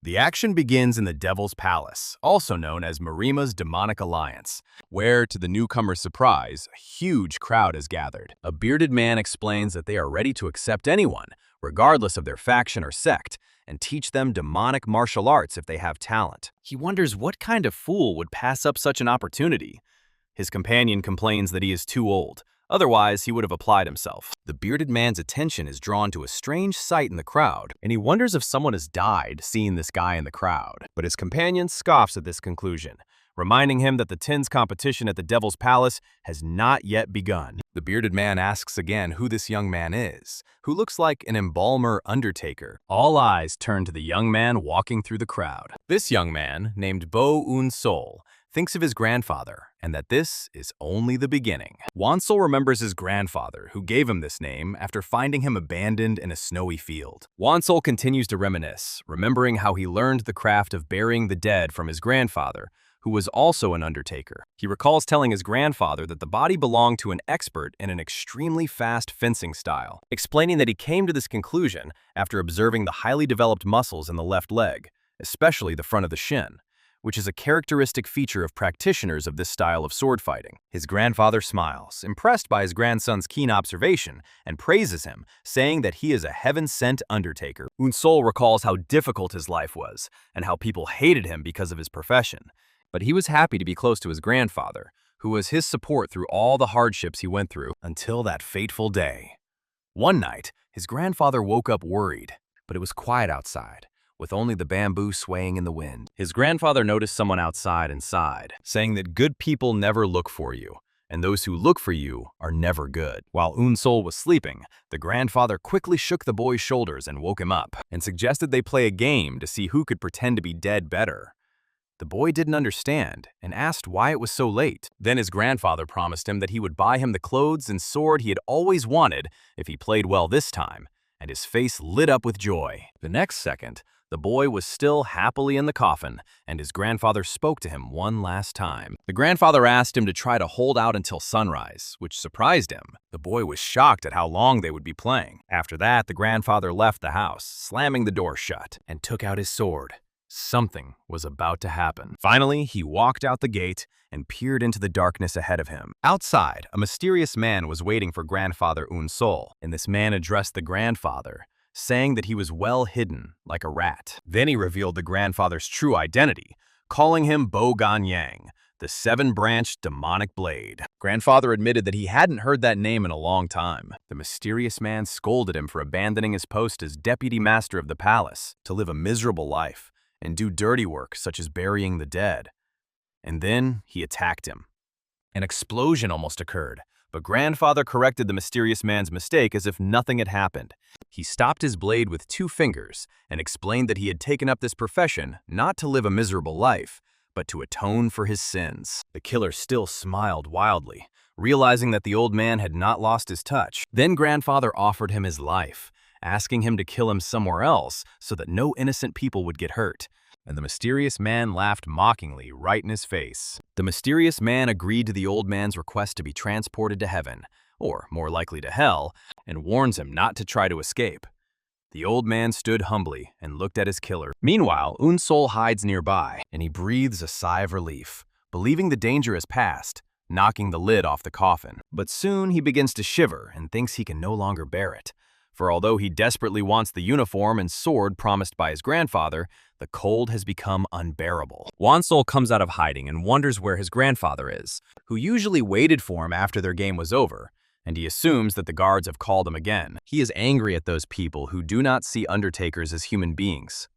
The action begins in the Devil's Palace, also known as Murima's Demonic Alliance, where, to the newcomer's surprise, a huge crowd has gathered. A bearded man explains that they are ready to accept anyone, regardless of their faction or sect, and teach them demonic martial arts if they have talent. He wonders what kind of fool would pass up such an opportunity. His companion complains that he is too old. Otherwise, he would have applied himself. The bearded man's attention is drawn to a strange sight in the crowd, and he wonders if someone has died seeing this guy in the crowd. But his companion scoffs at this conclusion, reminding him that the Ten's competition at the Devil's Palace has not yet begun. The bearded man asks again who this young man is, who looks like an embalmer undertaker. All eyes turn to the young man walking through the crowd. This young man, named Bu Eun-seol, thinks of his grandfather, and that this is only the beginning. Won-seol remembers his grandfather, who gave him this name after finding him abandoned in a snowy field. Won-seol continues to reminisce, remembering how he learned the craft of burying the dead from his grandfather, who was also an undertaker. He recalls telling his grandfather that the body belonged to an expert in an extremely fast fencing style, explaining that he came to this conclusion after observing the highly developed muscles in the left leg, especially the front of the shin, which is a characteristic feature of practitioners of this style of sword fighting. His grandfather smiles, impressed by his grandson's keen observation, and praises him, saying that he is a heaven-sent undertaker. Eun-seol recalls how difficult his life was, and how people hated him because of his profession. But he was happy to be close to his grandfather, who was his support through all the hardships he went through until that fateful day. One night, his grandfather woke up worried, but it was quiet outside, with only the bamboo swaying in the wind. His grandfather noticed someone outside and sighed, saying that good people never look for you, and those who look for you are never good. While Eun-seol was sleeping, the grandfather quickly shook the boy's shoulders and woke him up, and suggested they play a game to see who could pretend to be dead better. The boy didn't understand and asked why it was so late. Then his grandfather promised him that he would buy him the clothes and sword he had always wanted if he played well this time, and his face lit up with joy. The next second, the boy was still happily in the coffin, and his grandfather spoke to him one last time. The grandfather asked him to try to hold out until sunrise, which surprised him. The boy was shocked at how long they would be playing. After that, the grandfather left the house, slamming the door shut, and took out his sword. Something was about to happen. Finally, he walked out the gate and peered into the darkness ahead of him. Outside, a mysterious man was waiting for grandfather Eun-seol, and this man addressed the grandfather, saying that he was well hidden, like a rat. Then he revealed the grandfather's true identity, calling him Bo Gan-yang, the seven-branched demonic blade. Grandfather admitted that he hadn't heard that name in a long time. The mysterious man scolded him for abandoning his post as deputy master of the palace to live a miserable life and do dirty work such as burying the dead. And then he attacked him. An explosion almost occurred, but grandfather corrected the mysterious man's mistake as if nothing had happened. He stopped his blade with 2 fingers and explained that he had taken up this profession not to live a miserable life, but to atone for his sins. The killer still smiled wildly, realizing that the old man had not lost his touch. Then grandfather offered him his life, asking him to kill him somewhere else so that no innocent people would get hurt. And the mysterious man laughed mockingly right in his face. The mysterious man agreed to the old man's request to be transported to heaven, or more likely to hell, and warns him not to try to escape. The old man stood humbly and looked at his killer. Meanwhile, Eun-seol hides nearby, and he breathes a sigh of relief, believing the danger has passed, knocking the lid off the coffin. But soon he begins to shiver and thinks he can no longer bear it. For although he desperately wants the uniform and sword promised by his grandfather, the cold has become unbearable. Won-seol comes out of hiding and wonders where his grandfather is, who usually waited for him after their game was over, and he assumes that the guards have called him again. He is angry at those people who do not see undertakers as human beings.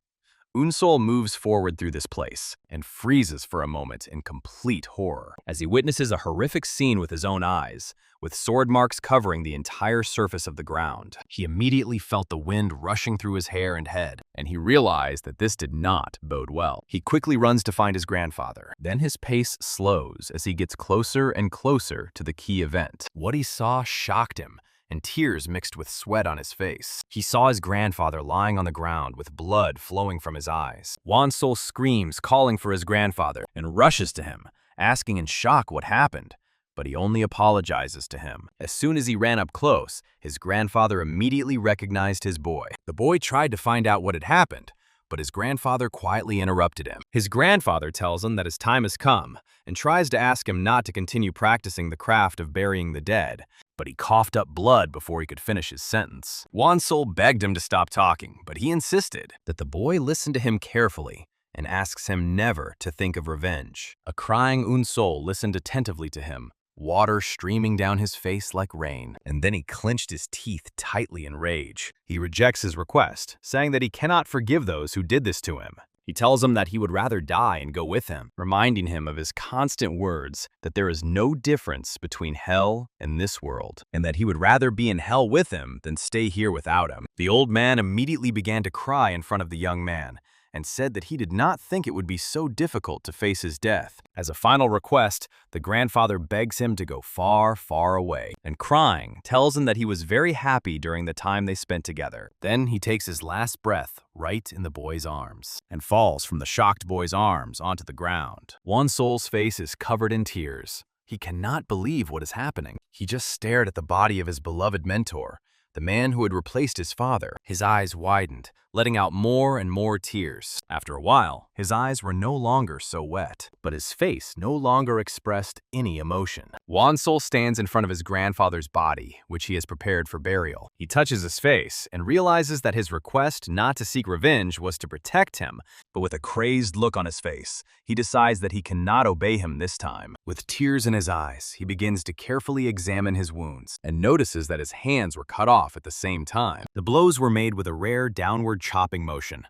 Eun-seol moves forward through this place and freezes for a moment in complete horror as he witnesses a horrific scene with his own eyes, with sword marks covering the entire surface of the ground. He immediately felt the wind rushing through his hair and head, and he realized that this did not bode well. He quickly runs to find his grandfather. Then his pace slows as he gets closer and closer to the key event. What he saw shocked him, and tears mixed with sweat on his face. He saw his grandfather lying on the ground with blood flowing from his eyes. Won-seol screams, calling for his grandfather, and rushes to him, asking in shock what happened. But he only apologizes to him. As soon as he ran up close, his grandfather immediately recognized his boy. The boy tried to find out what had happened, but his grandfather quietly interrupted him. His grandfather tells him that his time has come and tries to ask him not to continue practicing the craft of burying the dead, but he coughed up blood before he could finish his sentence. Won-seol begged him to stop talking, but he insisted that the boy listen to him carefully and asks him never to think of revenge. A crying Eun-seol listened attentively to him, water streaming down his face like rain, and then he clenched his teeth tightly in rage. He rejects his request, saying that he cannot forgive those who did this to him. He tells him that he would rather die and go with him, reminding him of his constant words that there is no difference between hell and this world, and that he would rather be in hell with him than stay here without him. The old man immediately began to cry in front of the young man, and said that he did not think it would be so difficult to face his death. As a final request, the grandfather begs him to go far, far away, and crying, tells him that he was very happy during the time they spent together. Then he takes his last breath right in the boy's arms, and falls from the shocked boy's arms onto the ground. Won-seol's face is covered in tears. He cannot believe what is happening. He just stared at the body of his beloved mentor, the man who had replaced his father. His eyes widened, letting out more and more tears. After a while, his eyes were no longer so wet, but his face no longer expressed any emotion. Won-seol stands in front of his grandfather's body, which he has prepared for burial. He touches his face and realizes that his request not to seek revenge was to protect him, but with a crazed look on his face, he decides that he cannot obey him this time. With tears in his eyes, he begins to carefully examine his wounds and notices that his hands were cut off at the same time. The blows were made with a rare downward chopping motion.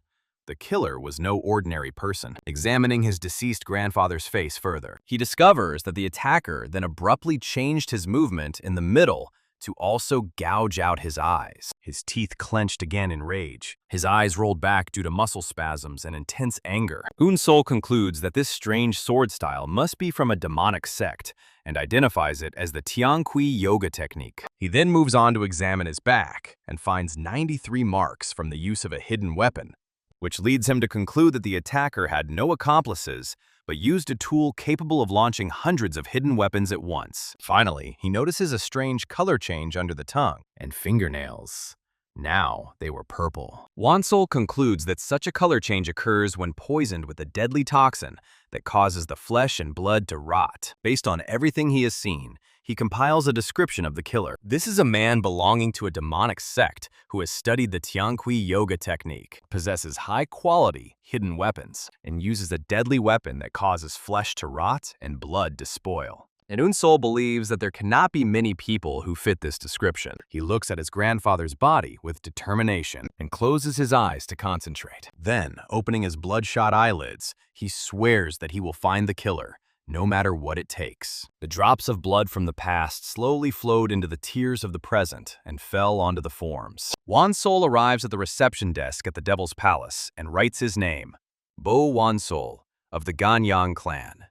The killer was no ordinary person. Examining his deceased grandfather's face further, he discovers that the attacker then abruptly changed his movement in the middle to also gouge out his eyes. His teeth clenched again in rage. His eyes rolled back due to muscle spasms and intense anger. Eun-seol concludes that this strange sword style must be from a demonic sect and identifies it as the Tiankui yoga technique. He then moves on to examine his back and finds 93 marks from the use of a hidden weapon, which leads him to conclude that the attacker had no accomplices, but used a tool capable of launching hundreds of hidden weapons at once. Finally, he notices a strange color change under the tongue and fingernails. Now they were purple. Won-seol concludes that such a color change occurs when poisoned with a deadly toxin that causes the flesh and blood to rot. Based on everything he has seen, he compiles a description of the killer. This is a man belonging to a demonic sect who has studied the Tiankui yoga technique, possesses high-quality hidden weapons, and uses a deadly weapon that causes flesh to rot and blood to spoil. And Eun-seol believes that there cannot be many people who fit this description. He looks at his grandfather's body with determination and closes his eyes to concentrate. Then, opening his bloodshot eyelids, he swears that he will find the killer, no matter what it takes. The drops of blood from the past slowly flowed into the tears of the present and fell onto the forms. Won-seol arrives at the reception desk at the Devil's Palace and writes his name, Bu Eun-seol, of the Ganyang clan.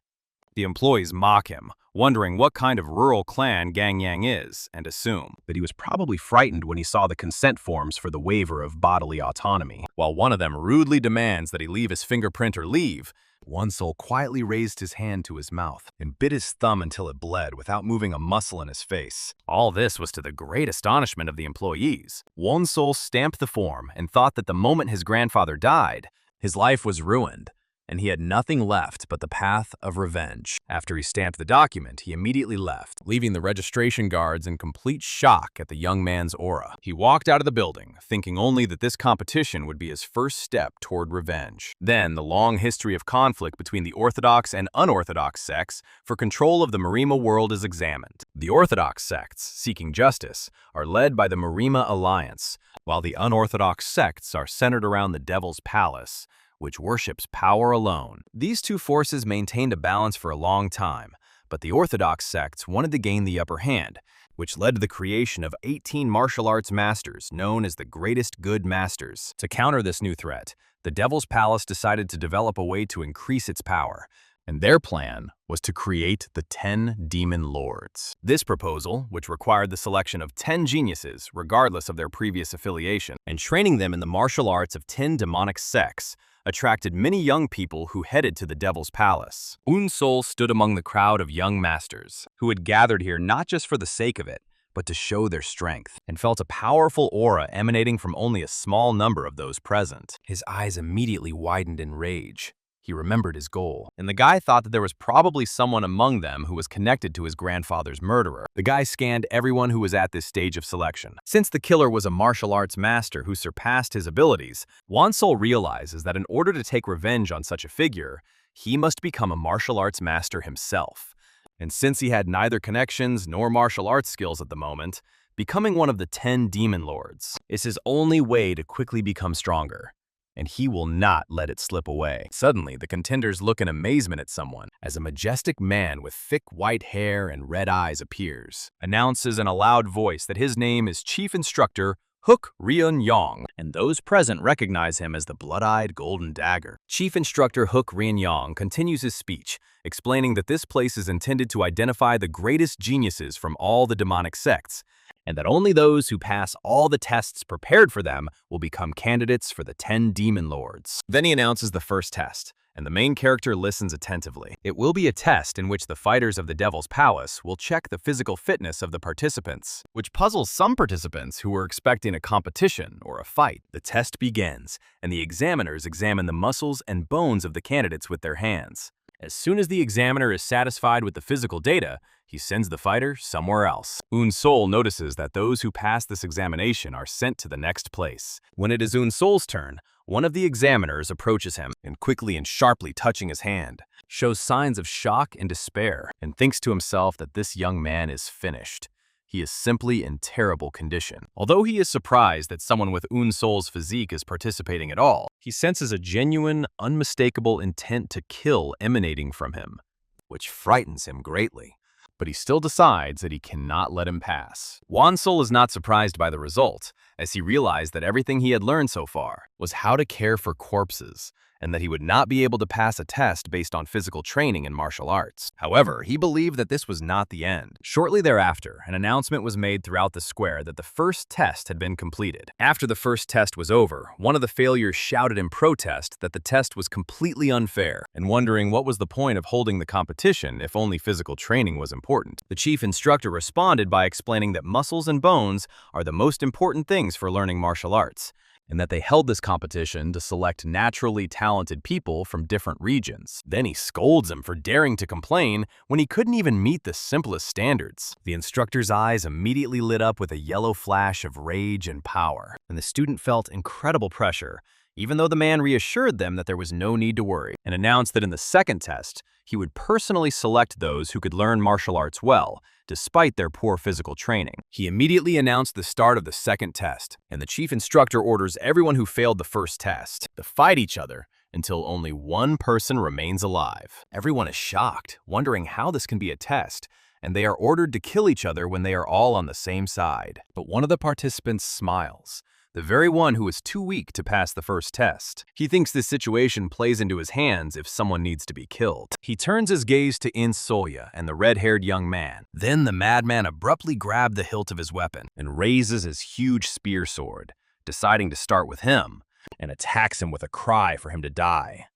The employees mock him, wondering what kind of rural clan Gangyang is, and assume that he was probably frightened when he saw the consent forms for the waiver of bodily autonomy. While one of them rudely demands that he leave his fingerprint or leave, Won-seol quietly raised his hand to his mouth and bit his thumb until it bled without moving a muscle in his face. All this was to the great astonishment of the employees. Won-seol stamped the form and thought that the moment his grandfather died, his life was ruined, and he had nothing left but the path of revenge. After he stamped the document, he immediately left, leaving the registration guards in complete shock at the young man's aura. He walked out of the building, thinking only that this competition would be his first step toward revenge. Then, the long history of conflict between the orthodox and unorthodox sects for control of the Murima world is examined. The orthodox sects, seeking justice, are led by the Murima Alliance, while the unorthodox sects are centered around the Devil's Palace, which worships power alone. These two forces maintained a balance for a long time, but the orthodox sects wanted to gain the upper hand, which led to the creation of 18 martial arts masters known as the Greatest Good Masters. To counter this new threat, the Devil's Palace decided to develop a way to increase its power, and their plan was to create the 10 Demon Lords. This proposal, which required the selection of 10 geniuses regardless of their previous affiliation, and training them in the martial arts of 10 demonic sects, attracted many young people who headed to the Devil's Palace. Eun-seol stood among the crowd of young masters, who had gathered here not just for the sake of it, but to show their strength, and felt a powerful aura emanating from only a small number of those present. His eyes immediately widened in rage. He remembered his goal, and the guy thought that there was probably someone among them who was connected to his grandfather's murderer. The guy scanned everyone who was at this stage of selection. Since the killer was a martial arts master who surpassed his abilities, Won-seol realizes that in order to take revenge on such a figure, he must become a martial arts master himself. And since he had neither connections nor martial arts skills at the moment, becoming one of the 10 demon lords is his only way to quickly become stronger. And he will not let it slip away. Suddenly, the contenders look in amazement at someone as a majestic man with thick white hair and red eyes appears, announces in a loud voice that his name is Chief Instructor Hook Ryun-yong, and those present recognize him as the blood-eyed golden dagger. Chief Instructor Hook Ryun-yong continues his speech, explaining that this place is intended to identify the greatest geniuses from all the demonic sects, and that only those who pass all the tests prepared for them will become candidates for the 10 demon lords. Then he announces the first test, and the main character listens attentively. It will be a test in which the fighters of the Devil's Palace will check the physical fitness of the participants, which puzzles some participants who were expecting a competition or a fight. The test begins, and the examiners examine the muscles and bones of the candidates with their hands. As soon as the examiner is satisfied with the physical data, he sends the fighter somewhere else. Eun-seol notices that those who pass this examination are sent to the next place. When it is Eun-seol's turn, one of the examiners approaches him and quickly and sharply touching his hand, shows signs of shock and despair, and thinks to himself that this young man is finished. He is simply in terrible condition. Although he is surprised that someone with Eun-seol's physique is participating at all, he senses a genuine, unmistakable intent to kill emanating from him, which frightens him greatly. But he still decides that he cannot let him pass. Won-seol is not surprised by the result, as he realized that everything he had learned so far was how to care for corpses, and that he would not be able to pass a test based on physical training in martial arts. However, he believed that this was not the end. Shortly thereafter, an announcement was made throughout the square that the first test had been completed. After the first test was over, one of the failures shouted in protest that the test was completely unfair, and wondering what was the point of holding the competition if only physical training was important. The chief instructor responded by explaining that muscles and bones are the most important things for learning martial arts, and that they held this competition to select naturally talented people from different regions. Then he scolds him for daring to complain when he couldn't even meet the simplest standards. The instructor's eyes immediately lit up with a yellow flash of rage and power, and the student felt incredible pressure, even though the man reassured them that there was no need to worry, and announced that in the second test, he would personally select those who could learn martial arts well, despite their poor physical training. He immediately announced the start of the second test, and the chief instructor orders everyone who failed the first test to fight each other until only one person remains alive. Everyone is shocked, wondering how this can be a test, and they are ordered to kill each other when they are all on the same side. But one of the participants smiles, the very one who is too weak to pass the first test. He thinks this situation plays into his hands if someone needs to be killed. He turns his gaze to In-seol and the red-haired young man. Then the madman abruptly grabbed the hilt of his weapon and raises his huge spear sword, deciding to start with him, and attacks him with a cry for him to die.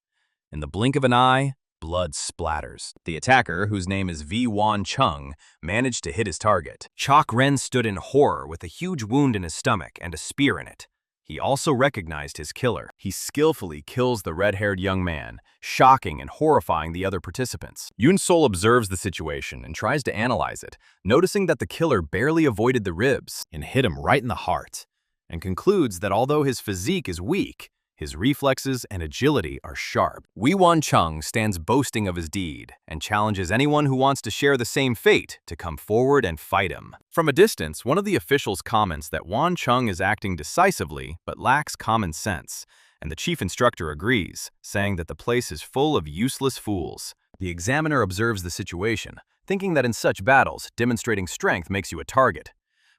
In the blink of an eye, blood splatters. The attacker, whose name is V. Won-chung, managed to hit his target. Chok-ren stood in horror with a huge wound in his stomach and a spear in it. He also recognized his killer. He skillfully kills the red-haired young man, shocking and horrifying the other participants. Eun-seol observes the situation and tries to analyze it, noticing that the killer barely avoided the ribs and hit him right in the heart, and concludes that although his physique is weak, his reflexes and agility are sharp. Wee Won-chung stands boasting of his deed and challenges anyone who wants to share the same fate to come forward and fight him. From a distance, one of the officials comments that Won-chung is acting decisively but lacks common sense, and the chief instructor agrees, saying that the place is full of useless fools. The examiner observes the situation, thinking that in such battles, demonstrating strength makes you a target.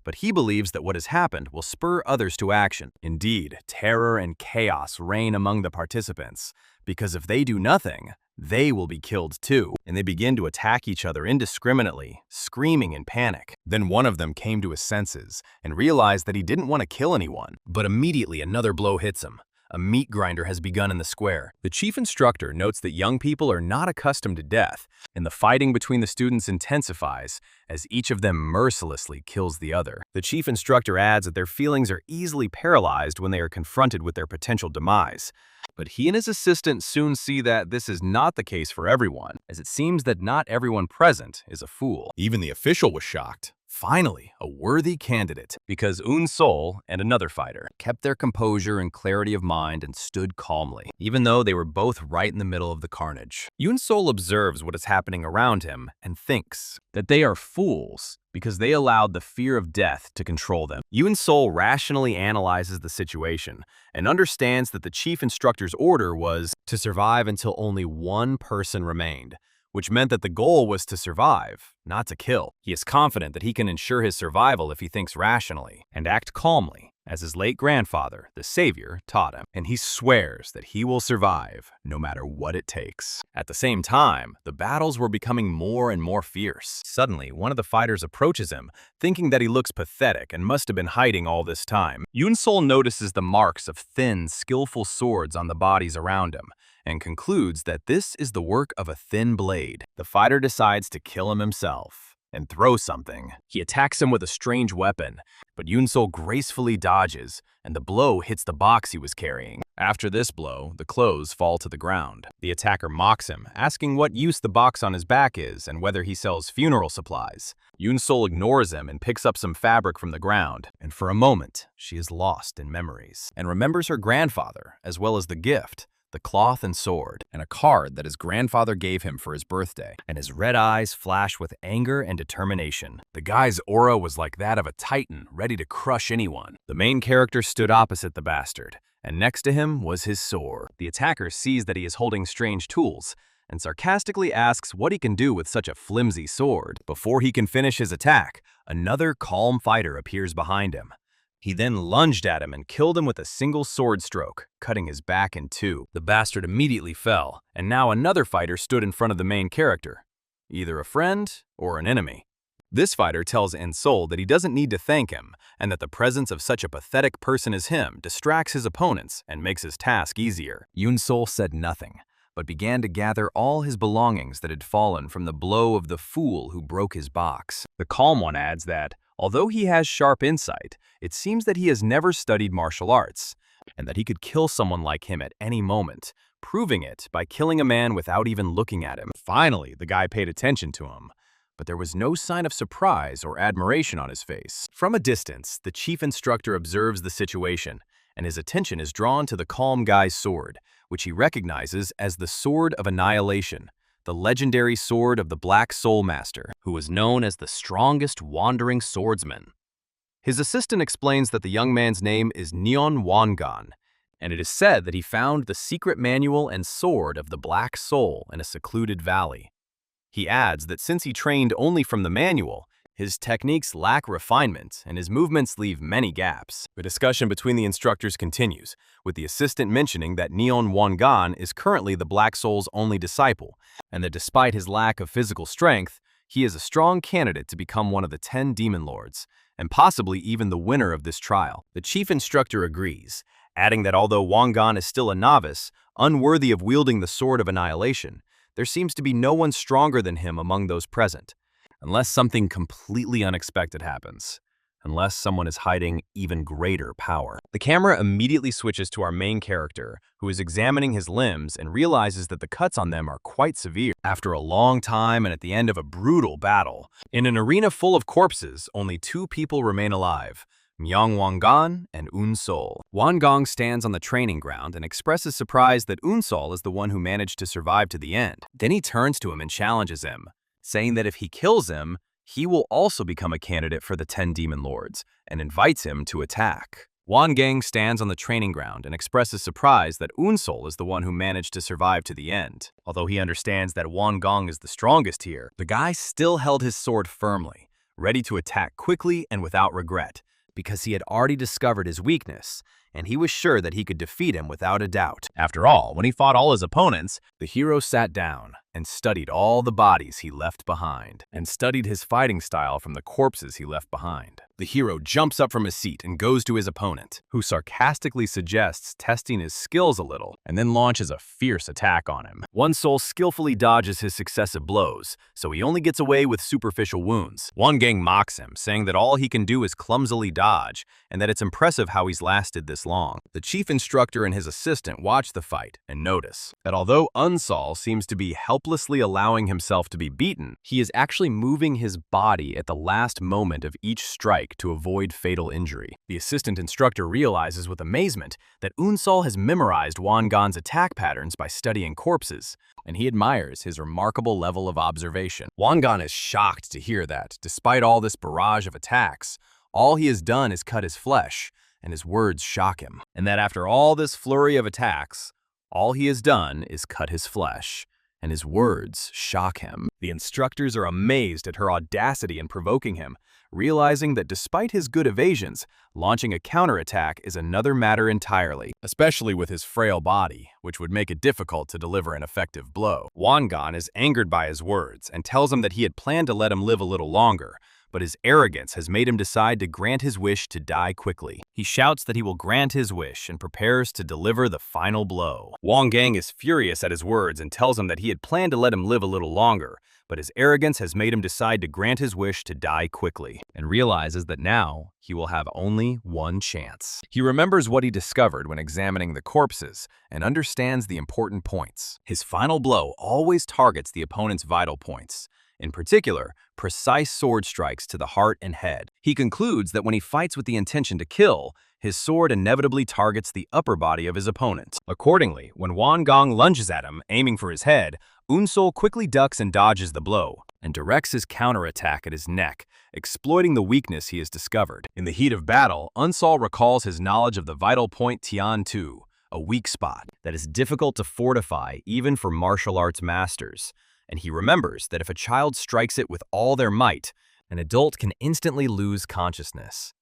But he believes that what has happened will spur others to action. Indeed, terror and chaos reign among the participants, because if they do nothing, they will be killed too, and they begin to attack each other indiscriminately, screaming in panic. Then one of them came to his senses and realized that he didn't want to kill anyone, but immediately another blow hits him. A meat grinder has begun in the square. The chief instructor notes that young people are not accustomed to death, and the fighting between the students intensifies as each of them mercilessly kills the other. The chief instructor adds that their feelings are easily paralyzed when they are confronted with their potential demise. But he and his assistant soon see that this is not the case for everyone, as it seems that not everyone present is a fool. Even the official was shocked. Finally, a worthy candidate, because Eun-seol and another fighter kept their composure and clarity of mind and stood calmly, even though they were both right in the middle of the carnage. Eun-seol observes what is happening around him and thinks that they are fools because they allowed the fear of death to control them. Eun-seol rationally analyzes the situation and understands that the chief instructor's order was to survive until only one person remained, which meant that the goal was to survive, not to kill. He is confident that he can ensure his survival if he thinks rationally and act calmly, as his late grandfather, the savior, taught him. And he swears that he will survive, no matter what it takes. At the same time, the battles were becoming more and more fierce. Suddenly, one of the fighters approaches him, thinking that he looks pathetic and must have been hiding all this time. Eun-seol notices the marks of thin, skillful swords on the bodies around him, and concludes that this is the work of a thin blade. The fighter decides to kill him himself and throw something. He attacks him with a strange weapon, but Eun-seol gracefully dodges, and the blow hits the box he was carrying. After this blow, the clothes fall to the ground. The attacker mocks him, asking what use the box on his back is and whether he sells funeral supplies. Eun-seol ignores him and picks up some fabric from the ground, and for a moment, she is lost in memories and remembers her grandfather, as well as the gift, the cloth and sword, and a card that his grandfather gave him for his birthday, and his red eyes flash with anger and determination. The guy's aura was like that of a titan, ready to crush anyone. The main character stood opposite the bastard, and next to him was his sword. The attacker sees that he is holding strange tools, and sarcastically asks what he can do with such a flimsy sword. Before he can finish his attack, another calm fighter appears behind him. He then lunged at him and killed him with a single sword stroke, cutting his back in two. The bastard immediately fell, and now another fighter stood in front of the main character, either a friend or an enemy. This fighter tells Eun-seol that he doesn't need to thank him, and that the presence of such a pathetic person as him distracts his opponents and makes his task easier. Eun-seol said nothing, but began to gather all his belongings that had fallen from the blow of the fool who broke his box. The calm one adds that, although he has sharp insight, it seems that he has never studied martial arts, and that he could kill someone like him at any moment, proving it by killing a man without even looking at him. Finally, the guy paid attention to him, but there was no sign of surprise or admiration on his face. From a distance, the chief instructor observes the situation, and his attention is drawn to the calm guy's sword, which he recognizes as the Sword of Annihilation, the legendary sword of the Black Soul Master, who was known as the strongest wandering swordsman. His assistant explains that the young man's name is Neon Won-gan, and it is said that he found the secret manual and sword of the Black Soul in a secluded valley. He adds that since he trained only from the manual, his techniques lack refinement and his movements leave many gaps. The discussion between the instructors continues, with the assistant mentioning that Neon Won-gan is currently the Black Soul's only disciple, and that despite his lack of physical strength, he is a strong candidate to become one of the 10 Demon Lords, and possibly even the winner of this trial. The chief instructor agrees, adding that although Won-gan is still a novice, unworthy of wielding the Sword of Annihilation, there seems to be no one stronger than him among those present, unless something completely unexpected happens. Unless someone is hiding even greater power. The camera immediately switches to our main character, who is examining his limbs and realizes that the cuts on them are quite severe. After a long time and at the end of a brutal battle, in an arena full of corpses, only 2 people remain alive, Myung Won-gan and Eun-seol. Won-gang stands on the training ground and expresses surprise that Eun-seol is the one who managed to survive to the end. Then he turns to him and challenges him, saying that if he kills him, he will also become a candidate for the 10 Demon Lords, and invites him to attack. Won-gang stands on the training ground and expresses surprise that Eun-seol is the one who managed to survive to the end. Although he understands that Won-gang is the strongest here, the guy still held his sword firmly, ready to attack quickly and without regret, because he had already discovered his weakness, and he was sure that he could defeat him without a doubt. After all, when he fought all his opponents, the hero sat down and studied all the bodies he left behind, and studied his fighting style from the corpses he left behind. The hero jumps up from his seat and goes to his opponent, who sarcastically suggests testing his skills a little, and then launches a fierce attack on him. Won-seol skillfully dodges his successive blows, so he only gets away with superficial wounds. Won-gang mocks him, saying that all he can do is clumsily dodge, and that it's impressive how he's lasted this long. The chief instructor and his assistant watch the fight and notice that although Eun-seol seems to be helplessly allowing himself to be beaten, he is actually moving his body at the last moment of each strike to avoid fatal injury. The assistant instructor realizes with amazement that Eun-seol has memorized Won-gan's attack patterns by studying corpses, and he admires his remarkable level of observation. Won-gan is shocked to hear that, despite all this barrage of attacks, all he has done is cut his flesh, and his words shock him. And that after all this flurry of attacks, all he has done is cut his flesh, and his words shock him. The instructors are amazed at her audacity in provoking him, realizing that despite his good evasions, launching a counterattack is another matter entirely, especially with his frail body, which would make it difficult to deliver an effective blow. Won-gan is angered by his words and tells him that he had planned to let him live a little longer, but his arrogance has made him decide to grant his wish to die quickly. He shouts that he will grant his wish and prepares to deliver the final blow. Won-gang is furious at his words and tells him that he had planned to let him live a little longer, but his arrogance has made him decide to grant his wish to die quickly, and realizes that now he will have only one chance. He remembers what he discovered when examining the corpses and understands the important points. His final blow always targets the opponent's vital points, in particular, precise sword strikes to the heart and head. He concludes that when he fights with the intention to kill, his sword inevitably targets the upper body of his opponent. Accordingly, when Won-gang lunges at him, aiming for his head, Eun-seol quickly ducks and dodges the blow, and directs his counterattack at his neck, exploiting the weakness he has discovered. In the heat of battle, Eun-seol recalls his knowledge of the vital point Tian-tu, a weak spot that is difficult to fortify even for martial arts masters, and he remembers that if a child strikes it with all their might, an adult can instantly lose consciousness.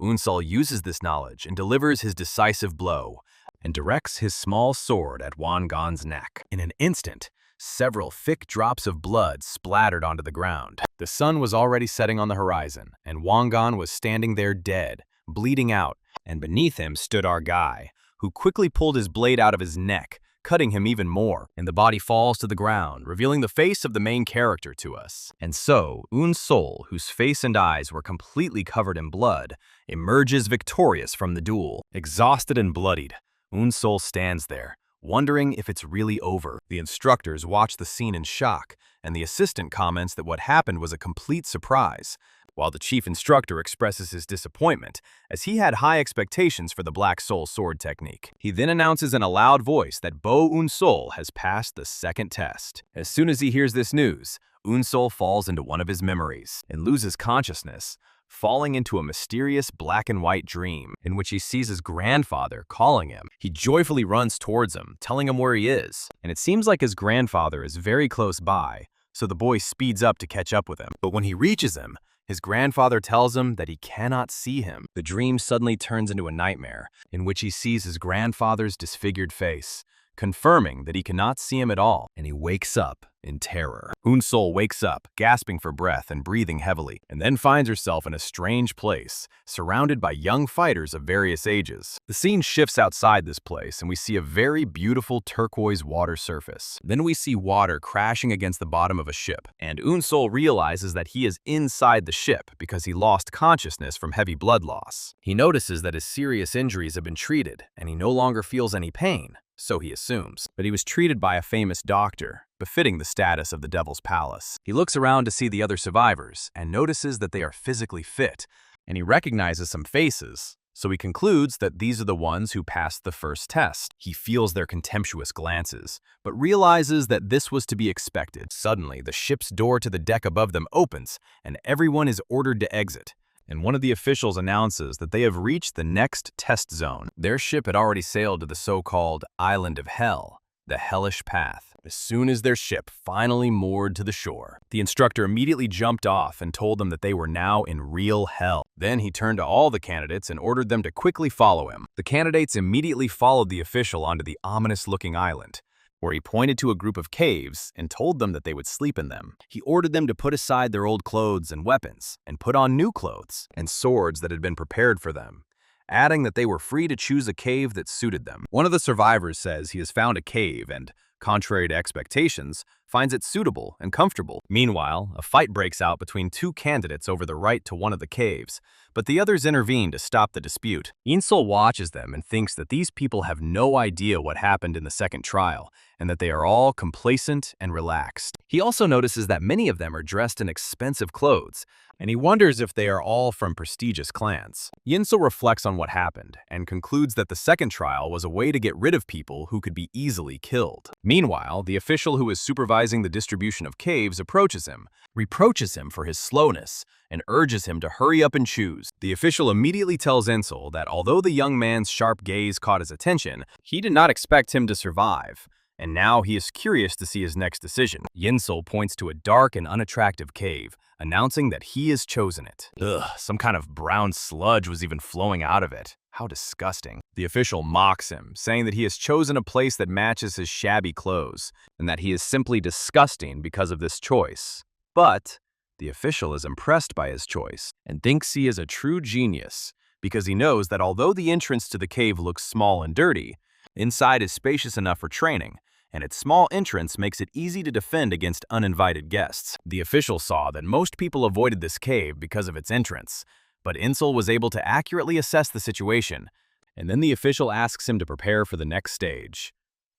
Eun-seol uses this knowledge and delivers his decisive blow, and directs his small sword at Won-gan's neck. In an instant, several thick drops of blood splattered onto the ground. The sun was already setting on the horizon, and Won-gan was standing there dead, bleeding out, and beneath him stood our guy, who quickly pulled his blade out of his neck, cutting him even more, and the body falls to the ground, revealing the face of the main character to us. And so, Eun-seol, whose face and eyes were completely covered in blood, emerges victorious from the duel. Exhausted and bloodied, Eun-seol stands there, wondering if it's really over. The instructors watch the scene in shock, and the assistant comments that what happened was a complete surprise, while the chief instructor expresses his disappointment, as he had high expectations for the Black Soul sword technique. He then announces in a loud voice that Bu Eun-seol has passed the second test. As soon as he hears this news, Eun-seol falls into one of his memories and loses consciousness, falling into a mysterious black and white dream in which he sees his grandfather calling him. He joyfully runs towards him, telling him where he is, and it seems like his grandfather is very close by, so the boy speeds up to catch up with him. But when he reaches him, his grandfather tells him that he cannot see him. The dream suddenly turns into a nightmare, in which he sees his grandfather's disfigured face, confirming that he cannot see him at all, and he wakes up in terror. Eun-seol wakes up, gasping for breath and breathing heavily, and then finds herself in a strange place, surrounded by young fighters of various ages. The scene shifts outside this place, and we see a very beautiful turquoise water surface. Then we see water crashing against the bottom of a ship, and Eun-seol realizes that he is inside the ship because he lost consciousness from heavy blood loss. He notices that his serious injuries have been treated, and he no longer feels any pain. So he assumes, but he was treated by a famous doctor, befitting the status of the Devil's Palace. He looks around to see the other survivors and notices that they are physically fit, and he recognizes some faces, so he concludes that these are the ones who passed the first test. He feels their contemptuous glances, but realizes that this was to be expected. Suddenly, the ship's door to the deck above them opens, and everyone is ordered to exit. And one of the officials announces that they have reached the next test zone. Their ship had already sailed to the so-called Island of Hell, the hellish path, as soon as their ship finally moored to the shore. The instructor immediately jumped off and told them that they were now in real hell. Then he turned to all the candidates and ordered them to quickly follow him. The candidates immediately followed the official onto the ominous-looking island, where he pointed to a group of caves and told them that they would sleep in them. He ordered them to put aside their old clothes and weapons and put on new clothes and swords that had been prepared for them, adding that they were free to choose a cave that suited them. One of the survivors says he has found a cave and, contrary to expectations, finds it suitable and comfortable. Meanwhile, a fight breaks out between two candidates over the right to one of the caves, but the others intervene to stop the dispute. Eun-seol watches them and thinks that these people have no idea what happened in the second trial, and that they are all complacent and relaxed. He also notices that many of them are dressed in expensive clothes, and he wonders if they are all from prestigious clans. Eun-seol reflects on what happened and concludes that the second trial was a way to get rid of people who could be easily killed. Meanwhile, the official who is supervising the distribution of caves approaches him, reproaches him for his slowness, and urges him to hurry up and choose. The official immediately tells Eun-seol that although the young man's sharp gaze caught his attention, he did not expect him to survive, and now he is curious to see his next decision. Eun-seol points to a dark and unattractive cave, announcing that he has chosen it. Ugh, some kind of brown sludge was even flowing out of it. How disgusting. The official mocks him, saying that he has chosen a place that matches his shabby clothes, and that he is simply disgusting because of this choice. But the official is impressed by his choice and thinks he is a true genius, because he knows that although the entrance to the cave looks small and dirty, inside is spacious enough for training, and its small entrance makes it easy to defend against uninvited guests. The official saw that most people avoided this cave because of its entrance, but Eun-seol was able to accurately assess the situation, and then the official asks him to prepare for the next stage.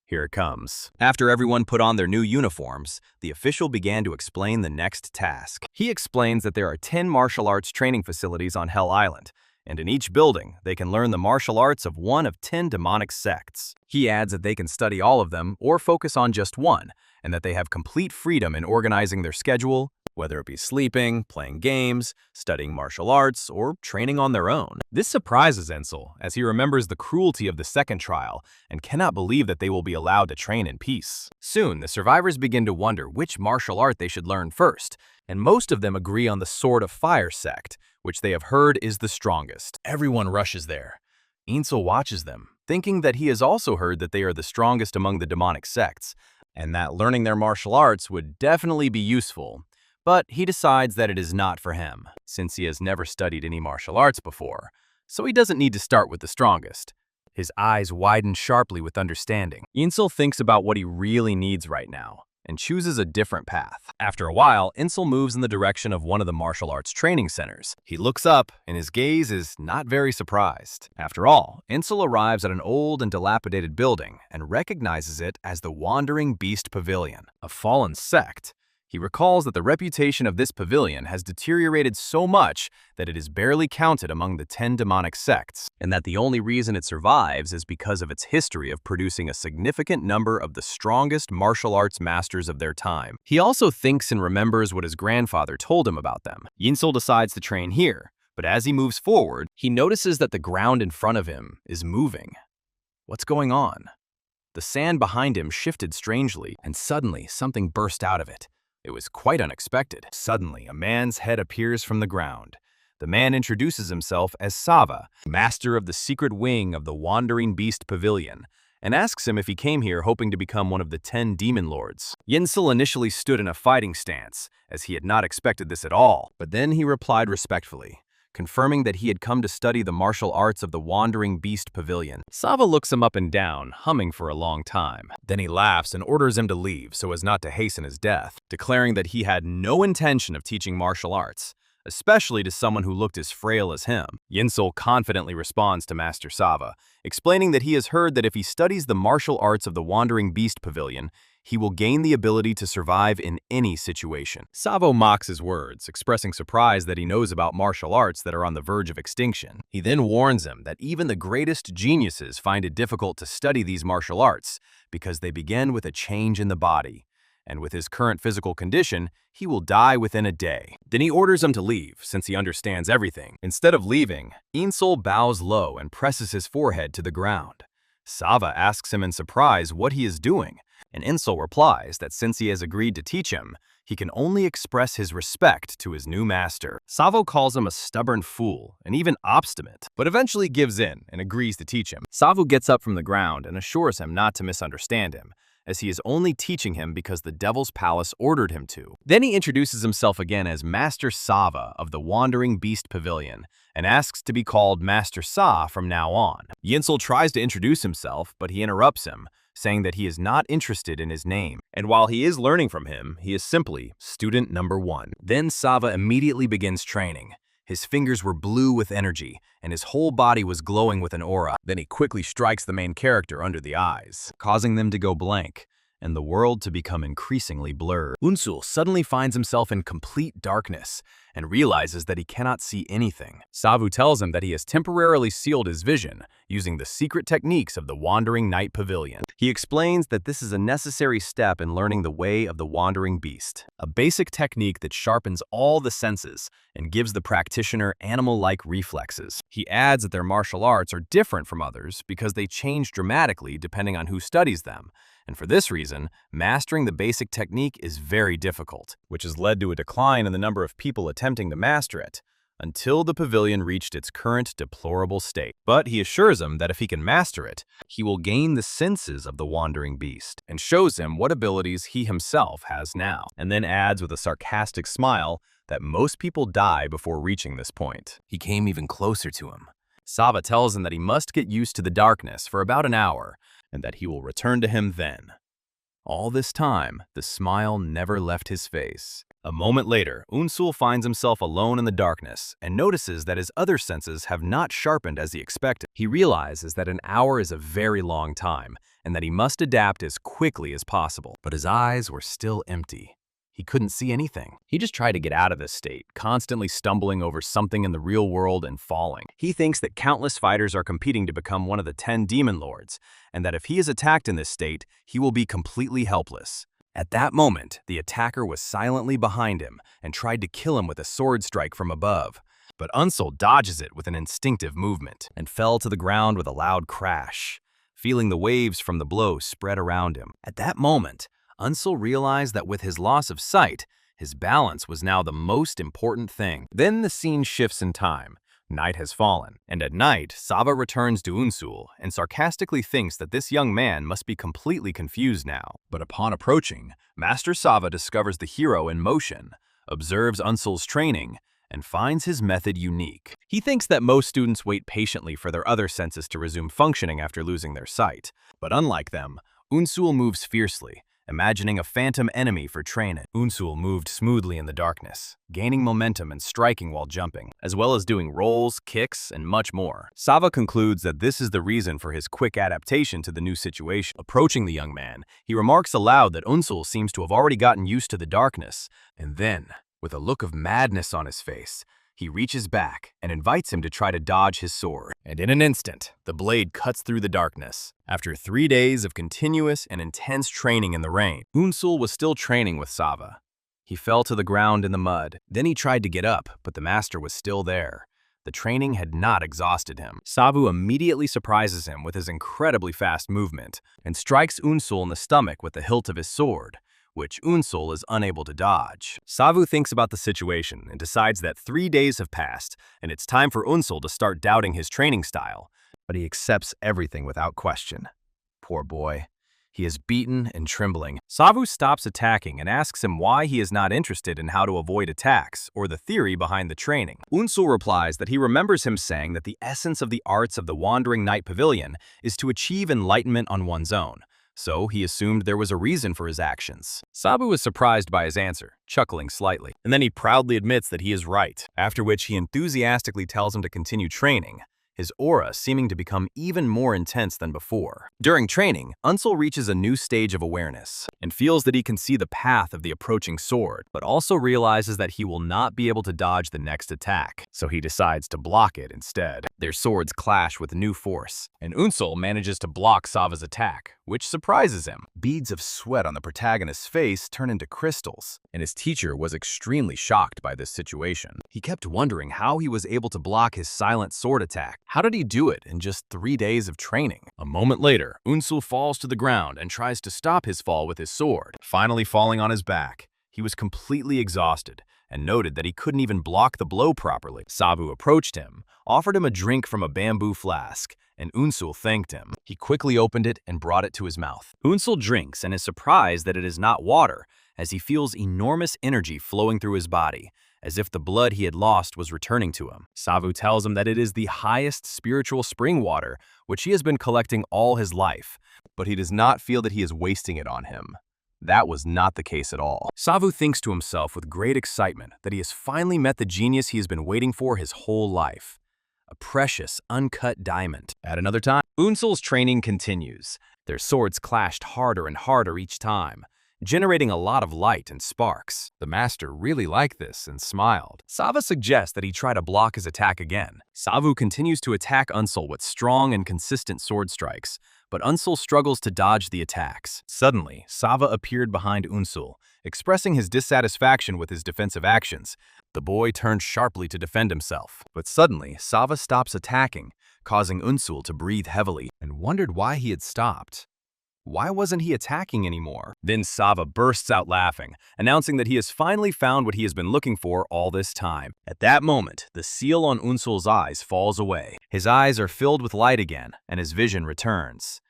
Here it comes. After everyone put on their new uniforms, the official began to explain the next task. He explains that there are 10 martial arts training facilities on Hell Island, and in each building, they can learn the martial arts of one of 10 demonic sects. He adds that they can study all of them or focus on just one, and that they have complete freedom in organizing their schedule, whether it be sleeping, playing games, studying martial arts, or training on their own. This surprises Eun-seol, as he remembers the cruelty of the second trial and cannot believe that they will be allowed to train in peace. Soon, the survivors begin to wonder which martial art they should learn first, and most of them agree on the Sword of Fire sect, which they have heard is the strongest. Everyone rushes there. Eun-seol watches them, thinking that he has also heard that they are the strongest among the demonic sects, and that learning their martial arts would definitely be useful. But he decides that it is not for him, since he has never studied any martial arts before, so he doesn't need to start with the strongest. His eyes widen sharply with understanding. Eun-seol thinks about what he really needs right now, and chooses a different path. After a while, Eun-seol moves in the direction of one of the martial arts training centers. He looks up, and his gaze is not very surprised. After all, Eun-seol arrives at an old and dilapidated building and recognizes it as the Wandering Beast Pavilion, a fallen sect. He recalls that the reputation of this pavilion has deteriorated so much that it is barely counted among the 10 demonic sects, and that the only reason it survives is because of its history of producing a significant number of the strongest martial arts masters of their time. He also thinks and remembers what his grandfather told him about them. Eun-seol decides to train here, but as he moves forward, he notices that the ground in front of him is moving. What's going on? The sand behind him shifted strangely, and suddenly something burst out of it. It was quite unexpected. Suddenly, a man's head appears from the ground. The man introduces himself as Sava, master of the secret wing of the Wandering Beast Pavilion, and asks him if he came here hoping to become one of the 10 demon lords. Eun-seol initially stood in a fighting stance, as he had not expected this at all, but then he replied respectfully, confirming that he had come to study the martial arts of the Wandering Beast Pavilion. Sava looks him up and down, humming for a long time. Then he laughs and orders him to leave so as not to hasten his death, declaring that he had no intention of teaching martial arts, especially to someone who looked as frail as him. Eun-seol confidently responds to Master Sava, explaining that he has heard that if he studies the martial arts of the Wandering Beast Pavilion, he will gain the ability to survive in any situation. Savo mocks his words, expressing surprise that he knows about martial arts that are on the verge of extinction. He then warns him that even the greatest geniuses find it difficult to study these martial arts because they begin with a change in the body, and with his current physical condition, he will die within a day. Then he orders him to leave, since he understands everything. Instead of leaving, Eun-seol bows low and presses his forehead to the ground. Sava asks him in surprise what he is doing, and Eun-seol replies that since he has agreed to teach him, he can only express his respect to his new master. Savo calls him a stubborn fool and even obstinate, but eventually gives in and agrees to teach him. Savo gets up from the ground and assures him not to misunderstand him, as he is only teaching him because the Devil's Palace ordered him to. Then he introduces himself again as Master Sava of the Wandering Beast Pavilion and asks to be called Master Sa from now on. Eun-seol tries to introduce himself, but he interrupts him, saying that he is not interested in his name, and while he is learning from him, he is simply student number 1. Then Sava immediately begins training. His fingers were blue with energy, and his whole body was glowing with an aura. Then he quickly strikes the main character under the eyes, causing them to go blank, and the world to become increasingly blurred. Eun-seol suddenly finds himself in complete darkness and realizes that he cannot see anything. Savu tells him that he has temporarily sealed his vision using the secret techniques of the Wandering Night Pavilion. He explains that this is a necessary step in learning the way of the Wandering Beast, a basic technique that sharpens all the senses and gives the practitioner animal-like reflexes. He adds that their martial arts are different from others because they change dramatically depending on who studies them, and for this reason, mastering the basic technique is very difficult, which has led to a decline in the number of people attempting to master it, until the pavilion reached its current deplorable state. But he assures him that if he can master it, he will gain the senses of the Wandering Beast, and shows him what abilities he himself has now, and then adds with a sarcastic smile that most people die before reaching this point. He came even closer to him. Sava tells him that he must get used to the darkness for about an hour, and that he will return to him then. All this time, the smile never left his face. A moment later, Eun-seol finds himself alone in the darkness and notices that his other senses have not sharpened as he expected. He realizes that an hour is a very long time and that he must adapt as quickly as possible. But his eyes were still empty. He couldn't see anything. He just tried to get out of this state, constantly stumbling over something in the real world and falling. He thinks that countless fighters are competing to become one of the 10 demon lords, and that if he is attacked in this state, he will be completely helpless. At that moment, the attacker was silently behind him and tried to kill him with a sword strike from above. But Eun-seol dodges it with an instinctive movement and fell to the ground with a loud crash, feeling the waves from the blow spread around him. At that moment, Eun-seol realized that with his loss of sight, his balance was now the most important thing. Then the scene shifts in time. Night has fallen, and at night, Sava returns to Eun-seol and sarcastically thinks that this young man must be completely confused now. But upon approaching, Master Sava discovers the hero in motion, observes Eun-seol's training, and finds his method unique. He thinks that most students wait patiently for their other senses to resume functioning after losing their sight. But unlike them, Eun-seol moves fiercely, imagining a phantom enemy for training. Eun-seol moved smoothly in the darkness, gaining momentum and striking while jumping, as well as doing rolls, kicks, and much more. Sava concludes that this is the reason for his quick adaptation to the new situation. Approaching the young man, he remarks aloud that Eun-seol seems to have already gotten used to the darkness, and then, with a look of madness on his face, he reaches back and invites him to try to dodge his sword. And in an instant, the blade cuts through the darkness. After 3 days of continuous and intense training in the rain, Eun-seol was still training with Sava. He fell to the ground in the mud. Then he tried to get up, but the master was still there. The training had not exhausted him. Savu immediately surprises him with his incredibly fast movement and strikes Eun-seol in the stomach with the hilt of his sword, which Eun-seol is unable to dodge. Savu thinks about the situation and decides that 3 days have passed and it's time for Eun-seol to start doubting his training style, but he accepts everything without question. Poor boy. He is beaten and trembling. Savu stops attacking and asks him why he is not interested in how to avoid attacks or the theory behind the training. Eun-seol replies that he remembers him saying that the essence of the arts of the Wandering Night Pavilion is to achieve enlightenment on one's own. So he assumed there was a reason for his actions. Sabu is surprised by his answer, chuckling slightly, and then he proudly admits that he is right, after which he enthusiastically tells him to continue training, his aura seeming to become even more intense than before. During training, Eun-seol reaches a new stage of awareness and feels that he can see the path of the approaching sword, but also realizes that he will not be able to dodge the next attack, so he decides to block it instead. Their swords clash with new force, and Eun-seol manages to block Sava's attack, which surprises him. Beads of sweat on the protagonist's face turn into crystals, and his teacher was extremely shocked by this situation. He kept wondering how he was able to block his silent sword attack. How did he do it in just 3 days of training? A moment later, Eun-seol falls to the ground and tries to stop his fall with his sword, finally falling on his back. He was completely exhausted and noted that he couldn't even block the blow properly. Sabu approached him, offered him a drink from a bamboo flask, and Eun-seol thanked him. He quickly opened it and brought it to his mouth. Eun-seol drinks and is surprised that it is not water, as he feels enormous energy flowing through his body, as if the blood he had lost was returning to him. Savu tells him that it is the highest spiritual spring water, which he has been collecting all his life, but he does not feel that he is wasting it on him. That was not the case at all. Savu thinks to himself with great excitement that he has finally met the genius he has been waiting for his whole life. A precious, uncut diamond. At another time, Eun-seol's training continues. Their swords clashed harder and harder each time, generating a lot of light and sparks. The master really liked this and smiled. Sava suggests that he try to block his attack again. Savu continues to attack Eun-seol with strong and consistent sword strikes, but Eun-seol struggles to dodge the attacks. Suddenly, Sava appeared behind Eun-seol, expressing his dissatisfaction with his defensive actions. The boy turned sharply to defend himself, but suddenly, Sava stops attacking, causing Eun-seol to breathe heavily, and wondered why he had stopped. Why wasn't he attacking anymore? Then Sava bursts out laughing, announcing that he has finally found what he has been looking for all this time. At that moment, the seal on Eun-seol's eyes falls away. His eyes are filled with light again, and his vision returns.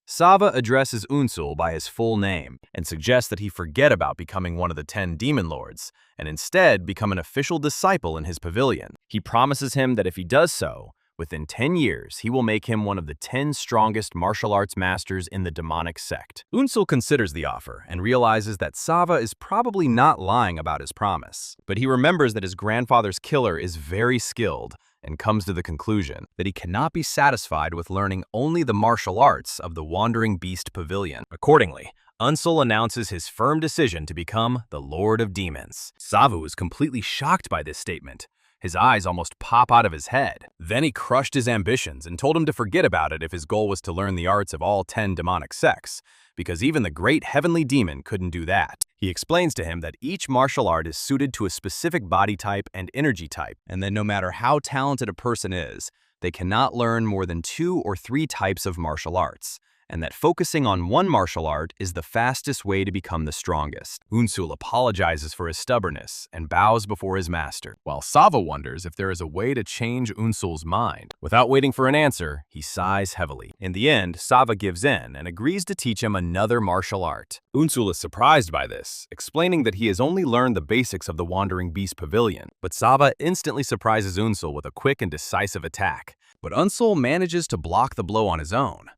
Sava addresses Eun-seol by his full name and suggests that he forget about becoming one of the 10 demon lords and instead become an official disciple in his pavilion. He promises him that if he does so, within 10 years, he will make him one of the 10 strongest martial arts masters in the Demonic Sect. Eun-seol considers the offer and realizes that Sava is probably not lying about his promise. But he remembers that his grandfather's killer is very skilled and comes to the conclusion that he cannot be satisfied with learning only the martial arts of the Wandering Beast Pavilion. Accordingly, Eun-seol announces his firm decision to become the Lord of Demons. Savu is completely shocked by this statement. His eyes almost pop out of his head. Then he crushed his ambitions and told him to forget about it if his goal was to learn the arts of all 10 demonic sects, because even the great heavenly demon couldn't do that. He explains to him that each martial art is suited to a specific body type and energy type, and that no matter how talented a person is, they cannot learn more than 2 or 3 types of martial arts, and that focusing on one martial art is the fastest way to become the strongest. Eun-seol apologizes for his stubbornness and bows before his master, while Sava wonders if there is a way to change Eun-seol's mind. Without waiting for an answer, he sighs heavily. In the end, Sava gives in and agrees to teach him another martial art. Eun-seol is surprised by this, explaining that he has only learned the basics of the Wandering Beast Pavilion, but Sava instantly surprises Eun-seol with a quick and decisive attack. But Eun-seol manages to block the blow on his own.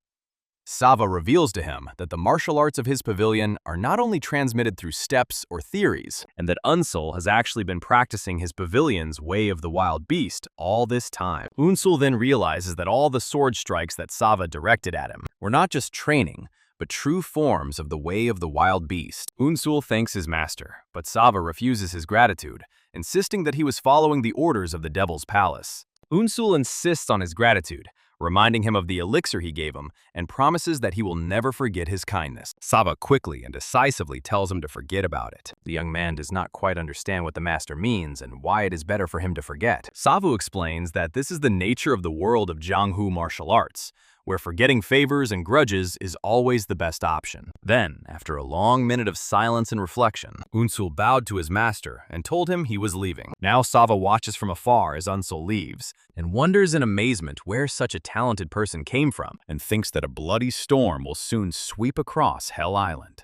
Sava reveals to him that the martial arts of his pavilion are not only transmitted through steps or theories, and that Eun-seol has actually been practicing his pavilion's Way of the Wild Beast all this time. Eun-seol then realizes that all the sword strikes that Sava directed at him were not just training, but true forms of the Way of the Wild Beast. Eun-seol thanks his master, but Sava refuses his gratitude, insisting that he was following the orders of the Devil's Palace. Eun-seol insists on his gratitude, reminding him of the elixir he gave him, and promises that he will never forget his kindness. Sava quickly and decisively tells him to forget about it. The young man does not quite understand what the master means and why it is better for him to forget. Savu explains that this is the nature of the world of Janghu martial arts, where forgetting favors and grudges is always the best option. Then, after a long minute of silence and reflection, Eun-seol bowed to his master and told him he was leaving. Now Sava watches from afar as Eun-seol leaves, and wonders in amazement where such a talented person came from, and thinks that a bloody storm will soon sweep across Hell Island.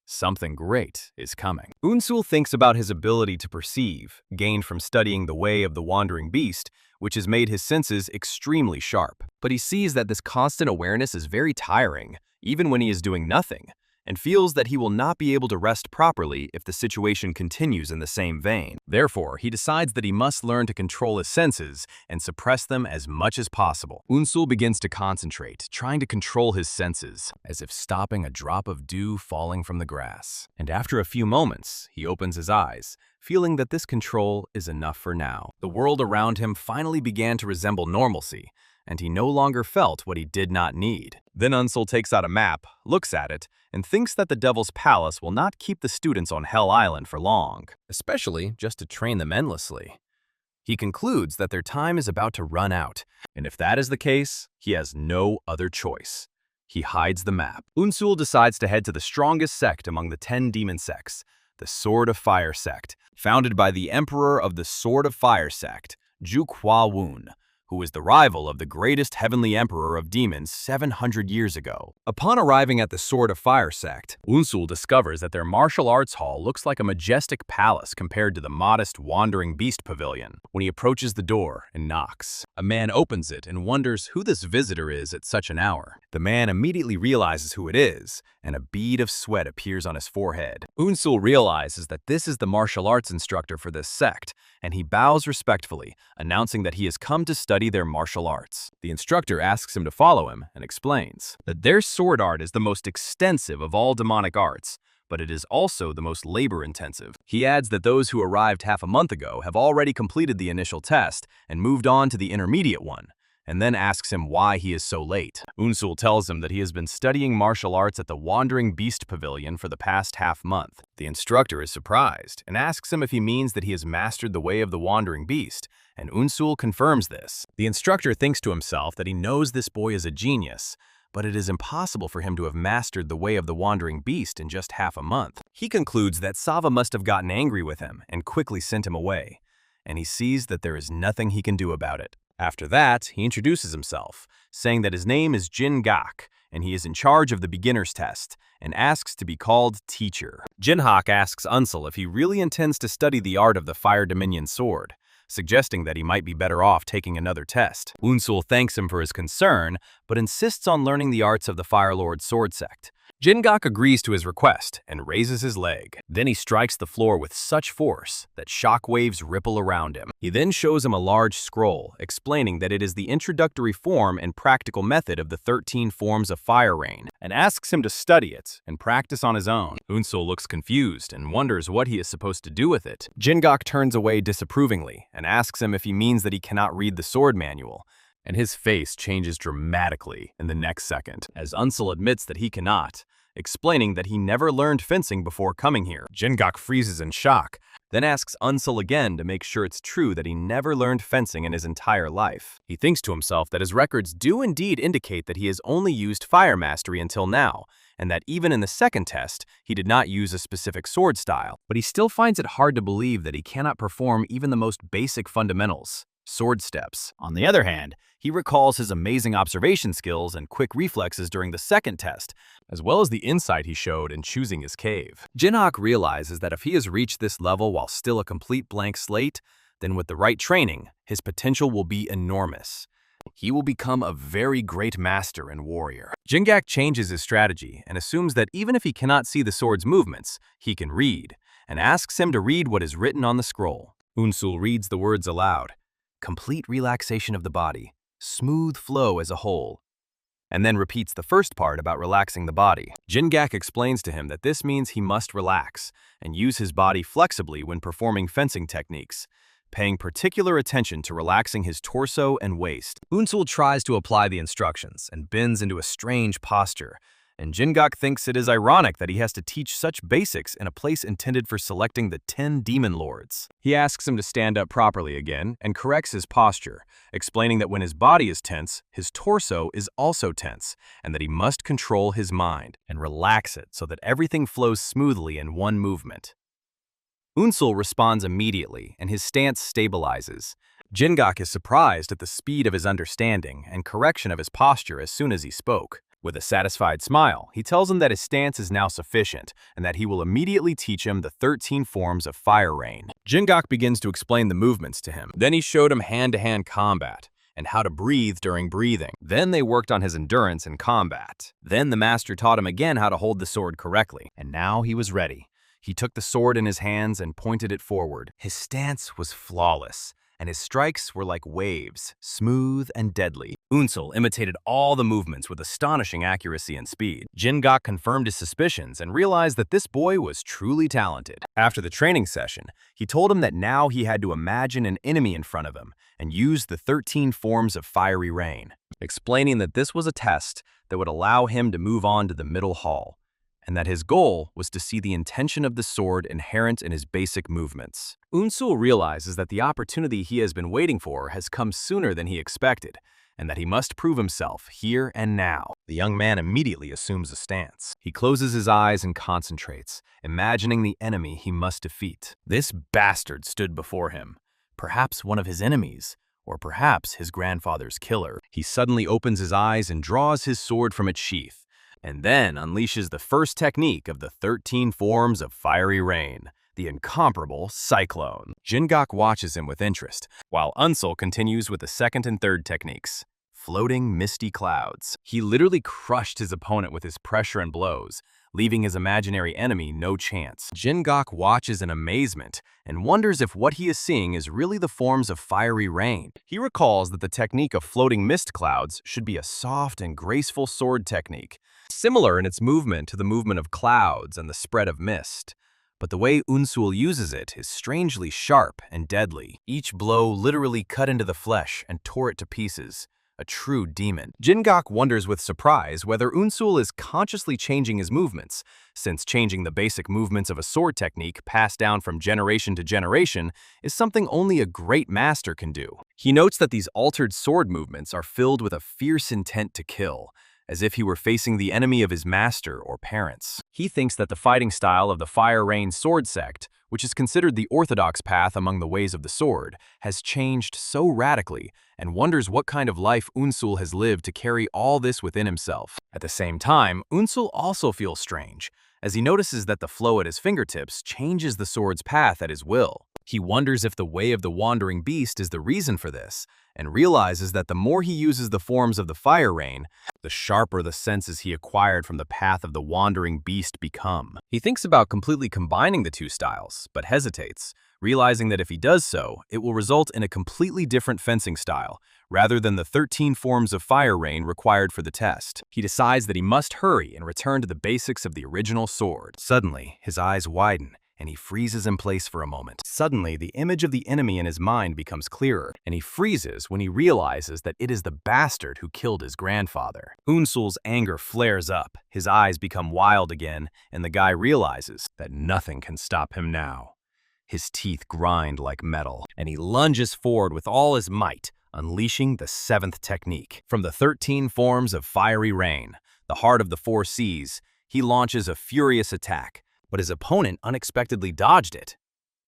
Something great is coming. Eun-seol thinks about his ability to perceive, gained from studying the Way of the Wandering Beast, which has made his senses extremely sharp. But he sees that this constant awareness is very tiring, even when he is doing nothing, and feels that he will not be able to rest properly if the situation continues in the same vein. Therefore, he decides that he must learn to control his senses and suppress them as much as possible. Eun-seol begins to concentrate, trying to control his senses, as if stopping a drop of dew falling from the grass. And after a few moments, he opens his eyes, feeling that this control is enough for now. The world around him finally began to resemble normalcy, and he no longer felt what he did not need. Then Eun-seol takes out a map, looks at it, and thinks that the Devil's Palace will not keep the students on Hell Island for long, especially just to train them endlessly. He concludes that their time is about to run out, and if that is the case, he has no other choice. He hides the map. Eun-seol decides to head to the strongest sect among the 10 demon sects, the Sword of Fire Sect, founded by the Emperor of the Sword of Fire Sect, Ju Kwa-woon, who was the rival of the greatest heavenly emperor of demons 700 years ago. Upon arriving at the Sword of Fire sect, Bu discovers that their martial arts hall looks like a majestic palace compared to the modest wandering beast pavilion. When he approaches the door and knocks, a man opens it and wonders who this visitor is at such an hour. The man immediately realizes who it is, and a bead of sweat appears on his forehead. Bu realizes that this is the martial arts instructor for this sect, and he bows respectfully, announcing that he has come to study their martial arts. The instructor asks him to follow him and explains that their sword art is the most extensive of all demonic arts, but it is also the most labor-intensive. He adds that those who arrived half a month ago have already completed the initial test and moved on to the intermediate one, and then asks him why he is so late. Bu tells him that he has been studying martial arts at the Wandering Beast Pavilion for the past half-month. The instructor is surprised and asks him if he means that he has mastered the way of the Wandering Beast, and Bu confirms this. The instructor thinks to himself that he knows this boy is a genius, but it is impossible for him to have mastered the way of the Wandering Beast in just half a month. He concludes that Sava must have gotten angry with him and quickly sent him away, and he sees that there is nothing he can do about it. After that, he introduces himself, saying that his name is Jinha, and he is in charge of the beginner's test, and asks to be called Teacher. Jinha asks Bu if he really intends to study the art of the Fire Dominion sword, suggesting that he might be better off taking another test. Bu thanks him for his concern, but insists on learning the arts of the Fire Lord sword sect. Jinha agrees to his request and raises his leg. Then he strikes the floor with such force that shock waves ripple around him. He then shows him a large scroll, explaining that it is the introductory form and practical method of the 13 forms of fire rain, and asks him to study it and practice on his own. Bu looks confused and wonders what he is supposed to do with it. Jinha turns away disapprovingly and asks him if he means that he cannot read the sword manual, and his face changes dramatically in the next second, as Bu admits that he cannot, explaining that he never learned fencing before coming here. Jinha freezes in shock, then asks Bu again to make sure it's true that he never learned fencing in his entire life. He thinks to himself that his records do indeed indicate that he has only used fire mastery until now, and that even in the second test, he did not use a specific sword style. But he still finds it hard to believe that he cannot perform even the most basic fundamentals, sword steps. On the other hand, he recalls his amazing observation skills and quick reflexes during the second test, as well as the insight he showed in choosing his cave. Jinha realizes that if he has reached this level while still a complete blank slate, then with the right training, his potential will be enormous. He will become a very great master and warrior. Jinha changes his strategy and assumes that even if he cannot see the sword's movements, he can read, and asks him to read what is written on the scroll. Bu reads the words aloud: complete relaxation of the body, smooth flow as a whole, and then repeats the first part about relaxing the body. Jinha explains to him that this means he must relax and use his body flexibly when performing fencing techniques, paying particular attention to relaxing his torso and waist. Bu tries to apply the instructions and bends into a strange posture, and Jinha thinks it is ironic that he has to teach such basics in a place intended for selecting the 10 demon lords. He asks him to stand up properly again and corrects his posture, explaining that when his body is tense, his torso is also tense, and that he must control his mind and relax it so that everything flows smoothly in one movement. Bu responds immediately, and his stance stabilizes. Jinha is surprised at the speed of his understanding and correction of his posture as soon as he spoke. With a satisfied smile, he tells him that his stance is now sufficient and that he will immediately teach him the 13 forms of fire rain. Jinha begins to explain the movements to him. Then he showed him hand-to-hand combat and how to breathe during breathing. Then they worked on his endurance in combat. Then the master taught him again how to hold the sword correctly, and now he was ready. He took the sword in his hands and pointed it forward. His stance was flawless, and his strikes were like waves, smooth and deadly. Bu imitated all the movements with astonishing accuracy and speed. Jinha confirmed his suspicions and realized that this boy was truly talented. After the training session, he told him that now he had to imagine an enemy in front of him and use the 13 forms of fiery rain, explaining that this was a test that would allow him to move on to the middle hall, and that his goal was to see the intention of the sword inherent in his basic movements. Bu realizes that the opportunity he has been waiting for has come sooner than he expected, and that he must prove himself here and now. The young man immediately assumes a stance. He closes his eyes and concentrates, imagining the enemy he must defeat. This bastard stood before him, perhaps one of his enemies, or perhaps his grandfather's killer. He suddenly opens his eyes and draws his sword from its sheath, and then unleashes the first technique of the 13 forms of fiery rain, the incomparable Cyclone. Jingak watches him with interest, while Eun-seol continues with the second and third techniques, floating misty clouds. He literally crushed his opponent with his pressure and blows, leaving his imaginary enemy no chance. Jingak watches in amazement and wonders if what he is seeing is really the forms of fiery rain. He recalls that the technique of floating mist clouds should be a soft and graceful sword technique, similar in its movement to the movement of clouds and the spread of mist. But the way Eun-seol uses it is strangely sharp and deadly. Each blow literally cut into the flesh and tore it to pieces. A true demon. Jingak wonders with surprise whether Eun-seol is consciously changing his movements, since changing the basic movements of a sword technique passed down from generation to generation is something only a great master can do. He notes that these altered sword movements are filled with a fierce intent to kill, as if he were facing the enemy of his master or parents. He thinks that the fighting style of the Fire Rain Sword Sect, which is considered the orthodox path among the ways of the sword, has changed so radically, and wonders what kind of life Eun-seol has lived to carry all this within himself. At the same time, Eun-seol also feels strange, as he notices that the flow at his fingertips changes the sword's path at his will. He wonders if the way of the wandering beast is the reason for this, and realizes that the more he uses the forms of the fire rain, the sharper the senses he acquired from the path of the wandering beast become. He thinks about completely combining the two styles, but hesitates, realizing that if he does so, it will result in a completely different fencing style, rather than the 13 forms of fire rain required for the test. He decides that he must hurry and return to the basics of the original sword. Suddenly, his eyes widen, and he freezes in place for a moment. Suddenly, the image of the enemy in his mind becomes clearer, and he freezes when he realizes that it is the bastard who killed his grandfather. Eun-seol's anger flares up, his eyes become wild again, and the guy realizes that nothing can stop him now. His teeth grind like metal, and he lunges forward with all his might, unleashing the 7th technique. From the 13 forms of fiery rain, the heart of the 4 seas, he launches a furious attack, but his opponent unexpectedly dodged it.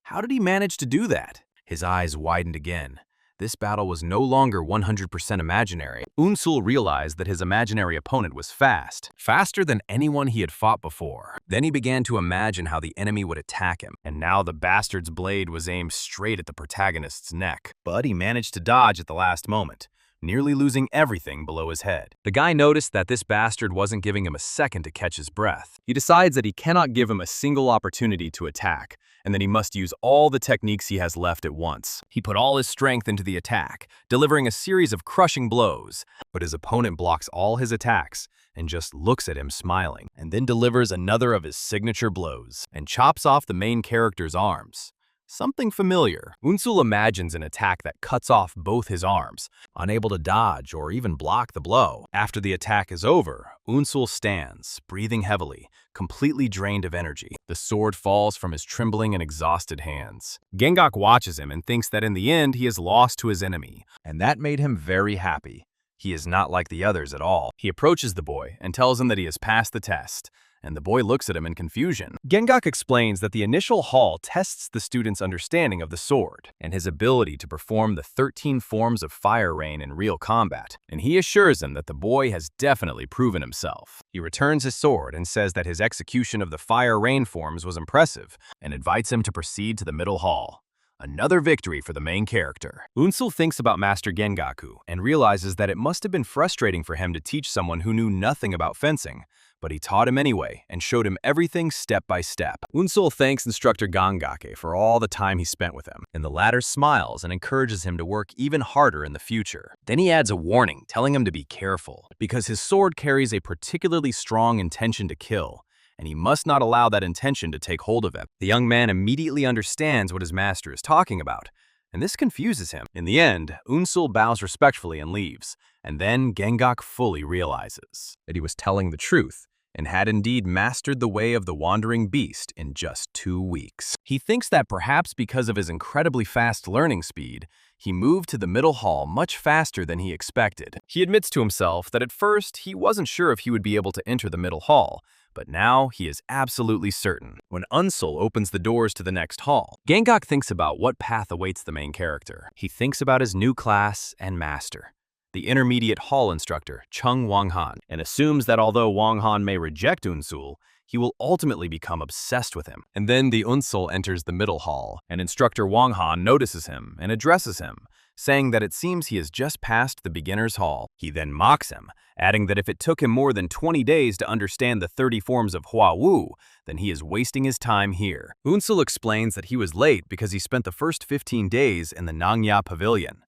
How did he manage to do that? His eyes widened again. This battle was no longer 100% imaginary. Eun-seol realized that his imaginary opponent was fast, faster than anyone he had fought before. Then he began to imagine how the enemy would attack him, and now the bastard's blade was aimed straight at the protagonist's neck. But he managed to dodge at the last moment, nearly losing everything below his head. The guy noticed that this bastard wasn't giving him a second to catch his breath. He decides that he cannot give him a single opportunity to attack, and that he must use all the techniques he has left at once. He put all his strength into the attack, delivering a series of crushing blows, but his opponent blocks all his attacks and just looks at him smiling, and then delivers another of his signature blows and chops off the main character's arms. Something familiar. Eun-seol imagines an attack that cuts off both his arms, unable to dodge or even block the blow. After the attack is over, Eun-seol stands, breathing heavily, completely drained of energy. The sword falls from his trembling and exhausted hands. Jingak watches him and thinks that in the end he has lost to his enemy, and that made him very happy. He is not like the others at all. He approaches the boy and tells him that he has passed the test, and the boy looks at him in confusion. Jingak explains that the initial hall tests the student's understanding of the sword and his ability to perform the 13 forms of fire rain in real combat, and he assures him that the boy has definitely proven himself. He returns his sword and says that his execution of the fire rain forms was impressive and invites him to proceed to the middle hall. Another victory for the main character. Eun-seol thinks about Master Gengaku and realizes that it must have been frustrating for him to teach someone who knew nothing about fencing, but he taught him anyway and showed him everything step by step. Eun-seol thanks instructor Gangake for all the time he spent with him, and the latter smiles and encourages him to work even harder in the future. Then he adds a warning, telling him to be careful, because his sword carries a particularly strong intention to kill, and he must not allow that intention to take hold of him. The young man immediately understands what his master is talking about, and this confuses him. In the end, Eun-seol bows respectfully and leaves, and then Jingak fully realizes that he was telling the truth and had indeed mastered the way of the wandering beast in just 2 weeks. He thinks that perhaps because of his incredibly fast learning speed, he moved to the middle hall much faster than he expected. He admits to himself that at first he wasn't sure if he would be able to enter the middle hall, but now he is absolutely certain. When Eun-seol opens the doors to the next hall, Gangak thinks about what path awaits the main character. He thinks about his new class and master, the intermediate hall instructor, Chung Wang-han, and assumes that although Wang-han may reject Eun-seol, he will ultimately become obsessed with him. And then the Eun-seol enters the middle hall, and instructor Wang-han notices him and addresses him, saying that it seems he has just passed the beginner's hall. He then mocks him, adding that if it took him more than 20 days to understand the 30 forms of Hua Wu, then he is wasting his time here. Eun-seol explains that he was late because he spent the first 15 days in the Nangya Pavilion.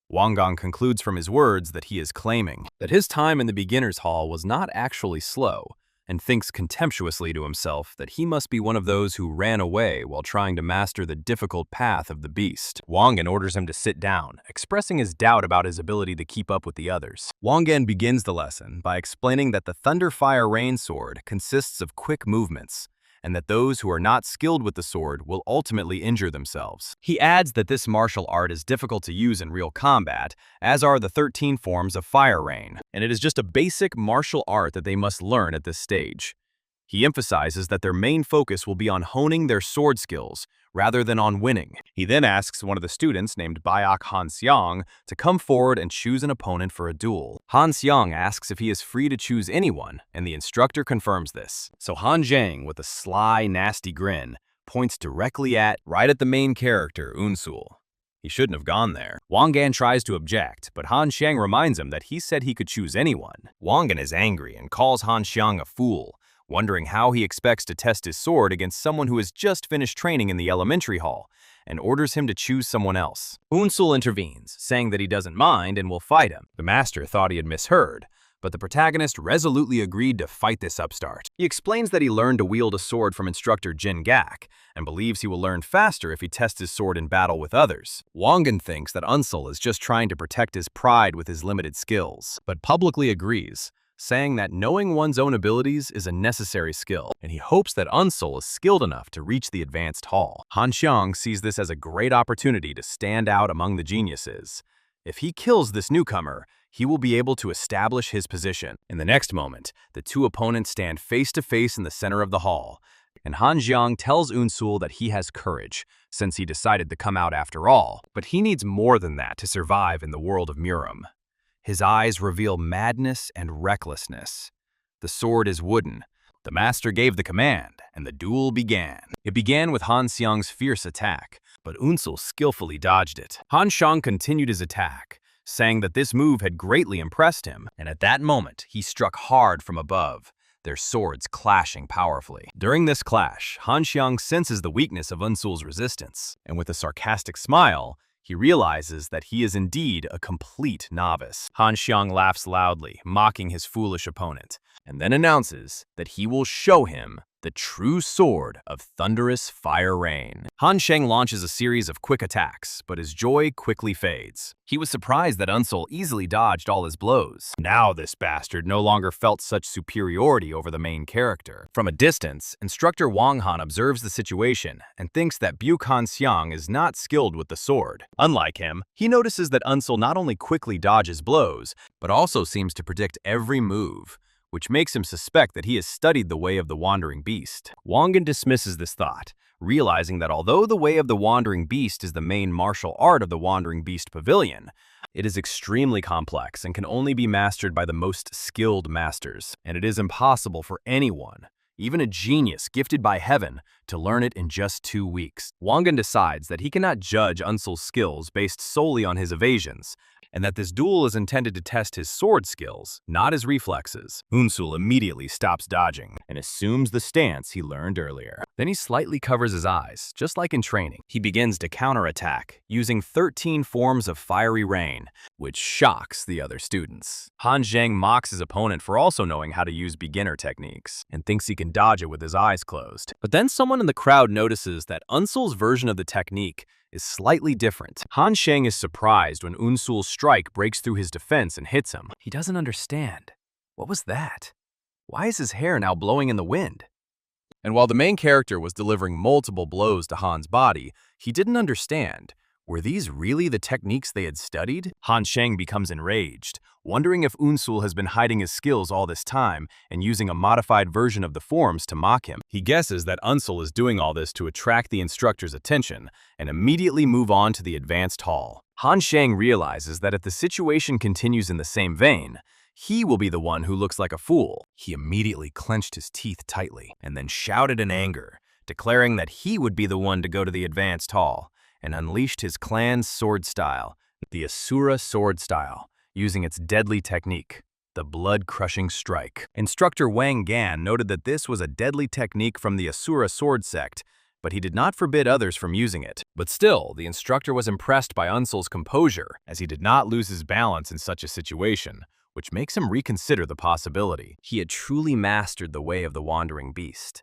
Wang Gang concludes from his words that he is claiming that his time in the beginner's hall was not actually slow, and thinks contemptuously to himself that he must be one of those who ran away while trying to master the difficult path of the beast. Wang Gan orders him to sit down, expressing his doubt about his ability to keep up with the others. Wang Gan begins the lesson by explaining that the Thunder Fire Rain sword consists of quick movements, and that those who are not skilled with the sword will ultimately injure themselves. He adds that this martial art is difficult to use in real combat, as are the 13 forms of Fire Rain, and it is just a basic martial art that they must learn at this stage. He emphasizes that their main focus will be on honing their sword skills, rather than on winning. He then asks one of the students named Bayak Han Xiang to come forward and choose an opponent for a duel. Han Xiang asks if he is free to choose anyone, and the instructor confirms this. So Han Zhang, with a sly, nasty grin, points directly right at the main character, Eun-seol. He shouldn't have gone there. Wang Gan tries to object, but Han Xiang reminds him that he said he could choose anyone. Wang Gan is angry and calls Han Xiang a fool, wondering how he expects to test his sword against someone who has just finished training in the elementary hall, and orders him to choose someone else. Eun-seol intervenes, saying that he doesn't mind and will fight him. The master thought he had misheard, but the protagonist resolutely agreed to fight this upstart. He explains that he learned to wield a sword from instructor Jin Gak, and believes he will learn faster if he tests his sword in battle with others. Wang Gan thinks that Eun-seol is just trying to protect his pride with his limited skills, but publicly agrees, saying that knowing one's own abilities is a necessary skill, and he hopes that Eun-seol is skilled enough to reach the advanced hall. Han Xiang sees this as a great opportunity to stand out among the geniuses. If he kills this newcomer, he will be able to establish his position. In the next moment, the two opponents stand face to face in the center of the hall, and Han Xiang tells Eun-seol that he has courage, since he decided to come out after all. But he needs more than that to survive in the world of Murim. His eyes reveal madness and recklessness. The sword is wooden. The master gave the command, and the duel began. It began with Han Xiang's fierce attack, but Eun-seol skillfully dodged it. Han Xiang continued his attack, saying that this move had greatly impressed him, and at that moment, he struck hard from above, their swords clashing powerfully. During this clash, Han Xiang senses the weakness of Eun-seol's resistance, and with a sarcastic smile, he realizes that he is indeed a complete novice. Han Xiang laughs loudly, mocking his foolish opponent, and then announces that he will show him the true sword of thunderous fire rain. Han Xiang launches a series of quick attacks, but his joy quickly fades. He was surprised that Eun-seol easily dodged all his blows. Now this bastard no longer felt such superiority over the main character. From a distance, instructor Wang Han observes the situation and thinks that Bu Eun-seol is not skilled with the sword. Unlike him, he notices that Eun-seol not only quickly dodges blows, but also seems to predict every move, which makes him suspect that he has studied the way of the Wandering Beast. Wang Gan dismisses this thought, realizing that although the way of the Wandering Beast is the main martial art of the Wandering Beast Pavilion, it is extremely complex and can only be mastered by the most skilled masters, and it is impossible for anyone, even a genius gifted by heaven, to learn it in just 2 weeks. Wang Gan decides that he cannot judge Eun-seol's skills based solely on his evasions, and that this duel is intended to test his sword skills, not his reflexes. Eun-seol immediately stops dodging and assumes the stance he learned earlier. Then he slightly covers his eyes, just like in training. He begins to counterattack, using 13 forms of fiery rain, which shocks the other students. Han Zhang mocks his opponent for also knowing how to use beginner techniques, and thinks he can dodge it with his eyes closed. But then someone in the crowd notices that Eun-seol's version of the technique is slightly different. Han Xiang is surprised when Eun-seol's strike breaks through his defense and hits him. He doesn't understand. What was that? Why is his hair now blowing in the wind? And while the main character was delivering multiple blows to Han's body, he didn't understand, Were these really the techniques they had studied? Han Sheng becomes enraged, wondering if Eun-seol has been hiding his skills all this time and using a modified version of the forms to mock him. He guesses that Eun-seol is doing all this to attract the instructor's attention and immediately move on to the advanced hall. Han Sheng realizes that if the situation continues in the same vein, he will be the one who looks like a fool. He immediately clenched his teeth tightly and then shouted in anger, declaring that he would be the one to go to the advanced hall, and unleashed his clan's sword style, the Asura sword style, using its deadly technique, the blood-crushing strike. Instructor Wang Gan noted that this was a deadly technique from the Asura sword sect, but he did not forbid others from using it. But still, the instructor was impressed by Eun-seol's composure, as he did not lose his balance in such a situation, which makes him reconsider the possibility. He had truly mastered the way of the wandering beast.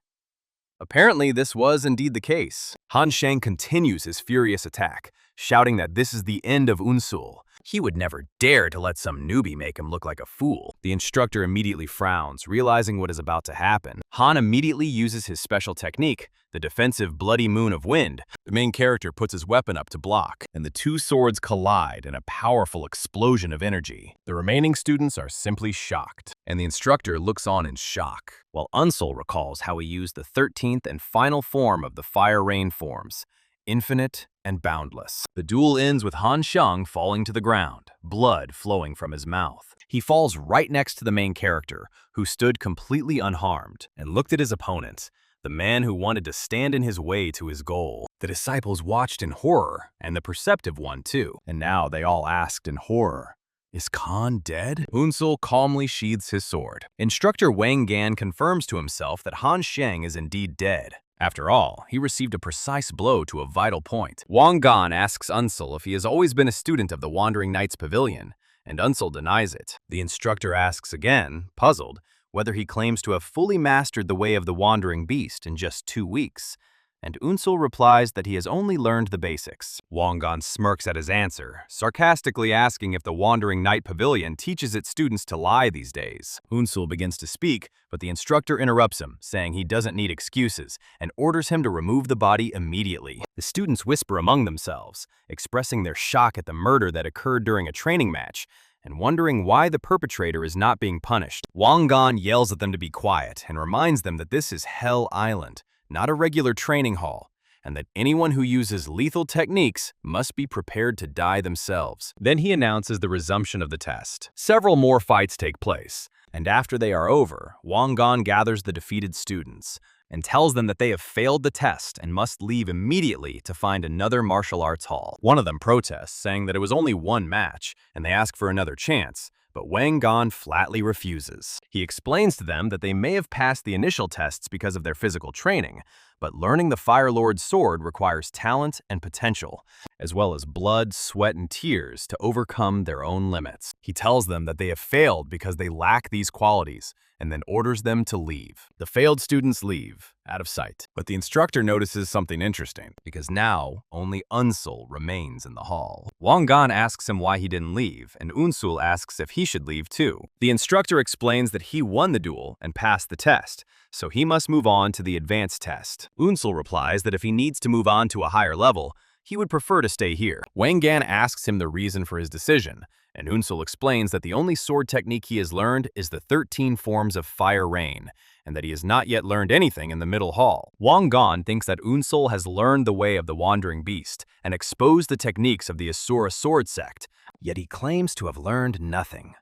Apparently, this was indeed the case. Han Sheng continues his furious attack, shouting that this is the end of Eun-seol. He would never dare to let some newbie make him look like a fool. The instructor immediately frowns, realizing what is about to happen. Han immediately uses his special technique, the defensive Bloody Moon of Wind. The main character puts his weapon up to block, and the two swords collide in a powerful explosion of energy. The remaining students are simply shocked, and the instructor looks on in shock, while Eun-seol recalls how he used the 13th and final form of the Fire Rain forms, Infinite and Boundless. The duel ends with Han Sheng falling to the ground, blood flowing from his mouth. He falls right next to the main character, who stood completely unharmed and looked at his opponent, the man who wanted to stand in his way to his goal. The disciples watched in horror, and the perceptive one too. And now they all asked in horror, "Is Khan dead?" Eun-seol calmly sheathes his sword. Instructor Wang Gan confirms to himself that Han Sheng is indeed dead. After all, he received a precise blow to a vital point. Wang Gan asks Eun-seol if he has always been a student of the Wandering Knights Pavilion, and Eun-seol denies it. The instructor asks again, puzzled, whether he claims to have fully mastered the way of the Wandering Beast in just 2 weeks, and Eun-seol replies that he has only learned the basics. Wang Gan smirks at his answer, sarcastically asking if the Wandering Knight Pavilion teaches its students to lie these days. Eun-seol begins to speak, but the instructor interrupts him, saying he doesn't need excuses, and orders him to remove the body immediately. The students whisper among themselves, expressing their shock at the murder that occurred during a training match, and wondering why the perpetrator is not being punished. Wang Gan yells at them to be quiet and reminds them that this is Hell Island, not a regular training hall, and that anyone who uses lethal techniques must be prepared to die themselves. Then he announces the resumption of the test. Several more fights take place, and after they are over, Wang Gan gathers the defeated students and tells them that they have failed the test and must leave immediately to find another martial arts hall. One of them protests, saying that it was only one match, and they ask for another chance, but Wang Gan flatly refuses. He explains to them that they may have passed the initial tests because of their physical training, but learning the Fire Lord's sword requires talent and potential, as well as blood, sweat, and tears to overcome their own limits. He tells them that they have failed because they lack these qualities, and then orders them to leave. The failed students leave, out of sight. But the instructor notices something interesting, because now only Eun-seol remains in the hall. Wang Gan asks him why he didn't leave, and Eun-seol asks if he should leave too. The instructor explains that he won the duel and passed the test, so he must move on to the advanced test. Eun-seol replies that if he needs to move on to a higher level, he would prefer to stay here. Wang Gan asks him the reason for his decision, and Eun-seol explains that the only sword technique he has learned is the 13 forms of Fire Rain, and that he has not yet learned anything in the middle hall. Wang Gan thinks that Eun-seol has learned the way of the Wandering Beast and exposed the techniques of the Asura sword sect, yet he claims to have learned nothing.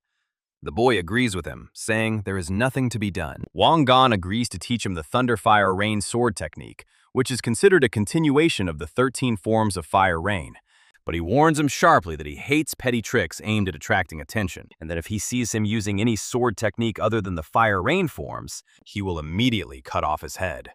The boy agrees with him, saying there is nothing to be done. Wang Gan agrees to teach him the Thunder Fire Rain sword technique, which is considered a continuation of the 13 forms of Fire Rain. But he warns him sharply that he hates petty tricks aimed at attracting attention, and that if he sees him using any sword technique other than the Fire Rain forms, he will immediately cut off his head.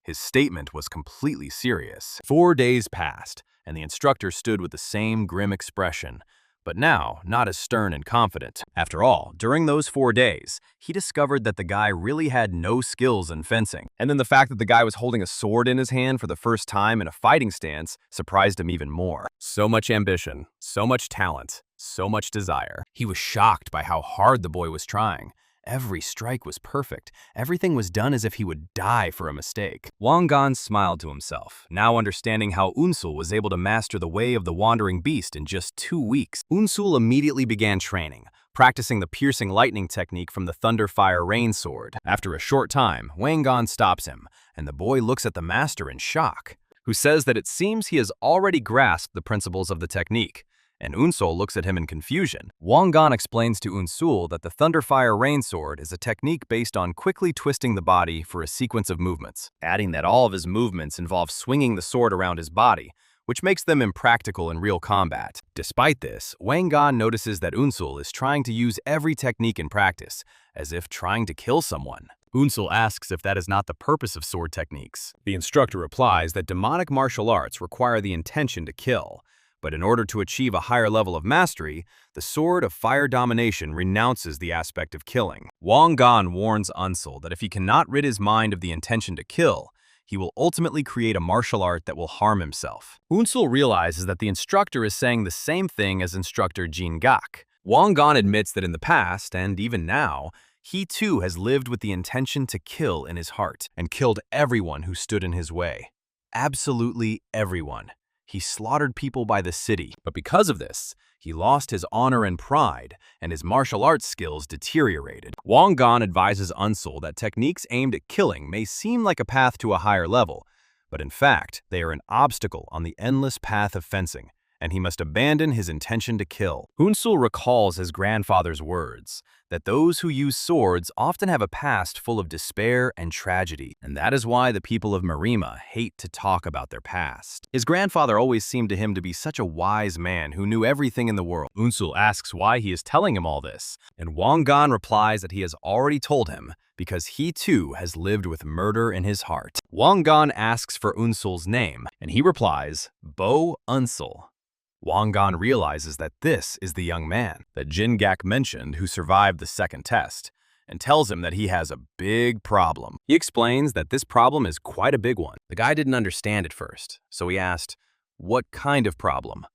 His statement was completely serious. 4 days passed, and the instructor stood with the same grim expression, but now not as stern and confident. After all, during those 4 days, he discovered that the guy really had no skills in fencing. And then the fact that the guy was holding a sword in his hand for the first time in a fighting stance surprised him even more. So much ambition, so much talent, so much desire. He was shocked by how hard the boy was trying, Every strike was perfect. Everything was done as if he would die for a mistake. Wang Gan smiled to himself, now understanding how Eun-seol was able to master the way of the wandering beast in just 2 weeks. Eun-seol immediately began training, practicing the piercing lightning technique from the Thunder Fire Rain sword. After a short time, Wang Gan stops him, and the boy looks at the master in shock, who says that it seems he has already grasped the principles of the technique. And Eun-seol looks at him in confusion. Wang Gan explains to Eun-seol that the Thunderfire Rain Sword is a technique based on quickly twisting the body for a sequence of movements, adding that all of his movements involve swinging the sword around his body, which makes them impractical in real combat. Despite this, Wang Gan notices that Eun-seol is trying to use every technique in practice, as if trying to kill someone. Eun-seol asks if that is not the purpose of sword techniques. The instructor replies that demonic martial arts require the intention to kill. But in order to achieve a higher level of mastery, the Sword of Fire Domination renounces the aspect of killing. Wang Gan warns Eun-seol that if he cannot rid his mind of the intention to kill, he will ultimately create a martial art that will harm himself. Eun-seol realizes that the instructor is saying the same thing as instructor Jinha. Wang Gan admits that in the past, and even now, he too has lived with the intention to kill in his heart, and killed everyone who stood in his way. Absolutely everyone. He slaughtered people by the city, but because of this, he lost his honor and pride, and his martial arts skills deteriorated. Wang Gan advises Eun-seol that techniques aimed at killing may seem like a path to a higher level, but in fact, they are an obstacle on the endless path of fencing, and he must abandon his intention to kill. Eun-seol recalls his grandfather's words, that those who use swords often have a past full of despair and tragedy, and that is why the people of Murim hate to talk about their past. His grandfather always seemed to him to be such a wise man who knew everything in the world. Eun-seol asks why he is telling him all this, and Wang Gan replies that he has already told him because he too has lived with murder in his heart. Wang Gan asks for Eun-seol's name, and he replies, Bu Eun-seol. Wang Gan realizes that this is the young man that Jinha mentioned who survived the second test, and tells him that he has a big problem. He explains that this problem is quite a big one. The guy didn't understand at first, so he asked, "What kind of problem?"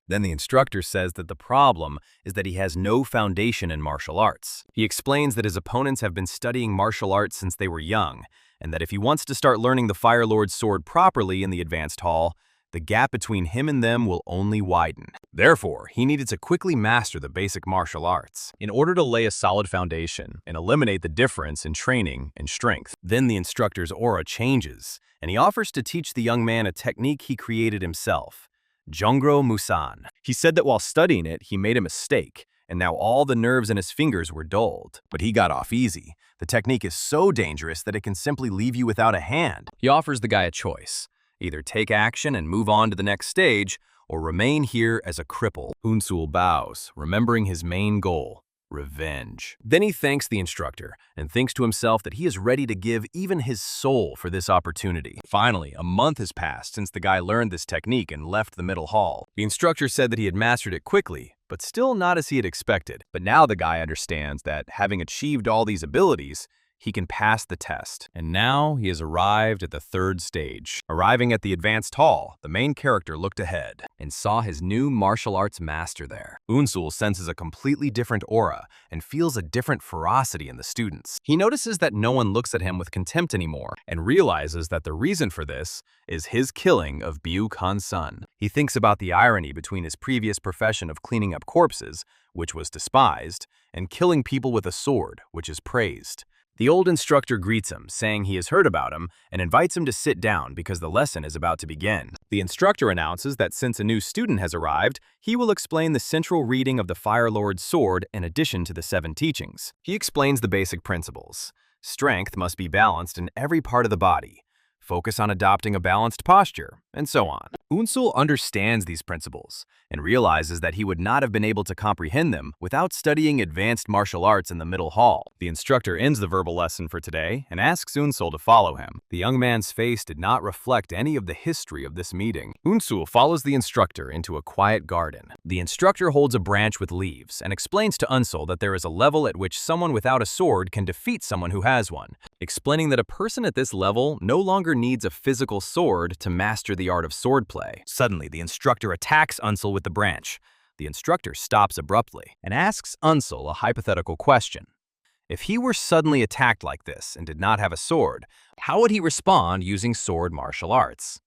Then the instructor says that the problem is that he has no foundation in martial arts. He explains that his opponents have been studying martial arts since they were young, and that if he wants to start learning the Fire Lord's sword properly in the advanced hall, the gap between him and them will only widen. Therefore, he needed to quickly master the basic martial arts in order to lay a solid foundation and eliminate the difference in training and strength. Then the instructor's aura changes, and he offers to teach the young man a technique he created himself, Janghu Musan. He said that while studying it, he made a mistake, and now all the nerves in his fingers were dulled. But he got off easy. The technique is so dangerous that it can simply leave you without a hand. He offers the guy a choice. Either take action and move on to the next stage, or remain here as a cripple. Eun-seol bows, remembering his main goal, revenge. Then he thanks the instructor and thinks to himself that he is ready to give even his soul for this opportunity. Finally, a month has passed since the guy learned this technique and left the middle hall. The instructor said that he had mastered it quickly, but still not as he had expected. But now the guy understands that, having achieved all these abilities, he can pass the test. And now he has arrived at the third stage. Arriving at the advanced hall, the main character looked ahead and saw his new martial arts master there. Eun-seol senses a completely different aura and feels a different ferocity in the students. He notices that no one looks at him with contempt anymore and realizes that the reason for this is his killing of Bu Eun-seol's son. He thinks about the irony between his previous profession of cleaning up corpses, which was despised, and killing people with a sword, which is praised. The old instructor greets him, saying he has heard about him, and invites him to sit down because the lesson is about to begin. The instructor announces that since a new student has arrived, he will explain the central reading of the Fire Lord's sword in addition to the 7 teachings. He explains the basic principles. Strength must be balanced in every part of the body. Focus on adopting a balanced posture, and so on. Eun-seol understands these principles and realizes that he would not have been able to comprehend them without studying advanced martial arts in the middle hall. The instructor ends the verbal lesson for today and asks Eun-seol to follow him. The young man's face did not reflect any of the history of this meeting. Eun-seol follows the instructor into a quiet garden. The instructor holds a branch with leaves and explains to Eun-seol that there is a level at which someone without a sword can defeat someone who has one, explaining that a person at this level no longer needs a physical sword to master the art of swordplay. Suddenly, the instructor attacks Eun-seol with the branch. The instructor stops abruptly and asks Eun-seol a hypothetical question. If he were suddenly attacked like this and did not have a sword, how would he respond using sword martial arts?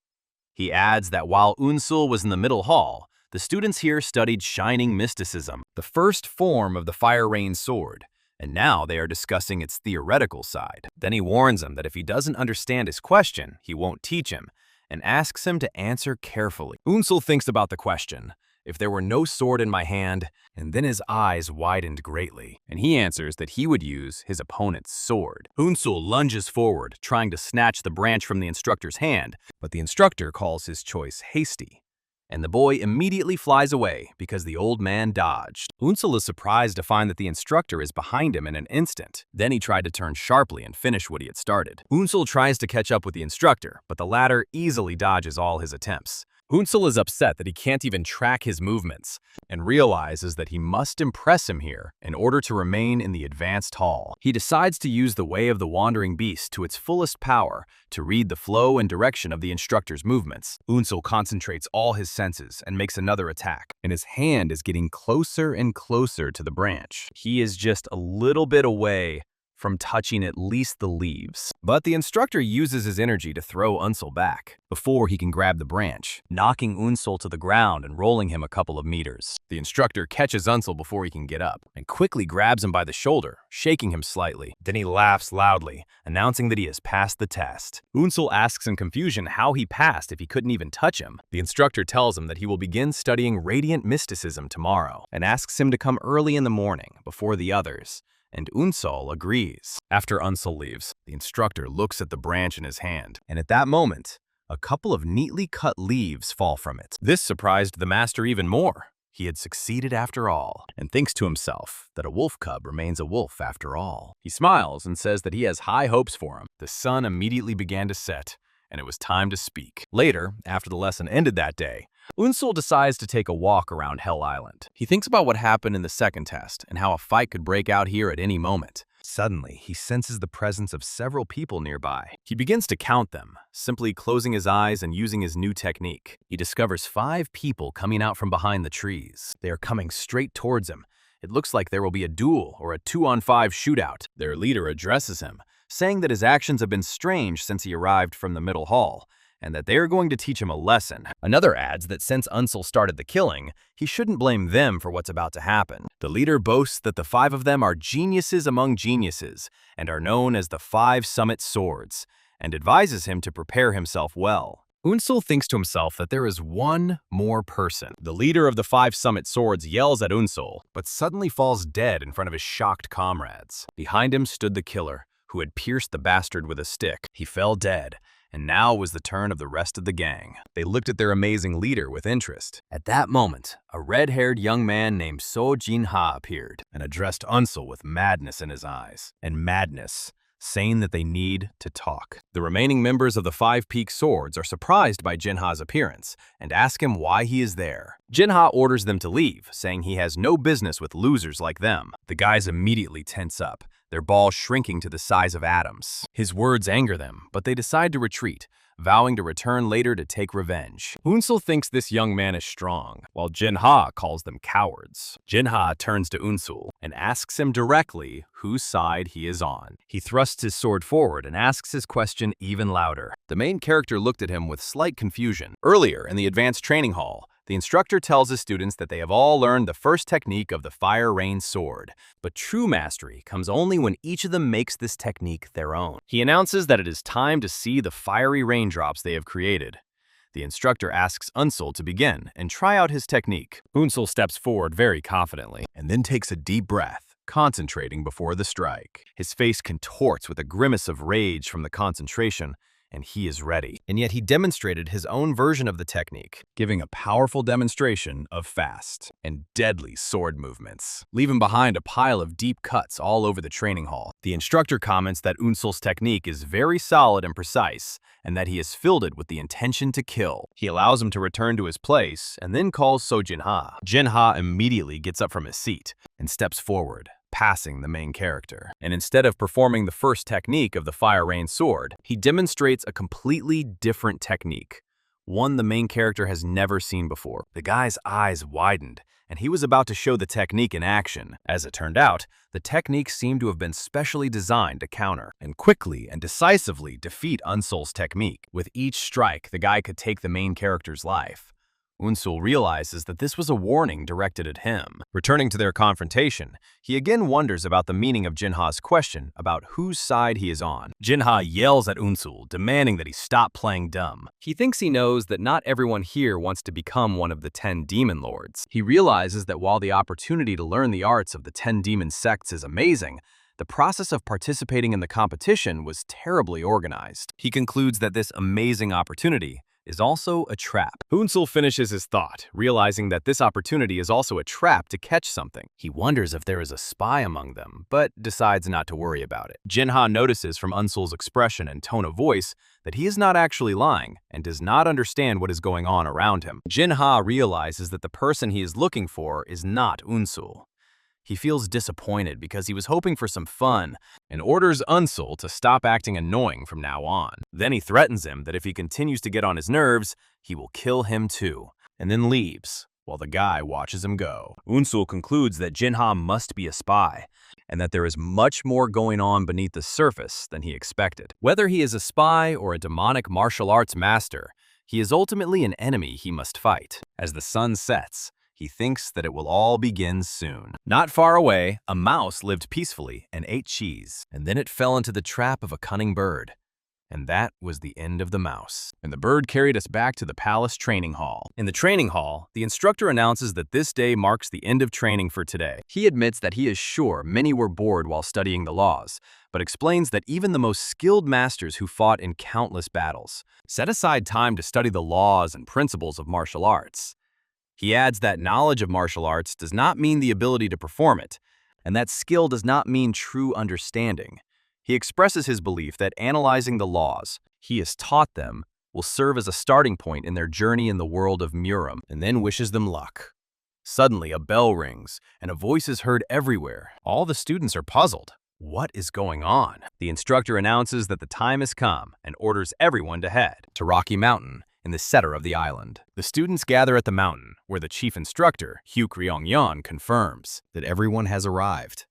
He adds that while Eun-seol was in the middle hall, the students here studied Shining Mysticism, the first form of the Fire Rain sword, and now they are discussing its theoretical side. Then he warns him that if he doesn't understand his question, he won't teach him, and asks him to answer carefully. Eun-seol thinks about the question, if there were no sword in my hand, and then his eyes widened greatly, and he answers that he would use his opponent's sword. Eun-seol lunges forward, trying to snatch the branch from the instructor's hand, but the instructor calls his choice hasty, and the boy immediately flies away because the old man dodged. Eun-seol is surprised to find that the instructor is behind him in an instant. Then he tried to turn sharply and finish what he had started. Eun-seol tries to catch up with the instructor, but the latter easily dodges all his attempts. Eun-seol is upset that he can't even track his movements and realizes that he must impress him here in order to remain in the advanced hall. He decides to use the Way of the Wandering Beast to its fullest power to read the flow and direction of the instructor's movements. Eun-seol concentrates all his senses and makes another attack, and his hand is getting closer and closer to the branch. He is just a little bit away from touching at least the leaves. But the instructor uses his energy to throw Eun-seol back before he can grab the branch, knocking Eun-seol to the ground and rolling him a couple of meters. The instructor catches Eun-seol before he can get up and quickly grabs him by the shoulder, shaking him slightly. Then he laughs loudly, announcing that he has passed the test. Eun-seol asks in confusion how he passed if he couldn't even touch him. The instructor tells him that he will begin studying Radiant Mysticism tomorrow and asks him to come early in the morning before the others, and Eun-seol agrees. After Eun-seol leaves, the instructor looks at the branch in his hand, and at that moment, a couple of neatly cut leaves fall from it. This surprised the master even more. He had succeeded after all, and thinks to himself that a wolf cub remains a wolf after all. He smiles and says that he has high hopes for him. The sun immediately began to set, and it was time to speak. Later, after the lesson ended that day, Eun-seol decides to take a walk around Hell Island. He thinks about what happened in the second test and how a fight could break out here at any moment. Suddenly, he senses the presence of several people nearby. He begins to count them, simply closing his eyes and using his new technique. He discovers 5 people coming out from behind the trees. They are coming straight towards him. It looks like there will be a duel or a 2-on-5 shootout. Their leader addresses him, saying that his actions have been strange since he arrived from the middle hall, and that they are going to teach him a lesson. Another adds that since Eun-seol started the killing, he shouldn't blame them for what's about to happen. The leader boasts that the 5 of them are geniuses among geniuses and are known as the 5 Summit Swords, and advises him to prepare himself well. Eun-seol thinks to himself that there is one more person. The leader of the 5 Summit Swords yells at Eun-seol, but suddenly falls dead in front of his shocked comrades. Behind him stood the killer, who had pierced the bastard with a stick. He fell dead, and now was the turn of the rest of the gang. They looked at their amazing leader with interest. At that moment, a red-haired young man named Jinha appeared and addressed Eun-seol with madness in his eyes, saying that they need to talk. The remaining members of the 5 Peak Swords are surprised by Jinha's appearance and ask him why he is there. Jinha orders them to leave, saying he has no business with losers like them. The guys immediately tense up, their balls shrinking to the size of atoms. His words anger them, but they decide to retreat, vowing to return later to take revenge. Eun-seol thinks this young man is strong, while Jinha calls them cowards. Jinha turns to Eun-seol and asks him directly whose side he is on. He thrusts his sword forward and asks his question even louder. The main character looked at him with slight confusion. Earlier, in the advanced training hall, the instructor tells his students that they have all learned the first technique of the Fire Rain sword, but true mastery comes only when each of them makes this technique their own. He announces that it is time to see the fiery raindrops they have created. The instructor asks Eun-seol to begin and try out his technique. Eun-seol steps forward very confidently and then takes a deep breath, concentrating before the strike. His face contorts with a grimace of rage from the concentration, and he is ready. And yet he demonstrated his own version of the technique, giving a powerful demonstration of fast and deadly sword movements, leaving behind a pile of deep cuts all over the training hall. The instructor comments that Eun-seol's technique is very solid and precise, and that he has filled it with the intention to kill. He allows him to return to his place, and then calls Jinha. Jinha immediately gets up from his seat and steps forward, passing the main character. And instead of performing the first technique of the Fire Rain sword, he demonstrates a completely different technique, one the main character has never seen before. The guy's eyes widened, and he was about to show the technique in action. As it turned out, the technique seemed to have been specially designed to counter and quickly and decisively defeat Eun-seol's technique. With each strike, the guy could take the main character's life. Eun-seol realizes that this was a warning directed at him. Returning to their confrontation, he again wonders about the meaning of Jinha's question about whose side he is on. Jinha yells at Eun-seol, demanding that he stop playing dumb. He thinks he knows that not everyone here wants to become one of the 10 demon lords. He realizes that while the opportunity to learn the arts of the 10 demon sects is amazing, the process of participating in the competition was terribly organized. He concludes that this amazing opportunity is also a trap. Eun-seol finishes his thought, realizing that this opportunity is also a trap to catch something. He wonders if there is a spy among them, but decides not to worry about it. Jinha notices from Eun-seol's expression and tone of voice that he is not actually lying and does not understand what is going on around him. Jinha realizes that the person he is looking for is not Eun-seol. He feels disappointed because he was hoping for some fun and orders Eun-seol to stop acting annoying from now on. Then he threatens him that if he continues to get on his nerves, he will kill him too, and then leaves, while the guy watches him go. Eun-seol concludes that Jinha must be a spy, and that there is much more going on beneath the surface than he expected. Whether he is a spy or a demonic martial arts master, he is ultimately an enemy he must fight. As the sun sets, he thinks that it will all begin soon. Not far away, a mouse lived peacefully and ate cheese, and then it fell into the trap of a cunning bird. And that was the end of the mouse. And the bird carried us back to the palace training hall. In the training hall, the instructor announces that this day marks the end of training for today. He admits that he is sure many were bored while studying the laws, but explains that even the most skilled masters who fought in countless battles set aside time to study the laws and principles of martial arts. He adds that knowledge of martial arts does not mean the ability to perform it, and that skill does not mean true understanding. He expresses his belief that analyzing the laws he has taught them will serve as a starting point in their journey in the world of Murim, and then wishes them luck. Suddenly, a bell rings, and a voice is heard everywhere. All the students are puzzled. What is going on? The instructor announces that the time has come and orders everyone to head to Rocky Mountain in the center of the island. The students gather at the mountain, where the chief instructor, Hugh Ryong-yeon, confirms that everyone has arrived.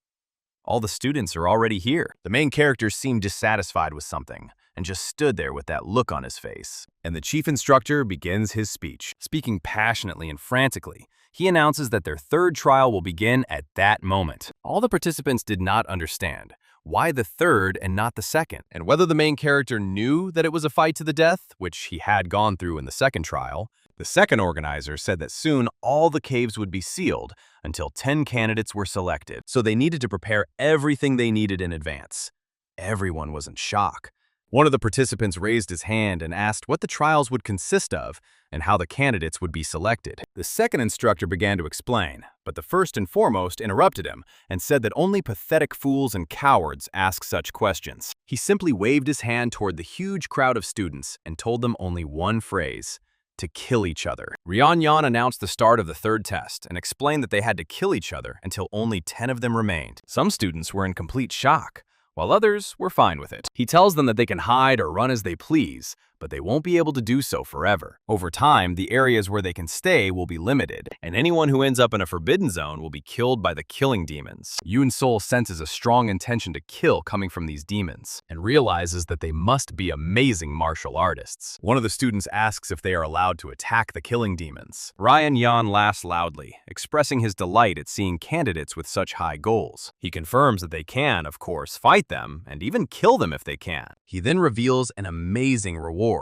All the students are already here. The main character seemed dissatisfied with something and just stood there with that look on his face. And the chief instructor begins his speech. Speaking passionately and frantically, he announces that their third trial will begin at that moment. All the participants did not understand why the third and not the second, and whether the main character knew that it was a fight to the death, which he had gone through in the second trial. The second organizer said that soon all the caves would be sealed until 10 candidates were selected, so they needed to prepare everything they needed in advance. Everyone was in shock. One of the participants raised his hand and asked what the trials would consist of and how the candidates would be selected. The second instructor began to explain, but the first and foremost interrupted him and said that only pathetic fools and cowards ask such questions. He simply waved his hand toward the huge crowd of students and told them only one phrase: to kill each other. Ryong-yeon announced the start of the third test and explained that they had to kill each other until only 10 of them remained. Some students were in complete shock, while others were fine with it. He tells them that they can hide or run as they please, but they won't be able to do so forever. Over time, the areas where they can stay will be limited, and anyone who ends up in a forbidden zone will be killed by the killing demons. Eun-seol senses a strong intention to kill coming from these demons, and realizes that they must be amazing martial artists. One of the students asks if they are allowed to attack the killing demons. Ryong-yeon laughs loudly, expressing his delight at seeing candidates with such high goals. He confirms that they can, of course, fight them, and even kill them if they can. He then reveals an amazing reward.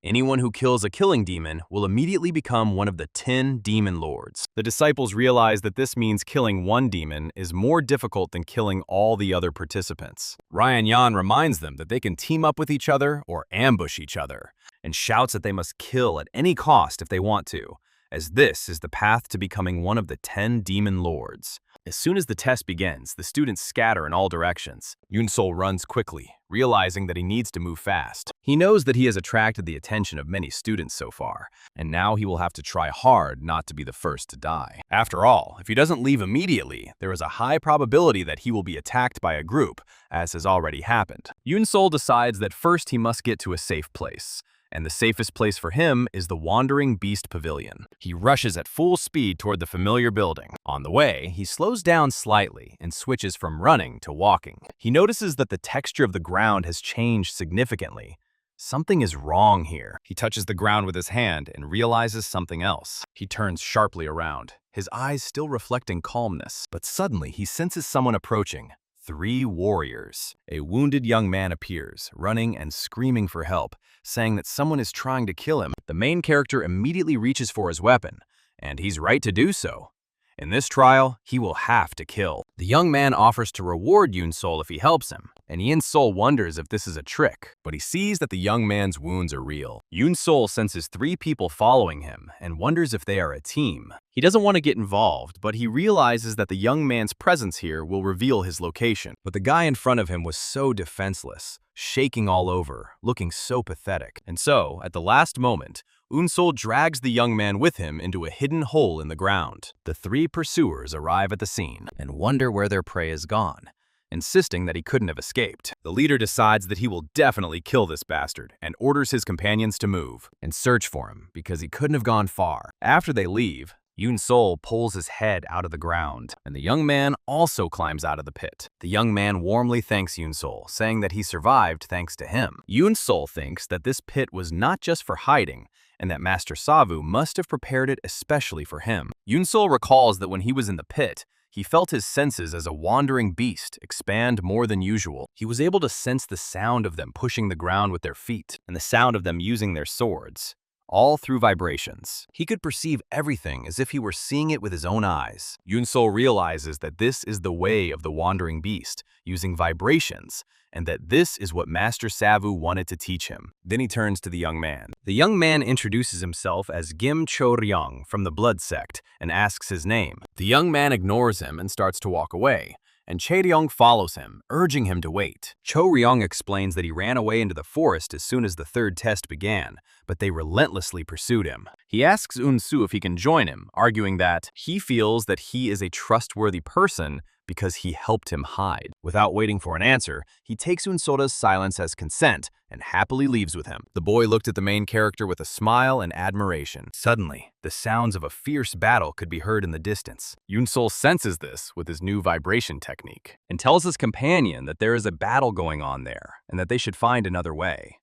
Anyone who kills a killing demon will immediately become one of the 10 demon lords. The disciples realize that this means killing one demon is more difficult than killing all the other participants. Ryong-yeon reminds them that they can team up with each other or ambush each other, and shouts that they must kill at any cost if they want to, as this is the path to becoming one of the 10 demon lords. As soon as the test begins, the students scatter in all directions. Eun-seol runs quickly, realizing that he needs to move fast. He knows that he has attracted the attention of many students so far, and now he will have to try hard not to be the first to die. After all, if he doesn't leave immediately, there is a high probability that he will be attacked by a group, as has already happened. Eun-seol decides that first he must get to a safe place, and the safest place for him is the Wandering Beast Pavilion. He rushes at full speed toward the familiar building. On the way, he slows down slightly and switches from running to walking. He notices that the texture of the ground has changed significantly. Something is wrong here. He touches the ground with his hand and realizes something else. He turns sharply around, his eyes still reflecting calmness. But suddenly, he senses someone approaching. 3 warriors. A wounded young man appears, running and screaming for help, saying that someone is trying to kill him. The main character immediately reaches for his weapon, and he's right to do so. In this trial, he will have to kill. The young man offers to reward Eun-seol if he helps him, and Eun-seol wonders if this is a trick, but he sees that the young man's wounds are real. Eun-seol senses 3 people following him and wonders if they are a team. He doesn't want to get involved, but he realizes that the young man's presence here will reveal his location. But the guy in front of him was so defenseless, shaking all over, looking so pathetic. And so, at the last moment, Eun-seol drags the young man with him into a hidden hole in the ground. The 3 pursuers arrive at the scene and wonder where their prey is gone, insisting that he couldn't have escaped. The leader decides that he will definitely kill this bastard and orders his companions to move and search for him because he couldn't have gone far. After they leave, Eun-seol pulls his head out of the ground, and the young man also climbs out of the pit. The young man warmly thanks Eun-seol, saying that he survived thanks to him. Eun-seol thinks that this pit was not just for hiding, and that Master Savu must have prepared it especially for him. Eun-seol recalls that when he was in the pit, he felt his senses as a wandering beast expand more than usual. He was able to sense the sound of them pushing the ground with their feet, and the sound of them using their swords, all through vibrations. He could perceive everything as if he were seeing it with his own eyes. Eun-seol realizes that this is the way of the wandering beast, using vibrations, and that this is what Master Savu wanted to teach him. Then he turns to the young man. The young man introduces himself as Kim Cho-ryong from the Blood Sect and asks his name. The young man ignores him and starts to walk away, and Chae-ryong follows him, urging him to wait. Cho-ryong explains that he ran away into the forest as soon as the 3rd test began, but they relentlessly pursued him. He asks Eun-soo if he can join him, arguing that he feels that he is a trustworthy person because he helped him hide. Without waiting for an answer, he takes Eun-seol's silence as consent and happily leaves with him. The boy looked at the main character with a smile and admiration. Suddenly, the sounds of a fierce battle could be heard in the distance. Eun-seol senses this with his new vibration technique and tells his companion that there is a battle going on there and that they should find another way.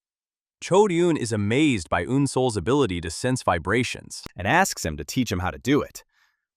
Cho-ryun is amazed by Eun-seol's ability to sense vibrations and asks him to teach him how to do it.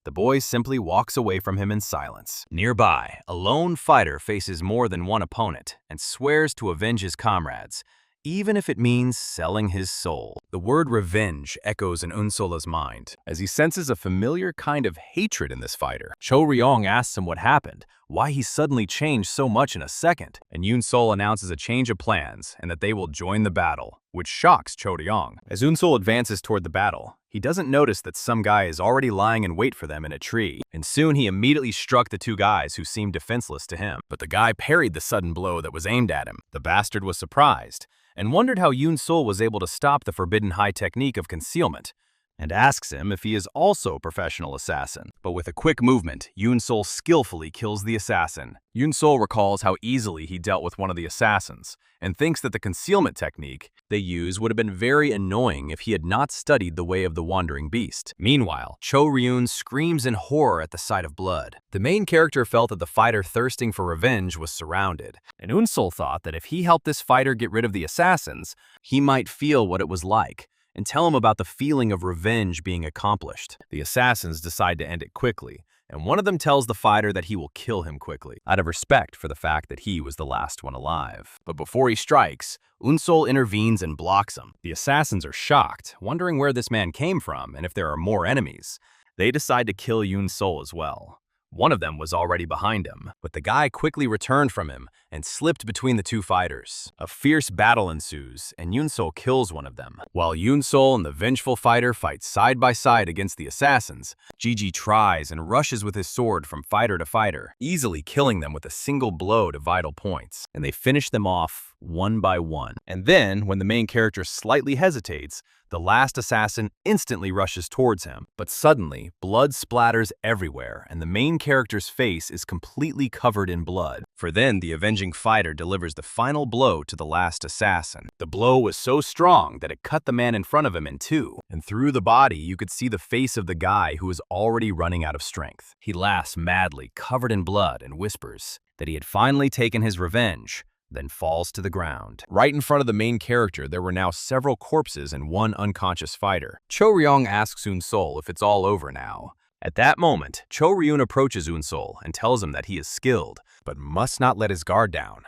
The boy simply walks away from him in silence. Nearby, a lone fighter faces more than one opponent and swears to avenge his comrades, even if it means selling his soul. The word revenge echoes in Eun-seol's mind as he senses a familiar kind of hatred in this fighter. Cho-ryong asks him what happened, why he suddenly changed so much in a second, and Eun-seol announces a change of plans and that they will join the battle, which shocks Cho-ryong. As Eun-seol advances toward the battle, he doesn't notice that some guy is already lying in wait for them in a tree, and soon he immediately struck the 2 guys who seemed defenseless to him. But the guy parried the sudden blow that was aimed at him. The bastard was surprised and wondered how Eun-seol was able to stop the forbidden high technique of concealment, and asks him if he is also a professional assassin. But with a quick movement, Eun-seol skillfully kills the assassin. Eun-seol recalls how easily he dealt with one of the assassins, and thinks that the concealment technique they use would have been very annoying if he had not studied the way of the wandering beast. Meanwhile, Cho-ryun screams in horror at the sight of blood. The main character felt that the fighter thirsting for revenge was surrounded, and Eun-seol thought that if he helped this fighter get rid of the assassins, he might feel what it was like and tell him about the feeling of revenge being accomplished. The assassins decide to end it quickly, and one of them tells the fighter that he will kill him quickly, out of respect for the fact that he was the last one alive. But before he strikes, Eun-seol intervenes and blocks him. The assassins are shocked, wondering where this man came from and if there are more enemies. They decide to kill Eun-seol as well. One of them was already behind him, but the guy quickly returned from him and slipped between the 2 fighters. A fierce battle ensues, and Eun-seol kills one of them. While Eun-seol and the vengeful fighter fight side by side against the assassins, Gigi tries and rushes with his sword from fighter to fighter, easily killing them with a single blow to vital points, and they finish them off one by one. And then, when the main character slightly hesitates, The last assassin instantly rushes towards him, but suddenly, blood splatters everywhere and the main character's face is completely covered in blood. For then, the avenging fighter delivers the final blow to the last assassin. The blow was so strong that it cut the man in front of him in two, and through the body, you could see the face of the guy who was already running out of strength. He laughs madly, covered in blood, and whispers that he had finally taken his revenge, then falls to the ground. Right in front of the main character, there were now several corpses and one unconscious fighter. Cho Ryung asks Eun-seol if it's all over now. At that moment, Cho Ryun approaches Eun-seol and tells him that he is skilled, but must not let his guard down.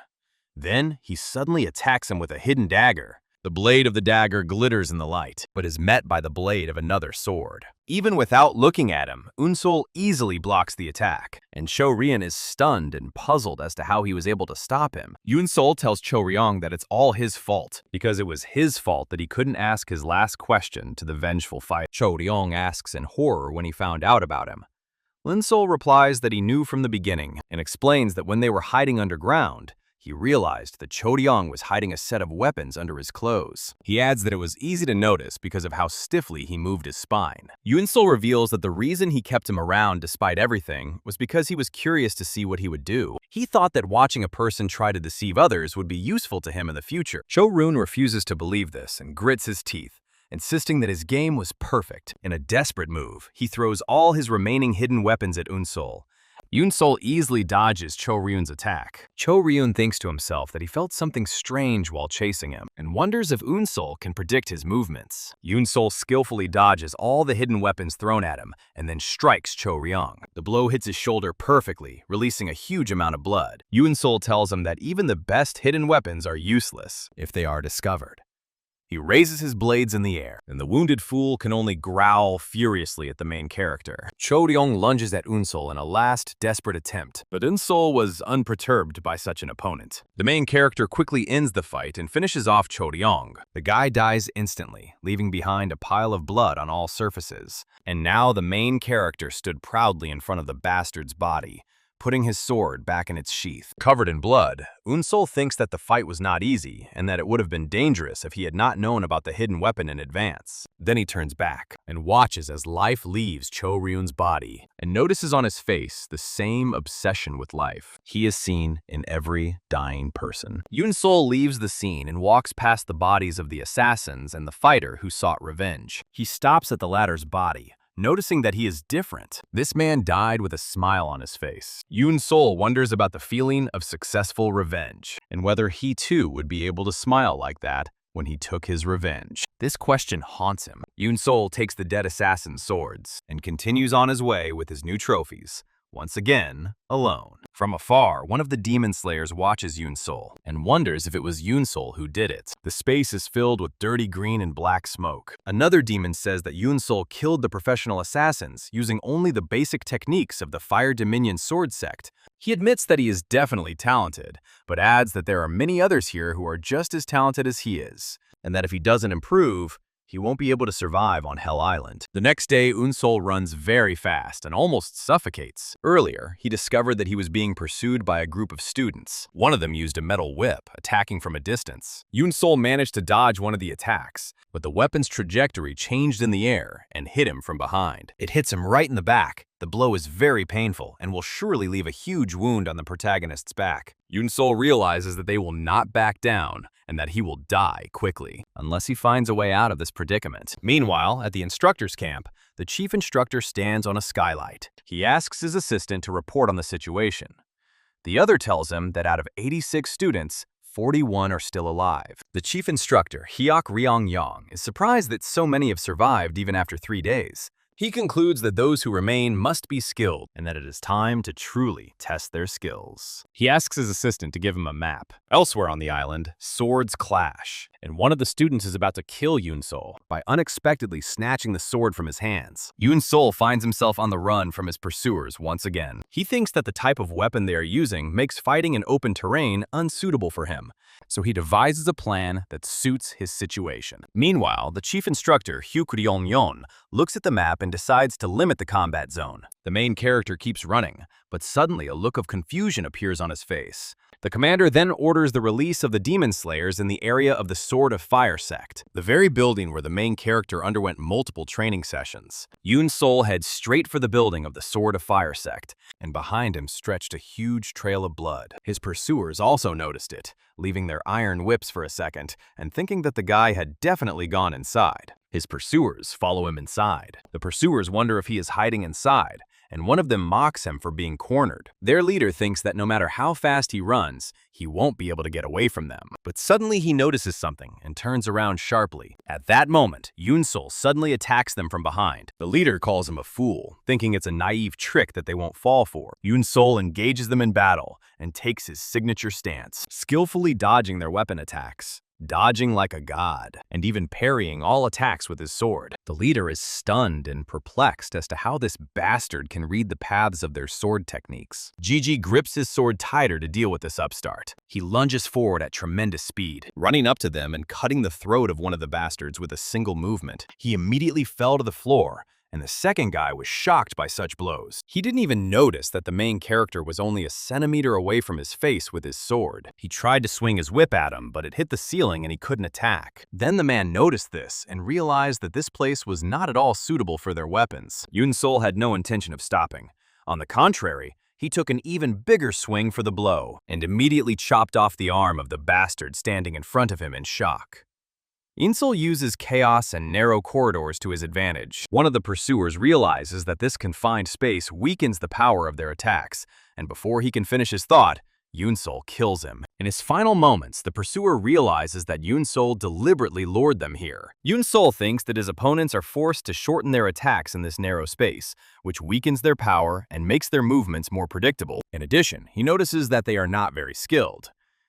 Then, he suddenly attacks him with a hidden dagger. The blade of the dagger glitters in the light, but is met by the blade of another sword. Even without looking at him, Eun-seol easily blocks the attack, and Cho Ryun is stunned and puzzled as to how he was able to stop him. Eun-seol tells Cho Ryung that it's all his fault, because it was his fault that he couldn't ask his last question to the vengeful fighter. Cho Ryung asks in horror when he found out about him. Eun-seol replies that he knew from the beginning, and explains that when they were hiding underground, he realized that Cho Ryung was hiding a set of weapons under his clothes. He adds that it was easy to notice because of how stiffly he moved his spine. Eun-seol reveals that the reason he kept him around despite everything was because he was curious to see what he would do. He thought that watching a person try to deceive others would be useful to him in the future. Cho Ryun refuses to believe this and grits his teeth, insisting that his game was perfect. In a desperate move, he throws all his remaining hidden weapons at Eun-seol. Eun-seol easily dodges Cho Ryun's attack. Cho Ryun thinks to himself that he felt something strange while chasing him, and wonders if Eun-seol can predict his movements. Eun-seol skillfully dodges all the hidden weapons thrown at him, and then strikes Cho Ryung. The blow hits his shoulder perfectly, releasing a huge amount of blood. Eun-seol tells him that even the best hidden weapons are useless if they are discovered. He raises his blades in the air, and the wounded fool can only growl furiously at the main character. Cho Ryung lunges at Eun-seol in a last, desperate attempt, but Eun-seol was unperturbed by such an opponent. The main character quickly ends the fight and finishes off Cho Ryung. The guy dies instantly, leaving behind a pile of blood on all surfaces. And now the main character stood proudly in front of the bastard's body, putting his sword back in its sheath. Covered in blood, Eun-seol thinks that the fight was not easy and that it would have been dangerous if he had not known about the hidden weapon in advance. Then he turns back and watches as life leaves Cho Ryun's body and notices on his face the same obsession with life he has seen in every dying person. Eun-seol leaves the scene and walks past the bodies of the assassins and the fighter who sought revenge. He stops at the latter's body, noticing that he is different. This man died with a smile on his face. Eun-seol wonders about the feeling of successful revenge, and whether he too would be able to smile like that when he took his revenge. This question haunts him. Eun-seol takes the dead assassin's swords and continues on his way with his new trophies, once again, alone. From afar, one of the demon slayers watches Eun-seol and wonders if it was Eun-seol who did it. The space is filled with dirty green and black smoke. Another demon says that Eun-seol killed the professional assassins using only the basic techniques of the Fire Dominion sword sect. He admits that he is definitely talented, but adds that there are many others here who are just as talented as he is, and that if he doesn't improve, he won't be able to survive on Hell Island. The next day, Eun-seol runs very fast and almost suffocates. Earlier, he discovered that he was being pursued by a group of students. One of them used a metal whip, attacking from a distance. Eun-seol managed to dodge one of the attacks, but the weapon's trajectory changed in the air and hit him from behind. It hits him right in the back. The blow is very painful and will surely leave a huge wound on the protagonist's back. Eun-seol realizes that they will not back down and that he will die quickly, unless he finds a way out of this predicament. Meanwhile, at the instructor's camp, the chief instructor stands on a skylight. He asks his assistant to report on the situation. The other tells him that out of 86 students, 41 are still alive. The chief instructor, Hyuk Ryong-yong, is surprised that so many have survived even after 3 days. He concludes that those who remain must be skilled and that it is time to truly test their skills. He asks his assistant to give him a map. Elsewhere on the island, swords clash, and one of the students is about to kill Eun-seol by unexpectedly snatching the sword from his hands. Eun-seol finds himself on the run from his pursuers once again. He thinks that the type of weapon they are using makes fighting in open terrain unsuitable for him, so he devises a plan that suits his situation. Meanwhile, the chief instructor, Hyuk Ryong-yeon, looks at the map and decides to limit the combat zone. The main character keeps running, but suddenly a look of confusion appears on his face. The commander then orders the release of the demon slayers in the area of the Sword of Fire sect, the very building where the main character underwent multiple training sessions. Eun-seol heads straight for the building of the Sword of Fire sect, and behind him stretched a huge trail of blood. His pursuers also noticed it, leaving their iron whips for a second and thinking that the guy had definitely gone inside. His pursuers follow him inside. The pursuers wonder if he is hiding inside, and one of them mocks him for being cornered. Their leader thinks that no matter how fast he runs, he won't be able to get away from them. But suddenly he notices something and turns around sharply. At that moment, Eun-seol suddenly attacks them from behind. The leader calls him a fool, thinking it's a naive trick that they won't fall for. Eun-seol engages them in battle and takes his signature stance, skillfully dodging their weapon attacks. Dodging like a god, and even parrying all attacks with his sword. The leader is stunned and perplexed as to how this bastard can read the paths of their sword techniques. Gigi grips his sword tighter to deal with this upstart. He lunges forward at tremendous speed, running up to them and cutting the throat of one of the bastards with a single movement. He immediately fell to the floor, and the second guy was shocked by such blows. He didn't even notice that the main character was only a centimeter away from his face with his sword. He tried to swing his whip at him, but it hit the ceiling and he couldn't attack. Then the man noticed this and realized that this place was not at all suitable for their weapons. Eun-seol had no intention of stopping. On the contrary, he took an even bigger swing for the blow and immediately chopped off the arm of the bastard standing in front of him in shock. Eun-seol uses chaos and narrow corridors to his advantage. One of the pursuers realizes that this confined space weakens the power of their attacks, and before he can finish his thought, Eun-seol kills him. In his final moments, the pursuer realizes that Eun-seol deliberately lured them here. Eun-seol thinks that his opponents are forced to shorten their attacks in this narrow space, which weakens their power and makes their movements more predictable. In addition, he notices that they are not very skilled.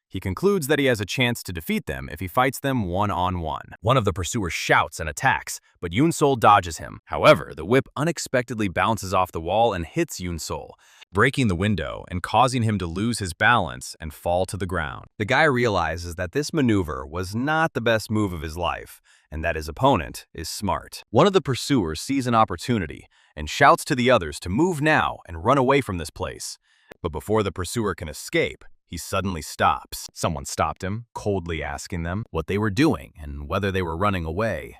He concludes that he has a chance to defeat them if he fights them one-on-one. One of the pursuers shouts and attacks, but Eun-seol dodges him. However, the whip unexpectedly bounces off the wall and hits Eun-seol, breaking the window and causing him to lose his balance and fall to the ground. The guy realizes that this maneuver was not the best move of his life, and that his opponent is smart. One of the pursuers sees an opportunity and shouts to the others to move now and run away from this place. But before the pursuer can escape, he suddenly stops. Someone stopped him, coldly asking them what they were doing and whether they were running away.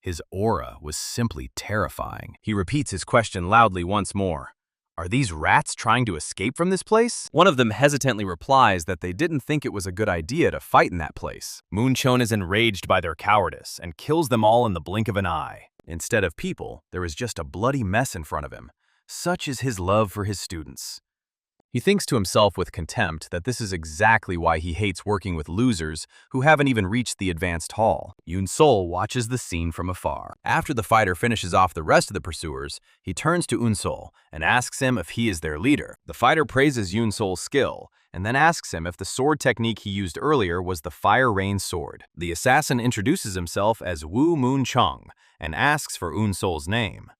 His aura was simply terrifying. He repeats his question loudly once more. Are these rats trying to escape from this place? One of them hesitantly replies that they didn't think it was a good idea to fight in that place. Moon-cheon is enraged by their cowardice and kills them all in the blink of an eye. Instead of people, there is just a bloody mess in front of him. Such is his love for his students. He thinks to himself with contempt that this is exactly why he hates working with losers who haven't even reached the advanced hall. Eun-seol watches the scene from afar. After the fighter finishes off the rest of the pursuers, he turns to Eun-seol and asks him if he is their leader. The fighter praises Eun-seol's skill and then asks him if the sword technique he used earlier was the Fire Rain sword. The assassin introduces himself as Woo Moon-cheong and asks for Eun-seol's name.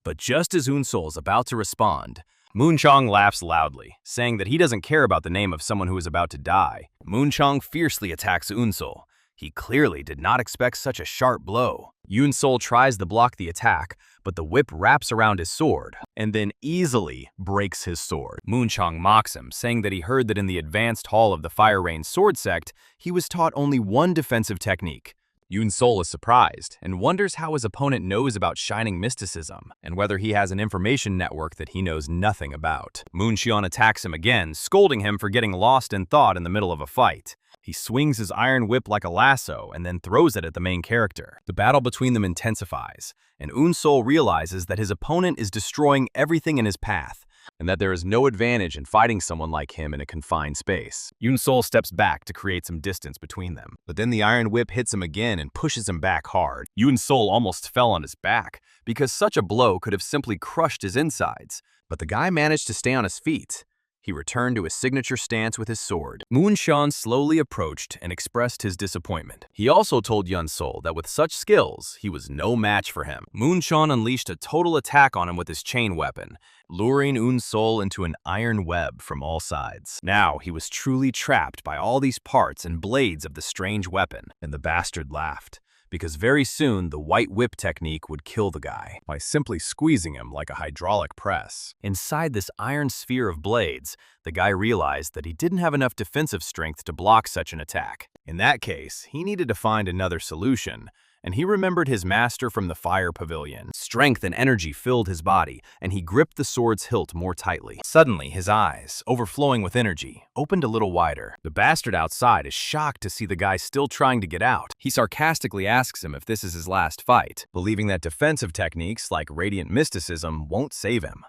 But just as Eun-seol is about to respond, Moon-cheong laughs loudly, saying that he doesn't care about the name of someone who is about to die. Moon-cheong fiercely attacks Eun-seol. He clearly did not expect such a sharp blow. Eun-seol tries to block the attack, but the whip wraps around his sword and then easily breaks his sword. Moon-cheong mocks him, saying that he heard that in the advanced hall of the Fire Rain sword sect, he was taught only one defensive technique. Eun-seol is surprised and wonders how his opponent knows about shining mysticism and whether he has an information network that he knows nothing about. Moon-cheon attacks him again, scolding him for getting lost in thought in the middle of a fight. He swings his iron whip like a lasso and then throws it at the main character. The battle between them intensifies, and Eun-seol realizes that his opponent is destroying everything in his path, and that there is no advantage in fighting someone like him in a confined space. Eun-seol steps back to create some distance between them, but then the iron whip hits him again and pushes him back hard. Eun-seol almost fell on his back, because such a blow could have simply crushed his insides, but the guy managed to stay on his feet. He returned to his signature stance with his sword. Moon-cheon slowly approached and expressed his disappointment. He also told Eun-seol that with such skills, he was no match for him. Moon-cheon unleashed a total attack on him with his chain weapon, luring Eun-seol into an iron web from all sides. Now he was truly trapped by all these parts and blades of the strange weapon, and the bastard laughed, because very soon the white whip technique would kill the guy by simply squeezing him like a hydraulic press. Inside this iron sphere of blades, the guy realized that he didn't have enough defensive strength to block such an attack. In that case, he needed to find another solution, and he remembered his master from the fire pavilion. Strength and energy filled his body, and he gripped the sword's hilt more tightly. Suddenly, his eyes, overflowing with energy, opened a little wider. The bastard outside is shocked to see the guy still trying to get out. He sarcastically asks him if this is his last fight, believing that defensive techniques like radiant mysticism won't save him.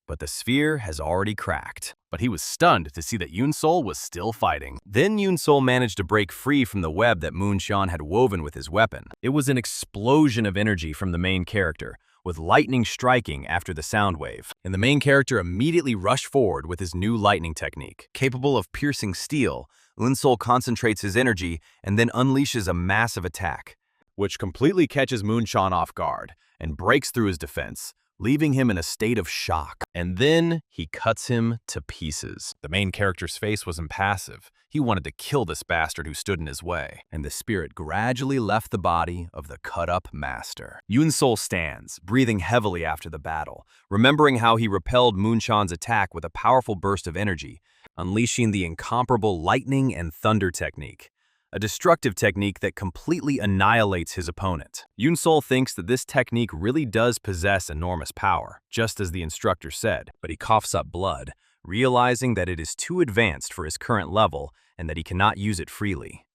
But the sphere has already cracked. But he was stunned to see that Eun-seol was still fighting. Then Eun-seol managed to break free from the web that Moon-seol had woven with his weapon. It was an explosion of energy from the main character, with lightning striking after the sound wave. And the main character immediately rushed forward with his new lightning technique. Capable of piercing steel, Eun-seol concentrates his energy and then unleashes a massive attack, which completely catches Moon-seol off guard and breaks through his defense, leaving him in a state of shock. And then he cuts him to pieces. The main character's face was impassive. He wanted to kill this bastard who stood in his way, and the spirit gradually left the body of the cut-up master. Eun-seol stands, breathing heavily after the battle, remembering how he repelled Moon-seol's attack with a powerful burst of energy, unleashing the incomparable lightning and thunder technique, a destructive technique that completely annihilates his opponent. Eun-seol thinks that this technique really does possess enormous power, just as the instructor said, but he coughs up blood, realizing that it is too advanced for his current level and that he cannot use it freely.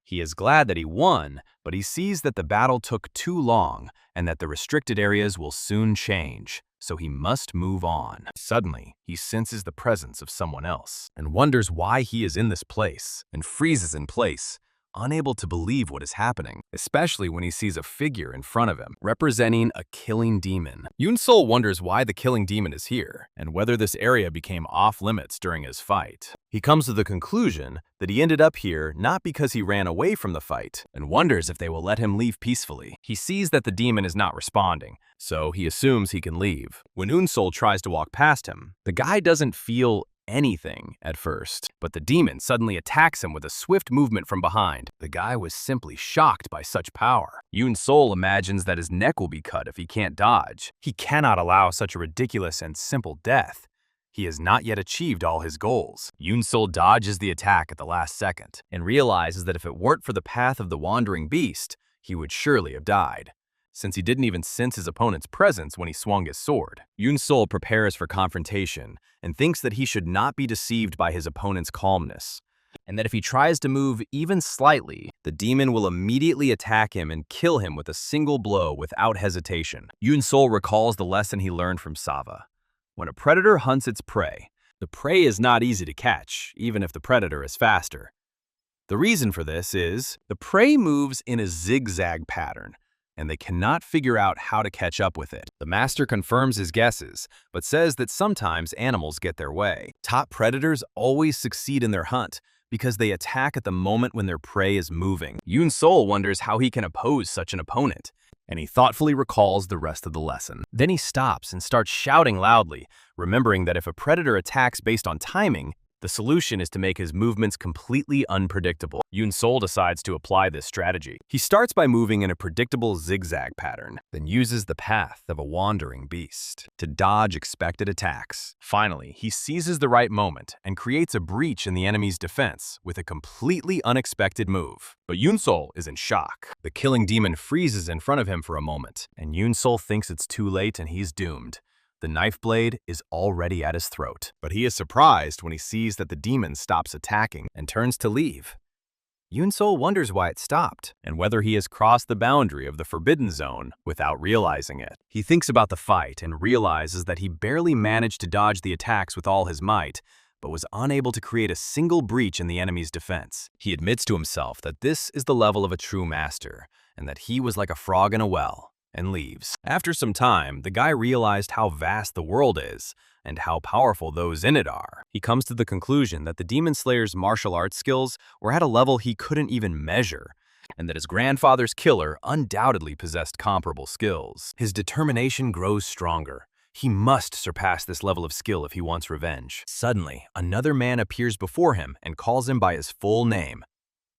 He is glad that he won, but he sees that the battle took too long and that the restricted areas will soon change, so he must move on. Suddenly, he senses the presence of someone else and wonders why he is in this place and freezes in place, unable to believe what is happening, especially when he sees a figure in front of him, representing a killing demon. Eun-seol wonders why the killing demon is here, and whether this area became off-limits during his fight. He comes to the conclusion that he ended up here not because he ran away from the fight, and wonders if they will let him leave peacefully. He sees that the demon is not responding, so he assumes he can leave. When Eun-seol tries to walk past him, the guy doesn't feel anything at first, but the demon suddenly attacks him with a swift movement from behind. The guy was simply shocked by such power. Eun-seol imagines that his neck will be cut if he can't dodge. He cannot allow such a ridiculous and simple death. He has not yet achieved all his goals. Eun-seol dodges the attack at the last second and realizes that if it weren't for the path of the wandering beast, he would surely have died, since he didn't even sense his opponent's presence when he swung his sword. Eun-seol prepares for confrontation and thinks that he should not be deceived by his opponent's calmness, and that if he tries to move even slightly, the demon will immediately attack him and kill him with a single blow without hesitation. Eun-seol recalls the lesson he learned from Sava. When a predator hunts its prey, the prey is not easy to catch, even if the predator is faster. The reason for this is the prey moves in a zigzag pattern, and they cannot figure out how to catch up with it. The master confirms his guesses, but says that sometimes animals get their way. Top predators always succeed in their hunt because they attack at the moment when their prey is moving. Eun-seol wonders how he can oppose such an opponent, and he thoughtfully recalls the rest of the lesson. Then he stops and starts shouting loudly, remembering that if a predator attacks based on timing, the solution is to make his movements completely unpredictable. Eun-seol decides to apply this strategy. He starts by moving in a predictable zigzag pattern, then uses the path of a wandering beast to dodge expected attacks. Finally, he seizes the right moment and creates a breach in the enemy's defense with a completely unexpected move. But Eun-seol is in shock. The killing demon freezes in front of him for a moment, and Eun-seol thinks it's too late and he's doomed. The knife blade is already at his throat, but he is surprised when he sees that the demon stops attacking and turns to leave. Eun-seol wonders why it stopped and whether he has crossed the boundary of the forbidden zone without realizing it. He thinks about the fight and realizes that he barely managed to dodge the attacks with all his might, but was unable to create a single breach in the enemy's defense. He admits to himself that this is the level of a true master, and that he was like a frog in a well, and leaves. After some time, the guy realized how vast the world is and how powerful those in it are. He comes to the conclusion that the Demon Slayer's martial arts skills were at a level he couldn't even measure, and that his grandfather's killer undoubtedly possessed comparable skills. His determination grows stronger. He must surpass this level of skill if he wants revenge. Suddenly, another man appears before him and calls him by his full name,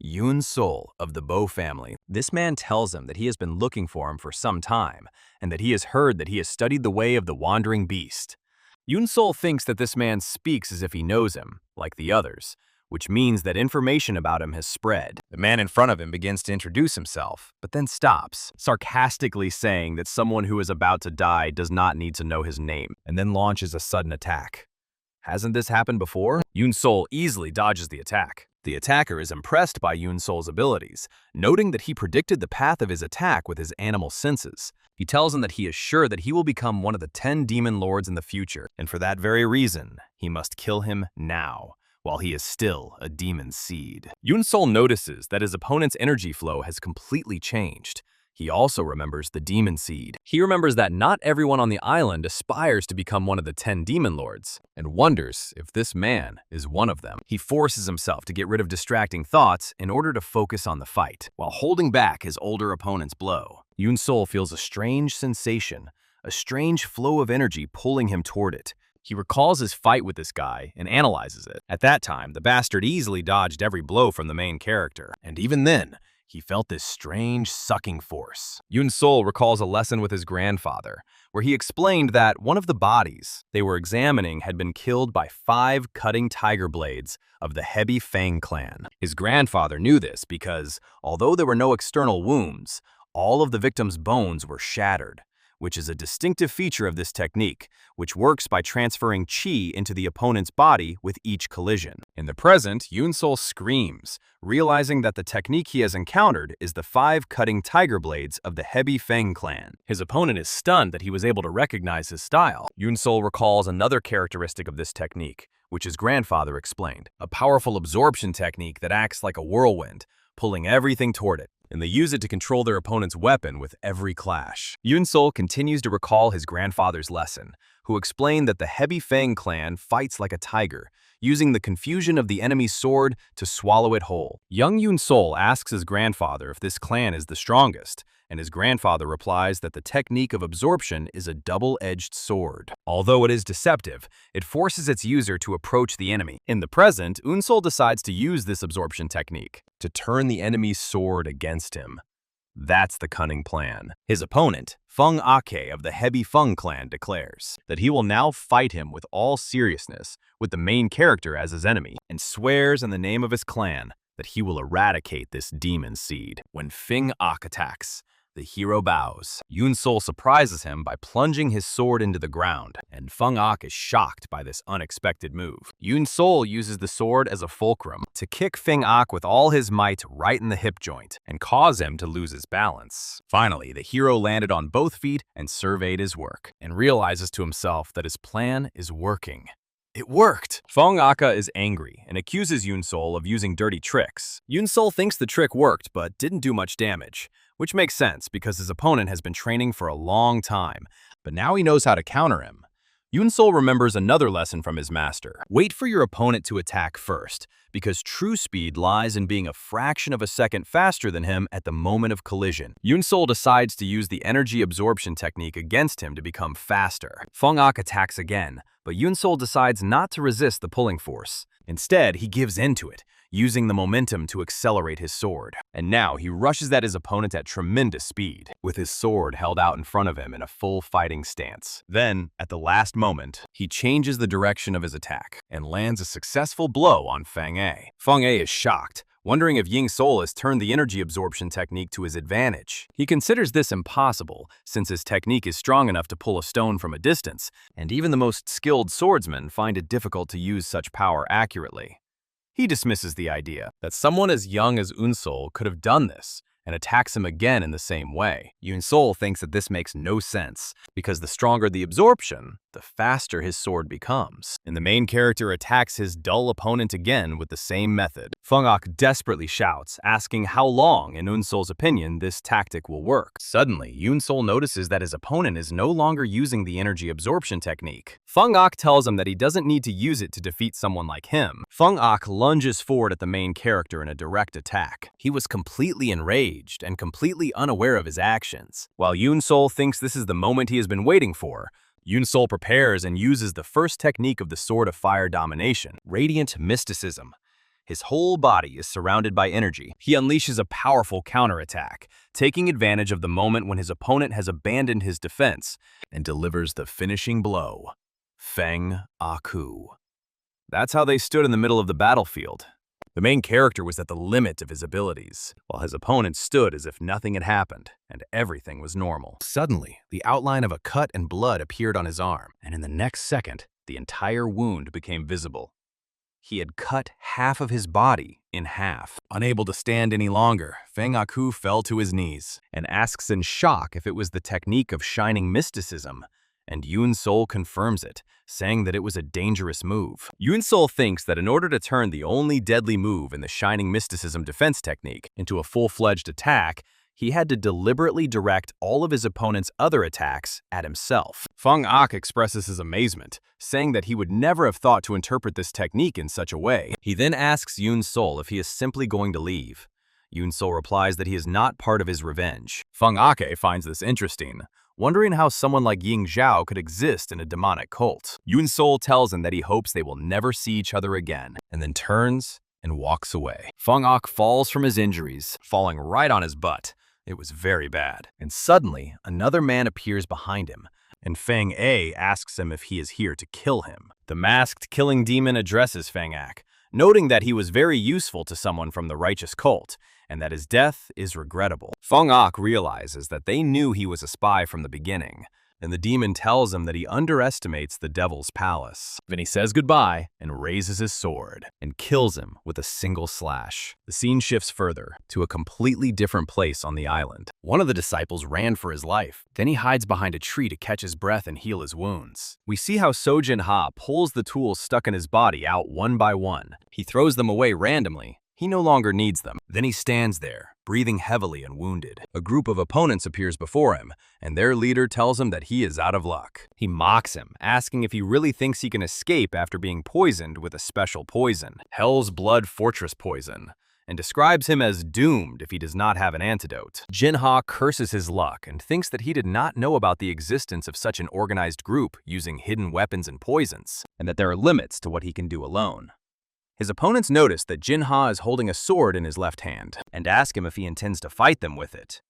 Eun-seol of the Bu family. This man tells him that he has been looking for him for some time, and that he has heard that he has studied the way of the wandering beast. Eun-seol thinks that this man speaks as if he knows him, like the others, which means that information about him has spread. The man in front of him begins to introduce himself, but then stops, sarcastically saying that someone who is about to die does not need to know his name, and then launches a sudden attack. Hasn't this happened before? Eun-seol easily dodges the attack. The attacker is impressed by Eun-seol's abilities, noting that he predicted the path of his attack with his animal senses. He tells him that he is sure that he will become one of the 10 demon lords in the future, and for that very reason, he must kill him now, while he is still a demon seed. Eun-seol notices that his opponent's energy flow has completely changed. He also remembers the demon seed. He remembers that not everyone on the island aspires to become one of the 10 demon lords, and wonders if this man is one of them. He forces himself to get rid of distracting thoughts in order to focus on the fight, while holding back his older opponent's blow. Eun-seol feels a strange sensation, a strange flow of energy pulling him toward it. He recalls his fight with this guy and analyzes it. At that time, the bastard easily dodged every blow from the main character, and even then, he felt this strange sucking force. Eun-seol recalls a lesson with his grandfather, where he explained that one of the bodies they were examining had been killed by 5 cutting tiger blades of the Heavy Fang clan. His grandfather knew this because, although there were no external wounds, all of the victim's bones were shattered, which is a distinctive feature of this technique, which works by transferring chi into the opponent's body with each collision. In the present, Eun-seol screams, realizing that the technique he has encountered is the 5 cutting tiger blades of the Heavy Fang clan. His opponent is stunned that he was able to recognize his style. Eun-seol recalls another characteristic of this technique, which his grandfather explained, a powerful absorption technique that acts like a whirlwind, pulling everything toward it, and they use it to control their opponent's weapon with every clash. Eun-seol continues to recall his grandfather's lesson, who explained that the Heavy Fang clan fights like a tiger, using the confusion of the enemy's sword to swallow it whole. Young Eun-seol asks his grandfather if this clan is the strongest, and his grandfather replies that the technique of absorption is a double-edged sword. Although it is deceptive, it forces its user to approach the enemy. In the present, Eun-seol decides to use this absorption technique to turn the enemy's sword against him. That's the cunning plan. His opponent, Feng Ake of the Heavy Feng clan, declares that he will now fight him with all seriousness, with the main character as his enemy, and swears in the name of his clan that he will eradicate this demon seed. When Feng Ake attacks, the hero bows. Eun-seol surprises him by plunging his sword into the ground, and Feng Ake is shocked by this unexpected move. Eun-seol uses the sword as a fulcrum to kick Feng Ake with all his might right in the hip joint and cause him to lose his balance. Finally, the hero landed on both feet and surveyed his work, and realizes to himself that his plan is working. It worked! Feng Ake is angry and accuses Eun-seol of using dirty tricks. Eun-seol thinks the trick worked but didn't do much damage, which makes sense because his opponent has been training for a long time, but now he knows how to counter him. Eun-seol remembers another lesson from his master. Wait for your opponent to attack first, because true speed lies in being a fraction of a second faster than him at the moment of collision. Eun-seol decides to use the energy absorption technique against him to become faster. Feng Ake attacks again, but Eun-seol decides not to resist the pulling force. Instead, he gives in to it, using the momentum to accelerate his sword. And now he rushes at his opponent at tremendous speed, with his sword held out in front of him in a full fighting stance. Then, at the last moment, he changes the direction of his attack and lands a successful blow on Feng Ake. Feng Ake is shocked, wondering if Eun-seol has turned the energy absorption technique to his advantage. He considers this impossible, since his technique is strong enough to pull a stone from a distance, and even the most skilled swordsmen find it difficult to use such power accurately. He dismisses the idea that someone as young as Eun-seol could have done this, and attacks him again in the same way. Eun-seol thinks that this makes no sense, because the stronger the absorption, the faster his sword becomes. And the main character attacks his dull opponent again with the same method. Feng Ake desperately shouts, asking how long, in Eun-seol's opinion, this tactic will work. Suddenly, Eun-seol notices that his opponent is no longer using the energy absorption technique. Feng Ake tells him that he doesn't need to use it to defeat someone like him. Feng Ake lunges forward at the main character in a direct attack. He was completely enraged and completely unaware of his actions. While Eun-seol thinks this is the moment he has been waiting for, Eun-seol prepares and uses the first technique of the Sword of Fire Domination, Radiant Mysticism. His whole body is surrounded by energy. He unleashes a powerful counterattack, taking advantage of the moment when his opponent has abandoned his defense, and delivers the finishing blow. Feng Aku. That's how they stood in the middle of the battlefield. The main character was at the limit of his abilities, while his opponent stood as if nothing had happened, and everything was normal. Suddenly, the outline of a cut and blood appeared on his arm, and in the next second, the entire wound became visible. He had cut half of his body in half. Unable to stand any longer, Feng Aku fell to his knees and asks in shock if it was the technique of shining mysticism, and Eun-seol confirms it, saying that it was a dangerous move. Eun-seol thinks that in order to turn the only deadly move in the shining mysticism defense technique into a full-fledged attack, he had to deliberately direct all of his opponent's other attacks at himself. Feng Ak expresses his amazement, saying that he would never have thought to interpret this technique in such a way. He then asks Eun-seol if he is simply going to leave. Eun-seol replies that he is not part of his revenge. Feng Ake finds this interesting, wondering how someone like Ying Zhao could exist in a demonic cult. Eun-seol tells him that he hopes they will never see each other again, and then turns and walks away. Feng Ak falls from his injuries, falling right on his butt. It was very bad. And suddenly, another man appears behind him, and Feng A asks him if he is here to kill him. The masked killing demon addresses Feng Ak, noting that he was very useful to someone from the righteous cult, and that his death is regrettable. Feng Ak realizes that they knew he was a spy from the beginning, and the demon tells him that he underestimates the devil's palace. Then he says goodbye and raises his sword and kills him with a single slash. The scene shifts further to a completely different place on the island. One of the disciples ran for his life. Then he hides behind a tree to catch his breath and heal his wounds. We see how Jinha pulls the tools stuck in his body out one by one. He throws them away randomly. He no longer needs them. Then he stands there, breathing heavily and wounded. A group of opponents appears before him, and their leader tells him that he is out of luck. He mocks him, asking if he really thinks he can escape after being poisoned with a special poison, Hell's Blood Fortress poison, and describes him as doomed if he does not have an antidote. Jinha curses his luck and thinks that he did not know about the existence of such an organized group using hidden weapons and poisons, and that there are limits to what he can do alone. His opponents notice that Jinha is holding a sword in his left hand and ask him if he intends to fight them with it.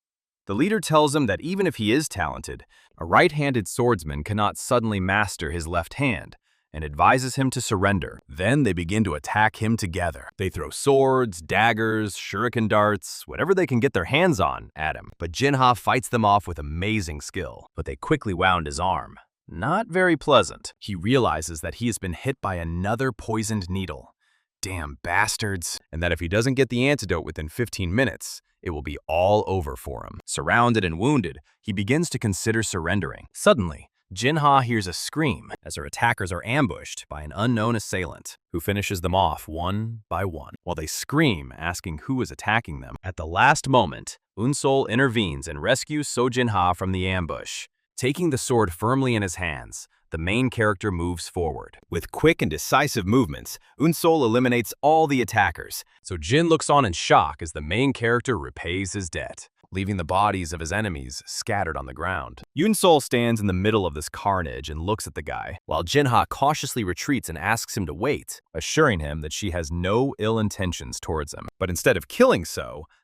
The leader tells him that even if he is talented, a right-handed swordsman cannot suddenly master his left hand, and advises him to surrender. Then they begin to attack him together. They throw swords, daggers, shuriken darts, whatever they can get their hands on at him. But Jinha fights them off with amazing skill, but they quickly wound his arm. Not very pleasant. He realizes that he has been hit by another poisoned needle. Damn bastards, and that if he doesn't get the antidote within 15 minutes, it will be all over for him. Surrounded and wounded, he begins to consider surrendering. Suddenly, Jinha hears a scream as her attackers are ambushed by an unknown assailant, who finishes them off one by one, while they scream, asking who is attacking them. At the last moment, Eun-seol intervenes and rescues Jinha from the ambush. Taking the sword firmly in his hands, the main character moves forward. With quick and decisive movements, Eun-seol eliminates all the attackers, so Jin looks on in shock as the main character repays his debt, leaving the bodies of his enemies scattered on the ground. Eun-seol stands in the middle of this carnage and looks at the guy, while Jinha cautiously retreats and asks him to wait, assuring him that she has no ill intentions towards him. But instead of killing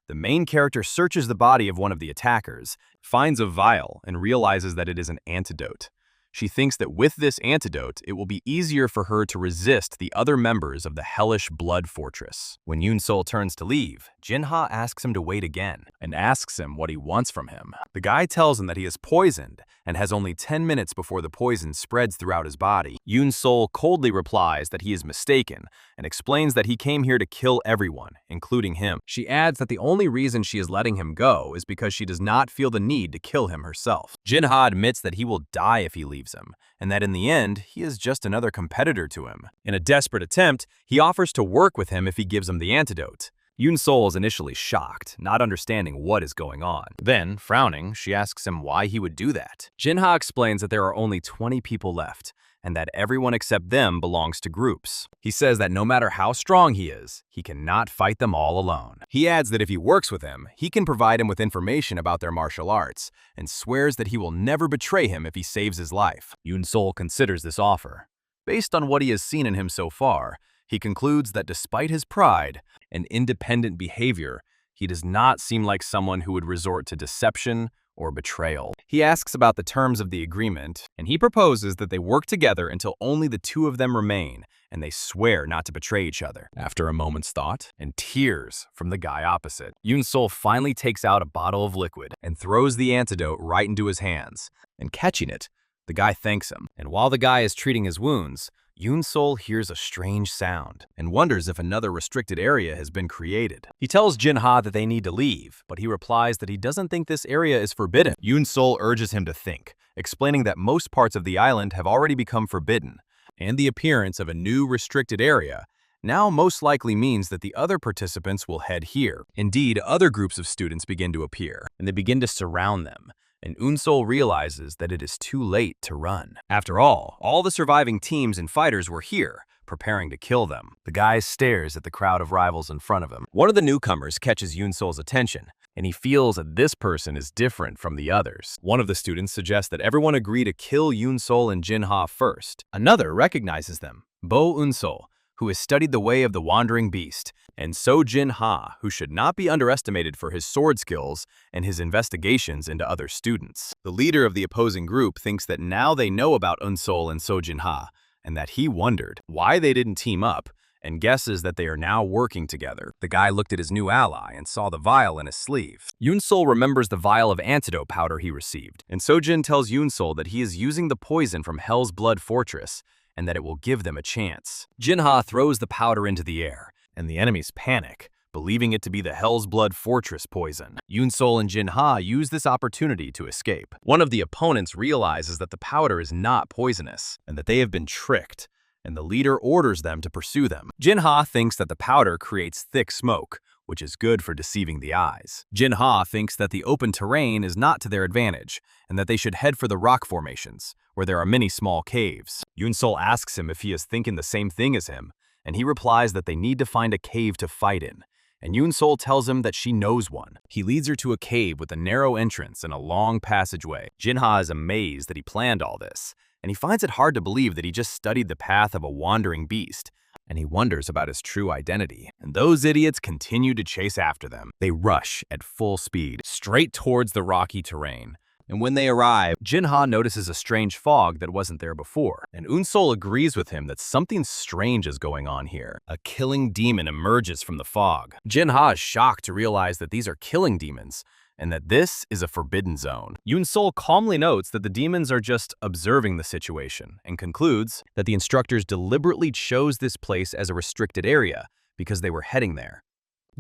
the main character searches the body of one of the attackers, finds a vial, and realizes that it is an antidote. She thinks that with this antidote, it will be easier for her to resist the other members of the hellish blood fortress. When Eun-seol turns to leave, Jinha asks him to wait again and asks him what he wants from him. The guy tells him that he is poisoned and has only 10 minutes before the poison spreads throughout his body. Eun-seol coldly replies that he is mistaken and explains that he came here to kill everyone, including him. She adds that the only reason she is letting him go is because she does not feel the need to kill him herself. Jinha admits that he will die if he leaves him, and that in the end, he is just another competitor to him. In a desperate attempt, he offers to work with him if he gives him the antidote. Eun-seol is initially shocked, not understanding what is going on. Then, frowning, she asks him why he would do that. Jinha explains that there are only 20 people left, and that everyone except them belongs to groups. He says that no matter how strong he is, he cannot fight them all alone. He adds that if he works with him, he can provide him with information about their martial arts, and swears that he will never betray him if he saves his life. Eun-seol considers this offer. Based on what he has seen in him so far, He concludes that despite his pride and independent behavior, he does not seem like someone who would resort to deception or betrayal. He asks about the terms of the agreement, and he proposes that they work together until only the two of them remain, and they swear not to betray each other. After a moment's thought and tears from the guy opposite, Eun-seol finally takes out a bottle of liquid and throws the antidote right into his hands. And catching it, the guy thanks him. And while the guy is treating his wounds, Eun-seol hears a strange sound and wonders if another restricted area has been created. He tells Jinha that they need to leave, but he replies that he doesn't think this area is forbidden. Eun-seol urges him to think, explaining that most parts of the island have already become forbidden, and the appearance of a new restricted area now most likely means that the other participants will head here. Indeed, other groups of students begin to appear, and they begin to surround them. And Eun-seol realizes that it is too late to run. After all the surviving teams and fighters were here, preparing to kill them. The guy stares at the crowd of rivals in front of him. One of the newcomers catches Eun-seol's attention, and he feels that this person is different from the others. One of the students suggests that everyone agree to kill Eun-seol and Jinha first. Another recognizes them, Bu Eun-seol, who has studied the way of the wandering beast, and So Jinha, who should not be underestimated for his sword skills and his investigations into other students. The leader of the opposing group thinks that now they know about Eun-seol and So Jinha, and that he wondered why they didn't team up, and guesses that they are now working together. The guy looked at his new ally and saw the vial in his sleeve. Eun-seol remembers the vial of antidote powder he received, and Sojin tells Eun-seol that he is using the poison from Hell's Blood Fortress, and that it will give them a chance. Jinha throws the powder into the air, and the enemies panic, believing it to be the Hell's Blood Fortress poison. Eun-seol and Jinha use this opportunity to escape. One of the opponents realizes that the powder is not poisonous, and that they have been tricked, and the leader orders them to pursue them. Jinha thinks that the powder creates thick smoke, which is good for deceiving the eyes. Jinha thinks that the open terrain is not to their advantage, and that they should head for the rock formations, where there are many small caves. Eun-seol asks him if he is thinking the same thing as him, and he replies that they need to find a cave to fight in, and Eun-seol tells him that she knows one. He leads her to a cave with a narrow entrance and a long passageway. Jinha is amazed that he planned all this, and he finds it hard to believe that he just studied the path of a wandering beast, and he wonders about his true identity. And those idiots continue to chase after them. They rush at full speed, straight towards the rocky terrain. And when they arrive, Jinha notices a strange fog that wasn't there before, and Eun-seol agrees with him that something strange is going on here. A killing demon emerges from the fog. Jinha is shocked to realize that these are killing demons, and that this is a forbidden zone. Eun-seol calmly notes that the demons are just observing the situation, and concludes that the instructors deliberately chose this place as a restricted area because they were heading there.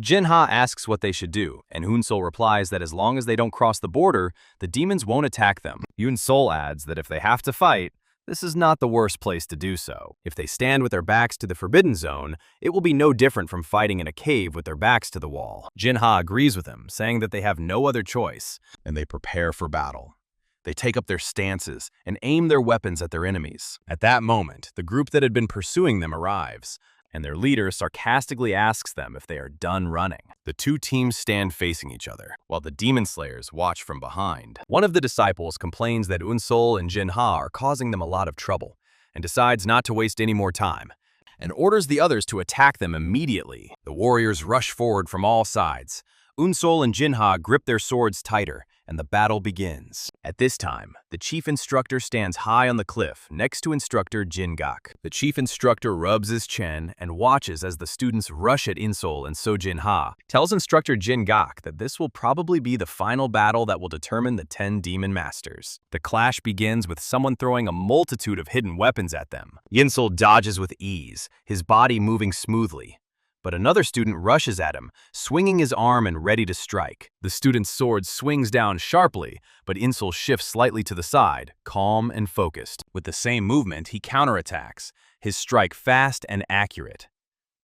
Jinha asks what they should do, and Eun-seol replies that as long as they don't cross the border, the demons won't attack them. Eun-seol adds that if they have to fight, this is not the worst place to do so. If they stand with their backs to the forbidden zone, it will be no different from fighting in a cave with their backs to the wall. Jinha agrees with him, saying that they have no other choice, and they prepare for battle. They take up their stances and aim their weapons at their enemies. At that moment, the group that had been pursuing them arrives, and their leader sarcastically asks them if they are done running. The two teams stand facing each other, while the demon slayers watch from behind. One of the disciples complains that Eun-seol and Jinha are causing them a lot of trouble, and decides not to waste any more time, and orders the others to attack them immediately. The warriors rush forward from all sides. Eun-seol and Jinha grip their swords tighter, and the battle begins. At this time, the chief instructor stands high on the cliff next to instructor Jin-gak. The chief instructor rubs his chin and watches as the students rush at Eun-seol and So Jinha, tells instructor Jin-gak that this will probably be the final battle that will determine the 10 demon masters. The clash begins with someone throwing a multitude of hidden weapons at them. Eun-seol dodges with ease, his body moving smoothly. But another student rushes at him, swinging his arm and ready to strike. The student's sword swings down sharply, but Eun-seol shifts slightly to the side, calm and focused. With the same movement, he counterattacks, his strike fast and accurate.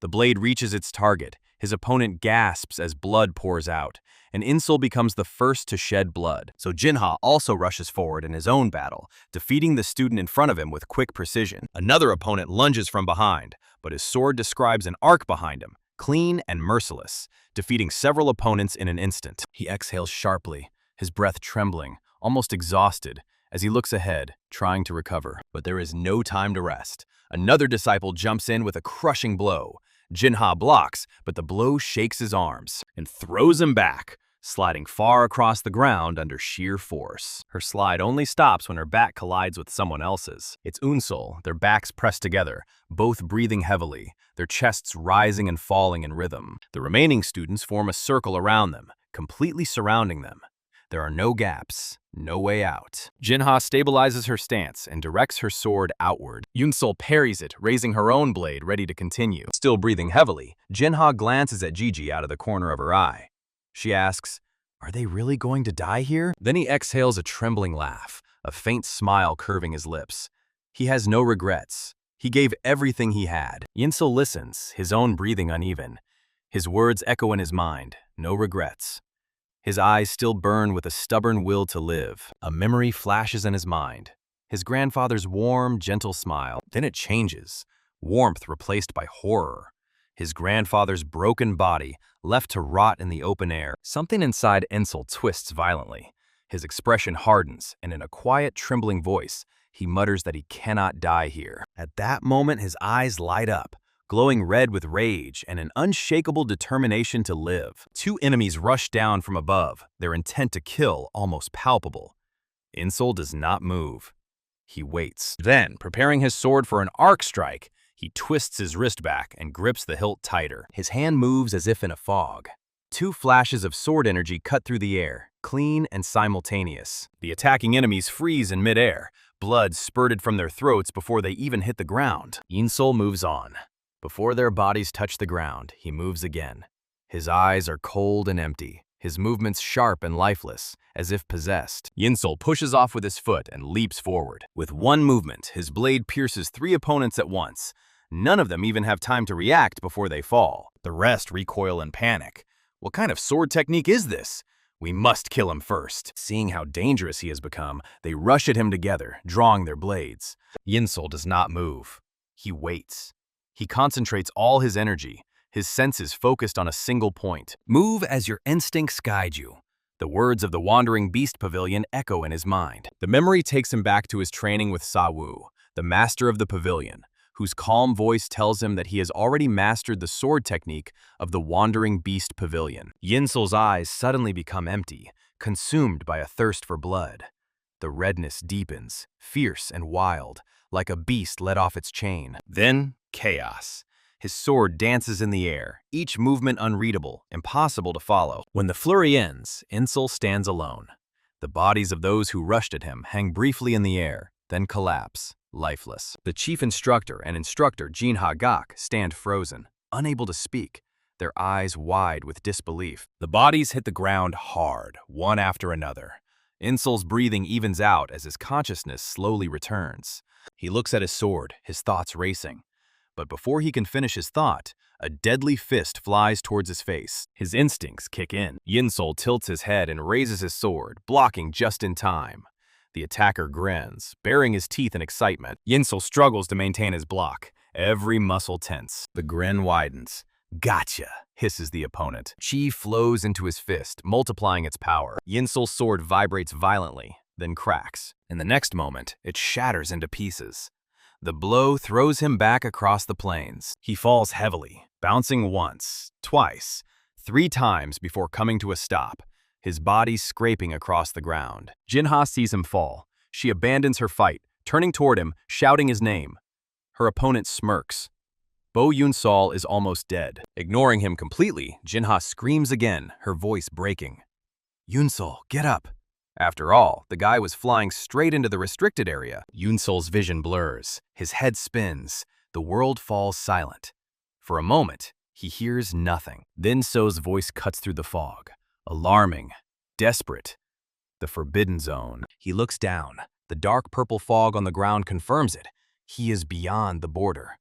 The blade reaches its target, his opponent gasps as blood pours out, and Eun-seol becomes the first to shed blood. So Jinha also rushes forward in his own battle, defeating the student in front of him with quick precision. Another opponent lunges from behind, but his sword describes an arc behind him, clean and merciless, defeating several opponents in an instant. He exhales sharply, his breath trembling, almost exhausted, as he looks ahead, trying to recover. But there is no time to rest. Another disciple jumps in with a crushing blow. Jinha blocks, but the blow shakes his arms and throws him back, sliding far across the ground under sheer force. Her slide only stops when her back collides with someone else's. It's Bu-Eun-seol, their backs pressed together, both breathing heavily, their chests rising and falling in rhythm. The remaining students form a circle around them, completely surrounding them. There are no gaps, no way out. Jinha stabilizes her stance and directs her sword outward. Bu-Eun-seol parries it, raising her own blade, ready to continue. Still breathing heavily, Jinha glances at Gigi out of the corner of her eye. She asks, "Are they really going to die here?" Then he exhales a trembling laugh, a faint smile curving his lips. He has no regrets. He gave everything he had. Bu-Eun-seol listens, his own breathing uneven. His words echo in his mind, no regrets. His eyes still burn with a stubborn will to live. A memory flashes in his mind. His grandfather's warm, gentle smile. Then it changes. Warmth replaced by horror. His grandfather's broken body, left to rot in the open air. Something inside Bu-Eun-seol twists violently. His expression hardens, and in a quiet, trembling voice, he mutters that he cannot die here. At that moment, his eyes light up, glowing red with rage and an unshakable determination to live. Two enemies rush down from above, their intent to kill almost palpable. Bu-Eun-seol does not move. He waits. Then, preparing his sword for an arc strike, he twists his wrist back and grips the hilt tighter. His hand moves as if in a fog. Two flashes of sword energy cut through the air, clean and simultaneous. The attacking enemies freeze in midair, blood spurted from their throats before they even hit the ground. Bu-Eun-seol moves on. Before their bodies touch the ground, he moves again. His eyes are cold and empty, his movements sharp and lifeless, as if possessed. Bu-Eun-seol pushes off with his foot and leaps forward. With one movement, his blade pierces 3 opponents at once. None of them even have time to react before they fall. The rest recoil in panic. What kind of sword technique is this? We must kill him first. Seeing how dangerous he has become, they rush at him together, drawing their blades. Bu-Eun-seol does not move. He waits. He concentrates all his energy, his senses focused on a single point. Move as your instincts guide you. The words of the Wandering Beast Pavilion echo in his mind. The memory takes him back to his training with Sa-woo, the master of the pavilion, whose calm voice tells him that he has already mastered the sword technique of the Wandering Beast Pavilion. Bu-Eun-seol's eyes suddenly become empty, consumed by a thirst for blood. The redness deepens, fierce and wild, like a beast let off its chain. Then, chaos. His sword dances in the air, each movement unreadable, impossible to follow. When the flurry ends, Bu-Eun-seol stands alone. The bodies of those who rushed at him hang briefly in the air, then collapse, lifeless. The chief instructor and instructor Jinha stand frozen, unable to speak, their eyes wide with disbelief. The bodies hit the ground hard, one after another. Bu-Eun-seol's breathing evens out as his consciousness slowly returns. He looks at his sword, his thoughts racing. But before he can finish his thought, a deadly fist flies towards his face. His instincts kick in. Bu-Eun-seol tilts his head and raises his sword, blocking just in time. The attacker grins, baring his teeth in excitement. Bu-Eun-seol struggles to maintain his block, every muscle tense. The grin widens. "Gotcha," hisses the opponent. Chi flows into his fist, multiplying its power. Bu-Eun-seol's sword vibrates violently, then cracks. In the next moment, it shatters into pieces. The blow throws him back across the plains. He falls heavily, bouncing once, twice, 3 times before coming to a stop, his body scraping across the ground. Jinha sees him fall. She abandons her fight, turning toward him, shouting his name. Her opponent smirks. Bu Eun-seol is almost dead. Ignoring him completely, Jinha screams again, her voice breaking. "Eun-seol, get up." After all, the guy was flying straight into the restricted area. Eun-seol's vision blurs. His head spins. The world falls silent. For a moment, he hears nothing. Then So's voice cuts through the fog. Alarming. Desperate. The forbidden zone. He looks down. The dark purple fog on the ground confirms it. He is beyond the border.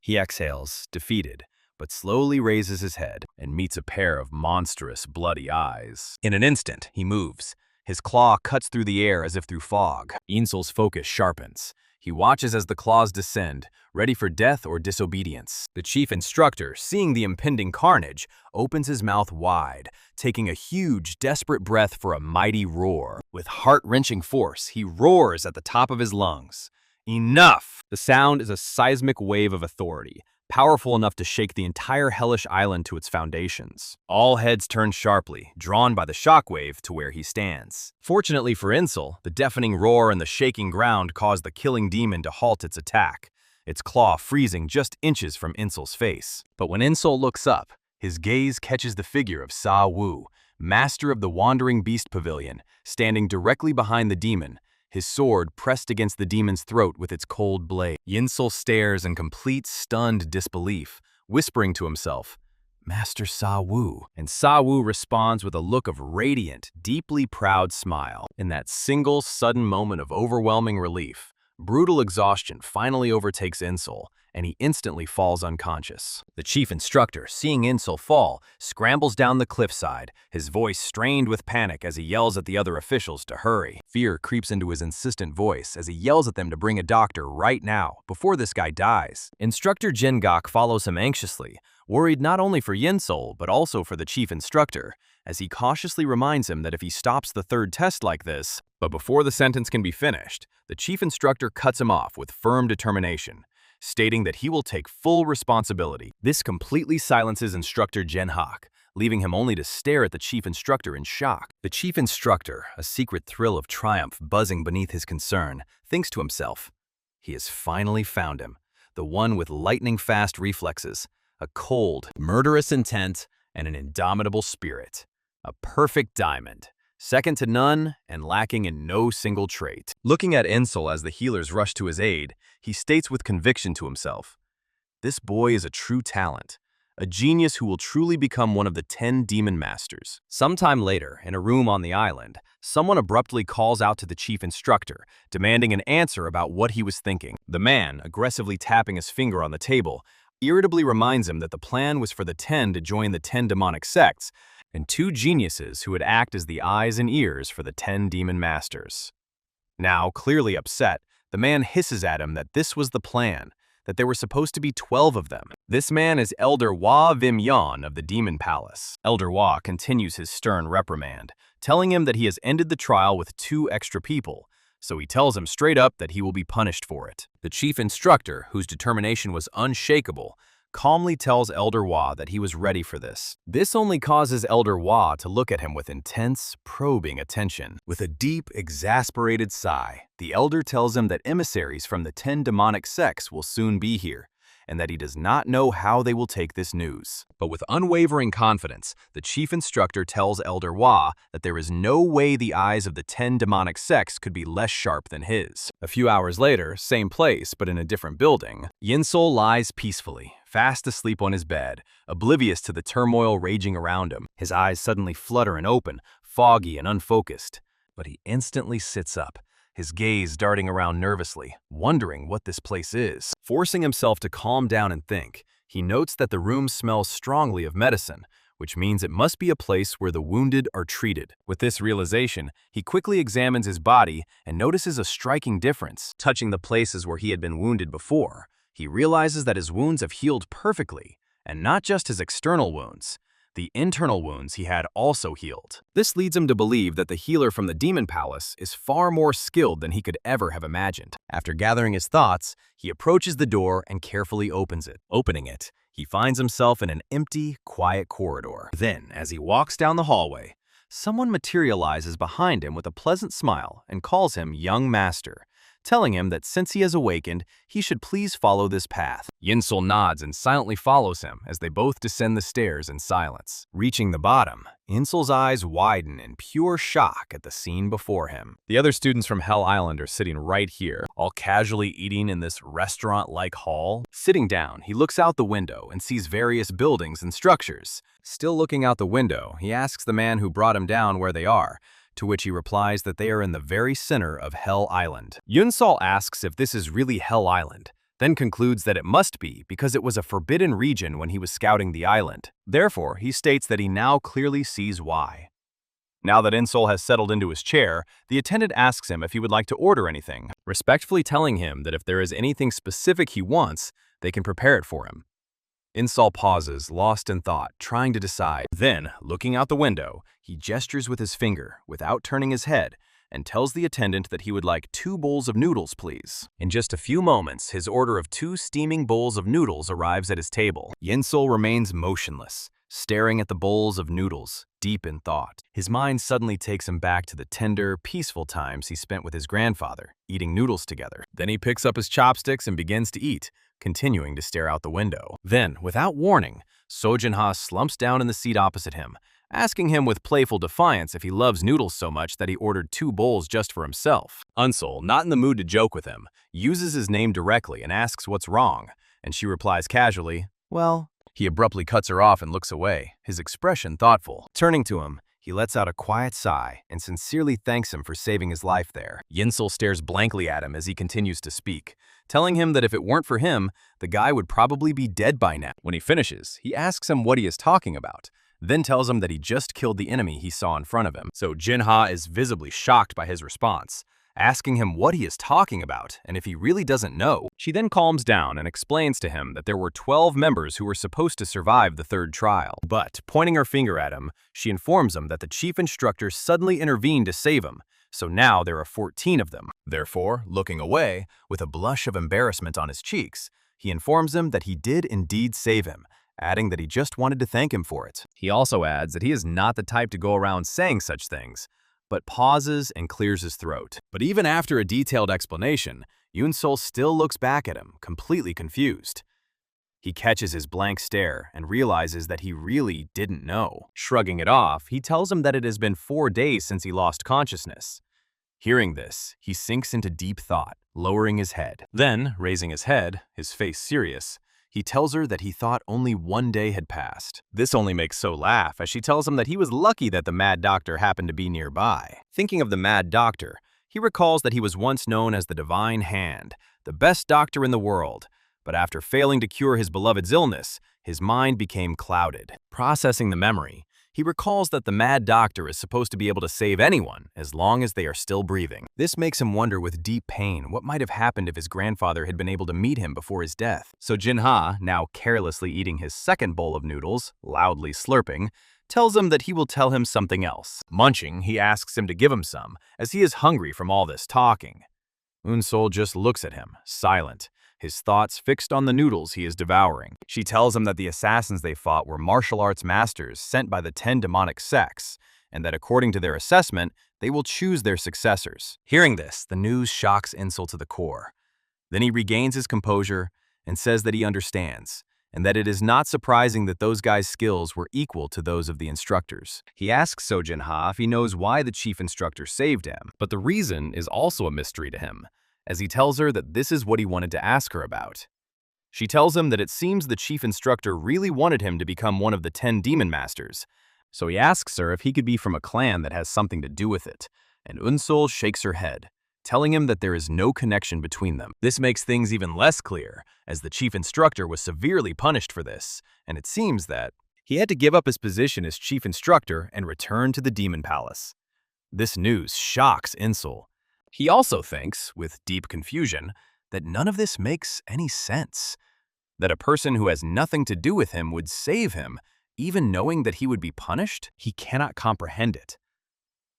He exhales, defeated, but slowly raises his head and meets a pair of monstrous, bloody eyes. In an instant, he moves. His claw cuts through the air as if through fog. Bu-Eun-seol's focus sharpens. He watches as the claws descend, ready for death or disobedience. The chief instructor, seeing the impending carnage, opens his mouth wide, taking a huge, desperate breath for a mighty roar. With heart-wrenching force, he roars at the top of his lungs. Enough! The sound is a seismic wave of authority, powerful enough to shake the entire hellish island to its foundations. All heads turn sharply, drawn by the shockwave to where he stands. Fortunately for Eun-seol, the deafening roar and the shaking ground cause the killing demon to halt its attack, its claw freezing just inches from Eun-seol's face. But when Eun-seol looks up, his gaze catches the figure of Sa-woo, master of the Wandering Beast Pavilion, standing directly behind the demon, his sword pressed against the demon's throat with its cold blade. Eun-seol stares in complete stunned disbelief, whispering to himself, "Master Sa-woo." And Sa-woo responds with a look of radiant, deeply proud smile. In that single, sudden moment of overwhelming relief, brutal exhaustion finally overtakes Eun-seol, and he instantly falls unconscious. The chief instructor, seeing Eun-seol fall, scrambles down the cliffside, his voice strained with panic as he yells at the other officials to hurry. Fear creeps into his insistent voice as he yells at them to bring a doctor right now, before this guy dies. Instructor Jin-gak follows him anxiously, worried not only for Eun-seol but also for the chief instructor, as he cautiously reminds him that if he stops the third test like this. But before the sentence can be finished, the chief instructor cuts him off with firm determination, stating that he will take full responsibility. This completely silences instructor Jin-hak, leaving him only to stare at the chief instructor in shock. The chief instructor, a secret thrill of triumph buzzing beneath his concern, thinks to himself, he has finally found him, the one with lightning-fast reflexes, a cold, murderous intent, and an indomitable spirit. A perfect diamond, second to none and lacking in no single trait. Looking at Eun-seol as the healers rush to his aid, he states with conviction to himself, "This boy is a true talent, a genius who will truly become one of the 10 demon masters." Sometime later, in a room on the island, someone abruptly calls out to the chief instructor, demanding an answer about what he was thinking. The man, aggressively tapping his finger on the table, irritably reminds him that the plan was for the 10 to join the 10 demonic sects, and 2 geniuses who would act as the eyes and ears for the 10 demon masters. Now, clearly upset, the man hisses at him that this was the plan, that there were supposed to be 12 of them. This man is Elder Hwa Vim-yeon of the Demon Palace. Elder Hwa continues his stern reprimand, telling him that he has ended the trial with 2 extra people, so he tells him straight up that he will be punished for it. The chief instructor, whose determination was unshakable, calmly tells Elder Hwa that he was ready for this. This only causes Elder Hwa to look at him with intense, probing attention. With a deep, exasperated sigh, the elder tells him that emissaries from the 10 demonic sects will soon be here, and that he does not know how they will take this news. But with unwavering confidence, the chief instructor tells Elder Hwa that there is no way the eyes of the 10 demonic sects could be less sharp than his. A few hours later, same place but in a different building, Eun-seol lies peacefully, fast asleep on his bed, oblivious to the turmoil raging around him. His eyes suddenly flutter and open, foggy and unfocused. But he instantly sits up, his gaze darting around nervously, wondering what this place is. Forcing himself to calm down and think, he notes that the room smells strongly of medicine, which means it must be a place where the wounded are treated. With this realization, he quickly examines his body and notices a striking difference. Touching the places where he had been wounded before, he realizes that his wounds have healed perfectly, and not just his external wounds. The internal wounds he had also healed. This leads him to believe that the healer from the Demon Palace is far more skilled than he could ever have imagined. After gathering his thoughts, he approaches the door and carefully opens it. Opening it, he finds himself in an empty, quiet corridor. Then, as he walks down the hallway, someone materializes behind him with a pleasant smile and calls him Young Master, telling him that since he has awakened, he should please follow this path. Eun-seol nods and silently follows him as they both descend the stairs in silence. Reaching the bottom, Eun-seol's eyes widen in pure shock at the scene before him. The other students from Hell Island are sitting right here, all casually eating in this restaurant-like hall. Sitting down, he looks out the window and sees various buildings and structures. Still looking out the window, he asks the man who brought him down where they are, to which he replies that they are in the very center of Hell Island. Eun-seol asks if this is really Hell Island, then concludes that it must be because it was a forbidden region when he was scouting the island. Therefore, he states that he now clearly sees why. Now that Eun-seol has settled into his chair, the attendant asks him if he would like to order anything, respectfully telling him that if there is anything specific he wants, they can prepare it for him. Eun-seol pauses, lost in thought, trying to decide. Then, looking out the window, he gestures with his finger, without turning his head, and tells the attendant that he would like 2 bowls of noodles, please. In just a few moments, his order of 2 steaming bowls of noodles arrives at his table. Eun-seol remains motionless, staring at the bowls of noodles, deep in thought. His mind suddenly takes him back to the tender, peaceful times he spent with his grandfather, eating noodles together. Then he picks up his chopsticks and begins to eat, continuing to stare out the window. Then, without warning, Jinha slumps down in the seat opposite him, asking him with playful defiance if he loves noodles so much that he ordered 2 bowls just for himself. Eun-seol, not in the mood to joke with him, uses his name directly and asks what's wrong, and she replies casually, "Well." He abruptly cuts her off and looks away, his expression thoughtful. Turning to him, he lets out a quiet sigh and sincerely thanks him for saving his life there. Eun-seol stares blankly at him as he continues to speak, telling him that if it weren't for him, the guy would probably be dead by now. When he finishes, he asks him what he is talking about, then tells him that he just killed the enemy he saw in front of him. So Jinha is visibly shocked by his response, asking him what he is talking about and if he really doesn't know. She then calms down and explains to him that there were 12 members who were supposed to survive the 3rd trial. But, pointing her finger at him, she informs him that the chief instructor suddenly intervened to save him, so now there are 14 of them. Therefore, looking away, with a blush of embarrassment on his cheeks, he informs him that he did indeed save him, adding that he just wanted to thank him for it. He also adds that he is not the type to go around saying such things, but pauses and clears his throat. But even after a detailed explanation, Eun-seol still looks back at him, completely confused. He catches his blank stare and realizes that he really didn't know. Shrugging it off, he tells him that it has been 4 days since he lost consciousness. Hearing this, he sinks into deep thought, lowering his head. Then, raising his head, his face serious, he tells her that he thought only 1 day had passed. This only makes So laugh as she tells him that he was lucky that the Mad Doctor happened to be nearby. Thinking of the Mad Doctor, he recalls that he was once known as the Divine Hand, the best doctor in the world, but after failing to cure his beloved's illness, his mind became clouded. Processing the memory, he recalls that the Mad Doctor is supposed to be able to save anyone as long as they are still breathing. This makes him wonder with deep pain what might have happened if his grandfather had been able to meet him before his death. So Jinha, now carelessly eating his 2nd bowl of noodles, loudly slurping, tells him that he will tell him something else. Munching, he asks him to give him some, as he is hungry from all this talking. Eun-seol just looks at him, silent, his thoughts fixed on the noodles he is devouring. She tells him that the assassins they fought were martial arts masters sent by the 10 Demonic Sects, and that according to their assessment, they will choose their successors. Hearing this, the news shocks Eun-seol to the core. Then he regains his composure and says that he understands, and that it is not surprising that those guys' skills were equal to those of the instructors. He asks Jinha if he knows why the chief instructor saved him, but the reason is also a mystery to him, as he tells her that this is what he wanted to ask her about. She tells him that it seems the chief instructor really wanted him to become one of the 10 demon masters, so he asks her if he could be from a clan that has something to do with it, and Eun-seol shakes her head, telling him that there is no connection between them. This makes things even less clear, as the chief instructor was severely punished for this, and it seems that he had to give up his position as chief instructor and return to the demon palace. This news shocks Eun-seol. He also thinks, with deep confusion, that none of this makes any sense. That a person who has nothing to do with him would save him, even knowing that he would be punished? He cannot comprehend it.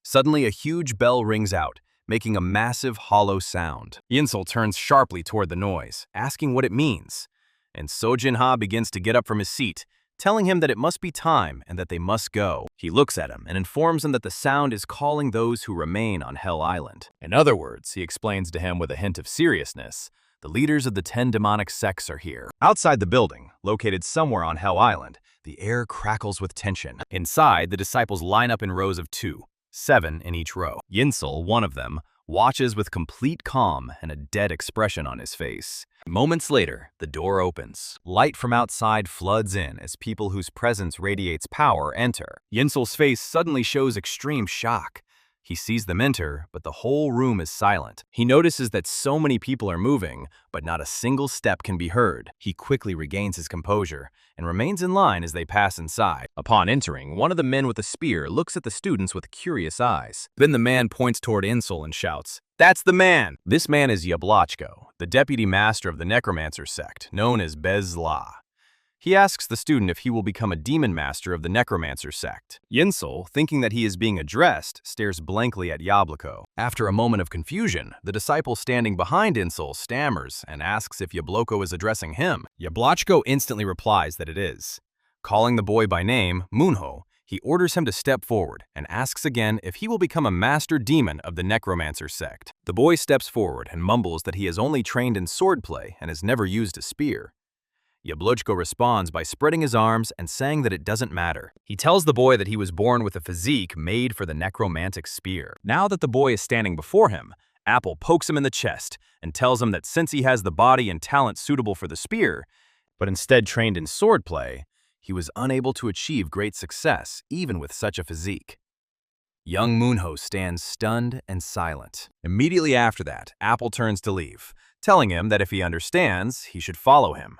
Suddenly, a huge bell rings out, making a massive, hollow sound. Eun-seol turns sharply toward the noise, asking what it means. And Jinha begins to get up from his seat, telling him that it must be time and that they must go. He looks at him and informs him that the sound is calling those who remain on Hell Island. In other words, he explains to him with a hint of seriousness, the leaders of the 10 Demonic Sects are here. Outside the building, located somewhere on Hell Island, the air crackles with tension. Inside, the disciples line up in rows of 2, 7 in each row. Eun-seol, one of them, watches with complete calm and a dead expression on his face. Moments later, the door opens. Light from outside floods in as people whose presence radiates power enter. Eun-seol's face suddenly shows extreme shock. He sees them enter, but the whole room is silent. He notices that so many people are moving, but not a single step can be heard. He quickly regains his composure and remains in line as they pass inside. Upon entering, one of the men with a spear looks at the students with curious eyes. Then the man points toward Eun-seol and shouts, "That's the man!" This man is Yablachko, the deputy master of the necromancer sect, known as Bez-la. He asks the student if he will become a demon master of the necromancer sect. Eun-seol, thinking that he is being addressed, stares blankly at Yabloko. After a moment of confusion, the disciple standing behind Eun-seol stammers and asks if Yabloko is addressing him. Yabloko instantly replies that it is. Calling the boy by name, Munho, he orders him to step forward and asks again if he will become a master demon of the necromancer sect. The boy steps forward and mumbles that he has only trained in swordplay and has never used a spear. Yabloko responds by spreading his arms and saying that it doesn't matter. He tells the boy that he was born with a physique made for the necromantic spear. Now that the boy is standing before him, Apple pokes him in the chest and tells him that since he has the body and talent suitable for the spear, but instead trained in swordplay, he was unable to achieve great success even with such a physique. Young Munho stands stunned and silent. Immediately after that, Apple turns to leave, telling him that if he understands, he should follow him.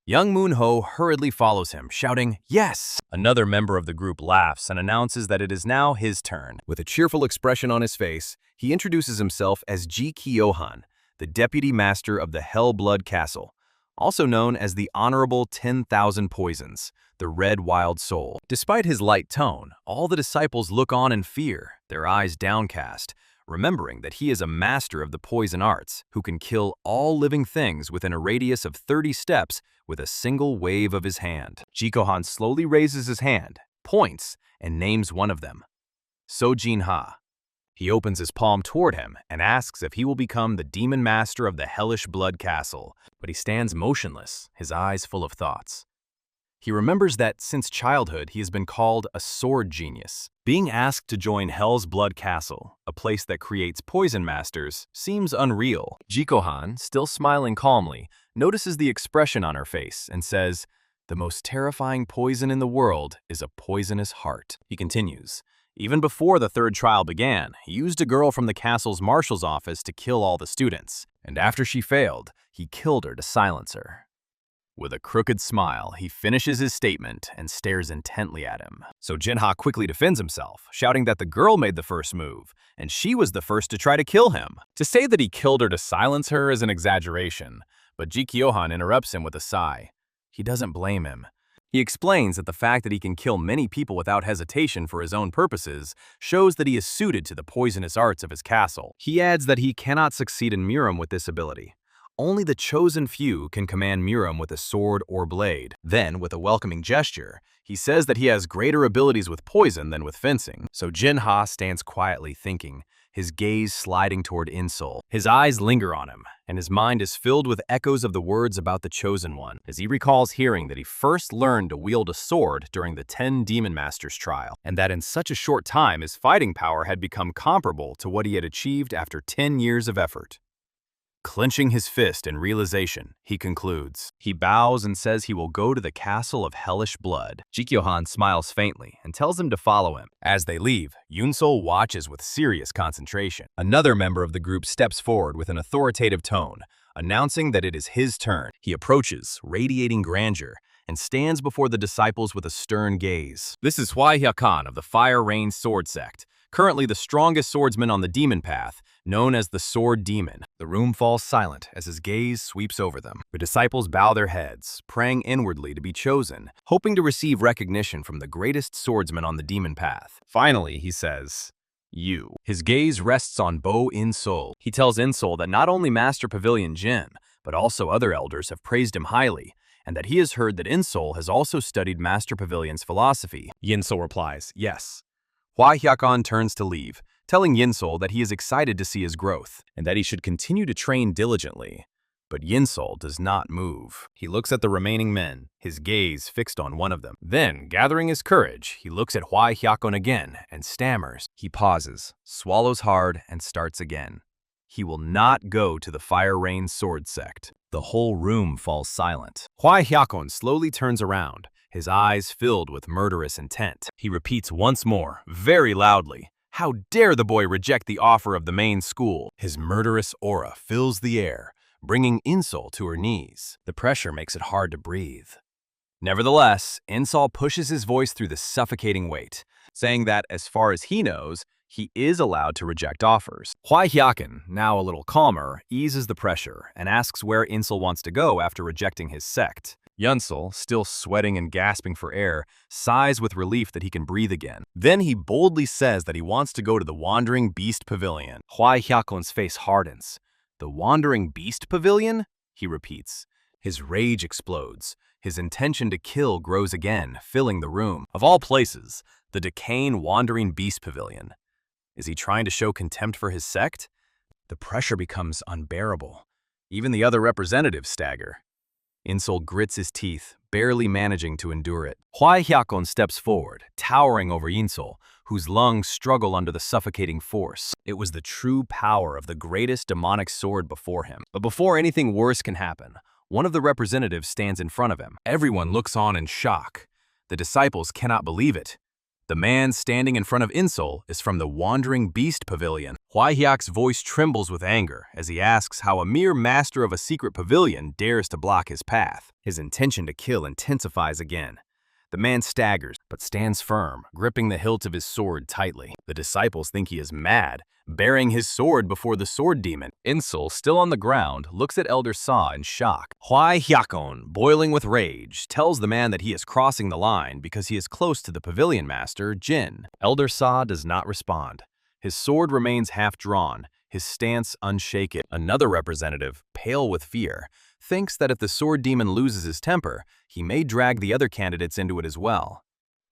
Young Munho hurriedly follows him, shouting, "Yes!" Another member of the group laughs and announces that it is now his turn. With a cheerful expression on his face, he introduces himself as Ji Kyohan, the deputy master of the Hellblood Castle, also known as the Honorable 10,000 Poisons, the Red Wild Soul. Despite his light tone, all the disciples look on in fear, their eyes downcast, remembering that he is a master of the poison arts who can kill all living things within a radius of 30 steps with a single wave of his hand. Jinha slowly raises his hand, points, and names one of them, Jinha. He opens his palm toward him and asks if he will become the demon master of the Hellish Blood Castle, but he stands motionless, his eyes full of thoughts. He remembers that since childhood he has been called a sword genius. Being asked to join Hell's Blood Castle, a place that creates poison masters, seems unreal. Jinha, still smiling calmly, notices the expression on her face and says, "The most terrifying poison in the world is a poisonous heart." He continues, "Even before the third trial began, he used a girl from the castle's marshal's office to kill all the students, and after she failed, he killed her to silence her." With a crooked smile, he finishes his statement and stares intently at him. So Jinha quickly defends himself, shouting that the girl made the first move, and she was the first to try to kill him. To say that he killed her to silence her is an exaggeration, but Ji Kyohan interrupts him with a sigh. He doesn't blame him. He explains that the fact that he can kill many people without hesitation for his own purposes shows that he is suited to the poisonous arts of his castle. He adds that he cannot succeed in Murim with this ability. Only the chosen few can command Murim with a sword or blade. Then, with a welcoming gesture, he says that he has greater abilities with poison than with fencing. So Jinha stands quietly thinking, his gaze sliding toward Eun-seol. His eyes linger on him, and his mind is filled with echoes of the words about the Chosen One, as he recalls hearing that he first learned to wield a sword during the 10 Demon Masters trial, and that in such a short time his fighting power had become comparable to what he had achieved after 10 years of effort. Clenching his fist in realization, he concludes. He bows and says he will go to the castle of hellish blood. Ji Kyohan smiles faintly and tells him to follow him. As they leave, Eun-seol watches with serious concentration. Another member of the group steps forward with an authoritative tone, announcing that it is his turn. He approaches, radiating grandeur, and stands before the disciples with a stern gaze. This is Hwaihyakon of the Fire Rain Sword Sect, currently the strongest swordsman on the demon path, known as the Sword Demon. The room falls silent as his gaze sweeps over them. The disciples bow their heads, praying inwardly to be chosen, hoping to receive recognition from the greatest swordsman on the demon path. Finally, he says, "You." His gaze rests on Bu Eun-seol. He tells Eun-seol that not only Master Pavilion Jin, but also other elders have praised him highly, and that he has heard that Eun-seol has also studied Master Pavilion's philosophy. Eun-seol replies, "Yes." Hwaihyakon turns to leave, telling Eun-seol that he is excited to see his growth, and that he should continue to train diligently. But Eun-seol does not move. He looks at the remaining men, his gaze fixed on one of them. Then, gathering his courage, he looks at Hwaihyakon again and stammers. He pauses, swallows hard, and starts again. He will not go to the Fire Rain Sword Sect. The whole room falls silent. Hwaihyakon slowly turns around, his eyes filled with murderous intent. He repeats once more, very loudly, "How dare the boy reject the offer of the main school?" His murderous aura fills the air, bringing Eun-seol to her knees. The pressure makes it hard to breathe. Nevertheless, Eun-seol pushes his voice through the suffocating weight, saying that, as far as he knows, he is allowed to reject offers. Hwaihyakon, now a little calmer, eases the pressure and asks where Eun-seol wants to go after rejecting his sect. Eun-seol, still sweating and gasping for air, sighs with relief that he can breathe again. Then he boldly says that he wants to go to the Wandering Beast Pavilion. Hwai Hyakon's face hardens. The Wandering Beast Pavilion? He repeats. His rage explodes. His intention to kill grows again, filling the room. Of all places, the decaying Wandering Beast Pavilion. Is he trying to show contempt for his sect? The pressure becomes unbearable. Even the other representatives stagger. Eun-seol grits his teeth, barely managing to endure it. Hwai Hyakon steps forward, towering over Eun-seol, whose lungs struggle under the suffocating force. It was the true power of the greatest demonic sword before him. But before anything worse can happen, one of the representatives stands in front of him. Everyone looks on in shock. The disciples cannot believe it. The man standing in front of Eun-seol is from the Wandering Beast Pavilion. Hwai Hyak's voice trembles with anger as he asks how a mere master of a secret pavilion dares to block his path. His intention to kill intensifies again. The man staggers, but stands firm, gripping the hilt of his sword tightly. The disciples think he is mad, bearing his sword before the sword demon. Eun-seol, still on the ground, looks at Elder Sa in shock. Hwai Hyakon, boiling with rage, tells the man that he is crossing the line because he is close to the pavilion master, Jin. Elder Sa does not respond. His sword remains half-drawn, his stance unshaken. Another representative, pale with fear, thinks that if the sword demon loses his temper, he may drag the other candidates into it as well.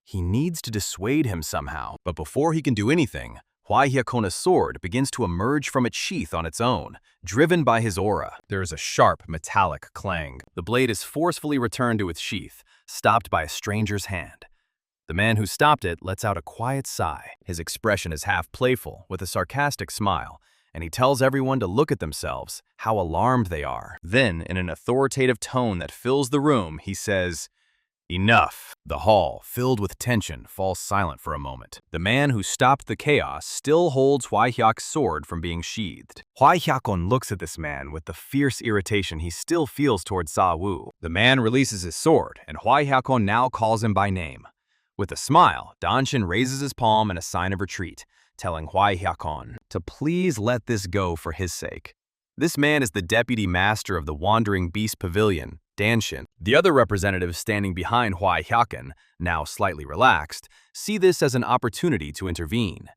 He needs to dissuade him somehow, but before he can do anything, Hwai Hyakona's sword begins to emerge from its sheath on its own, driven by his aura. There is a sharp, metallic clang. The blade is forcefully returned to its sheath, stopped by a stranger's hand. The man who stopped it lets out a quiet sigh. His expression is half playful, with a sarcastic smile, and he tells everyone to look at themselves, how alarmed they are. Then, in an authoritative tone that fills the room, he says, "Enough." The hall, filled with tension, falls silent for a moment. The man who stopped the chaos still holds Hwai Hyak's sword from being sheathed. Hwai Hyakon looks at this man with the fierce irritation he still feels towards Sa-woo. The man releases his sword, and Hwai Hyakon now calls him by name. With a smile, Danshin raises his palm in a sign of retreat, telling Hwai Hyakon to please let this go for his sake. This man is the deputy master of the Wandering Beast Pavilion, Danshin. The other representatives standing behind Hwai Hyakon, now slightly relaxed, see this as an opportunity to intervene.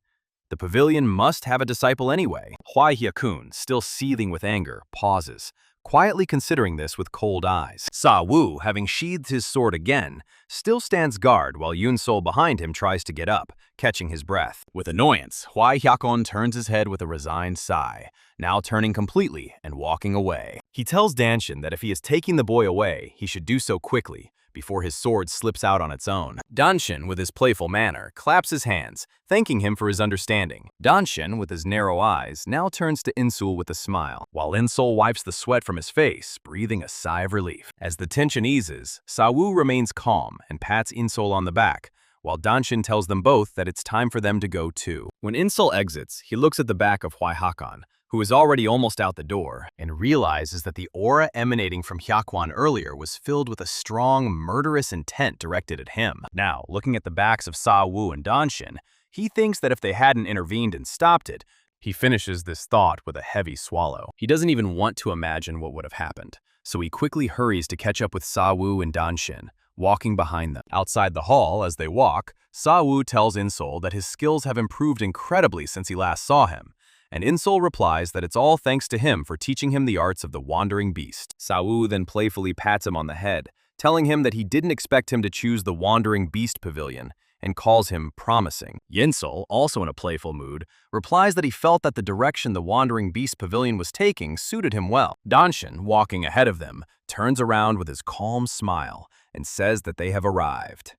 The pavilion must have a disciple anyway. Hwai Hyakun, still seething with anger, pauses, quietly considering this with cold eyes. Sa-woo, having sheathed his sword again, still stands guard while Eun-seol behind him tries to get up, catching his breath. With annoyance, Hwai Hyakon turns his head with a resigned sigh, now turning completely and walking away. He tells Danshin that if he is taking the boy away, he should do so quickly, before his sword slips out on its own. Danshin, with his playful manner, claps his hands, thanking him for his understanding. Danshin, with his narrow eyes, now turns to Eun-seol with a smile, while Eun-seol wipes the sweat from his face, breathing a sigh of relief. As the tension eases, Sa-woo remains calm and pats Eun-seol on the back, while Danshin tells them both that it's time for them to go too. When Eun-seol exits, he looks at the back of Hwai Hyakon, who is already almost out the door, and realizes that the aura emanating from Hyakwan earlier was filled with a strong, murderous intent directed at him. Now, looking at the backs of Sa-woo and Danshin, he thinks that if they hadn't intervened and stopped it, he finishes this thought with a heavy swallow. He doesn't even want to imagine what would have happened, so he quickly hurries to catch up with Sa-woo and Danshin, walking behind them. Outside the hall, as they walk, Sa-woo tells Eun-seol that his skills have improved incredibly since he last saw him, and Eun-seol replies that it's all thanks to him for teaching him the arts of the Wandering Beast. Sa-woo then playfully pats him on the head, telling him that he didn't expect him to choose the Wandering Beast Pavilion, and calls him promising. Eun-seol, also in a playful mood, replies that he felt that the direction the Wandering Beast Pavilion was taking suited him well. Danshin, walking ahead of them, turns around with his calm smile and says that they have arrived.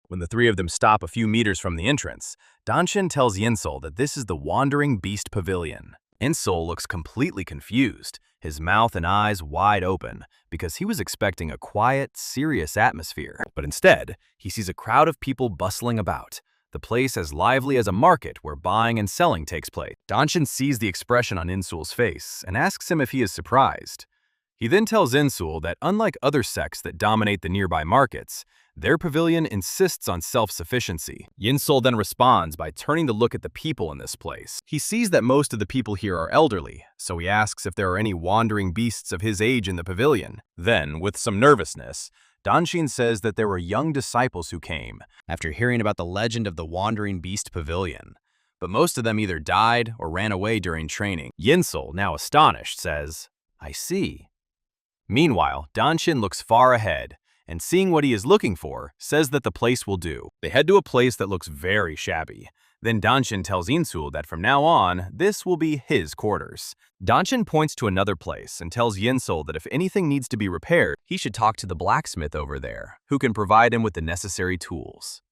When the three of them stop a few meters from the entrance, Danshin tells Eun-seol that this is the Wandering Beast Pavilion. Eun-seol looks completely confused, his mouth and eyes wide open, because he was expecting a quiet, serious atmosphere. But instead, he sees a crowd of people bustling about, the place as lively as a market where buying and selling takes place. Danshin sees the expression on Eun-seol's face and asks him if he is surprised. He then tells Eun-seol that unlike other sects that dominate the nearby markets, Their pavilion insists on self-sufficiency. Eun-seol then responds by turning to look at the people in this place. He sees that most of the people here are elderly, so he asks if there are any wandering beasts of his age in the pavilion. Then, with some nervousness, Danshin says that there were young disciples who came after hearing about the legend of the Wandering Beast Pavilion. But most of them either died or ran away during training. Eun-seol, now astonished, says, "I see." Meanwhile, Danshin looks far ahead, and seeing what he is looking for, says that the place will do. They head to a place that looks very shabby. Then Danshin tells Eun-seol that from now on, this will be his quarters. Danshin points to another place and tells Eun-seol that if anything needs to be repaired, he should talk to the blacksmith over there, who can provide him with the necessary tools.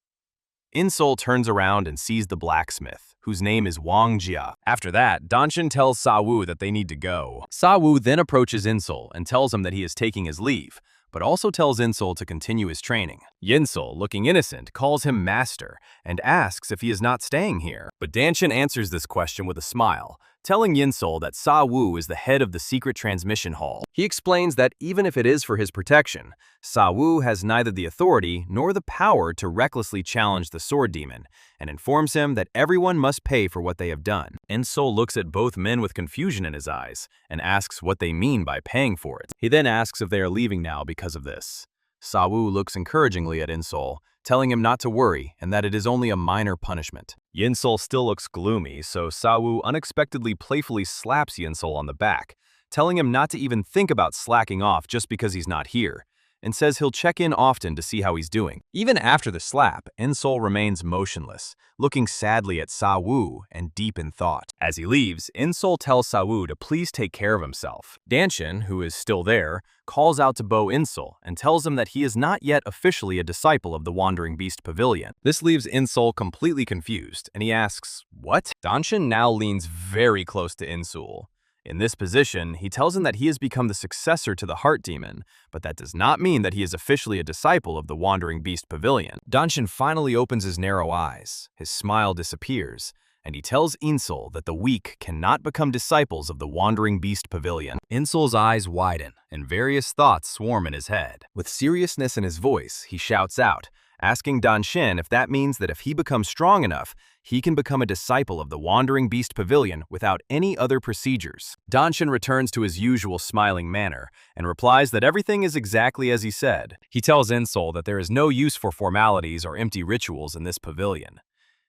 Eun-seol turns around and sees the blacksmith, whose name is Wang Jia. After that, Danshin tells Sa-woo that they need to go. Sa-woo then approaches Eun-seol and tells him that he is taking his leave, but also tells Eun-seol to continue his training. Eun-seol, looking innocent, calls him master and asks if he is not staying here. But Danshin answers this question with a smile, telling Eun-seol that Sa-woo is the head of the secret transmission hall. He explains that even if it is for his protection, Sa-woo has neither the authority nor the power to recklessly challenge the sword demon, and informs him that everyone must pay for what they have done. Eun-seol looks at both men with confusion in his eyes and asks what they mean by paying for it. He then asks if they are leaving now because of this. Sa-woo looks encouragingly at Eun-seol, telling him not to worry and that it is only a minor punishment. Eun-seol still looks gloomy, so Sa-woo unexpectedly playfully slaps Eun-seol on the back, telling him not to even think about slacking off just because he's not here, and says he'll check in often to see how he's doing. Even after the slap, Eun-seol remains motionless, looking sadly at Sa-woo and deep in thought. As he leaves, Eun-seol tells Sa-woo to please take care of himself. Danshin, who is still there, calls out to Bu Eun-seol and tells him that he is not yet officially a disciple of the Wandering Beast Pavilion. This leaves Eun-seol completely confused, and he asks, "What?" Danshin now leans very close to Eun-seol. In this position, he tells him that he has become the successor to the Heart Demon, but that does not mean that he is officially a disciple of the Wandering Beast Pavilion. Danshin finally opens his narrow eyes, his smile disappears, and he tells Eun-seol that the weak cannot become disciples of the Wandering Beast Pavilion. Eun-seol's eyes widen, and various thoughts swarm in his head. With seriousness in his voice, he shouts out, asking Danshin if that means that if he becomes strong enough, he can become a disciple of the Wandering Beast Pavilion without any other procedures. Danshin returns to his usual smiling manner and replies that everything is exactly as he said. He tells Eun-seol that there is no use for formalities or empty rituals in this pavilion.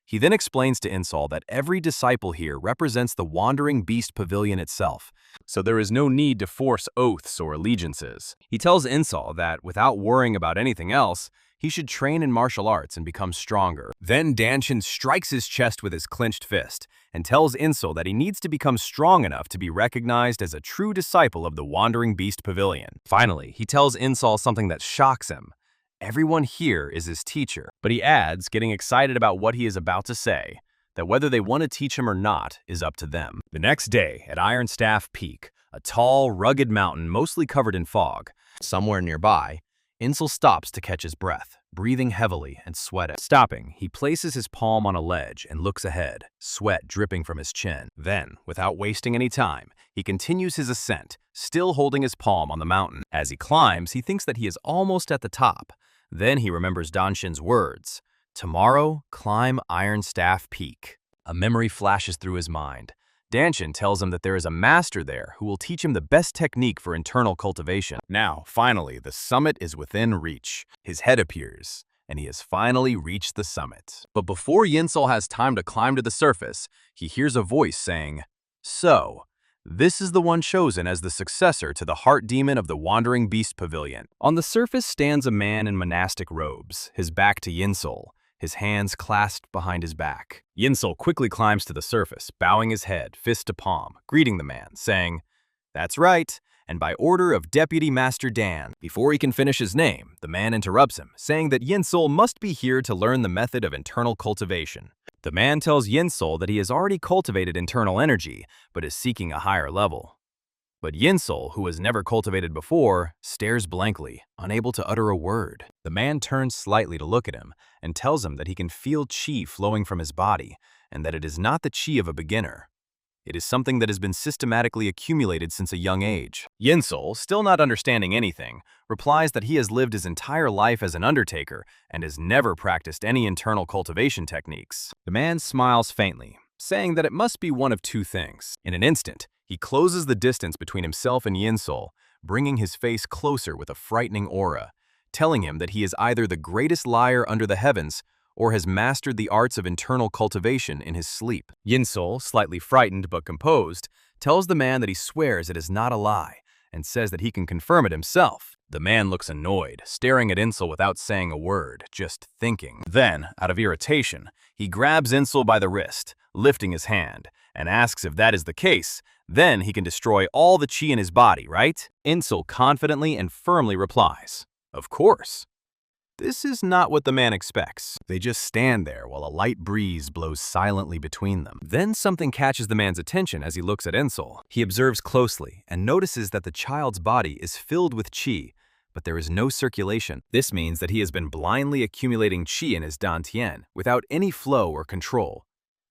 He then explains to Eun-seol that every disciple here represents the Wandering Beast Pavilion itself, so there is no need to force oaths or allegiances. He tells Eun-seol that, without worrying about anything else, he should train in martial arts and become stronger. Then Danshin strikes his chest with his clenched fist and tells Eun-seol that he needs to become strong enough to be recognized as a true disciple of the Wandering Beast Pavilion. Finally, he tells Eun-seol something that shocks him. Everyone here is his teacher, but he adds, getting excited about what he is about to say, that whether they want to teach him or not is up to them. The next day, at Iron Staff Peak, a tall, rugged mountain mostly covered in fog, somewhere nearby, Eun-seol stops to catch his breath, breathing heavily and sweating. Stopping, he places his palm on a ledge and looks ahead, sweat dripping from his chin. Then, without wasting any time, he continues his ascent, still holding his palm on the mountain. As he climbs, he thinks that he is almost at the top. Then he remembers Danshin's words, "Tomorrow, climb Iron Staff Peak." A memory flashes through his mind. Danshin tells him that there is a master there who will teach him the best technique for internal cultivation. Now, finally, the summit is within reach. His head appears, and he has finally reached the summit. But before Eun-seol has time to climb to the surface, he hears a voice saying, "So, this is the one chosen as the successor to the Heart Demon of the Wandering Beast Pavilion." On the surface stands a man in monastic robes, his back to Eun-seol, his hands clasped behind his back. Eun-seol quickly climbs to the surface, bowing his head, fist to palm, greeting the man, saying, "That's right, and by order of Deputy Master Dan." Before he can finish his name, the man interrupts him, saying that Eun-seol must be here to learn the method of internal cultivation. The man tells Eun-seol that he has already cultivated internal energy, but is seeking a higher level. But Eun-seol, who has never cultivated before, stares blankly, unable to utter a word. The man turns slightly to look at him and tells him that he can feel chi flowing from his body and that it is not the chi of a beginner. It is something that has been systematically accumulated since a young age. Eun-seol, still not understanding anything, replies that he has lived his entire life as an undertaker and has never practiced any internal cultivation techniques. The man smiles faintly, saying that it must be one of two things. In an instant, he closes the distance between himself and Eun-seol, bringing his face closer with a frightening aura, telling him that he is either the greatest liar under the heavens or has mastered the arts of internal cultivation in his sleep. Eun-seol, slightly frightened but composed, tells the man that he swears it is not a lie and says that he can confirm it himself. The man looks annoyed, staring at Eun-seol without saying a word, just thinking. Then, out of irritation, he grabs Eun-seol by the wrist, lifting his hand, and asks if that is the case, then he can destroy all the chi in his body, right? Eun-seol confidently and firmly replies, "Of course." This is not what the man expects. They just stand there while a light breeze blows silently between them. Then something catches the man's attention as he looks at Eun-seol. He observes closely and notices that the child's body is filled with chi, but there is no circulation. This means that he has been blindly accumulating chi in his dantian without any flow or control,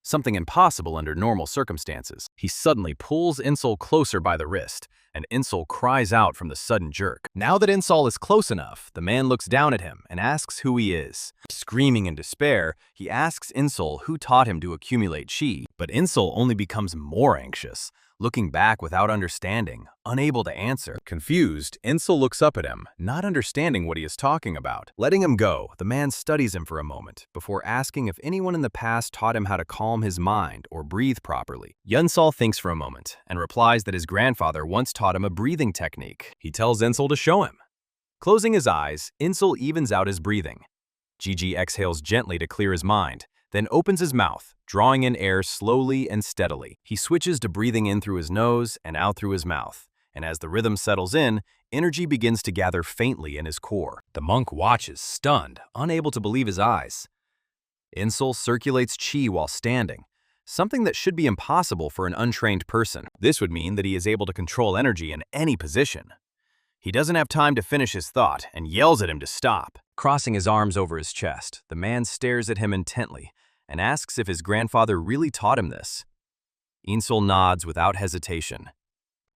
something impossible under normal circumstances. He suddenly pulls Eun-seol closer by the wrist, and Eun-seol cries out from the sudden jerk. Now that Eun-seol is close enough, the man looks down at him and asks who he is. Screaming in despair, he asks Eun-seol who taught him to accumulate chi, but Eun-seol only becomes more anxious, looking back without understanding, unable to answer. Confused, Eun-seol looks up at him, not understanding what he is talking about. Letting him go, the man studies him for a moment, before asking if anyone in the past taught him how to calm his mind or breathe properly. Eun-seol thinks for a moment, and replies that his grandfather once taught him a breathing technique. He tells Eun-seol to show him. Closing his eyes, Eun-seol evens out his breathing. Gigi exhales gently to clear his mind, then opens his mouth, drawing in air slowly and steadily. He switches to breathing in through his nose and out through his mouth, and as the rhythm settles in, energy begins to gather faintly in his core. The monk watches, stunned, unable to believe his eyes. Eun-seol circulates chi while standing, something that should be impossible for an untrained person. This would mean that he is able to control energy in any position. He doesn't have time to finish his thought and yells at him to stop. Crossing his arms over his chest, the man stares at him intently and asks if his grandfather really taught him this. Eun-seol nods without hesitation.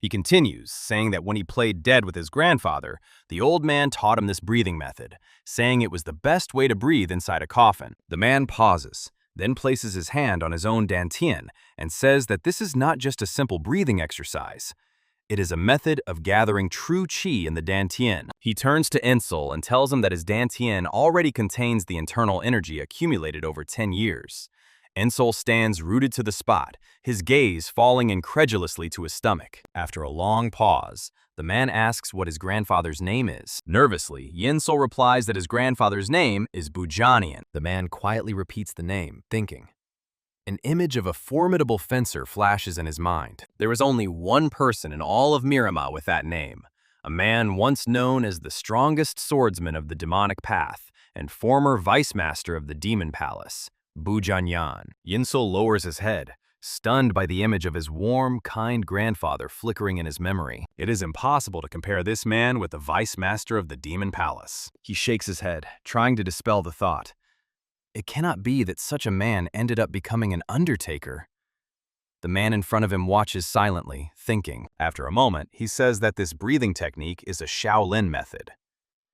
He continues, saying that when he played dead with his grandfather, the old man taught him this breathing method, saying it was the best way to breathe inside a coffin. The man pauses, then places his hand on his own dantian and says that this is not just a simple breathing exercise. It is a method of gathering true chi in the dantian. He turns to Eun-seol and tells him that his dantian already contains the internal energy accumulated over 10 years. Eun-seol stands rooted to the spot, his gaze falling incredulously to his stomach. After a long pause, the man asks what his grandfather's name is. Nervously, Eun-seol replies that his grandfather's name is Bu Eun-seol. The man quietly repeats the name, thinking. An image of a formidable fencer flashes in his mind. There is only one person in all of Murim with that name, a man once known as the strongest swordsman of the demonic path and former vice master of the demon palace, Bu Eun-seol. Eun-seol lowers his head, stunned by the image of his warm, kind grandfather flickering in his memory. It is impossible to compare this man with the vice master of the demon palace. He shakes his head, trying to dispel the thought. It cannot be that such a man ended up becoming an undertaker. The man in front of him watches silently, thinking. After a moment, he says that this breathing technique is a Shaolin method.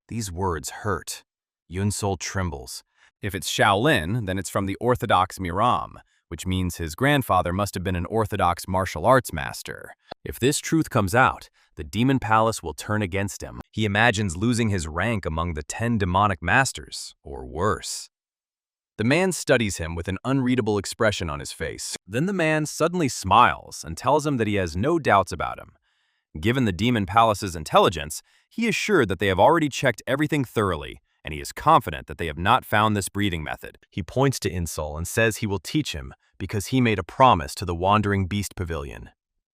These words hurt. Eun-seol trembles. If it's Shaolin, then it's from the orthodox Murim, which means his grandfather must have been an orthodox martial arts master. If this truth comes out, the demon palace will turn against him. He imagines losing his rank among the 10 demonic masters, or worse. The man studies him with an unreadable expression on his face. Then the man suddenly smiles and tells him that he has no doubts about him. Given the demon palace's intelligence, he is sure that they have already checked everything thoroughly, and he is confident that they have not found this breathing method. He points to Eun-seol and says he will teach him because he made a promise to the Wandering Beast Pavilion.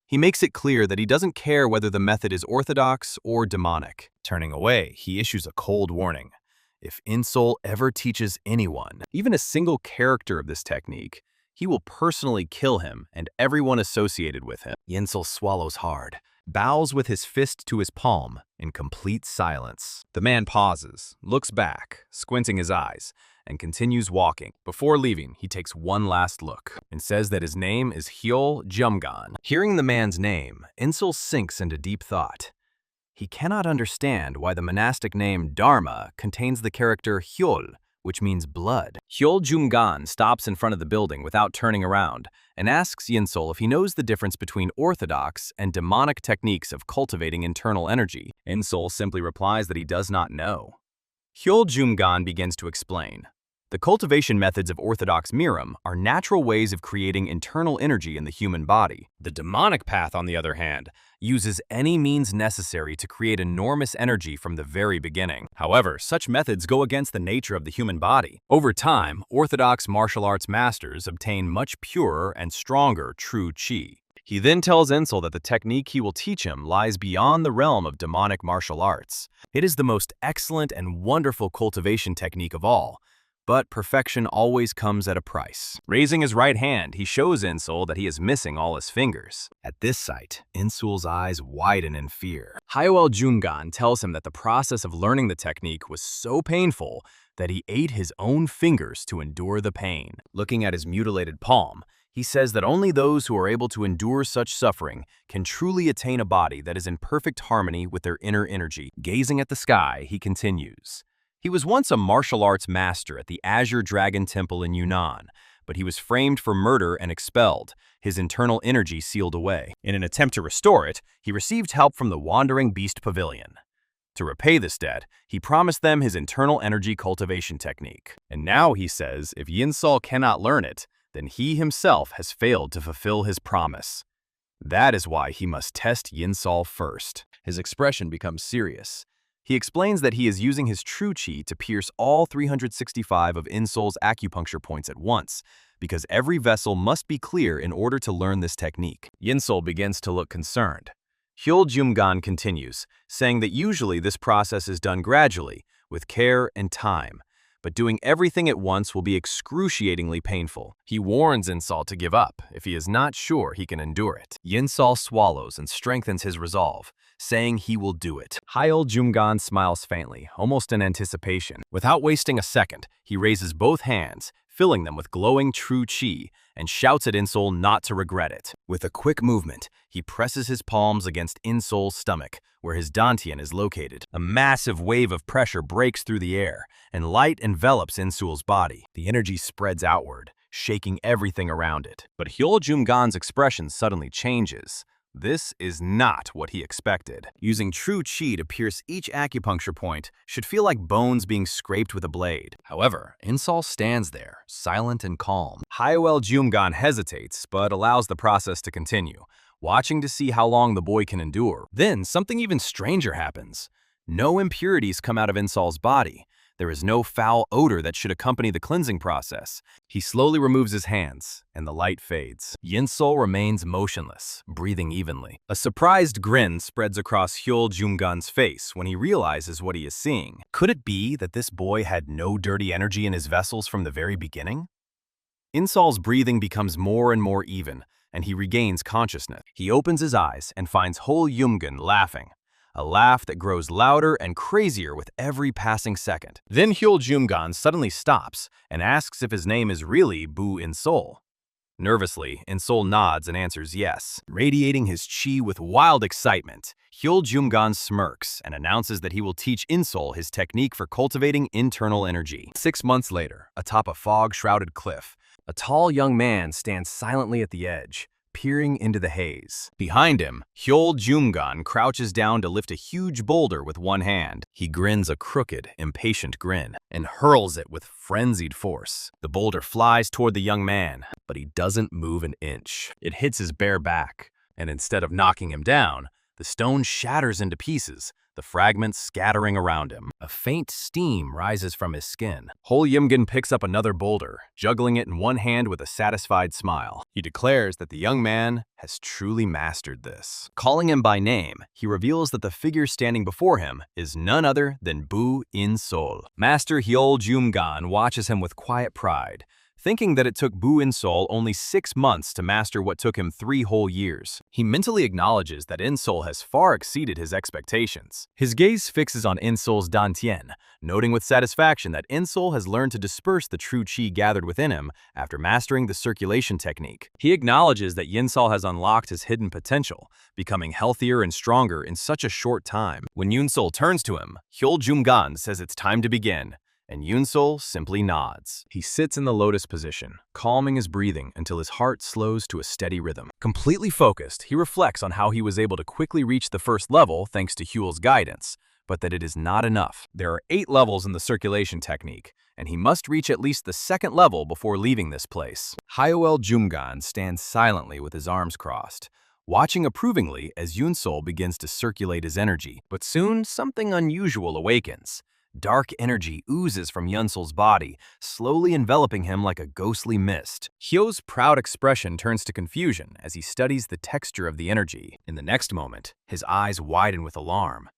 He makes it clear that he doesn't care whether the method is orthodox or demonic. Turning away, he issues a cold warning. If Eun-seol ever teaches anyone, even a single character of this technique, he will personally kill him and everyone associated with him. Eun-seol swallows hard, bows with his fist to his palm in complete silence. The man pauses, looks back, squinting his eyes, and continues walking. Before leaving, he takes one last look and says that his name is Hyol Jumgan. Hearing the man's name, In-seol sinks into deep thought. He cannot understand why the monastic name Dharma contains the character Hyol, which means blood. Hyol Jumgan stops in front of the building without turning around and asks In-seol if he knows the difference between orthodox and demonic techniques of cultivating internal energy. In-seol simply replies that he does not know. Hyol Jumgan begins to explain. The cultivation methods of orthodox Murim are natural ways of creating internal energy in the human body. The demonic path, on the other hand, uses any means necessary to create enormous energy from the very beginning. However, such methods go against the nature of the human body. Over time, orthodox martial arts masters obtain much purer and stronger true qi. He then tells In-seol that the technique he will teach him lies beyond the realm of demonic martial arts. It is the most excellent and wonderful cultivation technique of all. But perfection always comes at a price. Raising his right hand, he shows In-seol that he is missing all his fingers. At this sight, In-seol's eyes widen in fear. Hyol Jumgan tells him that the process of learning the technique was so painful that he ate his own fingers to endure the pain. Looking at his mutilated palm, he says that only those who are able to endure such suffering can truly attain a body that is in perfect harmony with their inner energy. Gazing at the sky, he continues. He was once a martial arts master at the Azure Dragon Temple in Yunnan, but he was framed for murder and expelled, his internal energy sealed away. In an attempt to restore it, he received help from the Wandering Beast Pavilion. To repay this debt, he promised them his internal energy cultivation technique. And now he says if In-seol cannot learn it, then he himself has failed to fulfill his promise. That is why he must test In-seol first. His expression becomes serious. He explains that he is using his true qi to pierce all 365 of In-seol's acupuncture points at once, because every vessel must be clear in order to learn this technique. In-seol begins to look concerned. Hyol Jumgan continues, saying that usually this process is done gradually, with care and time, but doing everything at once will be excruciatingly painful. He warns In-seol to give up if he is not sure he can endure it. In-seol swallows and strengthens his resolve, saying he will do it. Hyol Jumgan smiles faintly, almost in anticipation. Without wasting a second, he raises both hands, filling them with glowing true qi, and shouts at In-seol not to regret it. With a quick movement, he presses his palms against In-seol's stomach, where his dantian is located. A massive wave of pressure breaks through the air, and light envelops In-seol's body. The energy spreads outward, shaking everything around it. But Hyol Jumgan's expression suddenly changes. This is not what he expected. Using true qi to pierce each acupuncture point should feel like bones being scraped with a blade. However, In-seol stands there, silent and calm. Hyol Jumgan hesitates, but allows the process to continue, watching to see how long the boy can endure. Then, something even stranger happens. No impurities come out of In-seol's body. There is no foul odor that should accompany the cleansing process. He slowly removes his hands, and the light fades. In-seol remains motionless, breathing evenly. A surprised grin spreads across Hyol Jumgan's face when he realizes what he is seeing. Could it be that this boy had no dirty energy in his vessels from the very beginning? In-seol's breathing becomes more and more even, and he regains consciousness. He opens his eyes and finds Hyol Jumgan laughing. A laugh that grows louder and crazier with every passing second. Then Hyol Jumgan suddenly stops and asks if his name is really Bu Eun-seol. Nervously, In-seol nods and answers yes. Radiating his qi with wild excitement, Hyol Jumgan smirks and announces that he will teach In-seol his technique for cultivating internal energy. 6 months later, atop a fog-shrouded cliff, a tall young man stands silently at the edge, peering into the haze. Behind him, Hyol Jumgan crouches down to lift a huge boulder with one hand. He grins a crooked, impatient grin and hurls it with frenzied force. The boulder flies toward the young man, but he doesn't move an inch. It hits his bare back, and instead of knocking him down, the stone shatters into pieces, the fragments scattering around him. A faint steam rises from his skin. Hyol Jumgan picks up another boulder, juggling it in one hand with a satisfied smile. He declares that the young man has truly mastered this. Calling him by name, he reveals that the figure standing before him is none other than Bu Eun-seol. Master Hyol Jumgan watches him with quiet pride, thinking that it took Bu Eun-seol only 6 months to master what took him 3 whole years. He mentally acknowledges that Eun-seol has far exceeded his expectations. His gaze fixes on Eun-seol's dantian, noting with satisfaction that Eun-seol has learned to disperse the true qi gathered within him after mastering the circulation technique. He acknowledges that Eun-seol has unlocked his hidden potential, becoming healthier and stronger in such a short time. When Eun-seol turns to him, Hyul Jung-gan says it's time to begin, and Eun-seol simply nods. He sits in the lotus position, calming his breathing until his heart slows to a steady rhythm. Completely focused, he reflects on how he was able to quickly reach the first level thanks to Hyul's guidance, but that it is not enough. There are 8 levels in the circulation technique, and he must reach at least the 2nd level before leaving this place. Hyul Jung-gan stands silently with his arms crossed, watching approvingly as Eun-seol begins to circulate his energy. But soon, something unusual awakens. Dark energy oozes from Eun-seol's body, slowly enveloping him like a ghostly mist. Hyo's proud expression turns to confusion as he studies the texture of the energy. In the next moment, his eyes widen with alarm.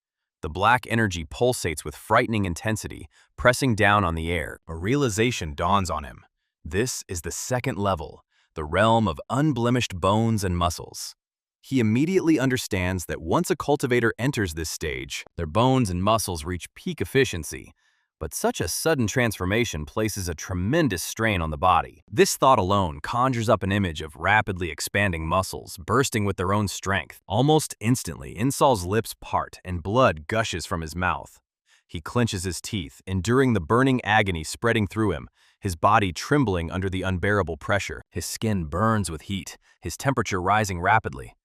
The black energy pulsates with frightening intensity, pressing down on the air. A realization dawns on him. This is the 2nd level, the realm of unblemished bones and muscles. He immediately understands that once a cultivator enters this stage, their bones and muscles reach peak efficiency. But such a sudden transformation places a tremendous strain on the body. This thought alone conjures up an image of rapidly expanding muscles, bursting with their own strength. Almost instantly, Eun-seol's lips part and blood gushes from his mouth. He clenches his teeth, enduring the burning agony spreading through him, his body trembling under the unbearable pressure. His skin burns with heat, his temperature rising rapidly.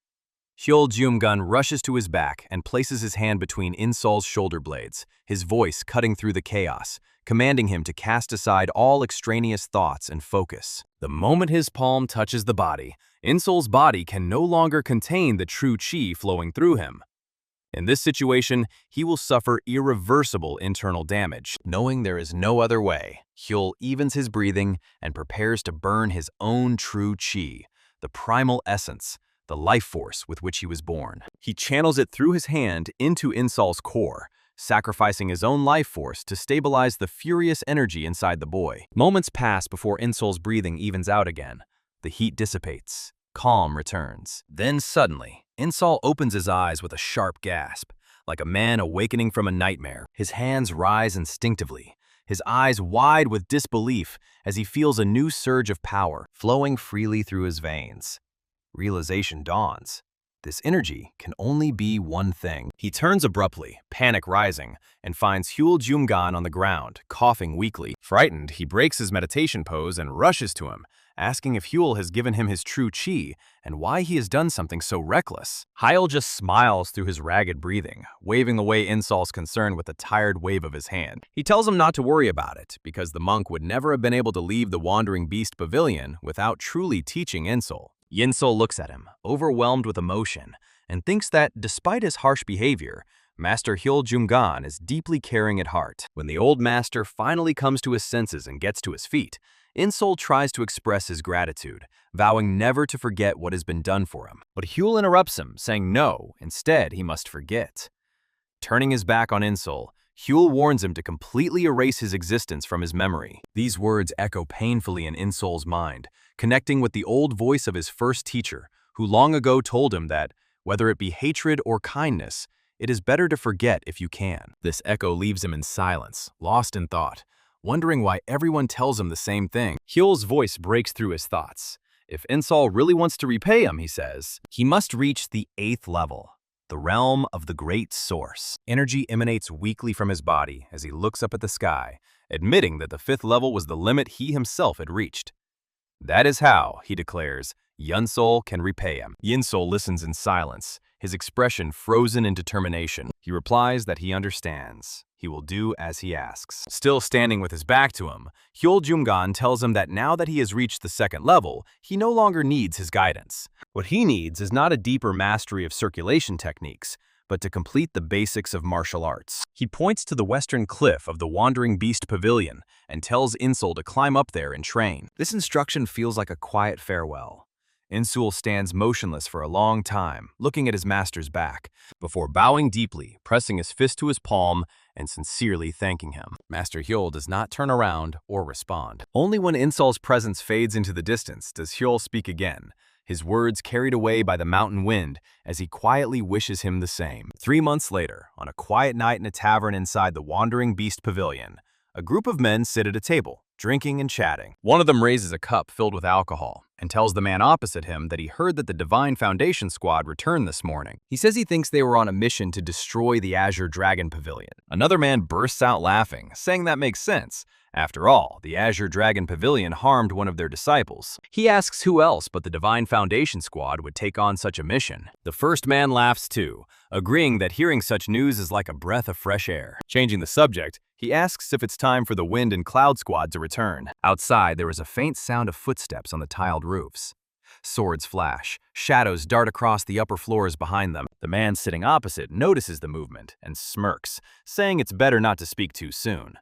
Hyul Jung-gan rushes to his back and places his hand between Eun-seol's shoulder blades, his voice cutting through the chaos, commanding him to cast aside all extraneous thoughts and focus. The moment his palm touches the body, Eun-seol's body can no longer contain the true qi flowing through him. In this situation, he will suffer irreversible internal damage. Knowing there is no other way, Hyul evens his breathing and prepares to burn his own true qi, the primal essence, the life force with which he was born. He channels it through his hand into Eun-seol's core, sacrificing his own life force to stabilize the furious energy inside the boy. Moments pass before Eun-seol's breathing evens out again. The heat dissipates. Calm returns. Then suddenly, Eun-seol opens his eyes with a sharp gasp, like a man awakening from a nightmare. His hands rise instinctively, his eyes wide with disbelief as he feels a new surge of power flowing freely through his veins. Realization dawns. This energy can only be one thing. He turns abruptly, panic rising, and finds Hyul Jung-gan on the ground, coughing weakly. Frightened, he breaks his meditation pose and rushes to him, asking if Hyul has given him his true qi and why he has done something so reckless. Hyul just smiles through his ragged breathing, waving away Eun-seol's concern with a tired wave of his hand. He tells him not to worry about it, because the monk would never have been able to leave the Wandering Beast Pavilion without truly teaching Eun-seol. Eun-seol looks at him, overwhelmed with emotion, and thinks that, despite his harsh behavior, Master Hyul Jung-gan is deeply caring at heart. When the old master finally comes to his senses and gets to his feet, Eun-seol tries to express his gratitude, vowing never to forget what has been done for him. But Hyul interrupts him, saying no, instead he must forget. Turning his back on Eun-seol, Hyul warns him to completely erase his existence from his memory. These words echo painfully in Eun-seol's mind, connecting with the old voice of his first teacher, who long ago told him that, whether it be hatred or kindness, it is better to forget if you can. This echo leaves him in silence, lost in thought, wondering why everyone tells him the same thing. Hyul's voice breaks through his thoughts. If Eun-seol really wants to repay him, he says, he must reach the 8th level, the realm of the Great Source. Energy emanates weakly from his body as he looks up at the sky, admitting that the 5th level was the limit he himself had reached. That is how, he declares, Eun-seol can repay him. Eun-seol listens in silence, his expression frozen in determination. He replies that he understands. He will do as he asks. Still standing with his back to him, Hyul Jung-gan tells him that now that he has reached the 2nd level, he no longer needs his guidance. What he needs is not a deeper mastery of circulation techniques, but to complete the basics of martial arts. He points to the western cliff of the Wandering Beast Pavilion and tells Eun-seol to climb up there and train. This instruction feels like a quiet farewell. In-seol stands motionless for a long time, looking at his master's back, before bowing deeply, pressing his fist to his palm, and sincerely thanking him. Master Hyul does not turn around or respond. Only when In-seol's presence fades into the distance does Hyul speak again, his words carried away by the mountain wind as he quietly wishes him the same. 3 months later, on a quiet night in a tavern inside the Wandering Beast Pavilion, a group of men sit at a table, drinking and chatting. One of them raises a cup filled with alcohol and tells the man opposite him that he heard that the Divine Foundation squad returned this morning. He says he thinks they were on a mission to destroy the Azure Dragon Pavilion. Another man bursts out laughing, saying that makes sense. After all, the Azure Dragon Pavilion harmed one of their disciples. He asks who else but the Divine Foundation squad would take on such a mission. The first man laughs too, agreeing that hearing such news is like a breath of fresh air. Changing the subject, he asks if it's time for the Wind and Cloud squad to return. Outside, there is a faint sound of footsteps on the tiled roofs. Swords flash, shadows dart across the upper floors behind them. The man sitting opposite notices the movement and smirks, saying it's better not to speak too soon.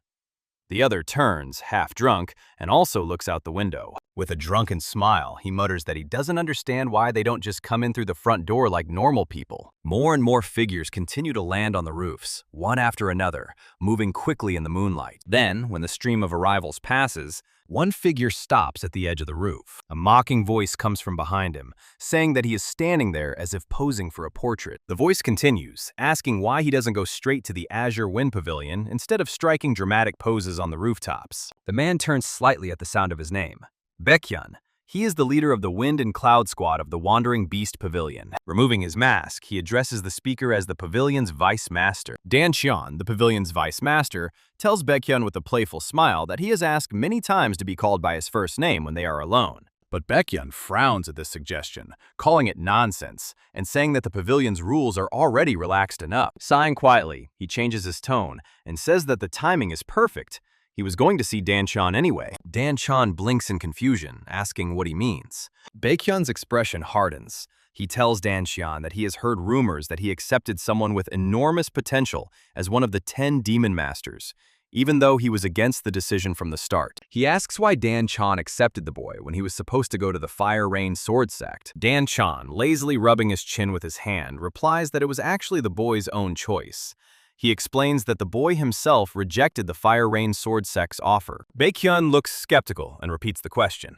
The other turns, half drunk, and also looks out the window. With a drunken smile, he mutters that he doesn't understand why they don't just come in through the front door like normal people. More and more figures continue to land on the roofs, one after another, moving quickly in the moonlight. Then, when the stream of arrivals passes, one figure stops at the edge of the roof. A mocking voice comes from behind him, saying that he is standing there as if posing for a portrait. The voice continues, asking why he doesn't go straight to the Azure Wind Pavilion instead of striking dramatic poses on the rooftops. The man turns slightly at the sound of his name. Baekhyun. He is the leader of the Wind and Cloud squad of the Wandering Beast Pavilion. Removing his mask, he addresses the speaker as the pavilion's vice master. Dan-cheon, the pavilion's vice master, tells Baekhyun with a playful smile that he has asked many times to be called by his first name when they are alone. But Baekhyun frowns at this suggestion, calling it nonsense, and saying that the pavilion's rules are already relaxed enough. Sighing quietly, he changes his tone and says that the timing is perfect. He was going to see Dan-cheon anyway. Dan-cheon blinks in confusion, asking what he means. Baekhyun's expression hardens. He tells Dan-cheon that he has heard rumors that he accepted someone with enormous potential as one of the 10 Demon Masters, even though he was against the decision from the start. He asks why Dan-cheon accepted the boy when he was supposed to go to the Fire Rain Sword Sect. Dan-cheon, lazily rubbing his chin with his hand, replies that it was actually the boy's own choice. He explains that the boy himself rejected the Fire Rain Sword Sect's offer. Baekhyun looks skeptical and repeats the question.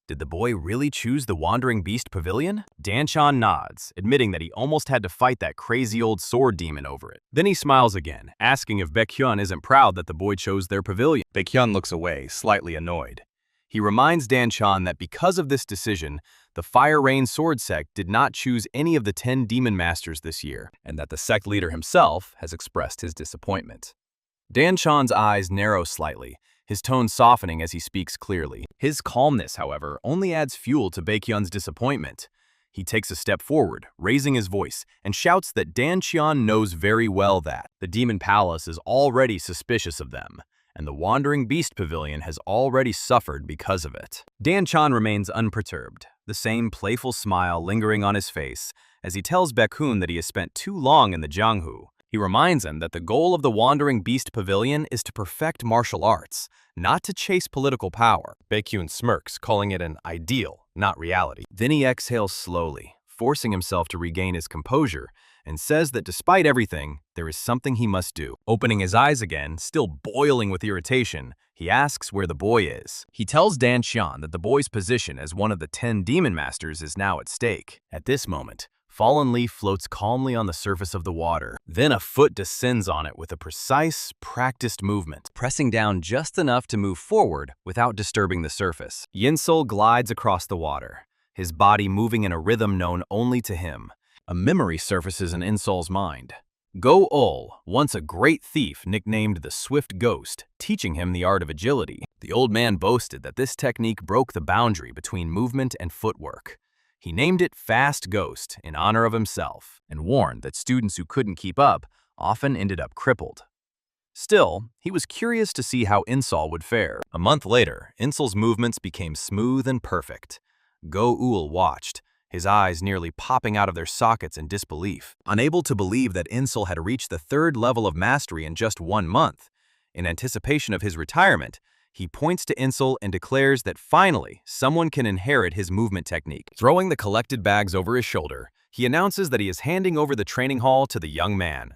Did the boy really choose the Wandering Beast Pavilion? Dan-cheon nods, admitting that he almost had to fight that crazy old sword demon over it. Then he smiles again, asking if Baekhyun isn't proud that the boy chose their pavilion. Baekhyun looks away, slightly annoyed. He reminds Dan-cheon that because of this decision, the Fire Rain Sword Sect did not choose any of the 10 Demon Masters this year, and that the sect leader himself has expressed his disappointment. Dan-cheon's eyes narrow slightly, his tone softening as he speaks clearly. His calmness, however, only adds fuel to Baekhyun's disappointment. He takes a step forward, raising his voice, and shouts that Dan-cheon knows very well that the Demon Palace is already suspicious of them, and the Wandering Beast Pavilion has already suffered because of it. Dan-cheon remains unperturbed, the same playful smile lingering on his face as he tells Baekhyun that he has spent too long in the Janghu. He reminds him that the goal of the Wandering Beast Pavilion is to perfect martial arts, not to chase political power. Baekhyun smirks, calling it an ideal, not reality. Then he exhales slowly, forcing himself to regain his composure, and says that despite everything, there is something he must do. Opening his eyes again, still boiling with irritation, he asks where the boy is. He tells Dan-cheon that the boy's position as one of the 10 Demon Masters is now at stake. At this moment, Fallen Leaf floats calmly on the surface of the water. Then a foot descends on it with a precise, practiced movement, pressing down just enough to move forward without disturbing the surface. In-seol glides across the water, his body moving in a rhythm known only to him. A memory surfaces in In-seol's mind. Go-ul, once a great thief nicknamed the Swift Ghost, teaching him the art of agility. The old man boasted that this technique broke the boundary between movement and footwork. He named it Fast Ghost in honor of himself, and warned that students who couldn't keep up often ended up crippled. Still, he was curious to see how In-seol would fare. A month later, In-seol's movements became smooth and perfect. Go-ul watched, his eyes nearly popping out of their sockets in disbelief. Unable to believe that In-seol had reached the 3rd level of mastery in just 1 month, in anticipation of his retirement, He points to Eun-seol and declares that finally, someone can inherit his movement technique. Throwing the collected bags over his shoulder, he announces that he is handing over the training hall to the young man.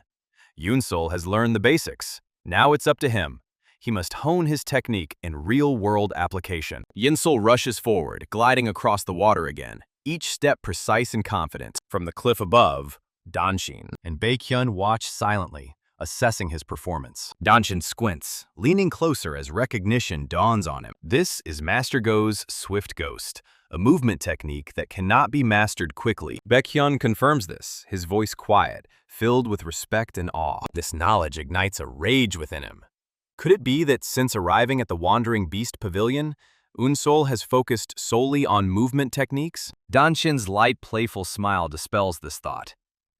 Eun-seol has learned the basics. Now it's up to him. He must hone his technique in real-world application. Eun-seol rushes forward, gliding across the water again, each step precise and confident. From the cliff above, Danshin and Baekhyun watch silently, assessing his performance. Danshin squints, leaning closer as recognition dawns on him. This is Master Go's Swift Ghost, a movement technique that cannot be mastered quickly. Baekhyun confirms this, his voice quiet, filled with respect and awe. This knowledge ignites a rage within him. Could it be that since arriving at the Wandering Beast Pavilion, Eun-seol has focused solely on movement techniques? Danshin's light, playful smile dispels this thought.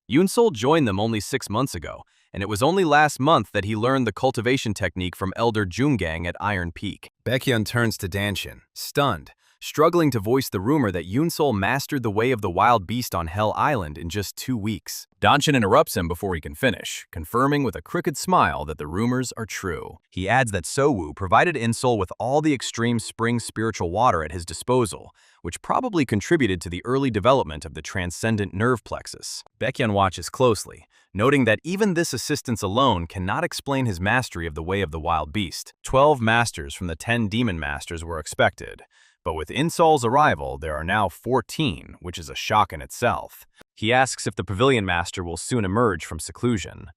Eun-seol joined them only 6 months ago, and it was only last month that he learned the cultivation technique from Elder Jungang at Iron Peak. Baekhyun turns to Danshin, stunned, struggling to voice the rumor that Eun-seol mastered the way of the wild beast on Hell Island in just 2 weeks. Danshin interrupts him before he can finish, confirming with a crooked smile that the rumors are true. He adds that Sowu provided Eun-seol with all the extreme spring spiritual water at his disposal, which probably contributed to the early development of the transcendent nerve plexus. Baekhyun watches closely, noting that even this assistance alone cannot explain his mastery of the way of the wild beast. 12 masters from the 10 demon masters were expected, but with Eun-seol's arrival, there are now 14, which is a shock in itself. He asks if the pavilion master will soon emerge from seclusion.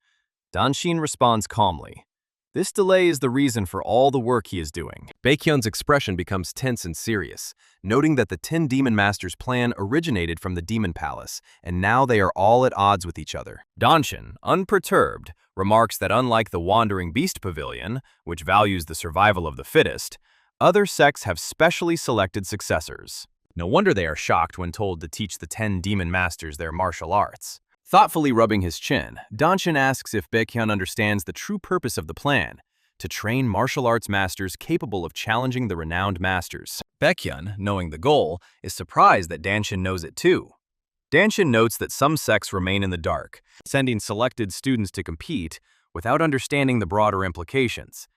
Danshin responds calmly. This delay is the reason for all the work he is doing. Baekhyun's expression becomes tense and serious, noting that the 10 demon masters' plan originated from the demon palace, and now they are all at odds with each other. Danshin, unperturbed, remarks that unlike the Wandering Beast Pavilion, which values the survival of the fittest, other sects have specially selected successors. No wonder they are shocked when told to teach the 10 demon masters their martial arts. Thoughtfully rubbing his chin, Danshin asks if Baekhyun understands the true purpose of the plan, to train martial arts masters capable of challenging the renowned masters. Baekhyun, knowing the goal, is surprised that Danshin knows it too. Danshin notes that some sects remain in the dark, sending selected students to compete without understanding the broader implications.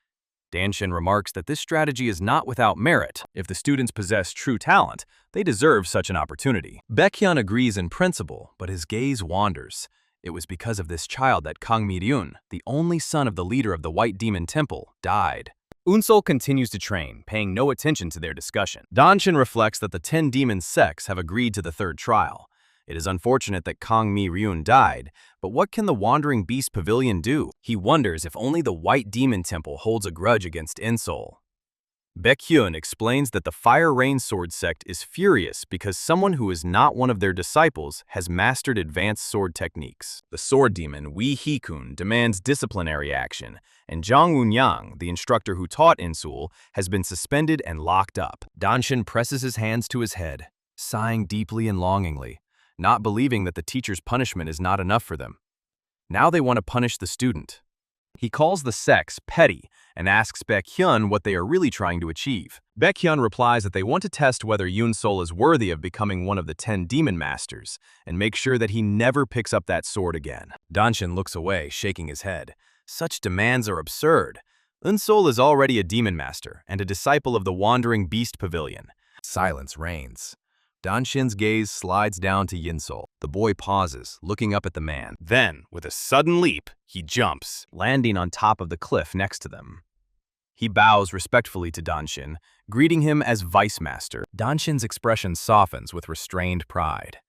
Danshin remarks that this strategy is not without merit. If the students possess true talent, they deserve such an opportunity. Baekhyun agrees in principle, but his gaze wanders. It was because of this child that Kang Mi-ryun, the only son of the leader of the White Demon Temple, died. Eun-seol continues to train, paying no attention to their discussion. Danshin reflects that the 10 demon sects have agreed to the third trial. It is unfortunate that Kang Mi-ryun died, but what can the Wandering Beast Pavilion do? He wonders if only the White Demon Temple holds a grudge against Eun-seol. Baekhyun explains that the Fire Rain Sword sect is furious because someone who is not one of their disciples has mastered advanced sword techniques. The sword demon Wee Hee-kun demands disciplinary action, and Jang Eun-yang, the instructor who taught Eun-seol, has been suspended and locked up. Danshin presses his hands to his head, sighing deeply and longingly, not believing that the teacher's punishment is not enough for them. Now they want to punish the student. He calls the sects petty and asks Baekhyun what they are really trying to achieve. Baekhyun replies that they want to test whether Eun-seol is worthy of becoming one of the 10 demon masters and make sure that he never picks up that sword again. Danshin looks away, shaking his head. Such demands are absurd. Eun-seol is already a demon master and a disciple of the Wandering Beast Pavilion. Silence reigns. Danshin's gaze slides down to Eun-seol. The boy pauses, looking up at the man. Then, with a sudden leap, he jumps, landing on top of the cliff next to them. He bows respectfully to Danshin, greeting him as Vice Master. Danshin's expression softens with restrained pride.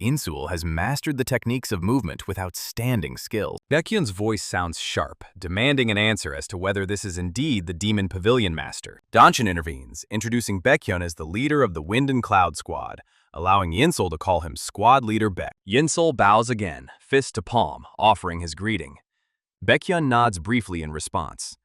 Eun-seol has mastered the techniques of movement with outstanding skill. Baekhyun's voice sounds sharp, demanding an answer as to whether this is indeed the Demon Pavilion Master. Danshin intervenes, introducing Baekhyun as the leader of the Wind and Cloud Squad, allowing Eun-seol to call him Squad Leader Baek. Eun-seol bows again, fist to palm, offering his greeting. Baekhyun nods briefly in response.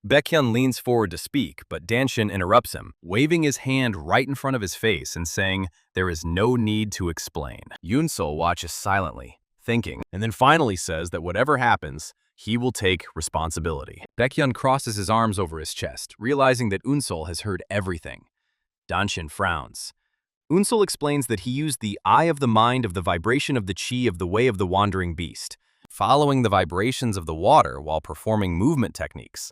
Baekhyun leans forward to speak, but Danshin interrupts him, waving his hand right in front of his face and saying, "There is no need to explain." Eun-seol watches silently, thinking, and then finally says that whatever happens, he will take responsibility. Baekhyun crosses his arms over his chest, realizing that Eun-seol has heard everything. Danshin frowns. Eun-seol explains that he used the eye of the mind of the vibration of the chi of the way of the Wandering Beast, following the vibrations of the water while performing movement techniques.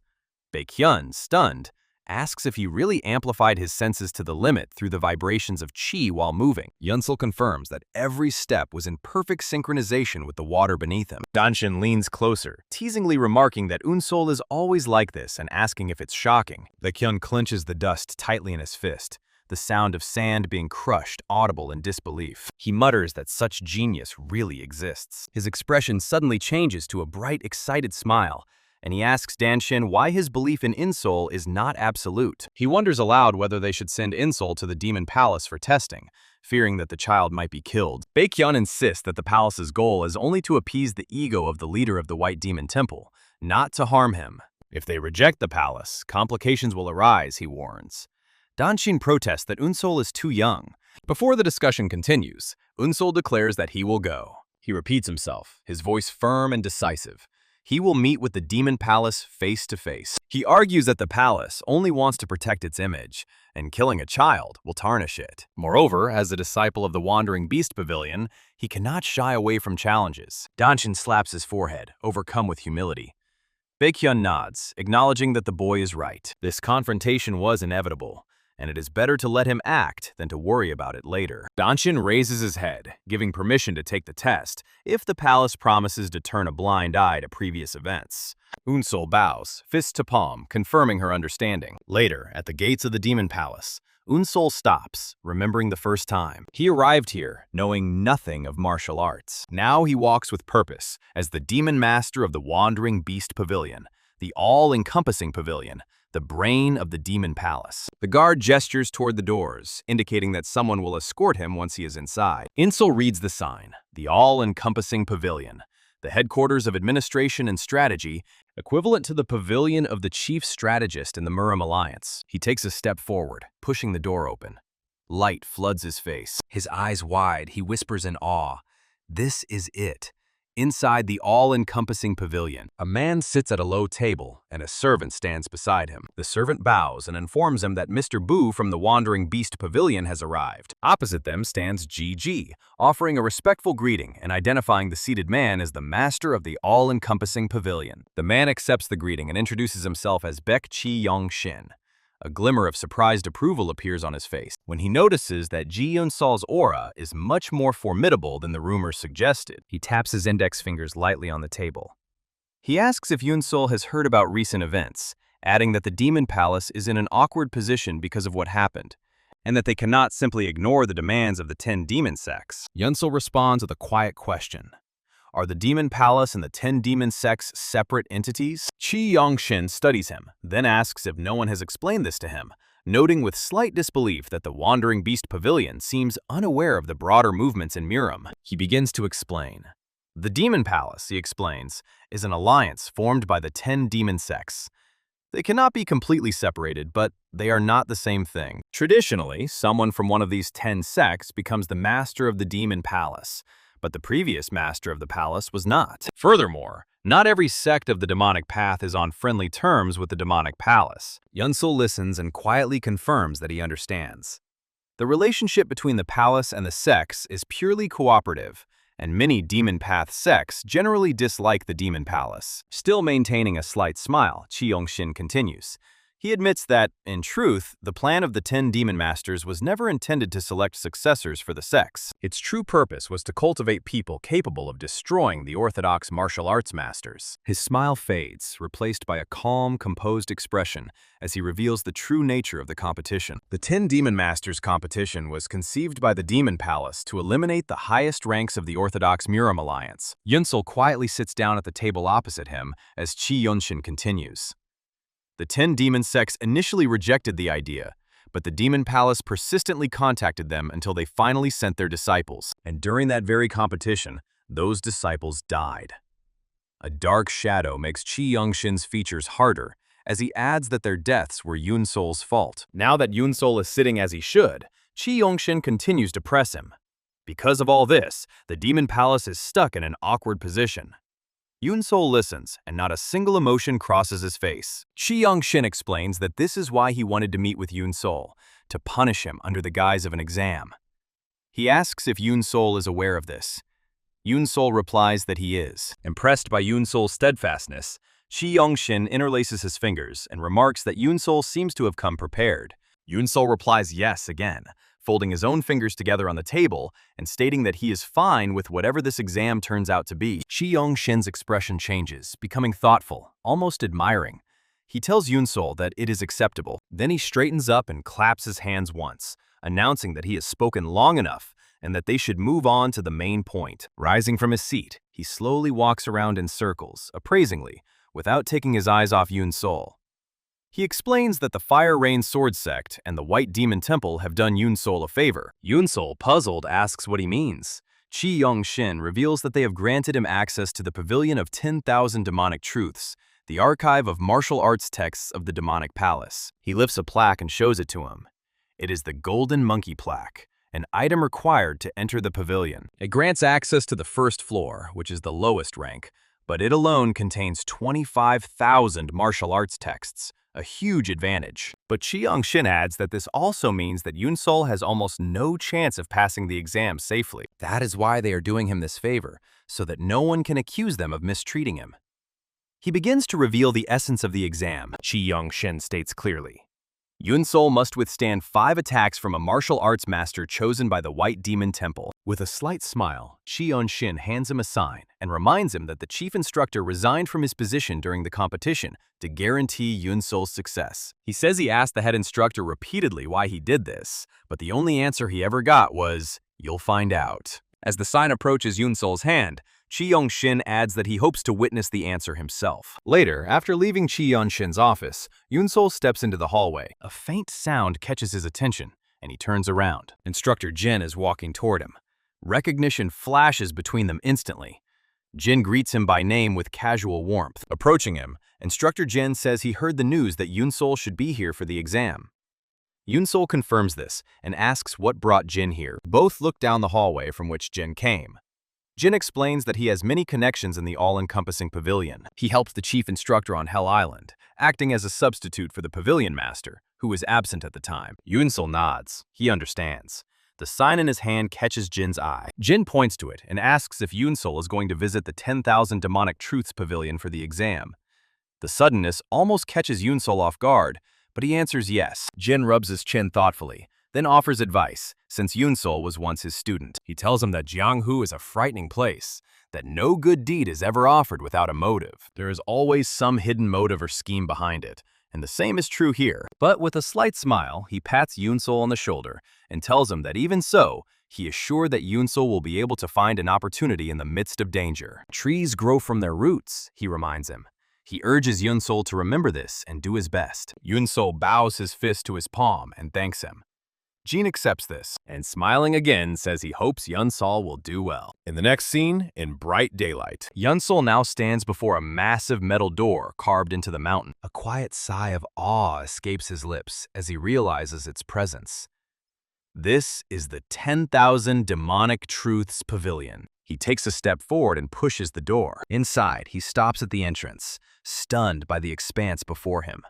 Baekhyun, stunned, asks if he really amplified his senses to the limit through the vibrations of qi while moving. Eun-seol confirms that every step was in perfect synchronization with the water beneath him. Danshin leans closer, teasingly remarking that Eun-seol is always like this and asking if it's shocking. Baekhyun clenches the dust tightly in his fist, the sound of sand being crushed audible in disbelief. He mutters that such genius really exists. His expression suddenly changes to a bright, excited smile, and he asks Danshin why his belief in Eun-seol is not absolute. He wonders aloud whether they should send Eun-seol to the Demon Palace for testing, fearing that the child might be killed. Baekhyun insists that the palace's goal is only to appease the ego of the leader of the White Demon Temple, not to harm him. If they reject the palace, complications will arise, he warns. Danshin protests that Eun-seol is too young. Before the discussion continues, Eun-seol declares that he will go. He repeats himself, his voice firm and decisive. He will meet with the Demon Palace face to face. He argues that the palace only wants to protect its image, and killing a child will tarnish it. Moreover, as a disciple of the Wandering Beast Pavilion, he cannot shy away from challenges. Danshin slaps his forehead, overcome with humility. Baekhyun nods, acknowledging that the boy is right. This confrontation was inevitable, and it is better to let him act than to worry about it later. Danshin raises his head, giving permission to take the test if the palace promises to turn a blind eye to previous events. Eun-seol bows, fist to palm, confirming her understanding. Later, at the gates of the Demon Palace, Eun-seol stops, remembering the first time. He arrived here, knowing nothing of martial arts. Now he walks with purpose, as the Demon Master of the Wandering Beast Pavilion, the all-encompassing pavilion, the brain of the Demon Palace. The guard gestures toward the doors, indicating that someone will escort him once he is inside. Eun-seol reads the sign, the all-encompassing pavilion, the headquarters of administration and strategy, equivalent to the pavilion of the chief strategist in the Murim alliance. He takes a step forward, pushing the door open. Light floods his face. His eyes wide, he whispers in awe, "This is it." Inside the all-encompassing pavilion, a man sits at a low table, and a servant stands beside him. The servant bows and informs him that Mr. Bu from the Wandering Beast Pavilion has arrived. Opposite them stands Ji, offering a respectful greeting and identifying the seated man as the master of the all-encompassing pavilion. The man accepts the greeting and introduces himself as Baek Chi-young-shin. A glimmer of surprised approval appears on his face when he notices that Ji Eun-seol's aura is much more formidable than the rumors suggested. He taps his index fingers lightly on the table. He asks if Eun-seol has heard about recent events, adding that the Demon Palace is in an awkward position because of what happened, and that they cannot simply ignore the demands of the 10 demon sects. Eun-seol responds with a quiet question. Are the Demon Palace and the 10 demon sects separate entities? Chi-young-shin studies him, then asks if no one has explained this to him, noting with slight disbelief that the Wandering Beast Pavilion seems unaware of the broader movements in Murim. He begins to explain. The Demon Palace, he explains, is an alliance formed by the 10 demon sects. They cannot be completely separated, but they are not the same thing. Traditionally, someone from one of these 10 sects becomes the master of the Demon Palace, but the previous master of the palace was not. Furthermore, not every sect of the demonic path is on friendly terms with the demonic palace. Eun-seol listens and quietly confirms that he understands. The relationship between the palace and the sects is purely cooperative, and many demon path sects generally dislike the demon palace. Still maintaining a slight smile, Chi-young-shin continues. He admits that, in truth, the plan of the 10 demon masters was never intended to select successors for the sects. Its true purpose was to cultivate people capable of destroying the orthodox martial arts masters. His smile fades, replaced by a calm, composed expression as he reveals the true nature of the competition. The 10 demon masters competition was conceived by the Demon Palace to eliminate the highest ranks of the orthodox Murim alliance. Eun-seol quietly sits down at the table opposite him as Chi-young-shin continues. The 10 demon sects initially rejected the idea, but the Demon Palace persistently contacted them until they finally sent their disciples. And during that very competition, those disciples died. A dark shadow makes Chi-young-shin's features harder as he adds that their deaths were Eun-seol's fault. Now that Eun-seol is sitting as he should, Chi-young-shin continues to press him. Because of all this, the Demon Palace is stuck in an awkward position. Eun-seol listens, and not a single emotion crosses his face. Chi-young-shin explains that this is why he wanted to meet with Eun-seol, to punish him under the guise of an exam. He asks if Eun-seol is aware of this. Eun-seol replies that he is. Impressed by Eun-seol's steadfastness, Chi Young-shin interlaces his fingers and remarks that Eun-seol seems to have come prepared. Eun-seol replies yes again, folding his own fingers together on the table and stating that he is fine with whatever this exam turns out to be. Chi Young-shin's expression changes, becoming thoughtful, almost admiring. He tells Eun-seol that it is acceptable. Then he straightens up and claps his hands once, announcing that he has spoken long enough and that they should move on to the main point. Rising from his seat, he slowly walks around in circles, appraisingly, without taking his eyes off Eun-seol. He explains that the Fire Rain Sword Sect and the White Demon Temple have done Eun-seol a favor. Eun-seol, puzzled, asks what he means. Chi Young-shin reveals that they have granted him access to the Pavilion of 10,000 Demonic Truths, the archive of martial arts texts of the Demonic Palace. He lifts a plaque and shows it to him. It is the Golden Monkey Plaque, an item required to enter the pavilion. It grants access to the first floor, which is the lowest rank, but it alone contains 25,000 martial arts texts, a huge advantage. But Chi Young-shin adds that this also means that Eun-seol has almost no chance of passing the exam safely. That is why they are doing him this favor, so that no one can accuse them of mistreating him. He begins to reveal the essence of the exam, Chi Young-shin states clearly. Eun-seol must withstand 5 attacks from a martial arts master chosen by the White Demon Temple. With a slight smile, Chi Young-shin hands him a sign and reminds him that the chief instructor resigned from his position during the competition to guarantee Eun-seol's success. He says he asked the head instructor repeatedly why he did this, but the only answer he ever got was, "You'll find out." As the sign approaches Eun-seol's hand, Chi Young-shin adds that he hopes to witness the answer himself. Later, after leaving Chi Young-shin's office, Eun-seol steps into the hallway. A faint sound catches his attention, and he turns around. Instructor Jin is walking toward him. Recognition flashes between them instantly. Jin greets him by name with casual warmth. Approaching him, Instructor Jin says he heard the news that Eun-seol should be here for the exam. Eun-seol confirms this and asks what brought Jin here. Both look down the hallway from which Jin came. Jin explains that he has many connections in the all-encompassing pavilion. He helped the chief instructor on Hell Island, acting as a substitute for the pavilion master, who was absent at the time. Eun-seol nods. He understands. The sign in his hand catches Jin's eye. Jin points to it and asks if Eun-seol is going to visit the 10,000 Demonic Truths pavilion for the exam. The suddenness almost catches Eun-seol off guard, but he answers yes. Jin rubs his chin thoughtfully, then offers advice, since Eun-seol was once his student. He tells him that Janghu is a frightening place, that no good deed is ever offered without a motive. There is always some hidden motive or scheme behind it, and the same is true here. But with a slight smile, he pats Eun-seol on the shoulder and tells him that even so, he is sure that Eun-seol will be able to find an opportunity in the midst of danger. Trees grow from their roots, he reminds him. He urges Eun-seol to remember this and do his best. Eun-seol bows his fist to his palm and thanks him. Jin accepts this, and smiling again says he hopes Eun-seol will do well. In the next scene, in bright daylight, Eun-seol now stands before a massive metal door carved into the mountain. A quiet sigh of awe escapes his lips as he realizes its presence. This is the 10,000 Demonic Truths Pavilion. He takes a step forward and pushes the door. Inside, he stops at the entrance, stunned by the expanse before him.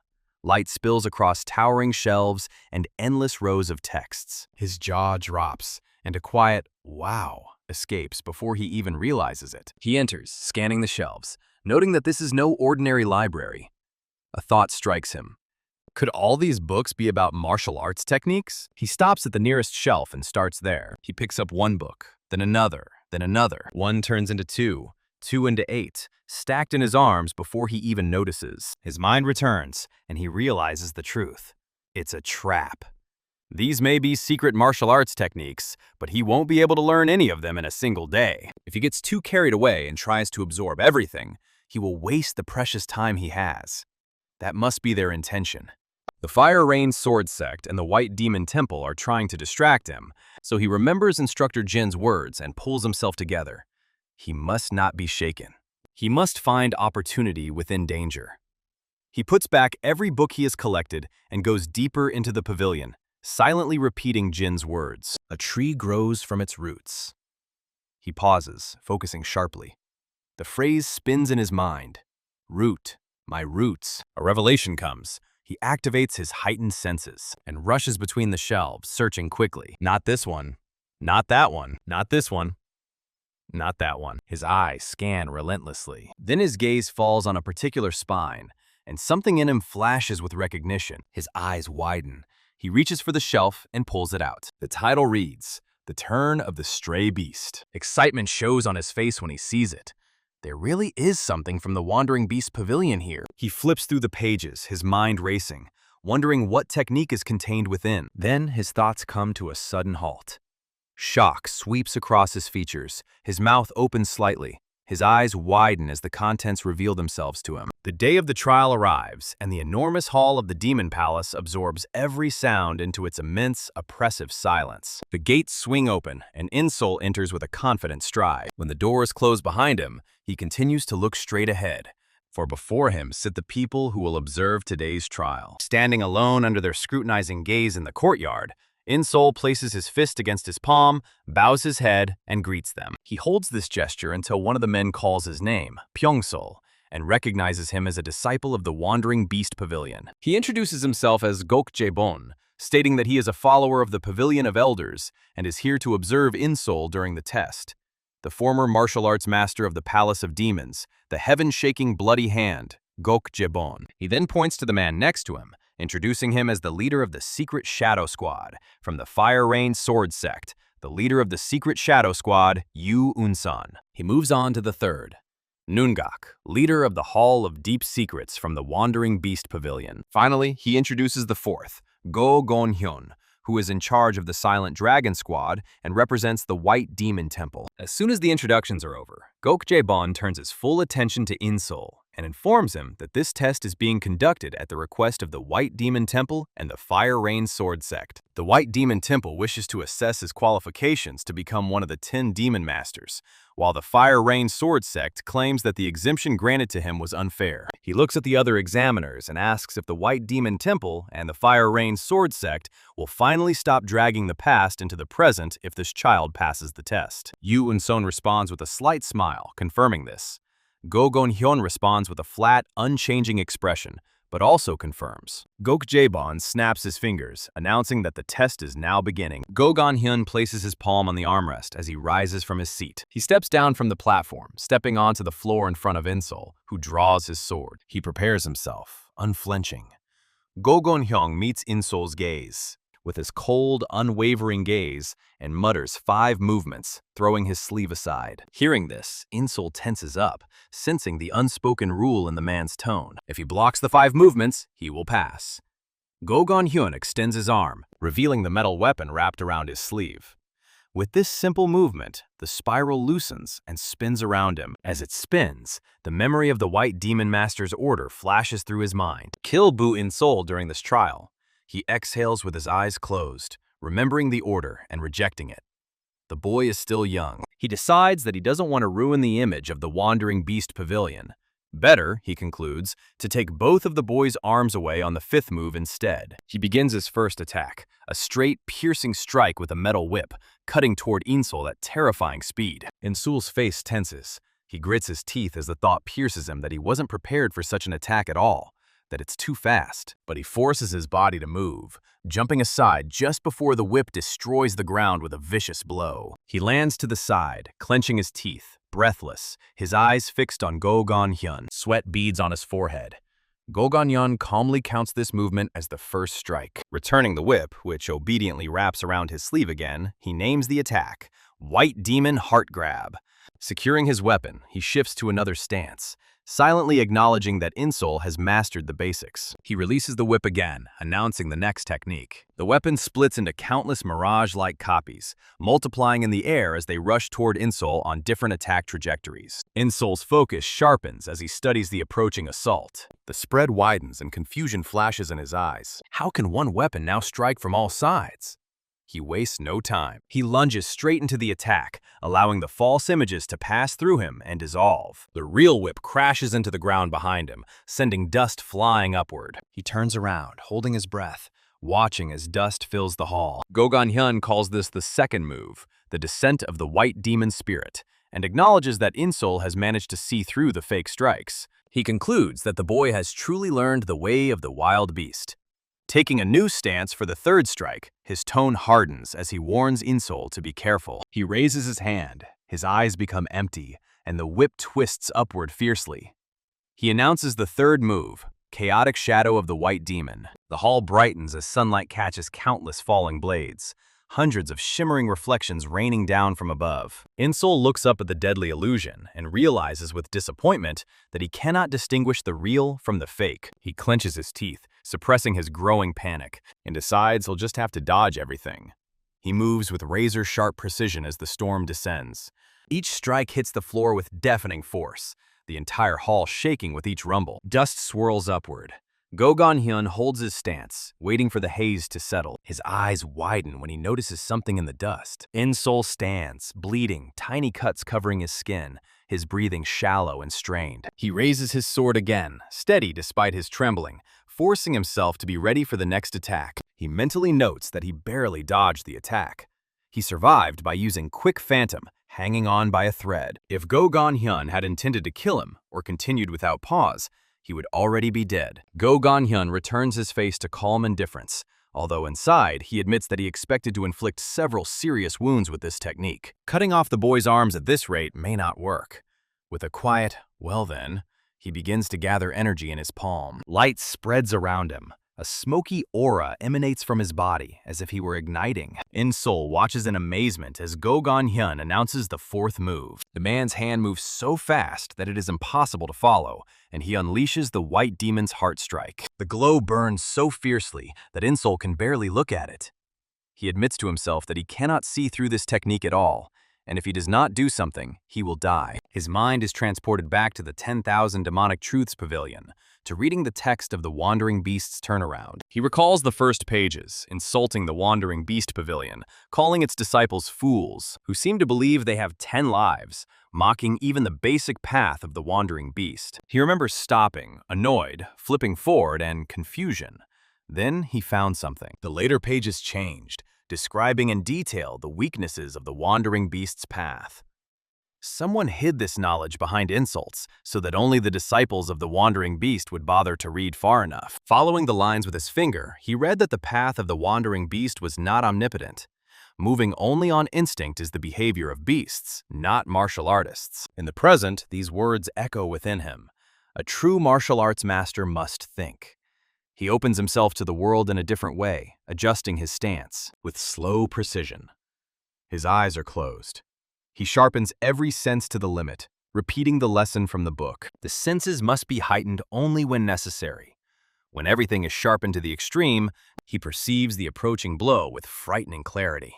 Light spills across towering shelves and endless rows of texts. His jaw drops, and a quiet "wow" escapes before he even realizes it. He enters, scanning the shelves, noting that this is no ordinary library. A thought strikes him. Could all these books be about martial arts techniques? He stops at the nearest shelf and starts there. He picks up one book, then another, then another. One turns into two, two into 8, stacked in his arms before he even notices. His mind returns, and he realizes the truth. It's a trap. These may be secret martial arts techniques, but he won't be able to learn any of them in a single day. If he gets too carried away and tries to absorb everything, he will waste the precious time he has. That must be their intention. The Fire Rain Sword Sect and the White Demon Temple are trying to distract him, so he remembers Instructor Jin's words and pulls himself together. He must not be shaken. He must find opportunity within danger. He puts back every book he has collected and goes deeper into the pavilion, silently repeating Jin's words. A tree grows from its roots. He pauses, focusing sharply. The phrase spins in his mind. Root, my roots. A revelation comes. He activates his heightened senses and rushes between the shelves, searching quickly. Not this one. Not that one. Not this one. Not that one. His eyes scan relentlessly. Then his gaze falls on a particular spine, and something in him flashes with recognition. His eyes widen. He reaches for the shelf and pulls it out. The title reads, The Turn of the Stray Beast. Excitement shows on his face when he sees it. There really is something from the Wandering Beast Pavilion here. He flips through the pages, his mind racing, wondering what technique is contained within. Then his thoughts come to a sudden halt. Shock sweeps across his features. His mouth opens slightly. His eyes widen as the contents reveal themselves to him. The day of the trial arrives, and the enormous hall of the Demon Palace absorbs every sound into its immense, oppressive silence. The gates swing open, and In-seol enters with a confident stride. When the doors close behind him, he continues to look straight ahead. For before him sit the people who will observe today's trial. Standing alone under their scrutinizing gaze in the courtyard, In-seol places his fist against his palm, bows his head, and greets them. He holds this gesture until one of the men calls his name, Pyeong-seol, and recognizes him as a disciple of the Wandering Beast Pavilion. He introduces himself as Gok Jae-bon, stating that he is a follower of the Pavilion of Elders and is here to observe In-seol during the test. The former martial arts master of the Palace of Demons, the heaven-shaking bloody hand, Gok Jae-bon. He then points to the man next to him, introducing him as the leader of the Secret Shadow Squad from the Fire Rain Sword Sect, the leader of the Secret Shadow Squad, Bu Eun-seol. He moves on to the third, Noongak, leader of the Hall of Deep Secrets from the Wandering Beast Pavilion. Finally, he introduces the fourth, Go Gon-hyun, who is in charge of the Silent Dragon Squad and represents the White Demon Temple. As soon as the introductions are over, Gok Jae-bon turns his full attention to In-seol and informs him that this test is being conducted at the request of the White Demon Temple and the Fire Rain Sword Sect. The White Demon Temple wishes to assess his qualifications to become one of the 10 Demon Masters, while the Fire Rain Sword Sect claims that the exemption granted to him was unfair. He looks at the other examiners and asks if the White Demon Temple and the Fire Rain Sword Sect will finally stop dragging the past into the present if this child passes the test. Bu Eun-seol responds with a slight smile, confirming this. Go Gon-hyun responds with a flat, unchanging expression, but also confirms. Gok Jae-bon snaps his fingers, announcing that the test is now beginning. Go Gon-hyun places his palm on the armrest as he rises from his seat. He steps down from the platform, stepping onto the floor in front of In-seol, who draws his sword. He prepares himself, unflinching. Go Gon-hyun meets In-seol's gaze with his cold, unwavering gaze and mutters 5 movements, throwing his sleeve aside. Hearing this, In-seol tenses up, sensing the unspoken rule in the man's tone. If he blocks the 5 movements, he will pass. Go Gon-hyun extends his arm, revealing the metal weapon wrapped around his sleeve. With this simple movement, the spiral loosens and spins around him. As it spins, the memory of the White Demon Master's order flashes through his mind. Kill Bu Eun-seol during this trial. He exhales with his eyes closed, remembering the order and rejecting it. The boy is still young. He decides that he doesn't want to ruin the image of the Wandering Beast Pavilion. Better, he concludes, to take both of the boy's arms away on the 5th move instead. He begins his first attack, a straight, piercing strike with a metal whip, cutting toward In-seol at terrifying speed. In-seol's face tenses. He grits his teeth as the thought pierces him that he wasn't prepared for such an attack at all, that it's too fast. But he forces his body to move, jumping aside just before the whip destroys the ground with a vicious blow. He lands to the side, clenching his teeth, breathless, his eyes fixed on Go Gon-hyun. Sweat beads on his forehead. Go Gon-hyun calmly counts this movement as the first strike. Returning the whip, which obediently wraps around his sleeve again, he names the attack, White Demon Heart Grab. Securing his weapon, he shifts to another stance, silently acknowledging that In-seol has mastered the basics. He releases the whip again, announcing the next technique. The weapon splits into countless mirage-like copies, multiplying in the air as they rush toward In-seol on different attack trajectories. In-seol's focus sharpens as he studies the approaching assault. The spread widens and confusion flashes in his eyes. How can one weapon now strike from all sides? He wastes no time. He lunges straight into the attack, allowing the false images to pass through him and dissolve. The real whip crashes into the ground behind him, sending dust flying upward. He turns around, holding his breath, watching as dust fills the hall. Go Gon-hyun calls this the second move, the descent of the White Demon Spirit, and acknowledges that In-seol has managed to see through the fake strikes. He concludes that the boy has truly learned the way of the wild beast. Taking a new stance for the third strike, his tone hardens as he warns In-seol to be careful. He raises his hand, His eyes become empty, and the whip twists upward fiercely. He announces the third move, Chaotic Shadow of the White Demon. The hall brightens as sunlight catches countless falling blades, hundreds of shimmering reflections raining down from above. In-Seol looks up at the deadly illusion and realizes with disappointment that he cannot distinguish the real from the fake. He clenches his teeth, suppressing his growing panic, and decides he'll just have to dodge everything. He moves with razor-sharp precision as the storm descends. Each strike hits the floor with deafening force, the entire hall shaking with each rumble. Dust swirls upward. Go Gon-hyun holds his stance, waiting for the haze to settle. His eyes widen when he notices something in the dust. In-Seol stands, bleeding, tiny cuts covering his skin, his breathing shallow and strained. He raises his sword again, steady despite his trembling, forcing himself to be ready for the next attack. He mentally notes that he barely dodged the attack. He survived by using Quick Phantom, hanging on by a thread. If Go Gon-hyun had intended to kill him, or continued without pause, he would already be dead. Go Gon-hyun returns his face to calm indifference, although inside, he admits that he expected to inflict several serious wounds with this technique. Cutting off the boy's arms at this rate may not work. With a quiet, "Well then," he begins to gather energy in his palm. Light spreads around him. A smoky aura emanates from his body, as if he were igniting. In-Seol watches in amazement as Go Gon-hyun announces the fourth move. The man's hand moves so fast that it is impossible to follow, and he unleashes the White Demon's Heart Strike. The glow burns so fiercely that In-Seol can barely look at it. He admits to himself that he cannot see through this technique at all, and if he does not do something, he will die. His mind is transported back to the 10,000 Demonic Truths Pavilion, to reading the text of the Wandering Beast's turnaround. He recalls the first pages, insulting the Wandering Beast Pavilion, calling its disciples fools, who seem to believe they have 10 lives, mocking even the basic path of the Wandering Beast. He remembers stopping, annoyed, flipping forward, and confusion. Then he found something. The later pages changed, describing in detail the weaknesses of the Wandering Beast's path. Someone hid this knowledge behind insults so that only the disciples of the Wandering Beast would bother to read far enough. Following the lines with his finger, he read that the path of the Wandering Beast was not omnipotent. Moving only on instinct is the behavior of beasts, not martial artists. In the present, these words echo within him. A true martial arts master must think. He opens himself to the world in a different way, adjusting his stance with slow precision. His eyes are closed. He sharpens every sense to the limit, repeating the lesson from the book. The senses must be heightened only when necessary. When everything is sharpened to the extreme, he perceives the approaching blow with frightening clarity.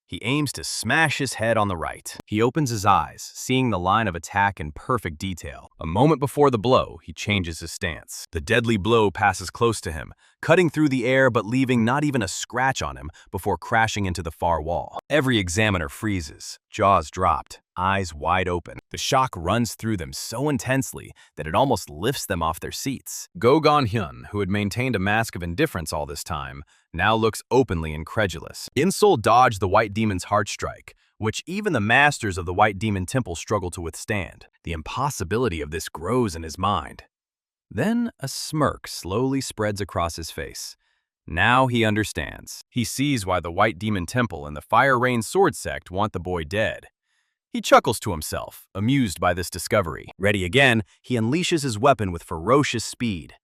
He aims to smash his head on the right. He opens his eyes, seeing the line of attack in perfect detail. A moment before the blow, he changes his stance. The deadly blow passes close to him, cutting through the air but leaving not even a scratch on him before crashing into the far wall. Every examiner freezes, jaws dropped, eyes wide open. The shock runs through them so intensely that it almost lifts them off their seats. Go Gon-hyun, who had maintained a mask of indifference all this time, now looks openly incredulous. In-Seol dodged the White Demon's Heart Strike, which even the masters of the White Demon Temple struggle to withstand. The impossibility of this grows in his mind. Then a smirk slowly spreads across his face. Now he understands. He sees why the White Demon Temple and the Fire Rain Sword Sect want the boy dead. He chuckles to himself, amused by this discovery. Ready again, he unleashes his weapon with ferocious speed.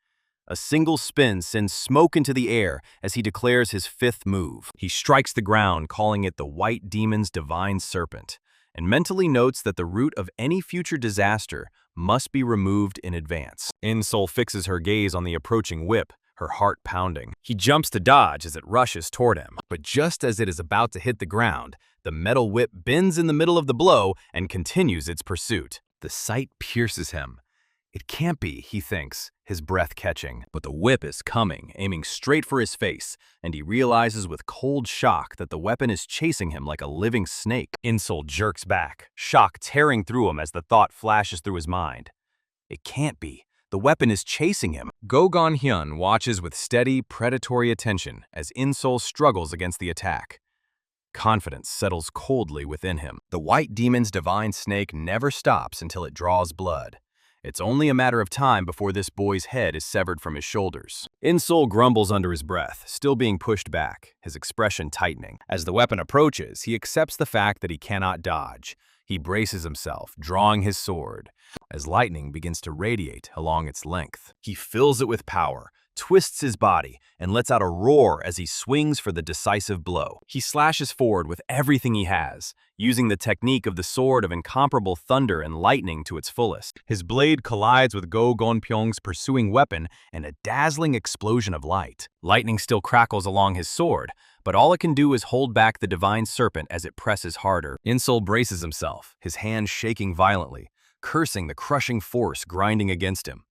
A single spin sends smoke into the air as he declares his fifth move. He strikes the ground, calling it the White Demon's Divine Serpent, and mentally notes that the root of any future disaster must be removed in advance. In-Seol fixes her gaze on the approaching whip, her heart pounding. He jumps to dodge as it rushes toward him, but just as it is about to hit the ground, the metal whip bends in the middle of the blow and continues its pursuit. The sight pierces him. It can't be, he thinks, his breath catching. But the whip is coming, aiming straight for his face, and he realizes with cold shock that the weapon is chasing him like a living snake. In-Seol jerks back, shock tearing through him as the thought flashes through his mind. It can't be. The weapon is chasing him. Go Gon-hyun watches with steady, predatory attention as In-Seol struggles against the attack. Confidence settles coldly within him. The White Demon's divine snake never stops until it draws blood. It's only a matter of time before this boy's head is severed from his shoulders. In-Seol grumbles under his breath, still being pushed back, his expression tightening. As the weapon approaches, he accepts the fact that he cannot dodge. He braces himself, drawing his sword, as lightning begins to radiate along its length. He fills it with power, twists his body, and lets out a roar as he swings for the decisive blow. He slashes forward with everything he has, using the technique of the sword of incomparable thunder and lightning to its fullest. His blade collides with Go Gonpyeong's pursuing weapon in a dazzling explosion of light. Lightning still crackles along his sword, but all it can do is hold back the divine serpent as it presses harder. Eun-seol braces himself, his hands shaking violently, cursing the crushing force grinding against him.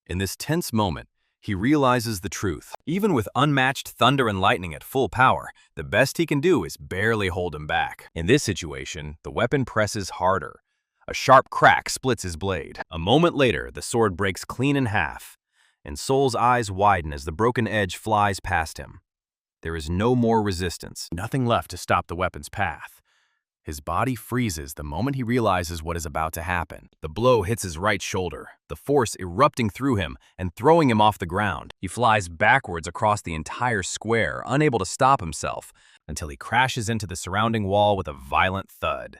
In this tense moment, he realizes the truth. Even with unmatched thunder and lightning at full power, the best he can do is barely hold him back. In this situation, the weapon presses harder. A sharp crack splits his blade. A moment later, the sword breaks clean in half, and Seol's eyes widen as the broken edge flies past him. There is no more resistance, nothing left to stop the weapon's path. His body freezes the moment he realizes what is about to happen. The blow hits his right shoulder, the force erupting through him and throwing him off the ground. He flies backwards across the entire square, unable to stop himself, until he crashes into the surrounding wall with a violent thud.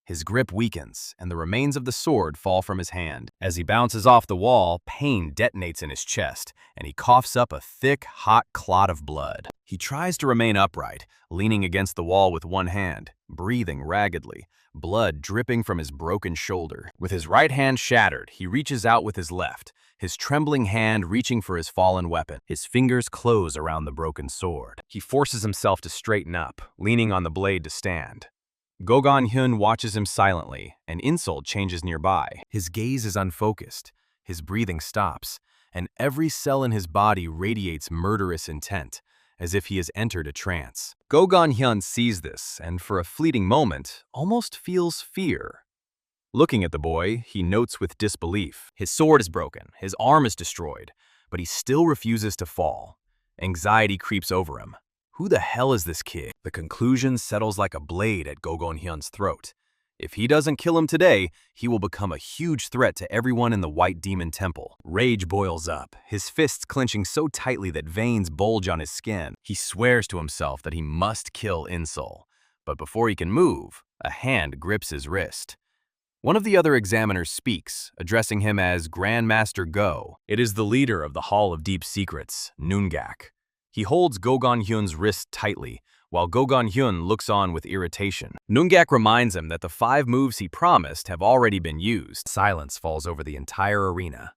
His grip weakens, and the remains of the sword fall from his hand. As he bounces off the wall, pain detonates in his chest, and he coughs up a thick, hot clot of blood. He tries to remain upright, leaning against the wall with one hand, breathing raggedly, blood dripping from his broken shoulder. With his right hand shattered, he reaches out with his left, his trembling hand reaching for his fallen weapon. His fingers close around the broken sword. He forces himself to straighten up, leaning on the blade to stand. Go Gon-hyun watches him silently, and Eun-seol changes nearby. His gaze is unfocused, his breathing stops, and every cell in his body radiates murderous intent, as if he has entered a trance. Go Gon-hyun sees this, and for a fleeting moment, almost feels fear. Looking at the boy, he notes with disbelief. His sword is broken, his arm is destroyed, but he still refuses to fall. Anxiety creeps over him. Who the hell is this kid? The conclusion settles like a blade at Go Gon-hyun's throat. If he doesn't kill him today, he will become a huge threat to everyone in the White Demon Temple. Rage boils up, his fists clenching so tightly that veins bulge on his skin. He swears to himself that he must kill Eun-seol, but before he can move, a hand grips his wrist. One of the other examiners speaks, addressing him as Grandmaster Go. It is the leader of the Hall of Deep Secrets, Noongak. He holds Go Gon-hyun's wrist tightly, while Go Gon-hyun looks on with irritation. Noongak reminds him that the 5 moves he promised have already been used. Silence falls over the entire arena.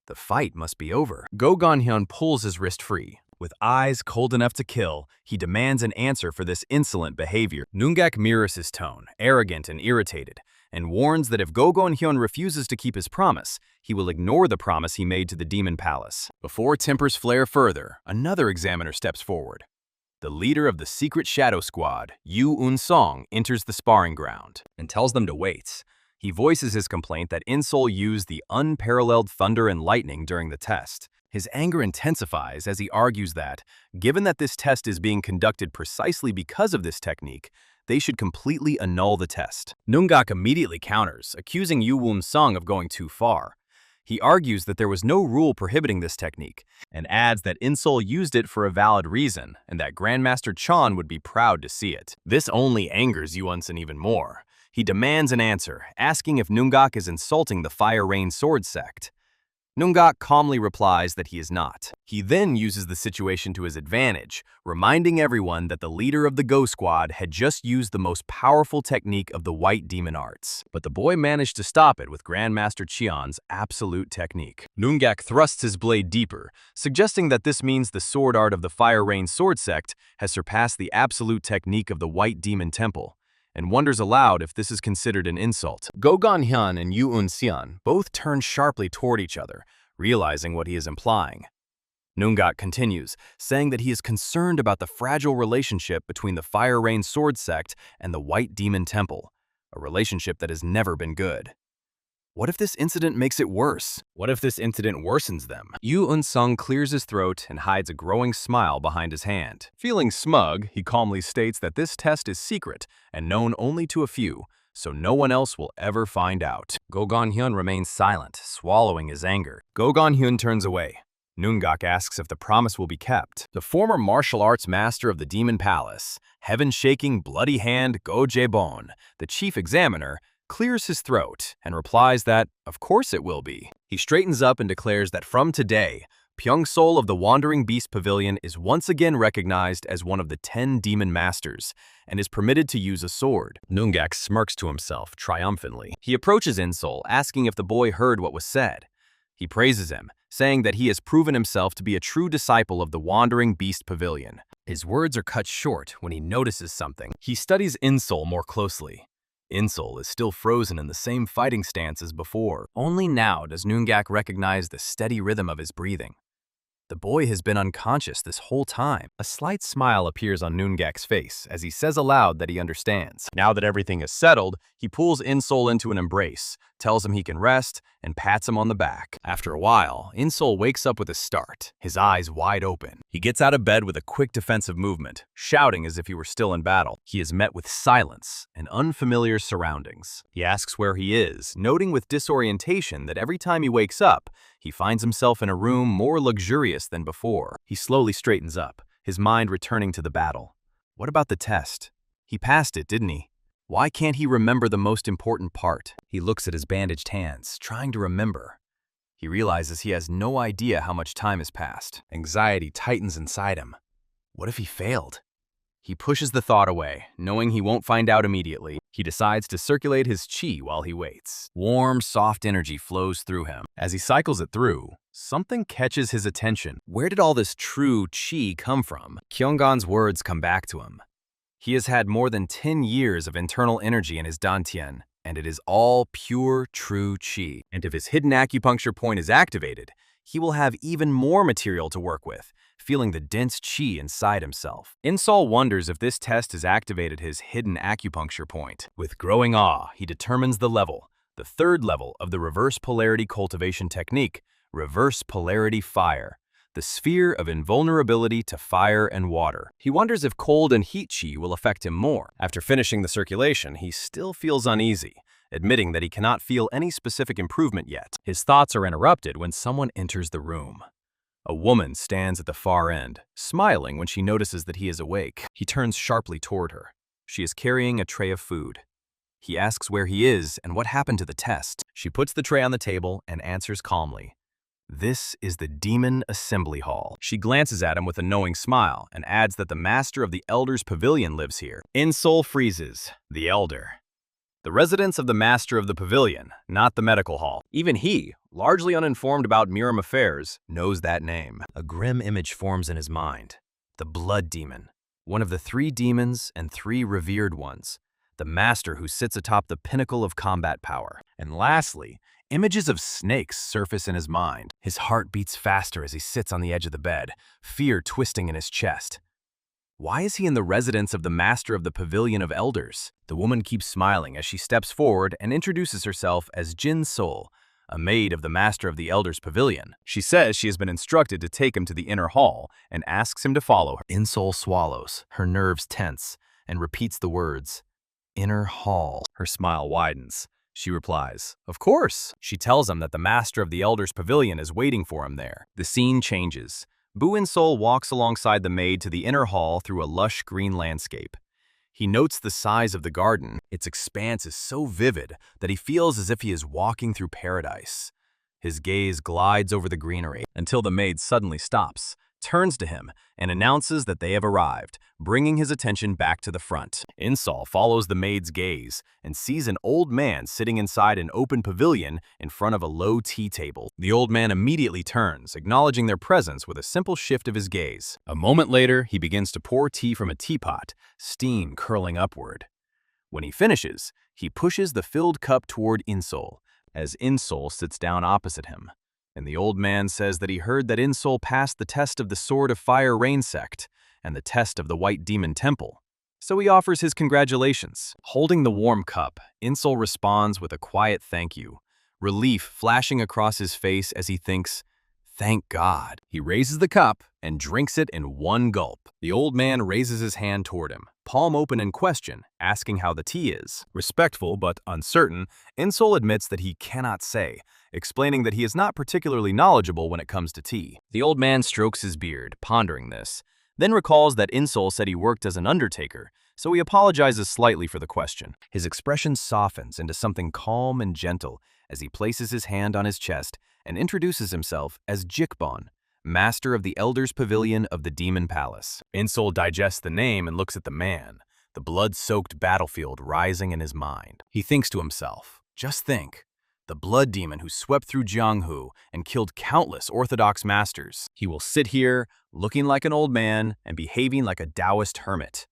The fight must be over. Go Gon-hyun pulls his wrist free. With eyes cold enough to kill, he demands an answer for this insolent behavior. Noongak mirrors his tone, arrogant and irritated, and warns that if Go Gon-hyun refuses to keep his promise, he will ignore the promise he made to the Demon Palace. Before tempers flare further, another examiner steps forward. The leader of the secret shadow squad, Bu Eun-seol, enters the sparring ground and tells them to wait. He voices his complaint that Eun-seol used the unparalleled thunder and lightning during the test. His anger intensifies as he argues that, given that this test is being conducted precisely because of this technique, they should completely annul the test. Noongak immediately counters, accusing Bu Eun-seol of going too far. He argues that there was no rule prohibiting this technique, and adds that Eun-seol used it for a valid reason, and that Grandmaster Chon would be proud to see it. This only angers Bu Eun-seol even more. He demands an answer, asking if Noongak is insulting the Fire Rain Sword Sect. Noongak calmly replies that he is not. He then uses the situation to his advantage, reminding everyone that the leader of the Go Squad had just used the most powerful technique of the White Demon Arts. But the boy managed to stop it with Grandmaster Cheon's absolute technique. Noongak thrusts his blade deeper, suggesting that this means the sword art of the Fire Rain Sword Sect has surpassed the absolute technique of the White Demon Temple, and wonders aloud if this is considered an insult. Go Gon-hyun and Bu Eun-seol both turn sharply toward each other, realizing what he is implying. Noongak continues, saying that he is concerned about the fragile relationship between the Fire Rain Sword Sect and the White Demon Temple, a relationship that has never been good. What if this incident makes it worse? What if this incident worsens them? Bu Eun-seol clears his throat and hides a growing smile behind his hand. Feeling smug, he calmly states that this test is secret and known only to a few, so no one else will ever find out. Go Gon-hyun remains silent, swallowing his anger. Go Gon-hyun turns away. Noongak asks if the promise will be kept. The former martial arts master of the Demon Palace, heaven-shaking, bloody hand Go Jae-bon, the chief examiner, clears his throat and replies that, of course it will be. He straightens up and declares that from today, Eun-seol of the Wandering Beast Pavilion is once again recognized as one of the 10 demon masters and is permitted to use a sword. Noonggak smirks to himself triumphantly. He approaches Eun-seol, asking if the boy heard what was said. He praises him, saying that he has proven himself to be a true disciple of the Wandering Beast Pavilion. His words are cut short when he notices something. He studies Eun-seol more closely. Eun-seol is still frozen in the same fighting stance as before. Only now does Noonggak recognize the steady rhythm of his breathing. The boy has been unconscious this whole time. A slight smile appears on Noonggak's face as he says aloud that he understands. Now that everything is settled, he pulls Eun-seol into an embrace, tells him he can rest, and pats him on the back. After a while, Eun-seol wakes up with a start, his eyes wide open. He gets out of bed with a quick defensive movement, shouting as if he were still in battle. He is met with silence and unfamiliar surroundings. He asks where he is, noting with disorientation that every time he wakes up, he finds himself in a room more luxurious than before. He slowly straightens up, his mind returning to the battle. What about the test? He passed it, didn't he? Why can't he remember the most important part? He looks at his bandaged hands, trying to remember. He realizes he has no idea how much time has passed. Anxiety tightens inside him. What if he failed? He pushes the thought away, knowing he won't find out immediately. He decides to circulate his chi while he waits. Warm, soft energy flows through him. As he cycles it through, something catches his attention. Where did all this true chi come from? Kyunggon's words come back to him. He has had more than 10 years of internal energy in his dantian, and it is all pure, true chi. And if his hidden acupuncture point is activated, he will have even more material to work with, feeling the dense chi inside himself. Eun-seol wonders if this test has activated his hidden acupuncture point. With growing awe, he determines the level, the third level of the reverse polarity cultivation technique, reverse polarity fire, the sphere of invulnerability to fire and water. He wonders if cold and heat chi will affect him more. After finishing the circulation, he still feels uneasy, admitting that he cannot feel any specific improvement yet. His thoughts are interrupted when someone enters the room. A woman stands at the far end, smiling when she notices that he is awake. He turns sharply toward her. She is carrying a tray of food. He asks where he is and what happened to the test. She puts the tray on the table and answers calmly. This is the Demon Assembly Hall. She glances at him with a knowing smile and adds that the master of the Elders Pavilion lives here. Eun-seol freezes. The Elder. The residence of the master of the pavilion, not the medical hall. Even he, largely uninformed about Murim affairs, knows that name. A grim image forms in his mind. The Blood Demon, one of the 3 demons and 3 revered ones. The master who sits atop the pinnacle of combat power. And lastly, images of snakes surface in his mind. His heart beats faster as he sits on the edge of the bed, fear twisting in his chest. Why is he in the residence of the master of the Pavilion of Elders? The woman keeps smiling as she steps forward and introduces herself as Jin-seol, a maid of the master of the Elders Pavilion. She says she has been instructed to take him to the inner hall and asks him to follow her. Eun-seol swallows, her nerves tense, and repeats the words, "Inner hall." Her smile widens. She replies, "Of course." She tells him that the master of the Elders Pavilion is waiting for him there. The scene changes. Bu Eun-seol walks alongside the maid to the inner hall through a lush green landscape. He notes the size of the garden. Its expanse is so vivid that he feels as if he is walking through paradise. His gaze glides over the greenery until the maid suddenly stops, turns to him, and announces that they have arrived, bringing his attention back to the front. Eun-seol follows the maid's gaze and sees an old man sitting inside an open pavilion in front of a low tea table. The old man immediately turns, acknowledging their presence with a simple shift of his gaze. A moment later, he begins to pour tea from a teapot, steam curling upward. When he finishes, he pushes the filled cup toward Eun-seol, as Eun-seol sits down opposite him. And the old man says that he heard that Eun-seol passed the test of the Sword of Fire Rain Sect and the test of the White Demon Temple. So he offers his congratulations. Holding the warm cup, Eun-seol responds with a quiet thank you, relief flashing across his face as he thinks, "Thank God." He raises the cup and drinks it in one gulp. The old man raises his hand toward him, palm open in question, asking how the tea is. Respectful but uncertain, Eun-seol admits that he cannot say, explaining that he is not particularly knowledgeable when it comes to tea. The old man strokes his beard, pondering this, then recalls that Eun-seol said he worked as an undertaker, so he apologizes slightly for the question. His expression softens into something calm and gentle as he places his hand on his chest and introduces himself as Jikbon, master of the Elders' Pavilion of the Demon Palace. In-seol digests the name and looks at the man, the blood-soaked battlefield rising in his mind. He thinks to himself, just think, the blood demon who swept through Janghu and killed countless Orthodox masters. He will sit here, looking like an old man and behaving like a Taoist hermit.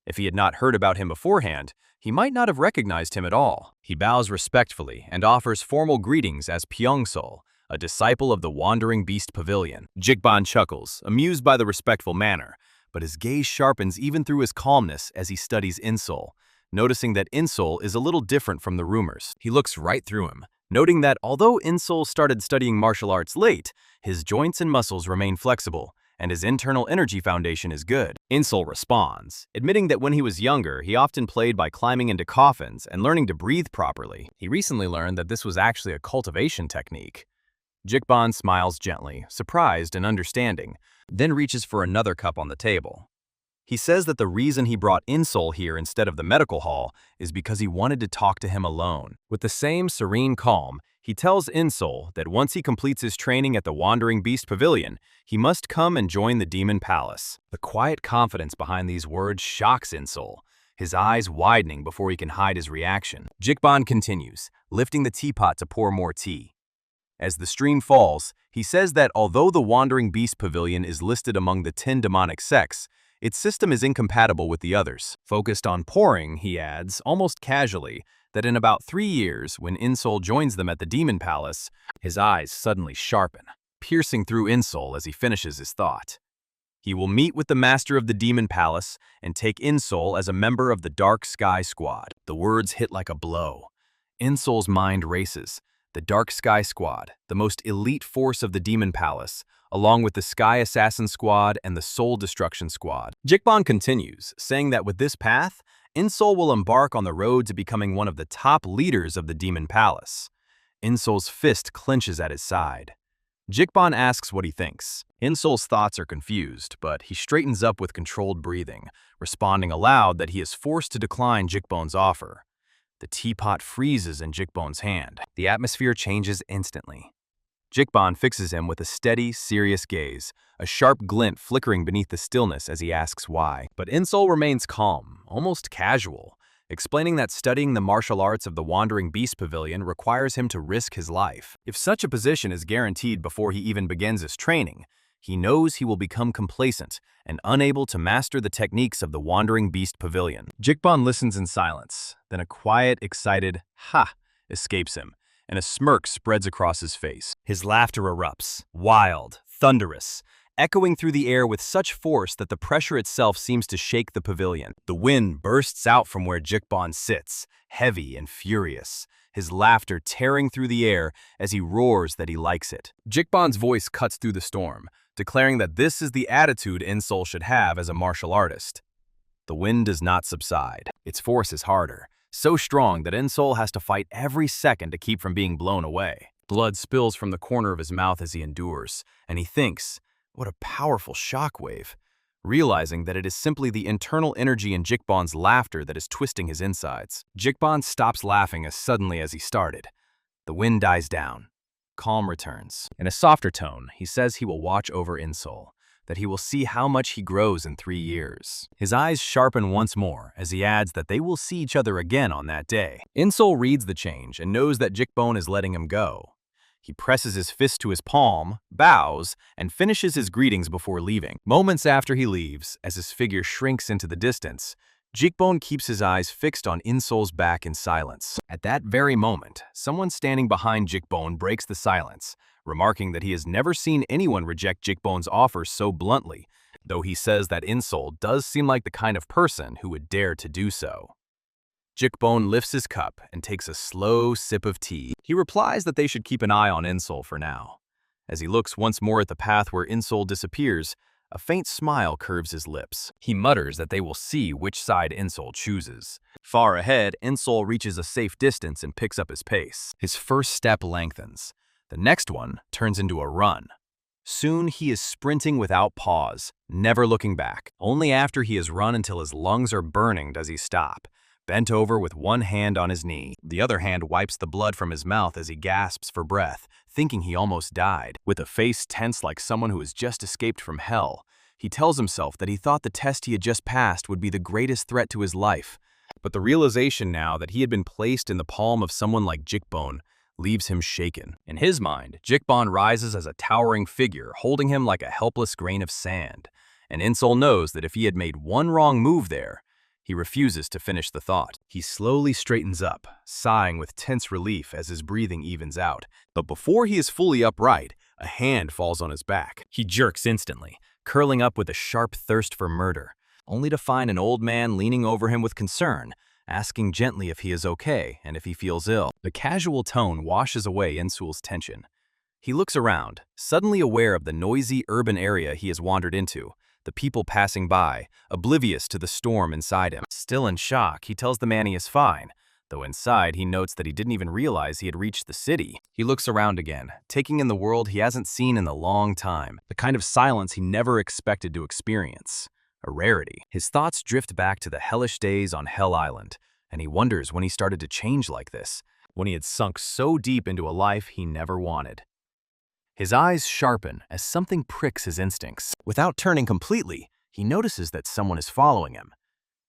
If he had not heard about him beforehand, he might not have recognized him at all. He bows respectfully and offers formal greetings as Pyeong-seol, a disciple of the Wandering Beast Pavilion. Jikbon chuckles, amused by the respectful manner, but his gaze sharpens even through his calmness as he studies In-seol, noticing that In-seol is a little different from the rumors. He looks right through him, noting that although In-seol started studying martial arts late, his joints and muscles remain flexible, and his internal energy foundation is good. In-seol responds, admitting that when he was younger, he often played by climbing into coffins and learning to breathe properly. He recently learned that this was actually a cultivation technique. Jikbon smiles gently, surprised and understanding, then reaches for another cup on the table. He says that the reason he brought In-seol here instead of the medical hall is because he wanted to talk to him alone. With the same serene calm, he tells In-seol that once he completes his training at the Wandering Beast Pavilion, he must come and join the Demon Palace. The quiet confidence behind these words shocks In-seol, his eyes widening before he can hide his reaction. Jikbon continues, lifting the teapot to pour more tea. As the stream falls, he says that although the Wandering Beast Pavilion is listed among the 10 Demonic Sects, its system is incompatible with the others. Focused on pouring, he adds, almost casually, that in about 3 years, when In-seol joins them at the Demon Palace, his eyes suddenly sharpen, piercing through In-seol as he finishes his thought. He will meet with the master of the Demon Palace and take In-seol as a member of the Dark Sky Squad. The words hit like a blow. In-seol's mind races. The Dark Sky Squad, the most elite force of the Demon Palace, along with the Sky Assassin Squad and the Soul Destruction Squad. Jikbon continues, saying that with this path, In-seol will embark on the road to becoming one of the top leaders of the Demon Palace. In-seol's fist clenches at his side. Jikbon asks what he thinks. In-seol's thoughts are confused, but he straightens up with controlled breathing, responding aloud that he is forced to decline Jikbon's offer. The teapot freezes in Jikbon's hand. The atmosphere changes instantly. Jikbon fixes him with a steady, serious gaze, a sharp glint flickering beneath the stillness as he asks why. But In-seol remains calm, almost casual, explaining that studying the martial arts of the Wandering Beast Pavilion requires him to risk his life. If such a position is guaranteed before he even begins his training, he knows he will become complacent and unable to master the techniques of the Wandering Beast Pavilion. Jikbon listens in silence, then a quiet, excited "ha" escapes him, and a smirk spreads across his face. His laughter erupts, wild, thunderous, echoing through the air with such force that the pressure itself seems to shake the pavilion. The wind bursts out from where Jikbon sits, heavy and furious, his laughter tearing through the air as he roars that he likes it. Jikbon's voice cuts through the storm, declaring that this is the attitude In-seol should have as a martial artist. The wind does not subside. Its force is harder, so strong that In-seol has to fight every second to keep from being blown away. Blood spills from the corner of his mouth as he endures, and he thinks, what a powerful shockwave, realizing that it is simply the internal energy in Jikbon's laughter that is twisting his insides. Jikbon stops laughing as suddenly as he started. The wind dies down. Calm returns. In a softer tone, he says he will watch over In-seol, that he will see how much he grows in 3 years. His eyes sharpen once more as he adds that they will see each other again on that day. In-seol reads the change and knows that Jikbon is letting him go. He presses his fist to his palm, bows, and finishes his greetings before leaving. Moments after he leaves, as his figure shrinks into the distance, Jikbon keeps his eyes fixed on In-seol's back in silence. At that very moment, someone standing behind Jikbon breaks the silence, remarking that he has never seen anyone reject Jikbon's offer so bluntly, though he says that In-seol does seem like the kind of person who would dare to do so. Jikbon lifts his cup and takes a slow sip of tea. He replies that they should keep an eye on In-seol for now. As he looks once more at the path where In-seol disappears, a faint smile curves his lips. He mutters that they will see which side In-seol chooses. Far ahead, In-seol reaches a safe distance and picks up his pace. His first step lengthens. The next one turns into a run. Soon he is sprinting without pause, never looking back. Only after he has run until his lungs are burning does he stop, bent over with one hand on his knee. The other hand wipes the blood from his mouth as he gasps for breath, thinking he almost died. With a face tense like someone who has just escaped from hell, he tells himself that he thought the test he had just passed would be the greatest threat to his life. But the realization now that he had been placed in the palm of someone like Jikbon leaves him shaken. In his mind, Jikbon rises as a towering figure, holding him like a helpless grain of sand. And In-Seol knows that if he had made one wrong move there, he refuses to finish the thought. He slowly straightens up, sighing with tense relief as his breathing evens out. But before he is fully upright, a hand falls on his back. He jerks instantly, curling up with a sharp thirst for murder, only to find an old man leaning over him with concern, asking gently if he is okay and if he feels ill. The casual tone washes away In-Seol's tension. He looks around, suddenly aware of the noisy urban area he has wandered into, the people passing by, oblivious to the storm inside him. Still in shock, he tells the man he is fine, though inside he notes that he didn't even realize he had reached the city. He looks around again, taking in the world he hasn't seen in a long time, the kind of silence he never expected to experience. A rarity. His thoughts drift back to the hellish days on Hell Island, and he wonders when he started to change like this, when he had sunk so deep into a life he never wanted. His eyes sharpen as something pricks his instincts. Without turning completely, he notices that someone is following him.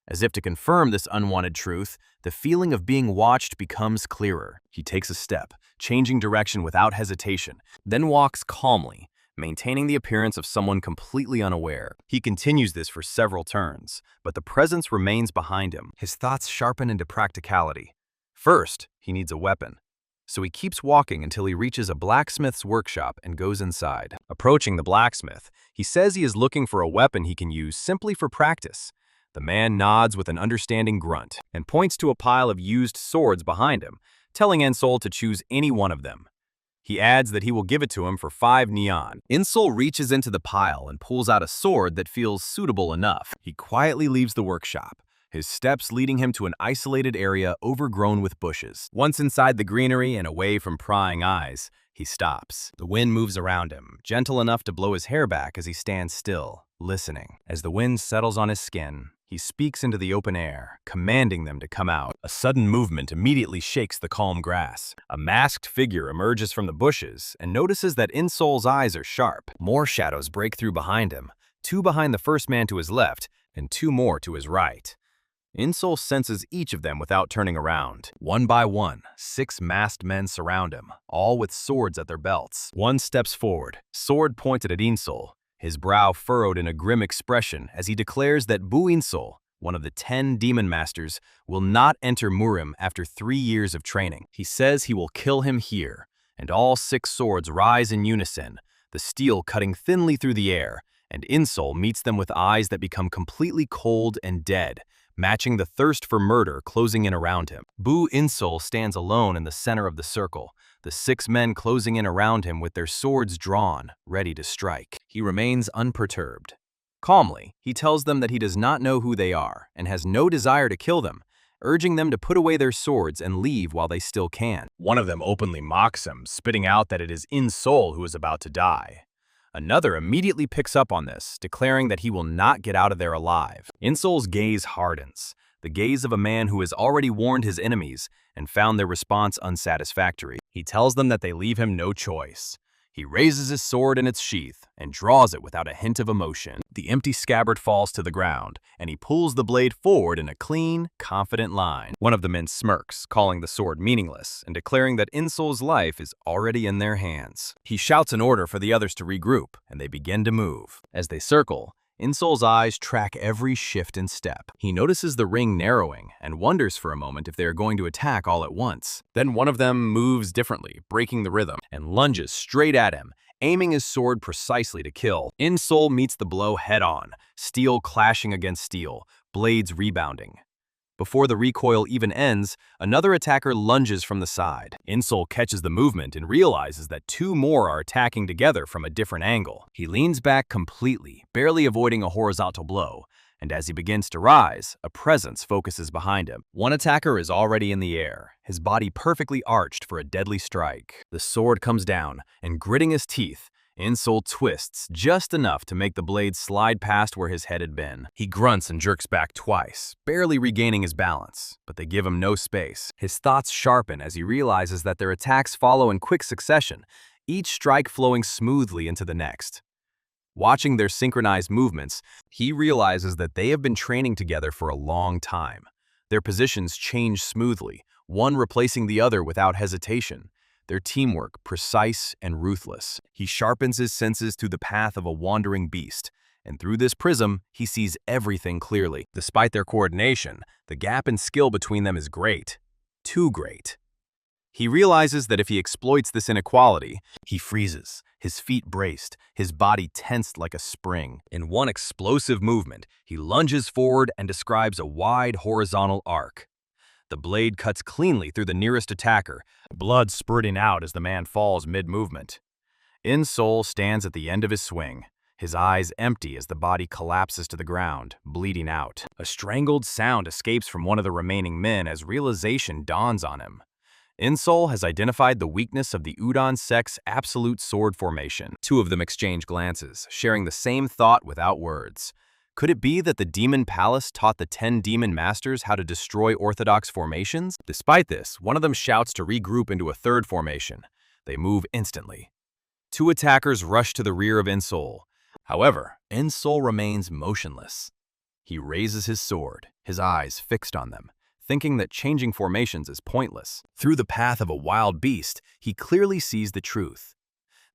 As if to confirm this unwanted truth, the feeling of being watched becomes clearer. He takes a step, changing direction without hesitation, then walks calmly, maintaining the appearance of someone completely unaware. He continues this for several turns, but the presence remains behind him. His thoughts sharpen into practicality. First, he needs a weapon. So he keeps walking until he reaches a blacksmith's workshop and goes inside. Approaching the blacksmith, he says he is looking for a weapon he can use simply for practice. The man nods with an understanding grunt and points to a pile of used swords behind him, telling In-Seol to choose any one of them. He adds that he will give it to him for 5 neon. In-Seol reaches into the pile and pulls out a sword that feels suitable enough. He quietly leaves the workshop, his steps leading him to an isolated area overgrown with bushes. Once inside the greenery and away from prying eyes, he stops. The wind moves around him, gentle enough to blow his hair back as he stands still, listening. As the wind settles on his skin, he speaks into the open air, commanding them to come out. A sudden movement immediately shakes the calm grass. A masked figure emerges from the bushes and notices that In-Seol's eyes are sharp. More shadows break through behind him, 2 behind the first man to his left and 2 more to his right. In-Seol senses each of them without turning around. One by one, 6 masked men surround him, all with swords at their belts. One steps forward, sword pointed at In-Seol, his brow furrowed in a grim expression as he declares that Bu Eun-seol, one of the 10 demon masters, will not enter Murim after 3 years of training. He says he will kill him here, and all 6 swords rise in unison, the steel cutting thinly through the air, and In-Seol meets them with eyes that become completely cold and dead, matching the thirst for murder closing in around him. Bu Eun-seol stands alone in the center of the circle, the 6 men closing in around him with their swords drawn, ready to strike. He remains unperturbed. Calmly, he tells them that he does not know who they are and has no desire to kill them, urging them to put away their swords and leave while they still can. One of them openly mocks him, spitting out that it is In-Seol who is about to die. Another immediately picks up on this, declaring that he will not get out of there alive. In-Seol's gaze hardens, the gaze of a man who has already warned his enemies and found their response unsatisfactory. He tells them that they leave him no choice. He raises his sword in its sheath and draws it without a hint of emotion. The empty scabbard falls to the ground, and he pulls the blade forward in a clean, confident line. One of the men smirks, calling the sword meaningless and declaring that In-Seol's life is already in their hands. He shouts an order for the others to regroup, and they begin to move. As they circle, In-Seol's eyes track every shift and step. He notices the ring narrowing and wonders for a moment if they are going to attack all at once. Then one of them moves differently, breaking the rhythm, and lunges straight at him, aiming his sword precisely to kill. In-Seol meets the blow head-on, steel clashing against steel, blades rebounding. Before the recoil even ends, another attacker lunges from the side. In-Seol catches the movement and realizes that 2 more are attacking together from a different angle. He leans back completely, barely avoiding a horizontal blow, and as he begins to rise, a presence focuses behind him. One attacker is already in the air, his body perfectly arched for a deadly strike. The sword comes down, and gritting his teeth, In-Seol twists just enough to make the blade slide past where his head had been. He grunts and jerks back twice, barely regaining his balance, but they give him no space. His thoughts sharpen as he realizes that their attacks follow in quick succession, each strike flowing smoothly into the next. Watching their synchronized movements, he realizes that they have been training together for a long time. Their positions change smoothly, one replacing the other without hesitation. Their teamwork precise and ruthless. He sharpens his senses through the path of a wandering beast, and through this prism, he sees everything clearly. Despite their coordination, the gap in skill between them is great. Too great. He realizes that if he exploits this inequality, he freezes, his feet braced, his body tensed like a spring. In one explosive movement, he lunges forward and describes a wide horizontal arc. The blade cuts cleanly through the nearest attacker, blood spurting out as the man falls mid-movement. In-Seol stands at the end of his swing, his eyes empty as the body collapses to the ground, bleeding out. A strangled sound escapes from one of the remaining men as realization dawns on him. In-Seol has identified the weakness of the Udon Sect's absolute sword formation. Two of them exchange glances, sharing the same thought without words. Could it be that the Demon Palace taught the 10 Demon Masters how to destroy orthodox formations? Despite this, one of them shouts to regroup into a third formation. They move instantly. Two attackers rush to the rear of In-Seol. However, In-Seol remains motionless. He raises his sword, his eyes fixed on them, thinking that changing formations is pointless. Through the path of a wild beast, he clearly sees the truth.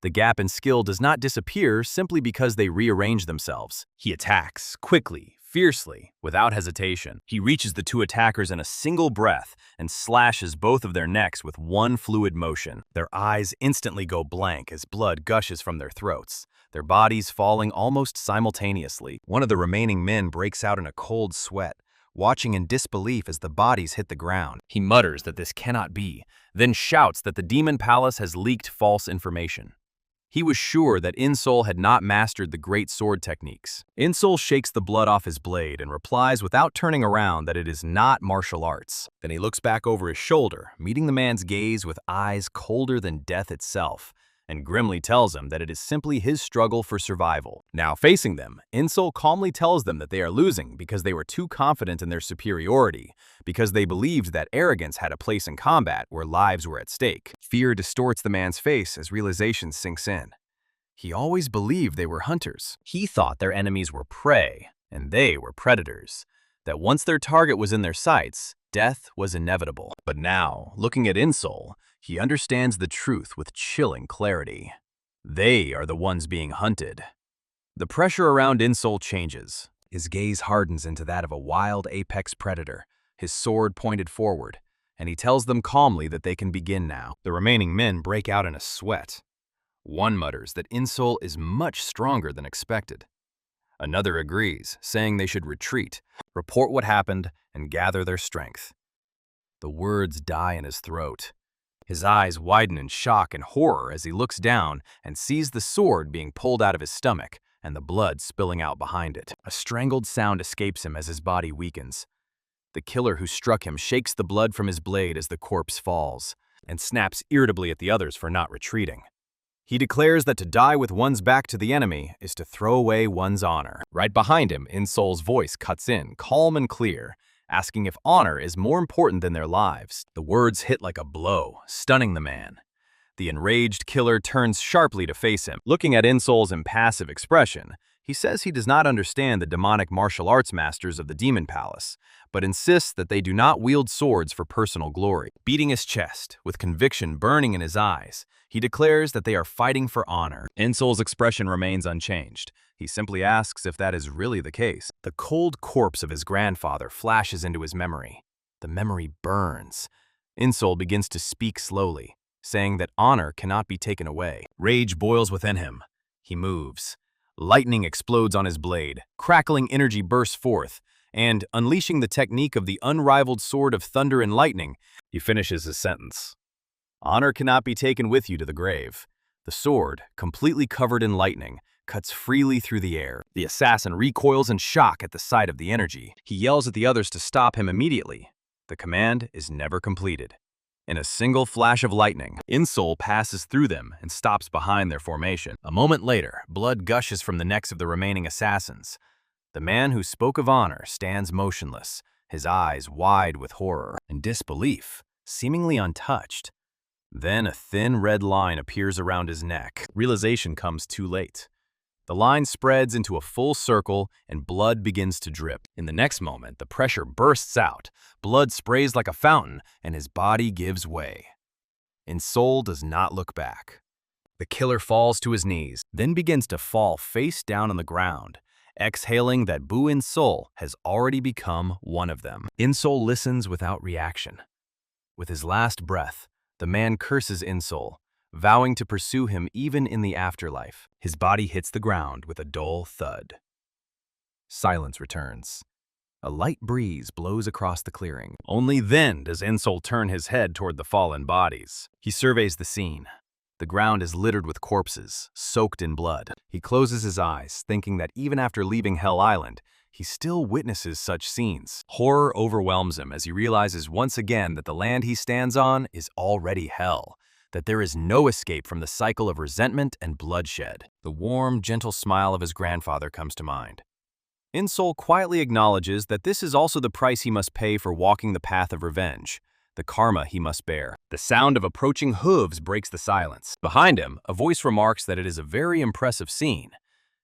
The gap in skill does not disappear simply because they rearrange themselves. He attacks, quickly, fiercely, without hesitation. He reaches the two attackers in a single breath and slashes both of their necks with one fluid motion. Their eyes instantly go blank as blood gushes from their throats, their bodies falling almost simultaneously. One of the remaining men breaks out in a cold sweat, watching in disbelief as the bodies hit the ground. He mutters that this cannot be, then shouts that the Demon Palace has leaked false information. He was sure that In-Seol had not mastered the great sword techniques. In-Seol shakes the blood off his blade and replies without turning around that it is not martial arts. Then he looks back over his shoulder, meeting the man's gaze with eyes colder than death itself, and grimly tells him that it is simply his struggle for survival. Now facing them, In-Seol calmly tells them that they are losing because they were too confident in their superiority, because they believed that arrogance had a place in combat where lives were at stake. Fear distorts the man's face as realization sinks in. He always believed they were hunters. He thought their enemies were prey, and they were predators. That once their target was in their sights, death was inevitable. But now, looking at In-Seol, he understands the truth with chilling clarity. They are the ones being hunted. The pressure around In-Seol changes. His gaze hardens into that of a wild apex predator, his sword pointed forward, and he tells them calmly that they can begin now. The remaining men break out in a sweat. One mutters that In-Seol is much stronger than expected. Another agrees, saying they should retreat, report what happened, and gather their strength. The words die in his throat. His eyes widen in shock and horror as he looks down and sees the sword being pulled out of his stomach and the blood spilling out behind it. A strangled sound escapes him as his body weakens. The killer who struck him shakes the blood from his blade as the corpse falls and snaps irritably at the others for not retreating. He declares that to die with one's back to the enemy is to throw away one's honor. Right behind him, In-Seol's voice cuts in, calm and clear, asking if honor is more important than their lives. The words hit like a blow, stunning the man. The enraged killer turns sharply to face him. Looking at In-Seol's impassive expression, he says he does not understand the demonic martial arts masters of the Demon Palace, but insists that they do not wield swords for personal glory. Beating his chest, with conviction burning in his eyes, he declares that they are fighting for honor. In-Seol's expression remains unchanged. He simply asks if that is really the case. The cold corpse of his grandfather flashes into his memory. The memory burns. In-Seol begins to speak slowly, saying that honor cannot be taken away. Rage boils within him. He moves. Lightning explodes on his blade, crackling energy bursts forth, and, unleashing the technique of the unrivaled sword of thunder and lightning, he finishes his sentence. Honor cannot be taken with you to the grave. The sword, completely covered in lightning, cuts freely through the air. The assassin recoils in shock at the sight of the energy. He yells at the others to stop him immediately. The command is never completed. In a single flash of lightning, In-seol passes through them and stops behind their formation. A moment later, blood gushes from the necks of the remaining assassins. The man who spoke of honor stands motionless, his eyes wide with horror and disbelief, seemingly untouched. Then a thin red line appears around his neck. Realization comes too late. The line spreads into a full circle and blood begins to drip. In the next moment, the pressure bursts out. Blood sprays like a fountain and his body gives way. In-seol does not look back. The killer falls to his knees, then begins to fall face down on the ground, exhaling that Bu Eun-seol has already become one of them. In-seol listens without reaction. With his last breath, the man curses In-seol, vowing to pursue him even in the afterlife. His body hits the ground with a dull thud. Silence returns. A light breeze blows across the clearing. Only then does In-seol turn his head toward the fallen bodies. He surveys the scene. The ground is littered with corpses, soaked in blood. He closes his eyes, thinking that even after leaving Hell Island, he still witnesses such scenes. Horror overwhelms him as he realizes once again that the land he stands on is already hell, that there is no escape from the cycle of resentment and bloodshed. The warm, gentle smile of his grandfather comes to mind. In-seol quietly acknowledges that this is also the price he must pay for walking the path of revenge, the karma he must bear. The sound of approaching hooves breaks the silence. Behind him, a voice remarks that it is a very impressive scene.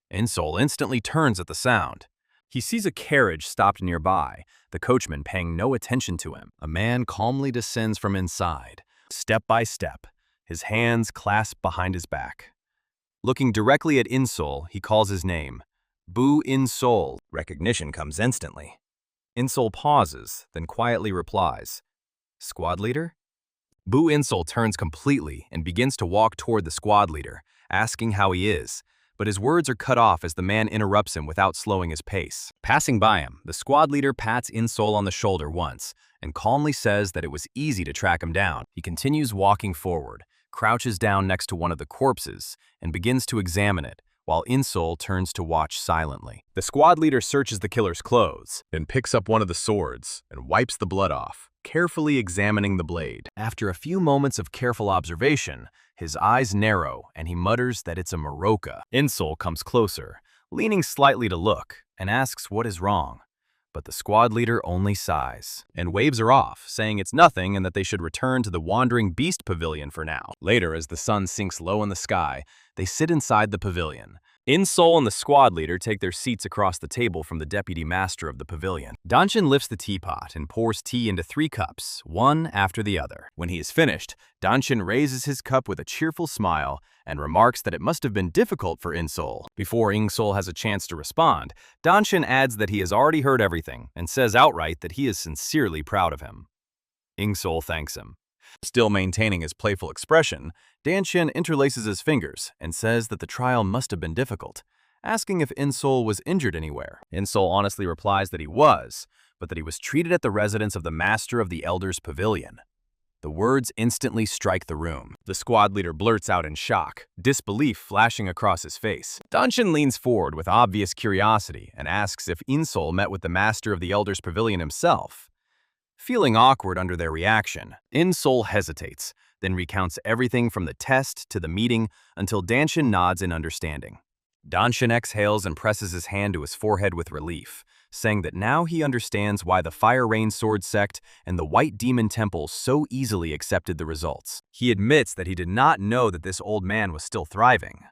In-seol instantly turns at the sound. He sees a carriage stopped nearby, the coachman paying no attention to him. A man calmly descends from inside, step by step, his hands clasped behind his back. Looking directly at In-seol, he calls his name, Bu Eun-seol. Recognition comes instantly. In-seol pauses, then quietly replies, "Squad leader?" Bu Eun-seol turns completely and begins to walk toward the squad leader, asking how he is, but his words are cut off as the man interrupts him without slowing his pace. Passing by him, the squad leader pats In-seol on the shoulder once and calmly says that it was easy to track him down. He continues walking forward, crouches down next to one of the corpses, and begins to examine it, while In-seol turns to watch silently. The squad leader searches the killer's clothes, then picks up one of the swords and wipes the blood off, carefully examining the blade. After a few moments of careful observation, his eyes narrow and he mutters that it's a Maroka. In-seol comes closer, leaning slightly to look, and asks what is wrong. But the squad leader only sighs and waves her off, saying it's nothing and that they should return to the Wandering Beast Pavilion for now. Later, as the sun sinks low in the sky, they sit inside the pavilion. In-seol and the squad leader take their seats across the table from the deputy master of the pavilion. Danshin lifts the teapot and pours tea into 3 cups, one after the other. When he is finished, Danshin raises his cup with a cheerful smile and remarks that it must have been difficult for In-seol. Before In-seol has a chance to respond, Danshin adds that he has already heard everything and says outright that he is sincerely proud of him. In-seol thanks him. Still maintaining his playful expression, Danshin interlaces his fingers and says that the trial must have been difficult, asking if In-seol was injured anywhere. In-seol honestly replies that he was, but that he was treated at the residence of the master of the Elders' pavilion. The words instantly strike the room. The squad leader blurts out in shock, disbelief flashing across his face. Danshin leans forward with obvious curiosity and asks if In-seol met with the master of the Elders' pavilion himself. Feeling awkward under their reaction, In-seol hesitates, then recounts everything from the test to the meeting until Danshin nods in understanding. Danshin exhales and presses his hand to his forehead with relief, saying that now he understands why the Fire Rain Sword Sect and the White Demon Temple so easily accepted the results. He admits that he did not know that this old man was still thriving.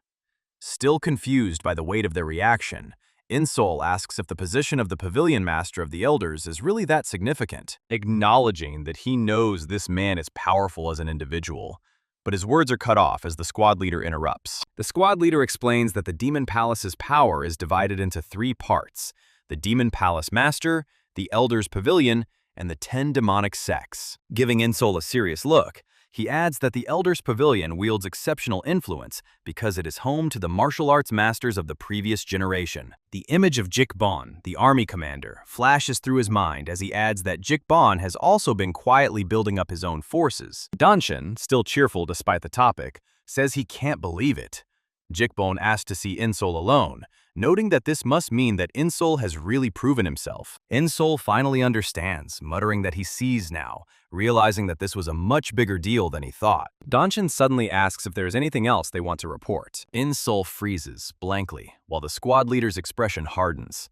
Still confused by the weight of their reaction, In-seol asks if the position of the Pavilion Master of the Elders is really that significant, acknowledging that he knows this man is powerful as an individual. But his words are cut off as the squad leader interrupts. The squad leader explains that the Demon Palace's power is divided into 3 parts: the Demon Palace Master, the Elders' Pavilion, and the 10 Demonic Sects. Giving In-seol a serious look, he adds that the Elders' Pavilion wields exceptional influence because it is home to the martial arts masters of the previous generation. The image of Jik Bon, the army commander, flashes through his mind as he adds that Jik Bon has also been quietly building up his own forces. Danshin, still cheerful despite the topic, says he can't believe it. Jikbone asks to see In-seol alone, noting that this must mean that In-seol has really proven himself. In-seol finally understands, muttering that he sees now, realizing that this was a much bigger deal than he thought. Danshin suddenly asks if there is anything else they want to report. In-seol freezes, blankly, while the squad leader's expression hardens.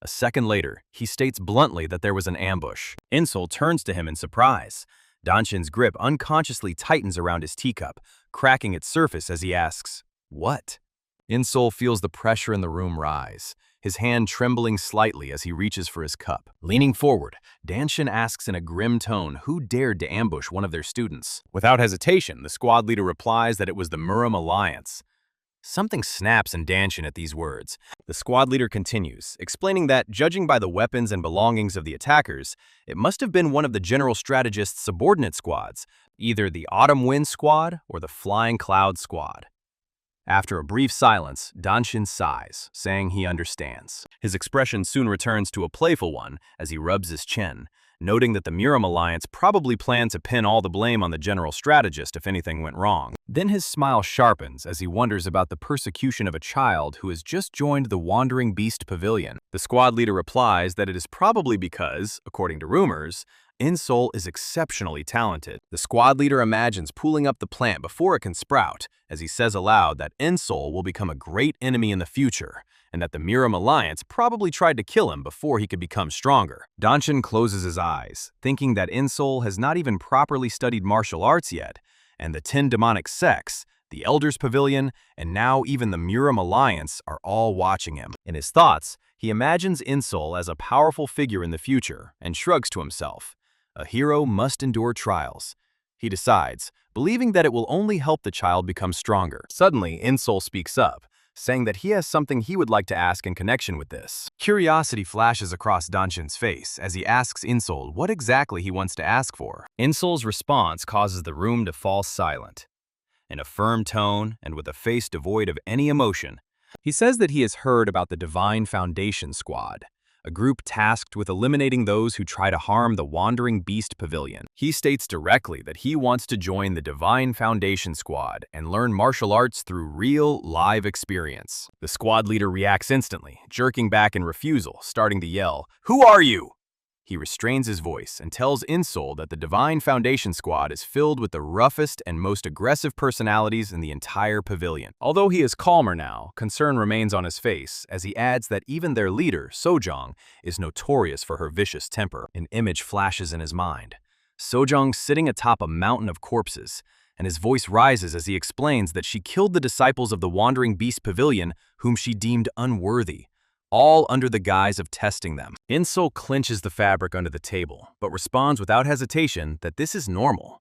A second later, he states bluntly that there was an ambush. In-seol turns to him in surprise. Danshin's grip unconsciously tightens around his teacup, cracking its surface as he asks, "What?" In-seol feels the pressure in the room rise, his hand trembling slightly as he reaches for his cup. Leaning forward, Danshin asks in a grim tone who dared to ambush one of their students. Without hesitation, the squad leader replies that it was the Murim Alliance. Something snaps in Danshin at these words. The squad leader continues, explaining that, judging by the weapons and belongings of the attackers, it must have been one of the general strategist's subordinate squads, either the Autumn Wind Squad or the Flying Cloud Squad. After a brief silence, Danshin sighs, saying he understands. His expression soon returns to a playful one as he rubs his chin, noting that the Murim Alliance probably planned to pin all the blame on the general strategist if anything went wrong. Then his smile sharpens as he wonders about the persecution of a child who has just joined the Wandering Beast Pavilion. The squad leader replies that it is probably because, according to rumors, In-seol is exceptionally talented. The squad leader imagines pulling up the plant before it can sprout, as he says aloud that In-seol will become a great enemy in the future, and that the Murim Alliance probably tried to kill him before he could become stronger. Danshin closes his eyes, thinking that In-seol has not even properly studied martial arts yet, and the 10 Demonic Sects, the Elders Pavilion, and now even the Murim Alliance are all watching him. In his thoughts, he imagines In-seol as a powerful figure in the future, and shrugs to himself. A hero must endure trials. He decides, believing that it will only help the child become stronger. Suddenly, In-seol speaks up, saying that he has something he would like to ask in connection with this. Curiosity flashes across Danshin's face as he asks In-seol what exactly he wants to ask for. In-seol's response causes the room to fall silent. In a firm tone and with a face devoid of any emotion, he says that he has heard about the Divine Foundation Squad, a group tasked with eliminating those who try to harm the Wandering Beast Pavilion. He states directly that he wants to join the Divine Foundation Squad and learn martial arts through real, live experience. The squad leader reacts instantly, jerking back in refusal, starting to yell, "Who are you?" He restrains his voice and tells In-seol that the Divine Foundation Squad is filled with the roughest and most aggressive personalities in the entire pavilion. Although he is calmer now, concern remains on his face as he adds that even their leader, Sojong, is notorious for her vicious temper. An image flashes in his mind. Sojong sitting atop a mountain of corpses, and his voice rises as he explains that she killed the disciples of the Wandering Beast Pavilion whom she deemed unworthy, all under the guise of testing them. In-seol clenches the fabric under the table, but responds without hesitation that this is normal.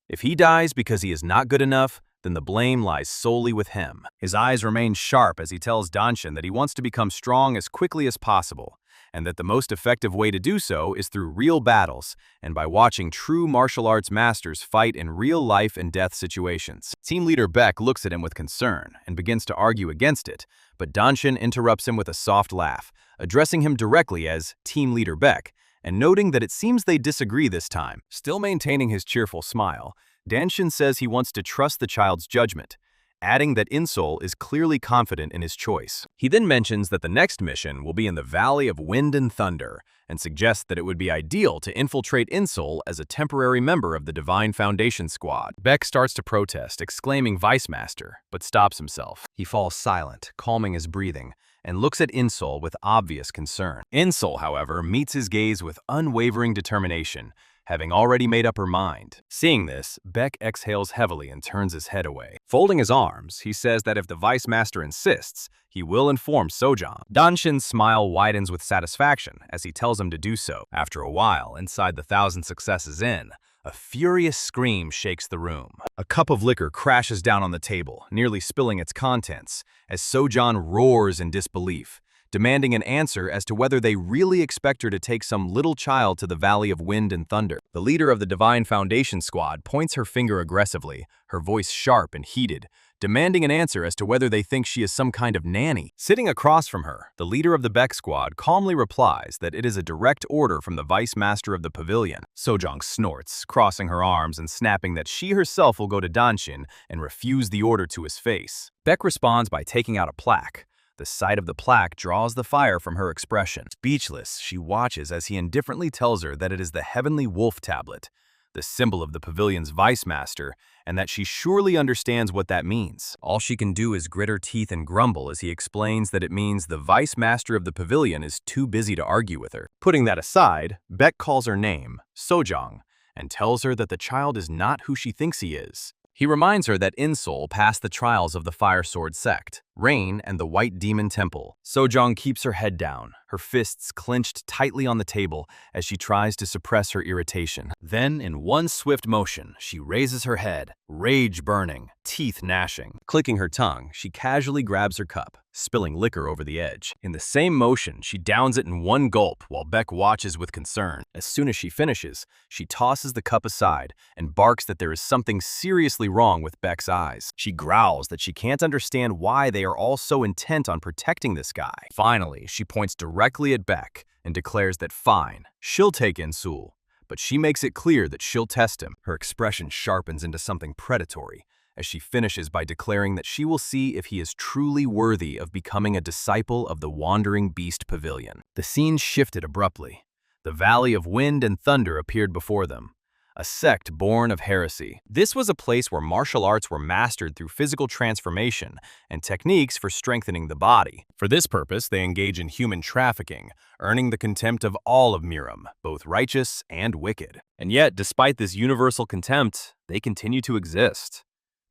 If he dies because he is not good enough, then the blame lies solely with him. His eyes remain sharp as he tells Danshin that he wants to become strong as quickly as possible, and that the most effective way to do so is through real battles and by watching true martial arts masters fight in real life and death situations. Team leader Beck looks at him with concern and begins to argue against it, but Danshin interrupts him with a soft laugh, addressing him directly as Team Leader Beck, and noting that it seems they disagree this time. Still maintaining his cheerful smile, Danshin says he wants to trust the child's judgment, adding that In-seol is clearly confident in his choice. He then mentions that the next mission will be in the Valley of Wind and Thunder, and suggests that it would be ideal to infiltrate In-seol as a temporary member of the Divine Foundation Squad. Beck starts to protest, exclaiming Vice Master, but stops himself. He falls silent, calming his breathing, and looks at In-seol with obvious concern. In-seol, however, meets his gaze with unwavering determination, having already made up her mind. Seeing this, Beck exhales heavily and turns his head away. Folding his arms, he says that if the Vice Master insists, he will inform Sojong. Danshin's smile widens with satisfaction as he tells him to do so. After a while, inside the Thousand Successes Inn, a furious scream shakes the room. A cup of liquor crashes down on the table, nearly spilling its contents, as Sojong roars in disbelief, demanding an answer as to whether they really expect her to take some little child to the Valley of Wind and Thunder. The leader of the Divine Foundation Squad points her finger aggressively, her voice sharp and heated, demanding an answer as to whether they think she is some kind of nanny. Sitting across from her, the leader of the Beck squad calmly replies that it is a direct order from the vice master of the pavilion. Sojong snorts, crossing her arms and snapping that she herself will go to Danshin and refuse the order to his face. Beck responds by taking out a plaque. The sight of the plaque draws the fire from her expression. Speechless, she watches as he indifferently tells her that it is the Heavenly Wolf Tablet, the symbol of the pavilion's vice master, and that she surely understands what that means. All she can do is grit her teeth and grumble as he explains that it means the vice master of the pavilion is too busy to argue with her. Putting that aside, Beck calls her name, Sojong, and tells her that the child is not who she thinks he is. He reminds her that Eun-seol passed the trials of the Fire Sword Sect, Rain, and the White Demon Temple. Sojong keeps her head down, her fists clenched tightly on the table as she tries to suppress her irritation. Then, in one swift motion, she raises her head, rage burning, teeth gnashing. Clicking her tongue, she casually grabs her cup, spilling liquor over the edge. In the same motion, she downs it in one gulp while Beck watches with concern. As soon as she finishes, she tosses the cup aside and barks that there is something seriously wrong with Beck's eyes. She growls that she can't understand why they are all so intent on protecting this guy. Finally, she points directly at Beck and declares that fine, she'll take Eun-seol, but she makes it clear that she'll test him. Her expression sharpens into something predatory as she finishes by declaring that she will see if he is truly worthy of becoming a disciple of the Wandering Beast Pavilion. The scene shifted abruptly. The Valley of Wind and Thunder appeared before them, a sect born of heresy. This was a place where martial arts were mastered through physical transformation and techniques for strengthening the body. For this purpose, they engage in human trafficking, earning the contempt of all of Murim, both righteous and wicked. And yet, despite this universal contempt, they continue to exist.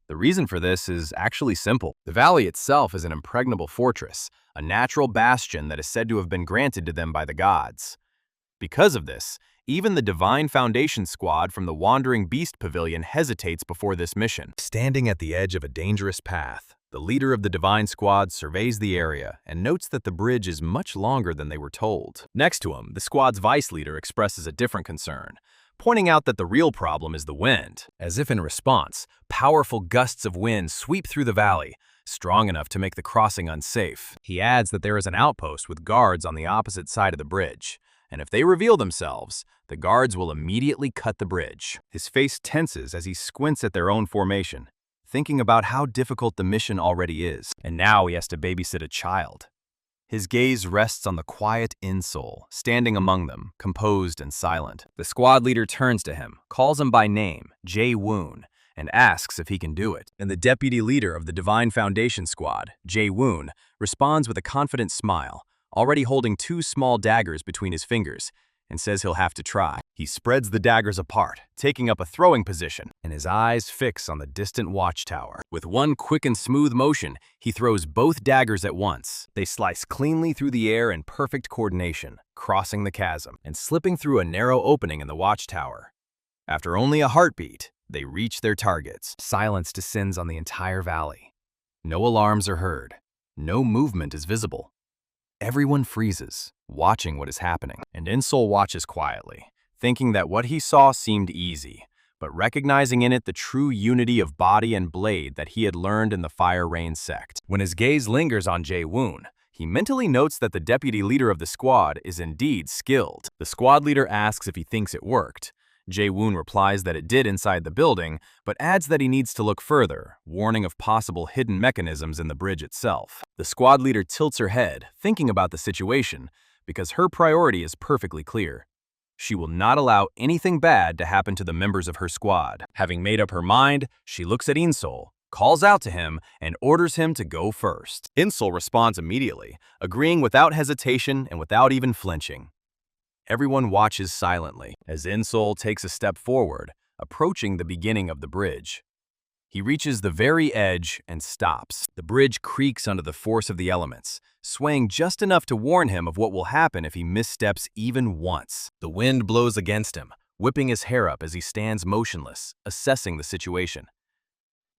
The reason for this is actually simple. The valley itself is an impregnable fortress, a natural bastion that is said to have been granted to them by the gods. Because of this, even the Divine Foundation squad from the Wandering Beast Pavilion hesitates before this mission. Standing at the edge of a dangerous path, the leader of the Divine Squad surveys the area and notes that the bridge is much longer than they were told. Next to him, the squad's vice leader expresses a different concern, pointing out that the real problem is the wind. As if in response, powerful gusts of wind sweep through the valley, strong enough to make the crossing unsafe. He adds that there is an outpost with guards on the opposite side of the bridge, and if they reveal themselves, the guards will immediately cut the bridge. His face tenses as he squints at their own formation, thinking about how difficult the mission already is. And now he has to babysit a child. His gaze rests on the quiet Eun-seol, standing among them, composed and silent. The squad leader turns to him, calls him by name, Jae-woon, and asks if he can do it. And the deputy leader of the Divine Foundation squad, Jae-woon, responds with a confident smile, already holding two small daggers between his fingers, and says he'll have to try. He spreads the daggers apart, taking up a throwing position, and his eyes fix on the distant watchtower. With one quick and smooth motion, he throws both daggers at once. They slice cleanly through the air in perfect coordination, crossing the chasm and slipping through a narrow opening in the watchtower. After only a heartbeat, they reach their targets. Silence descends on the entire valley. No alarms are heard. No movement is visible. Everyone freezes, watching what is happening, and Eun-seol watches quietly, thinking that what he saw seemed easy, but recognizing in it the true unity of body and blade that he had learned in the Fire Rain sect. When his gaze lingers on Jae-woon, he mentally notes that the deputy leader of the squad is indeed skilled. The squad leader asks if he thinks it worked. Jae-woon replies that it did inside the building, but adds that he needs to look further, warning of possible hidden mechanisms in the bridge itself. The squad leader tilts her head, thinking about the situation, because her priority is perfectly clear. She will not allow anything bad to happen to the members of her squad. Having made up her mind, she looks at Eun-seol, calls out to him, and orders him to go first. Eun-seol responds immediately, agreeing without hesitation and without even flinching. Everyone watches silently as Eun-seol takes a step forward, approaching the beginning of the bridge. He reaches the very edge and stops. The bridge creaks under the force of the elements, swaying just enough to warn him of what will happen if he missteps even once. The wind blows against him, whipping his hair up as he stands motionless, assessing the situation.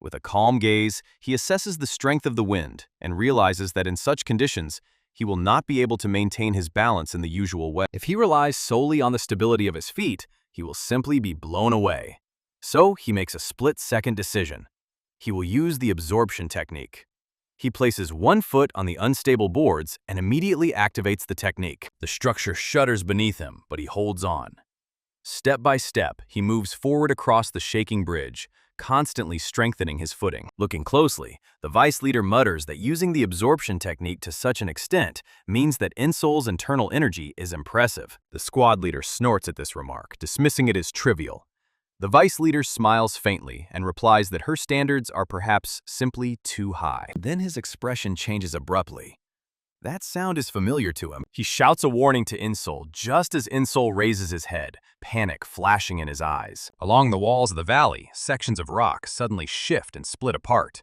With a calm gaze, he assesses the strength of the wind and realizes that in such conditions, he will not be able to maintain his balance in the usual way. If he relies solely on the stability of his feet, he will simply be blown away. So he makes a split-second decision. He will use the absorption technique. He places one foot on the unstable boards and immediately activates the technique. The structure shudders beneath him, but he holds on. Step by step, he moves forward across the shaking bridge, constantly strengthening his footing. Looking closely, the vice leader mutters that using the absorption technique to such an extent means that In-seol's internal energy is impressive. The squad leader snorts at this remark, dismissing it as trivial. The vice leader smiles faintly and replies that her standards are perhaps simply too high. Then his expression changes abruptly. That sound is familiar to him. He shouts a warning to In-seol just as In-seol raises his head, panic flashing in his eyes. Along the walls of the valley, sections of rock suddenly shift and split apart.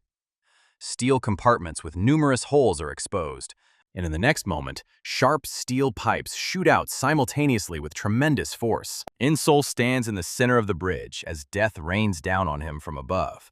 Steel compartments with numerous holes are exposed, and in the next moment, sharp steel pipes shoot out simultaneously with tremendous force. In-seol stands in the center of the bridge as death rains down on him from above.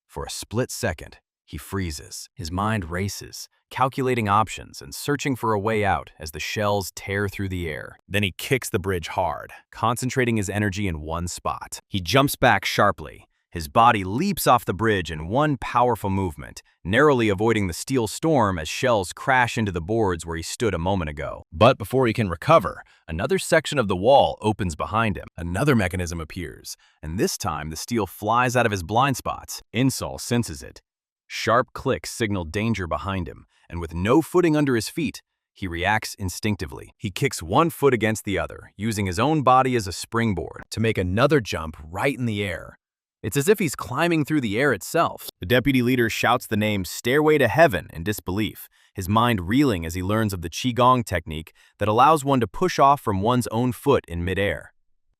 For a split second, he freezes. His mind races, calculating options and searching for a way out as the shells tear through the air. Then he kicks the bridge hard, concentrating his energy in one spot. He jumps back sharply. His body leaps off the bridge in one powerful movement, narrowly avoiding the steel storm as shells crash into the boards where he stood a moment ago. But before he can recover, another section of the wall opens behind him. Another mechanism appears, and this time the steel flies out of his blind spots. In-seol senses it. Sharp clicks signal danger behind him, and with no footing under his feet, he reacts instinctively. He kicks one foot against the other, using his own body as a springboard to make another jump right in the air. It's as if he's climbing through the air itself. The deputy leader shouts the name Stairway to Heaven in disbelief, his mind reeling as he learns of the Qigong technique that allows one to push off from one's own foot in midair.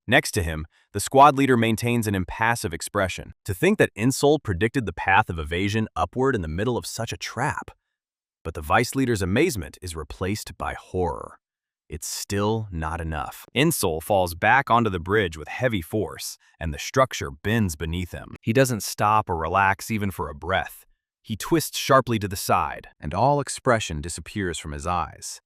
Next to him, the squad leader maintains an impassive expression. To think that In-seol predicted the path of evasion upward in the middle of such a trap. But the vice leader's amazement is replaced by horror. It's still not enough. In-seol falls back onto the bridge with heavy force, and the structure bends beneath him. He doesn't stop or relax even for a breath. He twists sharply to the side, and all expression disappears from his eyes.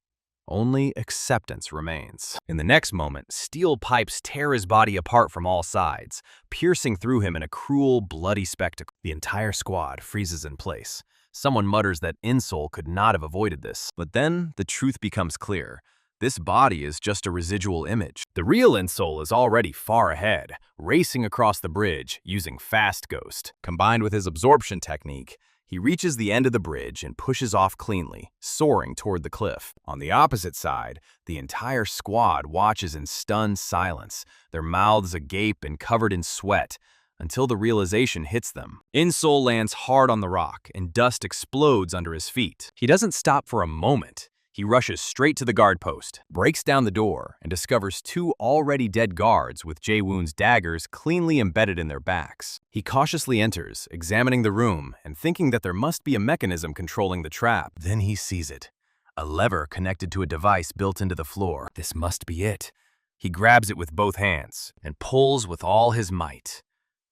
Only acceptance remains. In the next moment, steel pipes tear his body apart from all sides, piercing through him in a cruel, bloody spectacle. The entire squad freezes in place. Someone mutters that In-seol could not have avoided this. But then, the truth becomes clear. This body is just a residual image. The real In-seol is already far ahead, racing across the bridge using Fast Ghost. Combined with his absorption technique, he reaches the end of the bridge and pushes off cleanly, soaring toward the cliff. On the opposite side, the entire squad watches in stunned silence, their mouths agape and covered in sweat, until the realization hits them. In-seol lands hard on the rock, and dust explodes under his feet. He doesn't stop for a moment. He rushes straight to the guard post, breaks down the door, and discovers two already dead guards with Jae-woon's daggers cleanly embedded in their backs. He cautiously enters, examining the room and thinking that there must be a mechanism controlling the trap. Then he sees it. A lever connected to a device built into the floor. This must be it. He grabs it with both hands and pulls with all his might.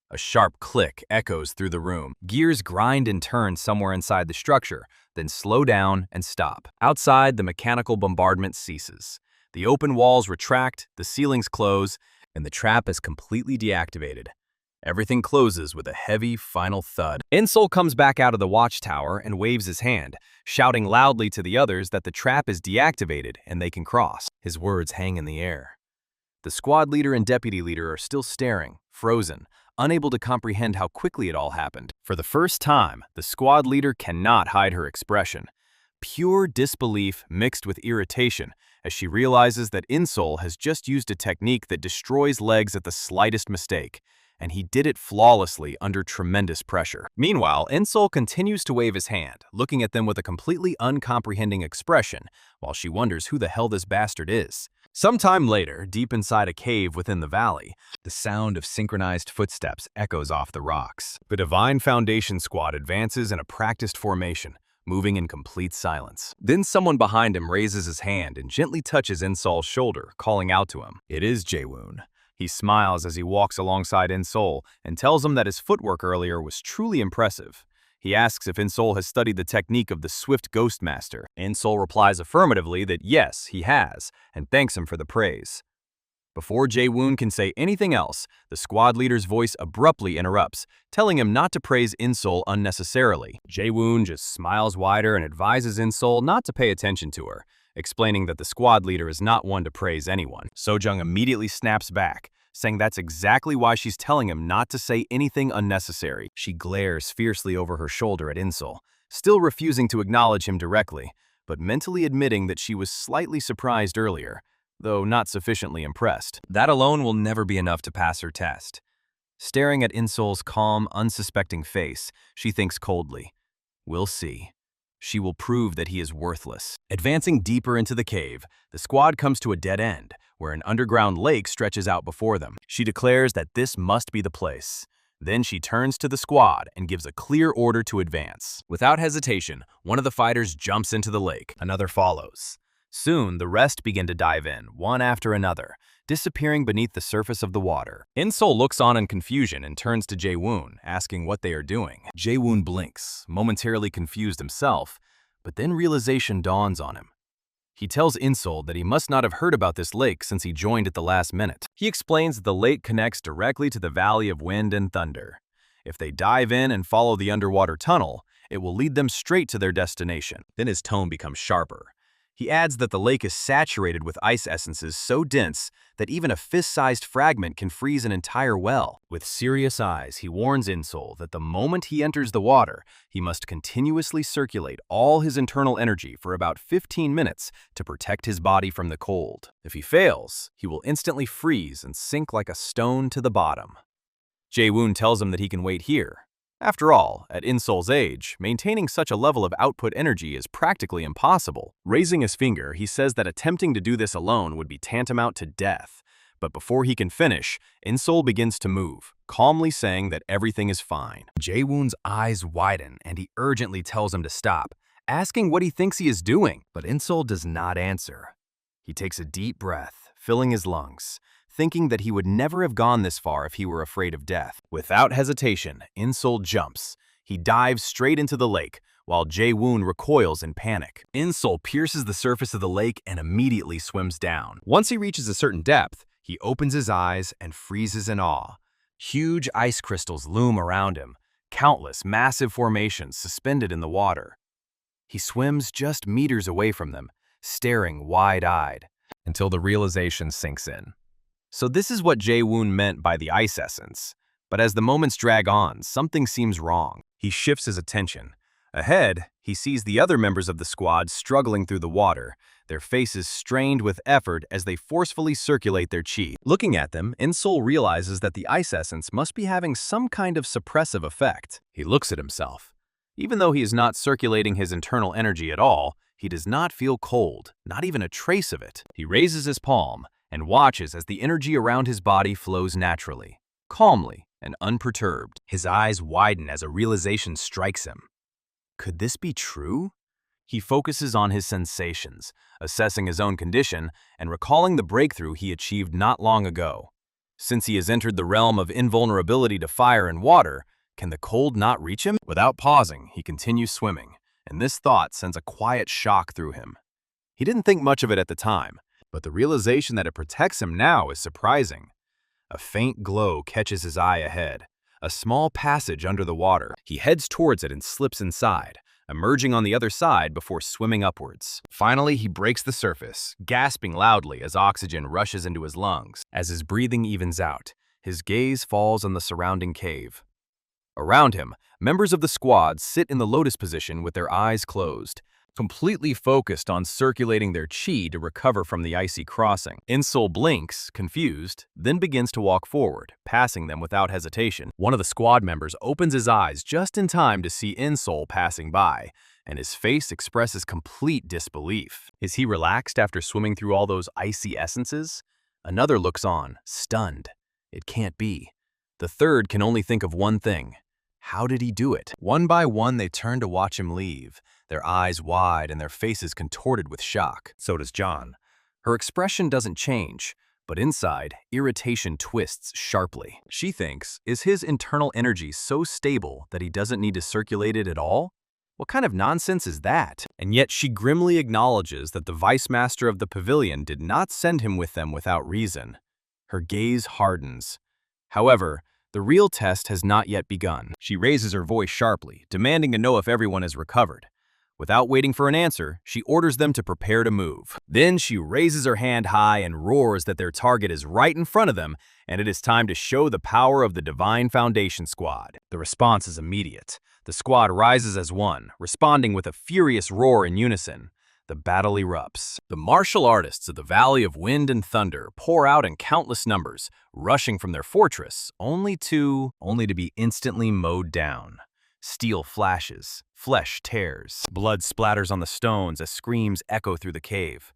A sharp click echoes through the room. Gears grind and turn somewhere inside the structure, then slow down and stop. Outside, the mechanical bombardment ceases. The open walls retract, the ceilings close, and the trap is completely deactivated. Everything closes with a heavy, final thud. In-seol comes back out of the watchtower and waves his hand, shouting loudly to the others that the trap is deactivated and they can cross. His words hang in the air. The squad leader and deputy leader are still staring, frozen, unable to comprehend how quickly it all happened. For the first time, the squad leader cannot hide her expression. Pure disbelief mixed with irritation as she realizes that In-seol has just used a technique that destroys legs at the slightest mistake, and he did it flawlessly under tremendous pressure. Meanwhile, In-seol continues to wave his hand, looking at them with a completely uncomprehending expression, while she wonders who the hell this bastard is. Sometime later, deep inside a cave within the valley, the sound of synchronized footsteps echoes off the rocks. The Divine Foundation squad advances in a practiced formation, moving in complete silence. Then someone behind him raises his hand and gently touches In-seol's shoulder, calling out to him. It is Jae-woon. He smiles as he walks alongside In-seol and tells him that his footwork earlier was truly impressive. He asks if In-seol has studied the technique of the Swift Ghost Master. In-seol replies affirmatively that yes, he has, and thanks him for the praise. Before Jae-woon can say anything else, the squad leader's voice abruptly interrupts, telling him not to praise In-seol unnecessarily. Jae-woon just smiles wider and advises In-seol not to pay attention to her, explaining that the squad leader is not one to praise anyone. Sojung immediately snaps back, saying that's exactly why she's telling him not to say anything unnecessary. She glares fiercely over her shoulder at In-seol, still refusing to acknowledge him directly, but mentally admitting that she was slightly surprised earlier, though not sufficiently impressed. That alone will never be enough to pass her test. Staring at In-seol's calm, unsuspecting face, she thinks coldly, "We'll see. She will prove that he is worthless." Advancing deeper into the cave, the squad comes to a dead end, where an underground lake stretches out before them. She declares that this must be the place. Then she turns to the squad and gives a clear order to advance. Without hesitation, one of the fighters jumps into the lake. Another follows. Soon, the rest begin to dive in, one after another, disappearing beneath the surface of the water. In-seol looks on in confusion and turns to Jae-woon, asking what they are doing. Jae-woon blinks, momentarily confused himself, but then realization dawns on him. He tells In-seol that he must not have heard about this lake since he joined at the last minute. He explains that the lake connects directly to the Valley of Wind and Thunder. If they dive in and follow the underwater tunnel, it will lead them straight to their destination. Then his tone becomes sharper. He adds that the lake is saturated with ice essences so dense that even a fist-sized fragment can freeze an entire well. With serious eyes, he warns In-seol that the moment he enters the water, he must continuously circulate all his internal energy for about 15 minutes to protect his body from the cold. If he fails, he will instantly freeze and sink like a stone to the bottom. Jae-woon tells him that he can wait here. After all, at In-seol's age, maintaining such a level of output energy is practically impossible. Raising his finger, he says that attempting to do this alone would be tantamount to death. But before he can finish, In-seol begins to move, calmly saying that everything is fine. Jae-woon's eyes widen and he urgently tells him to stop, asking what he thinks he is doing. But In-seol does not answer. He takes a deep breath, filling his lungs, thinking that he would never have gone this far if he were afraid of death. Without hesitation, In-seol jumps. He dives straight into the lake, while Jae-woon recoils in panic. In-seol pierces the surface of the lake and immediately swims down. Once he reaches a certain depth, he opens his eyes and freezes in awe. Huge ice crystals loom around him, countless massive formations suspended in the water. He swims just meters away from them, staring wide-eyed, until the realization sinks in. So this is what Jae-woon meant by the ice essence. But as the moments drag on, something seems wrong. He shifts his attention. Ahead, he sees the other members of the squad struggling through the water, their faces strained with effort as they forcefully circulate their chi. Looking at them, In-seol realizes that the ice essence must be having some kind of suppressive effect. He looks at himself. Even though he is not circulating his internal energy at all, he does not feel cold, not even a trace of it. He raises his palm and watches as the energy around his body flows naturally, calmly, and unperturbed. His eyes widen as a realization strikes him. Could this be true? He focuses on his sensations, assessing his own condition and recalling the breakthrough he achieved not long ago. Since he has entered the realm of invulnerability to fire and water, can the cold not reach him? Without pausing, he continues swimming, and this thought sends a quiet shock through him. He didn't think much of it at the time, but the realization that it protects him now is surprising. A faint glow catches his eye ahead, a small passage under the water. He heads towards it and slips inside, emerging on the other side before swimming upwards. Finally, he breaks the surface, gasping loudly as oxygen rushes into his lungs. As his breathing evens out, his gaze falls on the surrounding cave. Around him, members of the squad sit in the lotus position with their eyes closed, completely focused on circulating their chi to recover from the icy crossing. In-seol blinks, confused, then begins to walk forward, passing them without hesitation. One of the squad members opens his eyes just in time to see In-seol passing by, and his face expresses complete disbelief. Is he relaxed after swimming through all those icy essences? Another looks on, stunned. It can't be. The third can only think of one thing. How did he do it? One by one, they turn to watch him leave, their eyes wide and their faces contorted with shock. So does John. Her expression doesn't change, but inside, irritation twists sharply. She thinks, is his internal energy so stable that he doesn't need to circulate it at all? What kind of nonsense is that? And yet she grimly acknowledges that the vice master of the pavilion did not send him with them without reason. Her gaze hardens. However, the real test has not yet begun. She raises her voice sharply, demanding to know if everyone has recovered. Without waiting for an answer, she orders them to prepare to move. Then she raises her hand high and roars that their target is right in front of them, and it is time to show the power of the Divine Foundation Squad. The response is immediate. The squad rises as one, responding with a furious roar in unison. The battle erupts. The martial artists of the Valley of Wind and Thunder pour out in countless numbers, rushing from their fortress, only to be instantly mowed down. Steel flashes, flesh tears, blood splatters on the stones as screams echo through the cave.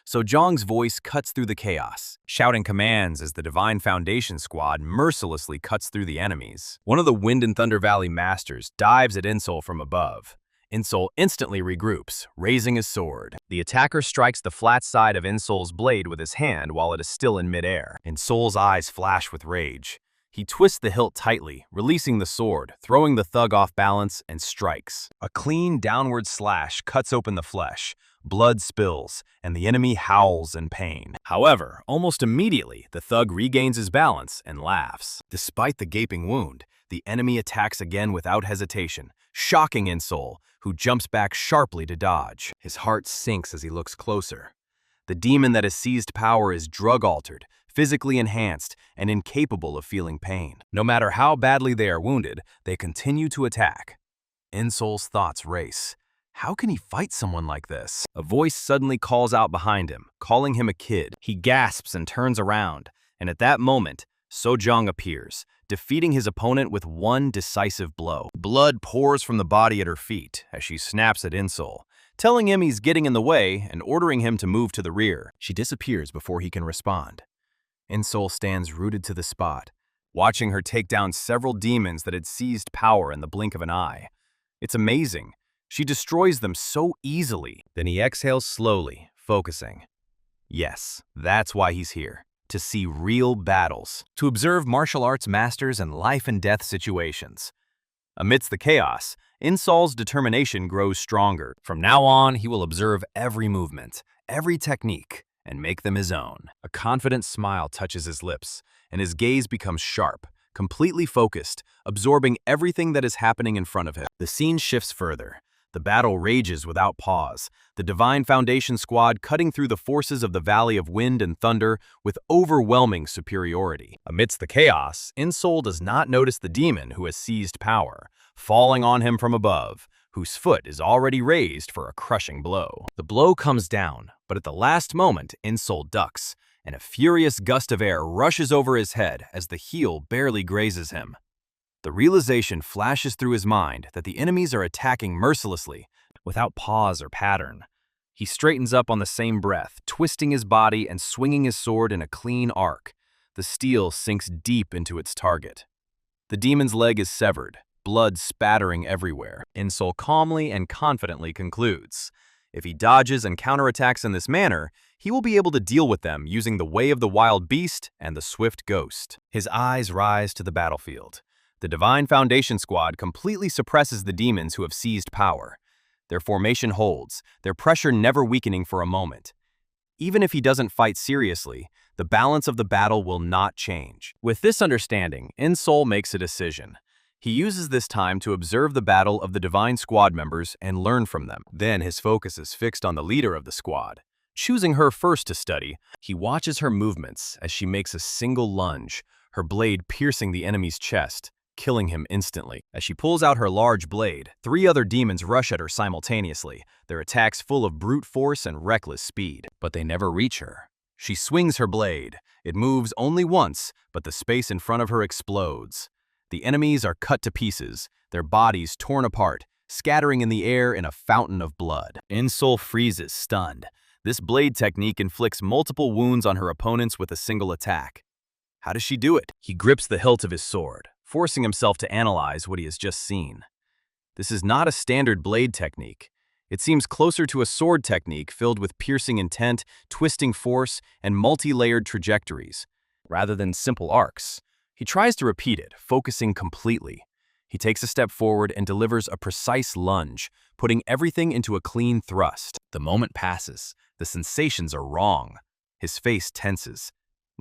So Jang's voice cuts through the chaos, shouting commands as the Divine Foundation Squad mercilessly cuts through the enemies. One of the Wind and Thunder Valley Masters dives at In-seol from above. In-seol instantly regroups, raising his sword. The attacker strikes the flat side of In-seol's blade with his hand while it is still in midair. In-seol's eyes flash with rage. He twists the hilt tightly, releasing the sword, throwing the thug off balance, and strikes. A clean downward slash cuts open the flesh. Blood spills, and the enemy howls in pain. However, almost immediately, the thug regains his balance and laughs. Despite the gaping wound, the enemy attacks again without hesitation, shocking In-seol, who jumps back sharply to dodge. His heart sinks as he looks closer. The demon that has seized power is drug-altered, physically enhanced, and incapable of feeling pain. No matter how badly they are wounded, they continue to attack. In-seol's thoughts race. How can he fight someone like this? A voice suddenly calls out behind him, calling him a kid. He gasps and turns around, and at that moment, Sojong appears, defeating his opponent with one decisive blow. Blood pours from the body at her feet as she snaps at In-seol, telling him he's getting in the way and ordering him to move to the rear. She disappears before he can respond. In-seol stands rooted to the spot, watching her take down several demons that had seized power in the blink of an eye. It's amazing. She destroys them so easily. Then he exhales slowly, focusing. Yes, that's why he's here. To see real battles. To observe martial arts masters in life and death situations. Amidst the chaos, In-seol's determination grows stronger. From now on, he will observe every movement, every technique, and make them his own. A confident smile touches his lips, and his gaze becomes sharp, completely focused, absorbing everything that is happening in front of him. The scene shifts further. The battle rages without pause, the Divine Foundation Squad cutting through the forces of the Valley of Wind and Thunder with overwhelming superiority. Amidst the chaos, In-seol does not notice the demon who has seized power, falling on him from above, whose foot is already raised for a crushing blow. The blow comes down, but at the last moment, In-seol ducks, and a furious gust of air rushes over his head as the heel barely grazes him. The realization flashes through his mind that the enemies are attacking mercilessly, without pause or pattern. He straightens up on the same breath, twisting his body and swinging his sword in a clean arc. The steel sinks deep into its target. The demon's leg is severed, blood spattering everywhere. In-seol calmly and confidently concludes. If he dodges and counterattacks in this manner, he will be able to deal with them using the Way of the Wild Beast and the Swift Ghost. His eyes rise to the battlefield. The Divine Foundation Squad completely suppresses the demons who have seized power. Their formation holds, their pressure never weakening for a moment. Even if he doesn't fight seriously, the balance of the battle will not change. With this understanding, In-seol makes a decision. He uses this time to observe the battle of the Divine Squad members and learn from them. Then his focus is fixed on the leader of the squad. Choosing her first to study, he watches her movements as she makes a single lunge, her blade piercing the enemy's chest, killing him instantly. As she pulls out her large blade, 3 other demons rush at her simultaneously, their attacks full of brute force and reckless speed. But they never reach her. She swings her blade. It moves only once, but the space in front of her explodes. The enemies are cut to pieces, their bodies torn apart, scattering in the air in a fountain of blood. In-seol freezes, stunned. This blade technique inflicts multiple wounds on her opponents with a single attack. How does she do it? He grips the hilt of his sword, forcing himself to analyze what he has just seen. This is not a standard blade technique. It seems closer to a sword technique filled with piercing intent, twisting force, and multi-layered trajectories, rather than simple arcs. He tries to repeat it, focusing completely. He takes a step forward and delivers a precise lunge, putting everything into a clean thrust. The moment passes. The sensations are wrong. His face tenses.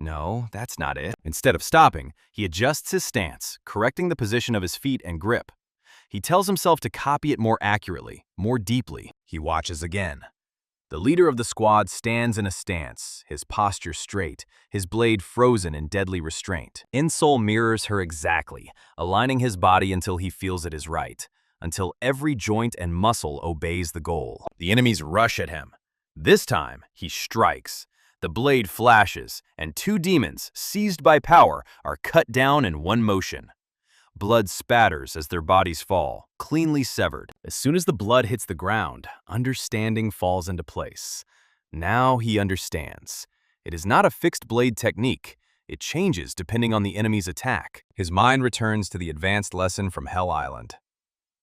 No, that's not it. Instead of stopping, he adjusts his stance, correcting the position of his feet and grip. He tells himself to copy it more accurately, more deeply. He watches again. The leader of the squad stands in a stance, his posture straight, his blade frozen in deadly restraint. In-Seol mirrors her exactly, aligning his body until he feels it is right, until every joint and muscle obeys the goal. The enemies rush at him. This time, he strikes. The blade flashes, and two demons, seized by power, are cut down in one motion. Blood spatters as their bodies fall, cleanly severed. As soon as the blood hits the ground, understanding falls into place. Now he understands. It is not a fixed blade technique. It changes depending on the enemy's attack. His mind returns to the advanced lesson from Hell Island.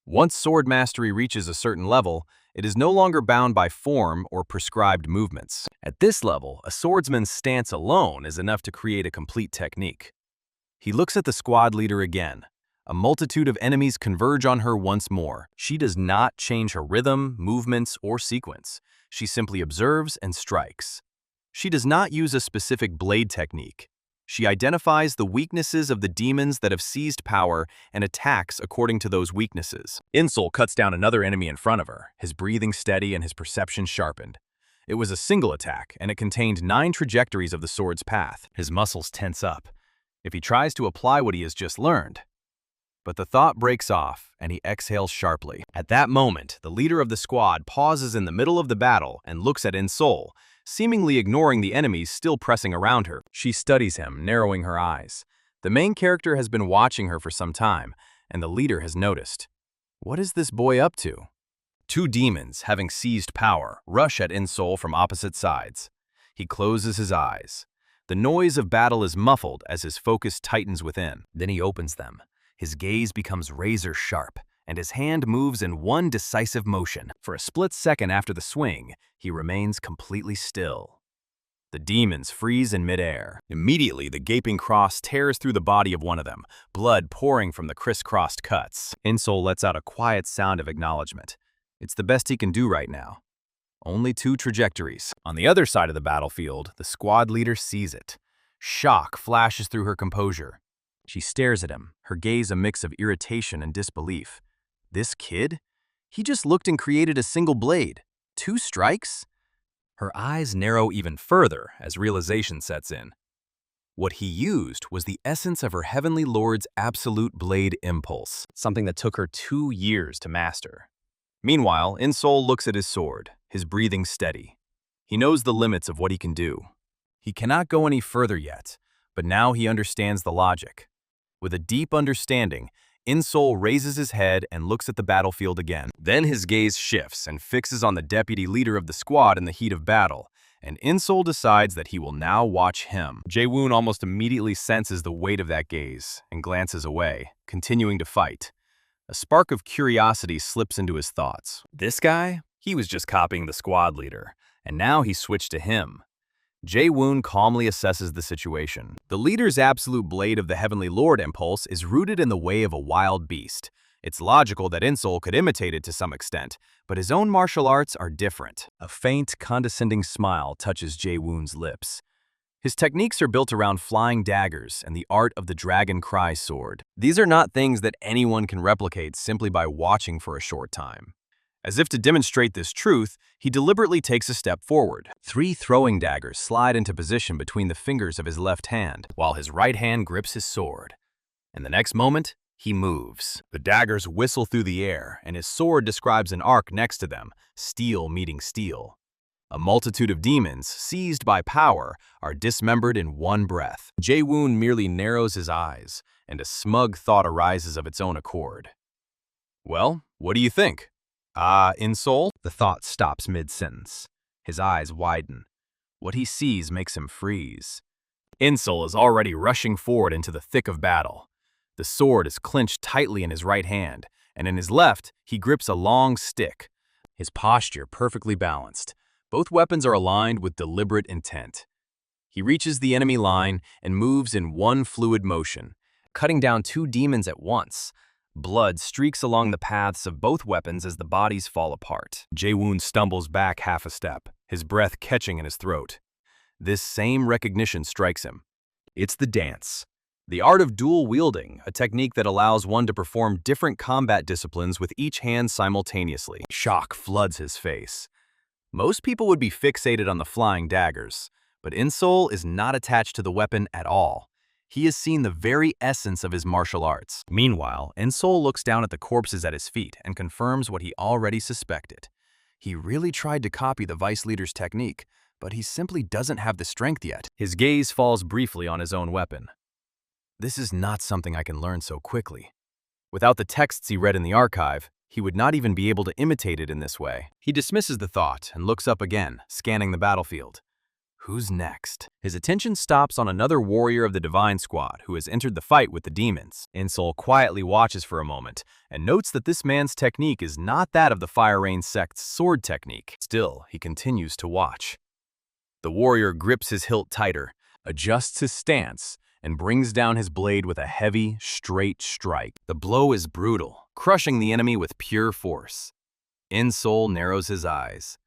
Once sword mastery reaches a certain level, it is no longer bound by form or prescribed movements. At this level, a swordsman's stance alone is enough to create a complete technique. He looks at the squad leader again. A multitude of enemies converge on her once more. She does not change her rhythm, movements, or sequence. She simply observes and strikes. She does not use a specific blade technique. She identifies the weaknesses of the demons that have seized power and attacks according to those weaknesses. In-Seol cuts down another enemy in front of her, his breathing steady and his perception sharpened. It was a single attack, and it contained 9 trajectories of the sword's path. His muscles tense up. If he tries to apply what he has just learned, but the thought breaks off, and he exhales sharply. At that moment, the leader of the squad pauses in the middle of the battle and looks at In-Seol, seemingly ignoring the enemies still pressing around her. She studies him, narrowing her eyes. The main character has been watching her for some time, and the leader has noticed. What is this boy up to? 2 demons, having seized power, rush at In-Seol from opposite sides. He closes his eyes. The noise of battle is muffled as his focus tightens within. Then he opens them. His gaze becomes razor-sharp, and his hand moves in one decisive motion. For a split second after the swing, he remains completely still. The demons freeze in midair. Immediately, the gaping cross tears through the body of one of them, blood pouring from the crisscrossed cuts. In-Seol lets out a quiet sound of acknowledgement. It's the best he can do right now. Only 2 trajectories. On the other side of the battlefield, the squad leader sees it. Shock flashes through her composure. She stares at him, her gaze a mix of irritation and disbelief. This kid? He just looked and created a single blade. 2 strikes? Her eyes narrow even further as realization sets in. What he used was the essence of her Heavenly Lord's absolute blade impulse, something that took her 2 years to master. Meanwhile, In-Seol looks at his sword, his breathing steady. He knows the limits of what he can do. He cannot go any further yet, but now he understands the logic. With a deep understanding, In-Seol raises his head and looks at the battlefield again. Then his gaze shifts and fixes on the deputy leader of the squad in the heat of battle, and In-Seol decides that he will now watch him. Jae-woon almost immediately senses the weight of that gaze and glances away, continuing to fight. A spark of curiosity slips into his thoughts. This guy? He was just copying the squad leader, and now he switched to him. Jae-woon calmly assesses the situation. The leader's absolute blade of the Heavenly Lord impulse is rooted in the way of a wild beast. It's logical that In-Seol could imitate it to some extent, but his own martial arts are different. A faint, condescending smile touches Jae-woon's lips. His techniques are built around flying daggers and the art of the Dragon Cry sword. These are not things that anyone can replicate simply by watching for a short time. As if to demonstrate this truth, he deliberately takes a step forward. 3 throwing daggers slide into position between the fingers of his left hand, while his right hand grips his sword. In the next moment, he moves. The daggers whistle through the air, and his sword describes an arc next to them, steel meeting steel. A multitude of demons, seized by power, are dismembered in one breath. Jae-woon merely narrows his eyes, and a smug thought arises of its own accord. Well, what do you think? In-Seol? The thought stops mid-sentence. His eyes widen. What he sees makes him freeze. In-Seol is already rushing forward into the thick of battle. The sword is clenched tightly in his right hand, and in his left, he grips a long stick. His posture perfectly balanced. Both weapons are aligned with deliberate intent. He reaches the enemy line and moves in one fluid motion, cutting down 2 demons at once. Blood streaks along the paths of both weapons as the bodies fall apart. Jae-woon stumbles back half a step, his breath catching in his throat. This same recognition strikes him. It's the dance. The art of dual wielding, a technique that allows one to perform different combat disciplines with each hand simultaneously. Shock floods his face. Most people would be fixated on the flying daggers, but In-seol is not attached to the weapon at all. He has seen the very essence of his martial arts. Meanwhile, In-seol looks down at the corpses at his feet and confirms what he already suspected. He really tried to copy the vice leader's technique, but he simply doesn't have the strength yet. His gaze falls briefly on his own weapon. This is not something I can learn so quickly. Without the texts he read in the archive, he would not even be able to imitate it in this way. He dismisses the thought and looks up again, scanning the battlefield. Who's next? His attention stops on another warrior of the Divine Squad who has entered the fight with the demons. In-seol quietly watches for a moment and notes that this man's technique is not that of the Fire Rain Sect's sword technique. Still, he continues to watch. The warrior grips his hilt tighter, adjusts his stance, and brings down his blade with a heavy, straight strike. The blow is brutal, crushing the enemy with pure force. In-seol narrows his eyes.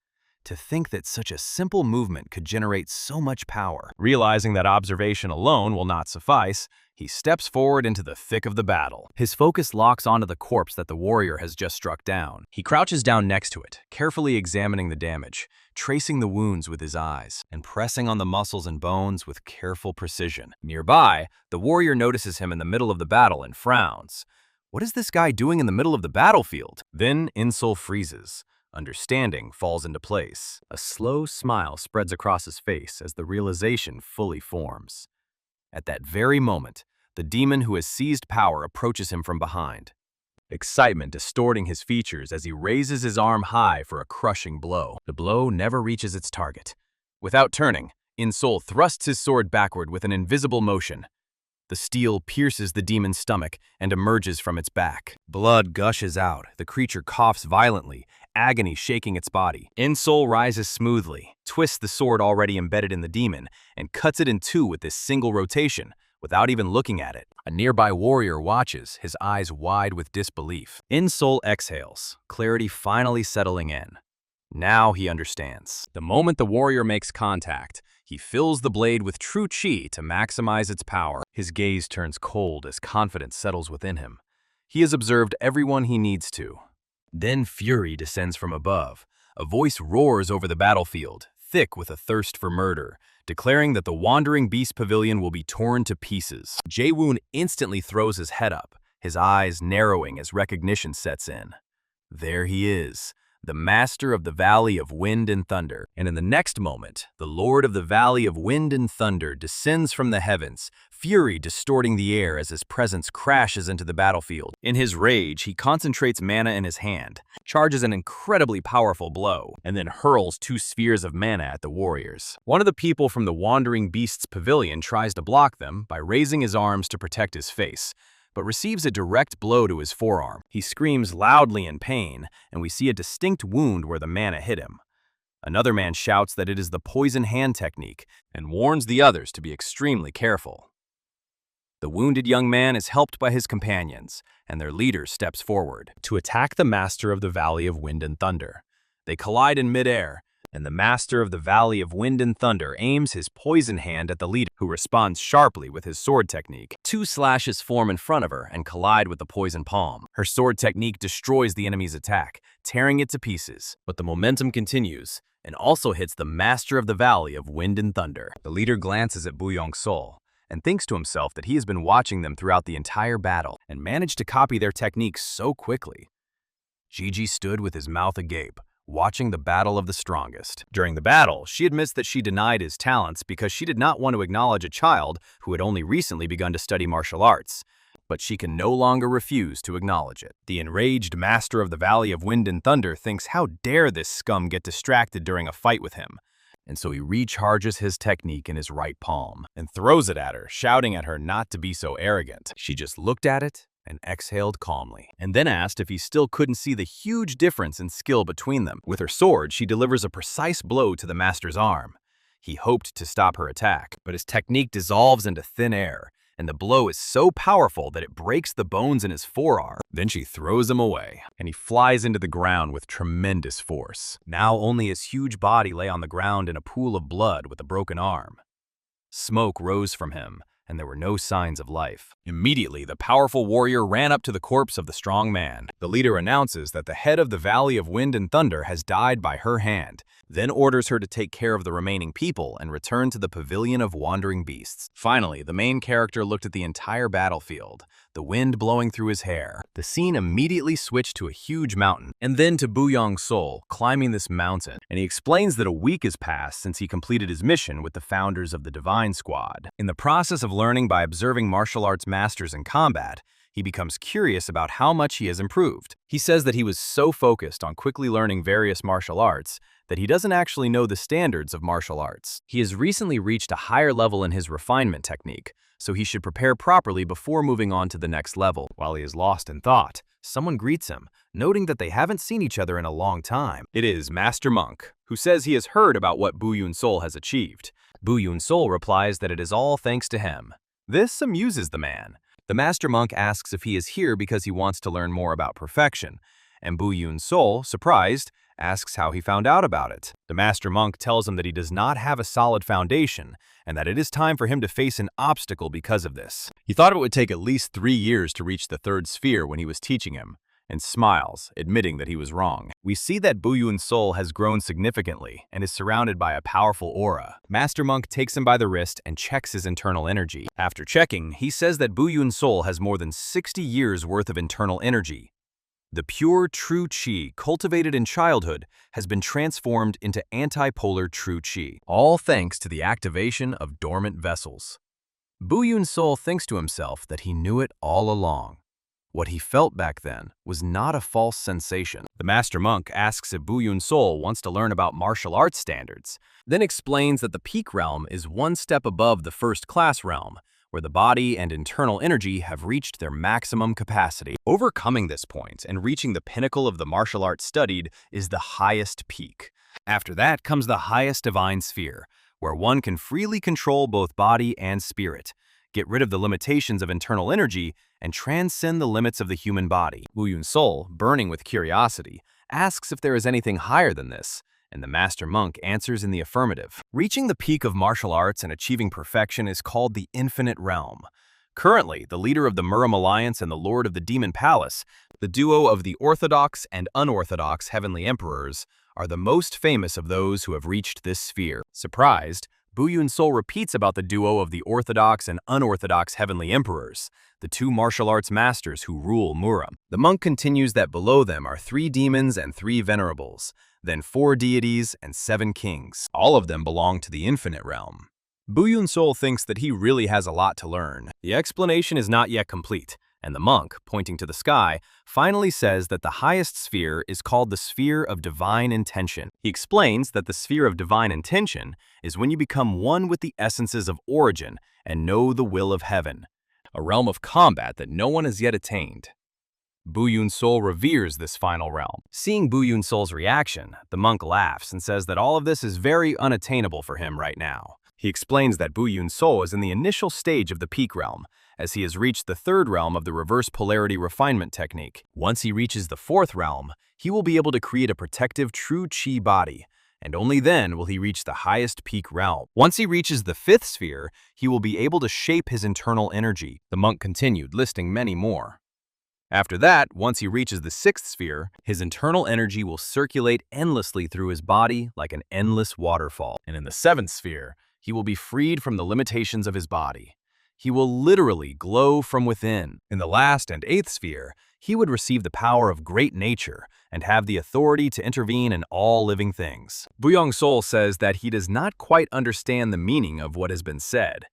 To think that such a simple movement could generate so much power. Realizing that observation alone will not suffice, he steps forward into the thick of the battle. His focus locks onto the corpse that the warrior has just struck down. He crouches down next to it, carefully examining the damage, tracing the wounds with his eyes, and pressing on the muscles and bones with careful precision. Nearby, the warrior notices him in the middle of the battle and frowns. What is this guy doing in the middle of the battlefield? Then In-seol freezes. Understanding falls into place. A slow smile spreads across his face as the realization fully forms. At that very moment, the demon who has seized power approaches him from behind. Excitement distorting his features as he raises his arm high for a crushing blow. The blow never reaches its target. Without turning, In-seol thrusts his sword backward with an invisible motion. The steel pierces the demon's stomach and emerges from its back. Blood gushes out. The creature coughs violently, agony shaking its body. In-seol rises smoothly, twists the sword already embedded in the demon, and cuts it in two with this single rotation, without even looking at it. A nearby warrior watches, his eyes wide with disbelief. In-seol exhales, clarity finally settling in. Now he understands. The moment the warrior makes contact, he fills the blade with true chi to maximize its power. His gaze turns cold as confidence settles within him. He has observed everyone he needs to. Then fury descends from above. A voice roars over the battlefield, thick with a thirst for murder, declaring that the Wandering Beast Pavilion will be torn to pieces. Jae-woon instantly throws his head up, his eyes narrowing as recognition sets in. There he is, the master of the Valley of Wind and Thunder. And in the next moment, the Lord of the Valley of Wind and Thunder descends from the heavens, fury distorting the air as his presence crashes into the battlefield. In his rage, he concentrates mana in his hand, charges an incredibly powerful blow, and then hurls 2 spheres of mana at the warriors. One of the people from the Wandering Beasts Pavilion tries to block them by raising his arms to protect his face, but receives a direct blow to his forearm. He screams loudly in pain, and we see a distinct wound where the mana hit him. Another man shouts that it is the poison hand technique and warns the others to be extremely careful. The wounded young man is helped by his companions, and their leader steps forward to attack the master of the Valley of Wind and Thunder. They collide in midair, and the master of the Valley of Wind and Thunder aims his poison hand at the leader, who responds sharply with his sword technique. 2 slashes form in front of her and collide with the poison palm. Her sword technique destroys the enemy's attack, tearing it to pieces. But the momentum continues, and also hits the master of the Valley of Wind and Thunder. The leader glances at Bu Eun-seol and thinks to himself that he has been watching them throughout the entire battle and managed to copy their techniques so quickly. Gigi stood with his mouth agape, watching the battle of the strongest. During the battle, she admits that she denied his talents because she did not want to acknowledge a child who had only recently begun to study martial arts, but she can no longer refuse to acknowledge it. The enraged master of the Valley of Wind and Thunder thinks how dare this scum get distracted during a fight with him, and so he recharges his technique in his right palm and throws it at her, shouting at her not to be so arrogant. She just looked at it and exhaled calmly, and then asked if he still couldn't see the huge difference in skill between them. With her sword, she delivers a precise blow to the master's arm. He hoped to stop her attack, but his technique dissolves into thin air, and the blow is so powerful that it breaks the bones in his forearm. Then she throws him away, and he flies into the ground with tremendous force. Now only his huge body lay on the ground in a pool of blood with a broken arm. Smoke rose from him, and there were no signs of life. Immediately, the powerful warrior ran up to the corpse of the strong man. The leader announces that the head of the Valley of Wind and Thunder has died by her hand, then orders her to take care of the remaining people and return to the Pavilion of Wandering Beasts. Finally, the main character looked at the entire battlefield, the wind blowing through his hair. The scene immediately switched to a huge mountain, and then to Bu Eun-seol climbing this mountain, and he explains that a week has passed since he completed his mission with the founders of the Divine Squad. In the process of learning by observing martial arts masters in combat, he becomes curious about how much he has improved. He says that he was so focused on quickly learning various martial arts that he doesn't actually know the standards of martial arts. He has recently reached a higher level in his refinement technique, so he should prepare properly before moving on to the next level. While he is lost in thought, someone greets him, noting that they haven't seen each other in a long time. It is Master Monk, who says he has heard about what Bu Eun-seol has achieved. Bu Eun-seol replies that it is all thanks to him. This amuses the man. The Master Monk asks if he is here because he wants to learn more about perfection, and Bu Eun-seol, surprised, asks how he found out about it. The Master Monk tells him that he does not have a solid foundation, and that it is time for him to face an obstacle because of this. He thought it would take at least 3 years to reach the third sphere when he was teaching him, and smiles, admitting that he was wrong. We see that Bu Eun-seol has grown significantly and is surrounded by a powerful aura. Master Monk takes him by the wrist and checks his internal energy. After checking, he says that Bu Eun-seol has more than 60 years worth of internal energy. The pure true qi cultivated in childhood has been transformed into antipolar true qi, all thanks to the activation of dormant vessels. Bu Eun-seol thinks to himself that he knew it all along. What he felt back then was not a false sensation. The Master Monk asks if Bu Eun-seol wants to learn about martial arts standards, then explains that the peak realm is one step above the first-class realm, where the body and internal energy have reached their maximum capacity. Overcoming this point and reaching the pinnacle of the martial arts studied is the highest peak. After that comes the highest divine sphere, where one can freely control both body and spirit, get rid of the limitations of internal energy, and transcend the limits of the human body. Bu Eun-seol, burning with curiosity, asks if there is anything higher than this, and the Master Monk answers in the affirmative. Reaching the peak of martial arts and achieving perfection is called the Infinite Realm. Currently, the leader of the Murim Alliance and the Lord of the Demon Palace, the duo of the Orthodox and Unorthodox Heavenly Emperors, are the most famous of those who have reached this sphere. Surprised, Bu Eun-seol repeats about the duo of the Orthodox and Unorthodox Heavenly Emperors, the two martial arts masters who rule Murim. The monk continues that below them are 3 demons and 3 venerables, then 4 deities and 7 kings. All of them belong to the Infinite Realm. Bu Eun-seol thinks that he really has a lot to learn. The explanation is not yet complete, and the monk, pointing to the sky, finally says that the highest sphere is called the Sphere of Divine Intention. He explains that the Sphere of Divine Intention is when you become one with the essences of origin and know the will of heaven, a realm of combat that no one has yet attained. Bu Eun-seol reveres this final realm. Seeing Bu Eun-seol's reaction, the monk laughs and says that all of this is very unattainable for him right now. He explains that Bu Eun-seol is in the initial stage of the peak realm, as he has reached the 3rd realm of the reverse polarity refinement technique. Once he reaches the 4th realm, he will be able to create a protective true qi body, and only then will he reach the highest peak realm. Once he reaches the 5th sphere, he will be able to shape his internal energy. The monk continued, listing many more. After that, once he reaches the 6th sphere, his internal energy will circulate endlessly through his body like an endless waterfall. And in the 7th sphere, he will be freed from the limitations of his body. He will literally glow from within. In the last and 8th sphere, he would receive the power of great nature and have the authority to intervene in all living things. Bu Eun-seol says that he does not quite understand the meaning of what has been said.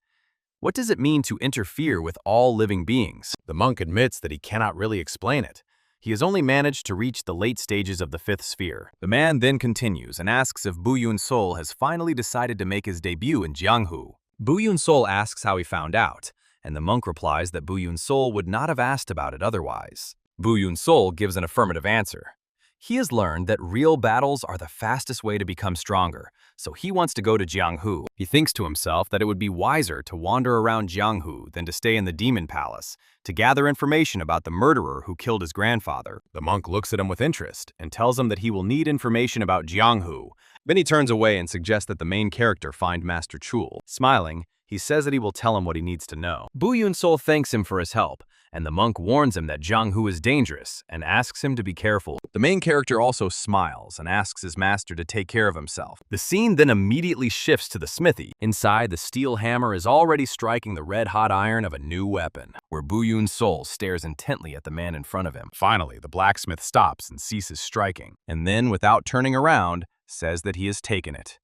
What does it mean to interfere with all living beings? The monk admits that he cannot really explain it. He has only managed to reach the late stages of the 5th sphere. The man then continues and asks if Bu Eun-seol has finally decided to make his debut in Janghu. Bu Eun-seol asks how he found out, and the monk replies that Bu Eun-seol would not have asked about it otherwise. Bu Eun-seol gives an affirmative answer. He has learned that real battles are the fastest way to become stronger, so he wants to go to Janghu. He thinks to himself that it would be wiser to wander around Janghu than to stay in the Demon Palace, to gather information about the murderer who killed his grandfather. The monk looks at him with interest and tells him that he will need information about Janghu, Then he turns away and suggests that the main character find Master Chul. Smiling, he says that he will tell him what he needs to know. Bu Eun-seol thanks him for his help, and the monk warns him that Janghu is dangerous and asks him to be careful. The main character also smiles and asks his master to take care of himself. The scene then immediately shifts to the smithy. Inside, the steel hammer is already striking the red-hot iron of a new weapon, where Bu Eun-seol stares intently at the man in front of him. Finally, the blacksmith stops and ceases striking, and then, without turning around, says that he has taken it.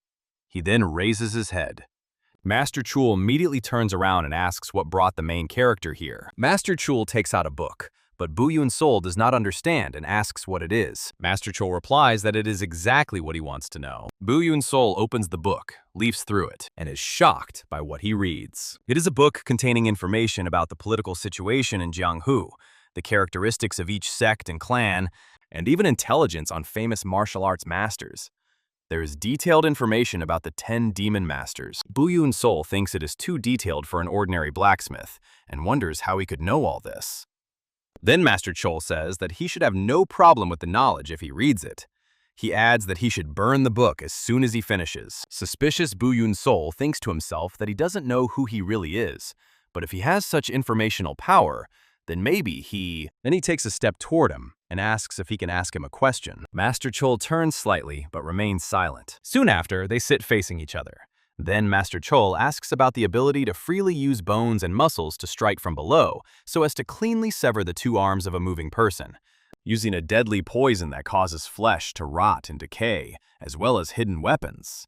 He then raises his head. Master Chul immediately turns around and asks what brought the main character here. Master Chul takes out a book, but Bu Eun-seol does not understand and asks what it is. Master Chul replies that it is exactly what he wants to know. Bu Eun-seol opens the book, leafs through it, and is shocked by what he reads. It is a book containing information about the political situation in Janghu, the characteristics of each sect and clan, and even intelligence on famous martial arts masters. There is detailed information about the 10 demon masters. Bu Eun-seol thinks it is too detailed for an ordinary blacksmith and wonders how he could know all this. Then Master Chul says that he should have no problem with the knowledge if he reads it. He adds that he should burn the book as soon as he finishes. Suspicious Bu Eun-seol thinks to himself that he doesn't know who he really is, but if he has such informational power, then maybe he... Then he takes a step toward him and asks if he can ask him a question. Master Chul turns slightly but remains silent. Soon after, they sit facing each other. Then Master Chul asks about the ability to freely use bones and muscles to strike from below so as to cleanly sever the two arms of a moving person, using a deadly poison that causes flesh to rot and decay, as well as hidden weapons.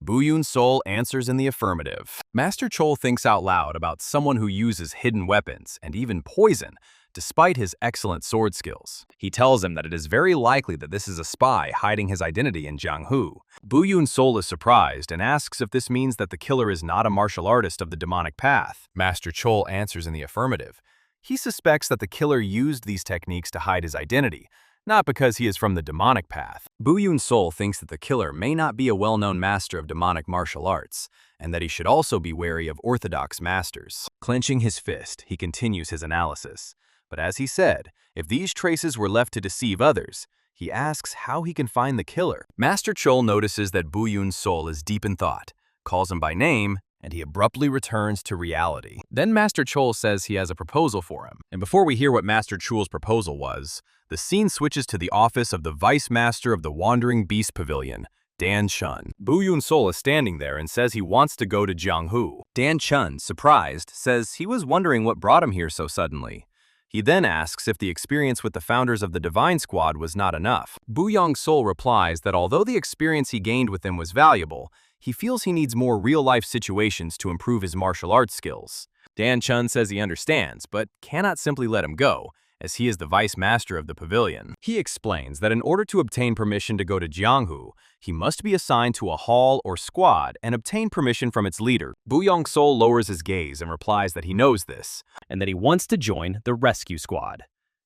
Bu Eun-seol answers in the affirmative. Master Chul thinks out loud about someone who uses hidden weapons and even poison, despite his excellent sword skills. He tells him that it is very likely that this is a spy hiding his identity in Janghu. Bu Eun-seol is surprised and asks if this means that the killer is not a martial artist of the demonic path. Master Chul answers in the affirmative. He suspects that the killer used these techniques to hide his identity, not because he is from the demonic path. Bu Eun-seol thinks that the killer may not be a well-known master of demonic martial arts, and that he should also be wary of orthodox masters. Clenching his fist, he continues his analysis. But as he said, if these traces were left to deceive others, he asks how he can find the killer. Master Chul notices that Bu Eun-seol is deep in thought, calls him by name, and he abruptly returns to reality. Then Master Chul says he has a proposal for him. And before we hear what Master Chul's proposal was, the scene switches to the office of the Vice Master of the Wandering Beast Pavilion, Dan Chun. Bu Eun-seol is standing there and says he wants to go to Janghu. Dan Chun, surprised, says he was wondering what brought him here so suddenly. He then asks if the experience with the founders of the Divine Squad was not enough. Bu Eun-seol replies that although the experience he gained with them was valuable, he feels he needs more real-life situations to improve his martial arts skills. Dan Chun says he understands, but cannot simply let him go, as he is the vice master of the pavilion. He explains that in order to obtain permission to go to Janghu, he must be assigned to a hall or squad and obtain permission from its leader. Bu Eun-seol lowers his gaze and replies that he knows this, and that he wants to join the rescue squad.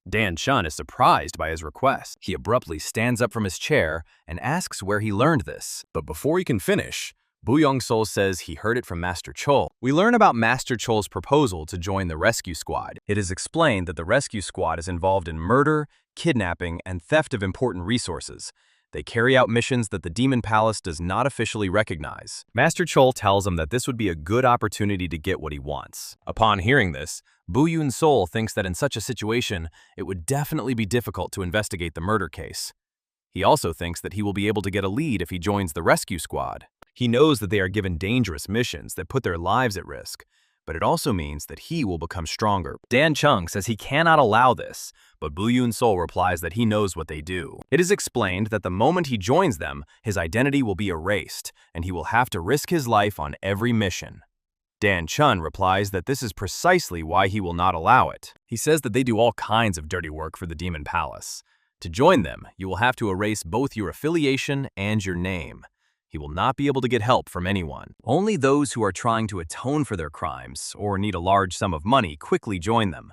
Dan Chun is surprised by his request. He abruptly stands up from his chair and asks where he learned this. But before he can finish, Bu Eun-seol says he heard it from Master Chul. We learn about Master Chul's proposal to join the rescue squad. It is explained that the rescue squad is involved in murder, kidnapping, and theft of important resources. They carry out missions that the Demon Palace does not officially recognize. Master Chul tells him that this would be a good opportunity to get what he wants. Upon hearing this, Bu Eun-seol thinks that in such a situation, it would definitely be difficult to investigate the murder case. He also thinks that he will be able to get a lead if he joins the rescue squad. He knows that they are given dangerous missions that put their lives at risk, but it also means that he will become stronger. Dan Chun says he cannot allow this, but Bu Eun-seol replies that he knows what they do. It is explained that the moment he joins them, his identity will be erased, and he will have to risk his life on every mission. Dan Chun replies that this is precisely why he will not allow it. He says that they do all kinds of dirty work for the Demon Palace. To join them, you will have to erase both your affiliation and your name. He will not be able to get help from anyone. Only those who are trying to atone for their crimes or need a large sum of money quickly join them.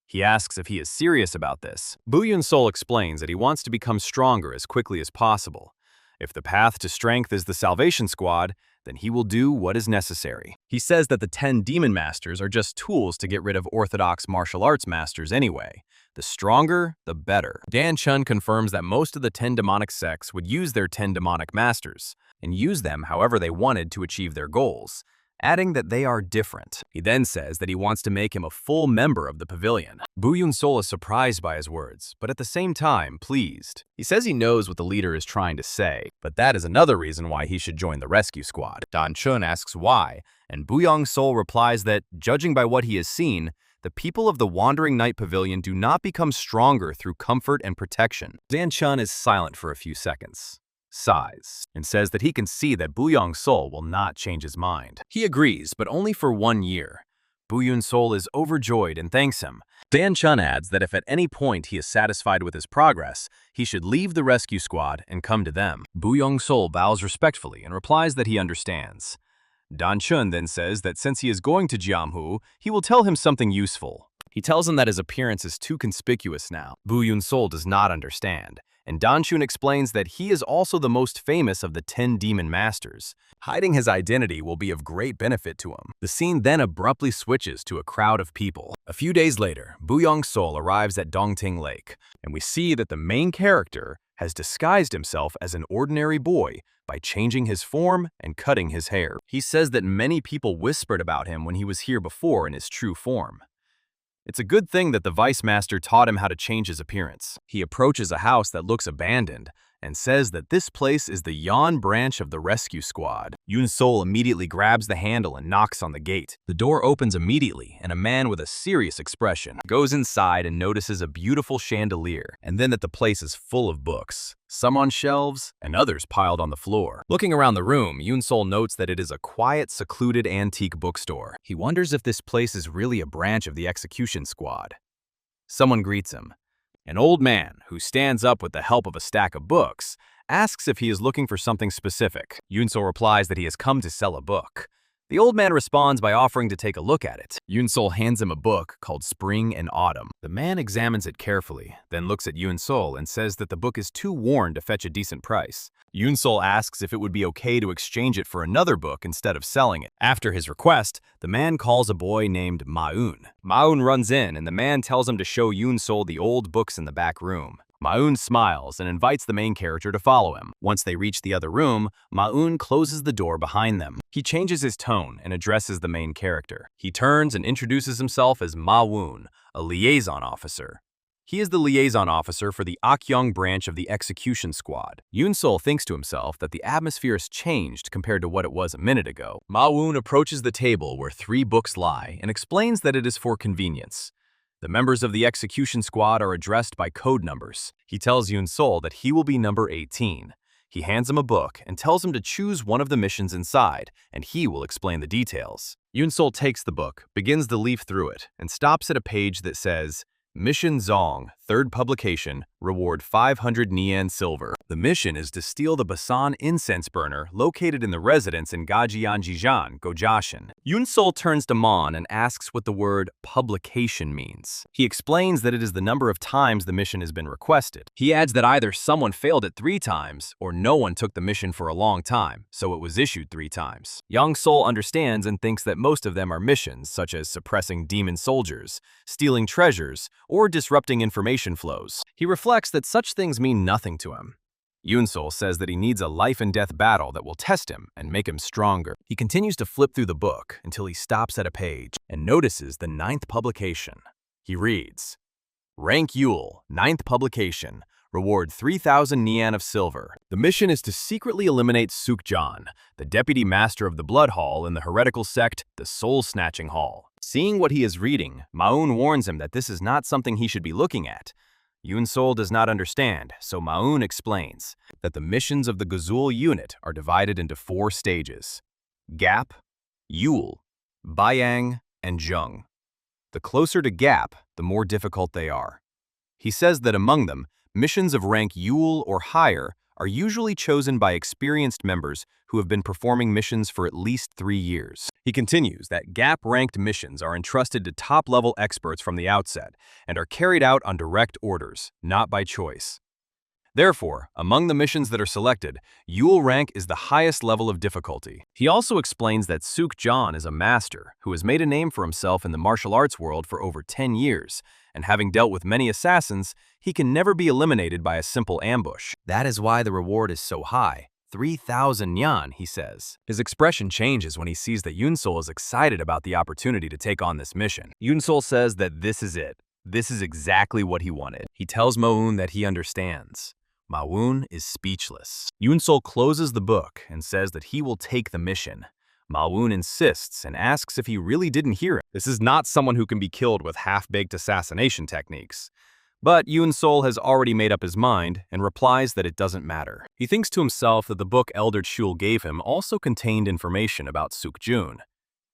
He asks if he is serious about this. Bu Eun-seol explains that he wants to become stronger as quickly as possible. If the path to strength is the Salvation Squad, then he will do what is necessary. He says that the 10 demon masters are just tools to get rid of orthodox martial arts masters anyway. The stronger, the better. Dan Chun confirms that most of the 10 demonic sects would use their 10 demonic masters and use them however they wanted to achieve their goals, adding that they are different. He then says that he wants to make him a full member of the pavilion. Bu Eun-seol is surprised by his words, but at the same time, pleased. He says he knows what the leader is trying to say, but that is another reason why he should join the rescue squad. Dan Chun asks why, and Bu Eun-seol replies that, judging by what he has seen, the people of the Wandering Night Pavilion do not become stronger through comfort and protection. Dan Chun is silent for a few seconds, sighs, and says that he can see that Bu Eun-seol will not change his mind. He agrees, but only for 1 year. Bu Eun-seol is overjoyed and thanks him. Dan Chun adds that if at any point he is satisfied with his progress, he should leave the rescue squad and come to them. Bu Eun-seol bows respectfully and replies that he understands. Dan Chun then says that since he is going to Janghu, he will tell him something useful. He tells him that his appearance is too conspicuous now. Bu Eun-seol does not understand, and Dan Chun explains that he is also the most famous of the 10 demon masters. Hiding his identity will be of great benefit to him. The scene then abruptly switches to a crowd of people. A few days later, Bu Eun-seol arrives at Dongting Lake, and we see that the main character has disguised himself as an ordinary boy by changing his form and cutting his hair. He says that many people whispered about him when he was here before in his true form. It's a good thing that the Vice Master taught him how to change his appearance. He approaches a house that looks abandoned and says that this place is the Yan branch of the rescue squad. Eun-seol immediately grabs the handle and knocks on the gate. The door opens immediately, and a man with a serious expression goes inside and notices a beautiful chandelier, and then that the place is full of books, some on shelves and others piled on the floor. Looking around the room, Eun-seol notes that it is a quiet, secluded antique bookstore. He wonders if this place is really a branch of the execution squad. Someone greets him. An old man, who stands up with the help of a stack of books, asks if he is looking for something specific. Eun-seol replies that he has come to sell a book. The old man responds by offering to take a look at it. Eun-seol hands him a book called Spring and Autumn. The man examines it carefully, then looks at Eun-seol and says that the book is too worn to fetch a decent price. Eun-seol asks if it would be okay to exchange it for another book instead of selling it. After his request, the man calls a boy named Ma-eun. Ma-eun runs in, and the man tells him to show Eun-seol the old books in the back room. Ma-eun smiles and invites the main character to follow him. Once they reach the other room, Ma-eun closes the door behind them. He changes his tone and addresses the main character. He turns and introduces himself as Ma-eun, a liaison officer. He is the liaison officer for the Akyong branch of the execution squad. Eun-seol thinks to himself that the atmosphere has changed compared to what it was a minute ago. Ma-eun approaches the table where 3 books lie and explains that it is for convenience. The members of the execution squad are addressed by code numbers. He tells Eun-seol that he will be number 18. He hands him a book and tells him to choose one of the missions inside, and he will explain the details. Eun-seol takes the book, begins to leaf through it, and stops at a page that says, Mission Zong, 3rd publication, reward 500 Nian silver. The mission is to steal the Basan incense burner located in the residence in Gajianjijan, Gojashin. Eun-seol turns to Mon and asks what the word publication means. He explains that it is the number of times the mission has been requested. He adds that either someone failed it 3 times or no one took the mission for a long time, so it was issued 3 times. Eun-seol understands and thinks that most of them are missions such as suppressing demon soldiers, stealing treasures, or disrupting information flows. He reflects that such things mean nothing to him. Eun-seol says that he needs a life-and-death battle that will test him and make him stronger. He continues to flip through the book until he stops at a page and notices the 9th publication. He reads, Rank Yule, 9th publication, reward 3,000 Nian of silver. The mission is to secretly eliminate Sukjan, the deputy master of the Blood Hall in the heretical sect, the Soul Snatching Hall. Seeing what he is reading, Ma-eun warns him that this is not something he should be looking at. Eun-seol does not understand, so Ma-eun explains that the missions of the Gazul unit are divided into 4 stages: Gap, Yule, Bayang, and Zheng. The closer to Gap, the more difficult they are. He says that among them, missions of rank Yule or higher are usually chosen by experienced members who have been performing missions for at least 3 years. He continues that Gap-ranked missions are entrusted to top-level experts from the outset and are carried out on direct orders, not by choice. Therefore, among the missions that are selected, Yule rank is the highest level of difficulty. He also explains that Suk-jeon is a master who has made a name for himself in the martial arts world for over 10 years, and having dealt with many assassins, he can never be eliminated by a simple ambush. That is why the reward is so high. 3,000 nyan, he says. His expression changes when he sees that Eun-seol is excited about the opportunity to take on this mission. Eun-seol says that this is it. This is exactly what he wanted. He tells Ma-eun that he understands. Ma-eun is speechless. Eun-seol closes the book and says that he will take the mission. Ma-eun insists and asks if he really didn't hear it. This is not someone who can be killed with half-baked assassination techniques. But Eun-seol has already made up his mind and replies that it doesn't matter. He thinks to himself that the book Elder Chul gave him also contained information about Suk-jeon.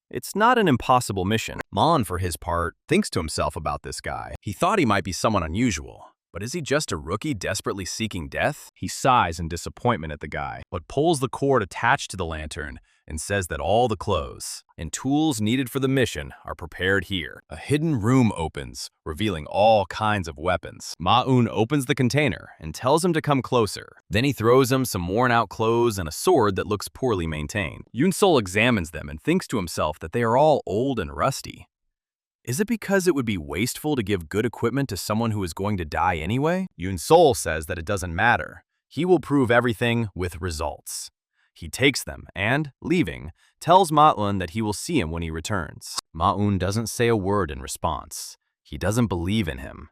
It's not an impossible mission. Ma-eun, for his part, thinks to himself about this guy. He thought he might be someone unusual. But is he just a rookie desperately seeking death? He sighs in disappointment at the guy, but pulls the cord attached to the lantern and says that all the clothes and tools needed for the mission are prepared here. A hidden room opens, revealing all kinds of weapons. Ma-eun opens the container and tells him to come closer. Then he throws him some worn-out clothes and a sword that looks poorly maintained. Eun-seol examines them and thinks to himself that they are all old and rusty. Is it because it would be wasteful to give good equipment to someone who is going to die anyway? Eun-seol says that it doesn't matter. He will prove everything with results. He takes them and, leaving, tells Ma-eun that he will see him when he returns. Ma-eun doesn't say a word in response. He doesn't believe in him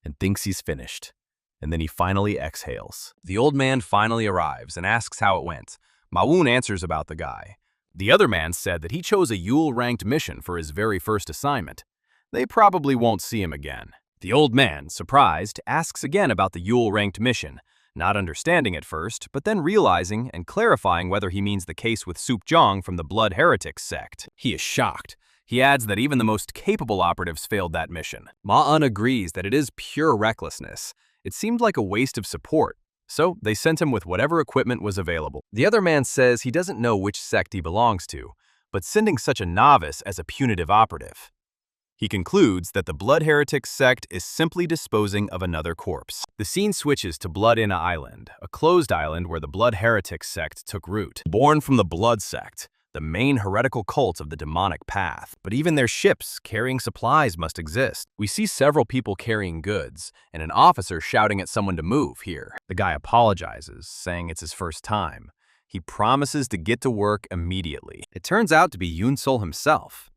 and thinks he's finished. And then he finally exhales. The old man finally arrives and asks how it went. Ma-eun answers about the guy. The other man said that he chose a Yule-ranked mission for his very first assignment. They probably won't see him again. The old man, surprised, asks again about the Yule-ranked mission, not understanding at first, but then realizing and clarifying whether he means the case with Suk-jeon from the Blood Heretics sect. He is shocked. He adds that even the most capable operatives failed that mission. Ma-eun agrees that it is pure recklessness. It seemed like a waste of support. So they sent him with whatever equipment was available. The other man says he doesn't know which sect he belongs to, but sending such a novice as a punitive operative. He concludes that the Blood Heretics sect is simply disposing of another corpse. The scene switches to Blood Inna Island, a closed island where the Blood Heretics sect took root. Born from the Blood Sect, the main heretical cult of the demonic path. But even their ships carrying supplies must exist. We see several people carrying goods, and an officer shouting at someone to move here. The guy apologizes, saying it's his first time. He promises to get to work immediately. It turns out to be Eun-seol himself.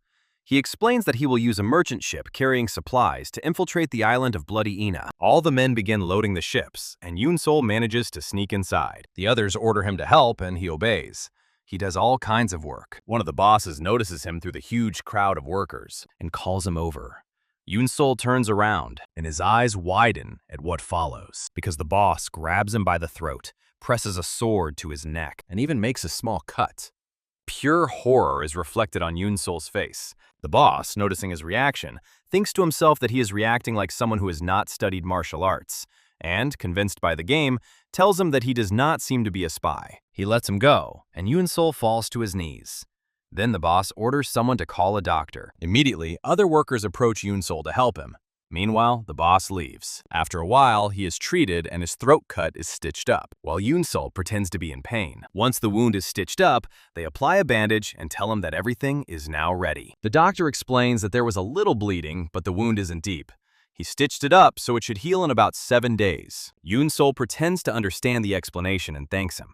He explains that he will use a merchant ship carrying supplies to infiltrate the island of Bloody Ina. All the men begin loading the ships, and Eun-seol manages to sneak inside. The others order him to help, and he obeys. He does all kinds of work. One of the bosses notices him through the huge crowd of workers and calls him over. Eun-seol turns around, and his eyes widen at what follows, because the boss grabs him by the throat, presses a sword to his neck, and even makes a small cut. Pure horror is reflected on Eun-seol's face. The boss, noticing his reaction, thinks to himself that he is reacting like someone who has not studied martial arts, and, convinced by the game, tells him that he does not seem to be a spy. He lets him go, and Eun-seol falls to his knees. Then the boss orders someone to call a doctor. Immediately, other workers approach Eun-seol to help him. Meanwhile, the boss leaves. After a while, he is treated and his throat cut is stitched up, while Eun-seol pretends to be in pain. Once the wound is stitched up, they apply a bandage and tell him that everything is now ready. The doctor explains that there was a little bleeding, but the wound isn't deep. He stitched it up so it should heal in about 7 days. Eun-seol pretends to understand the explanation and thanks him.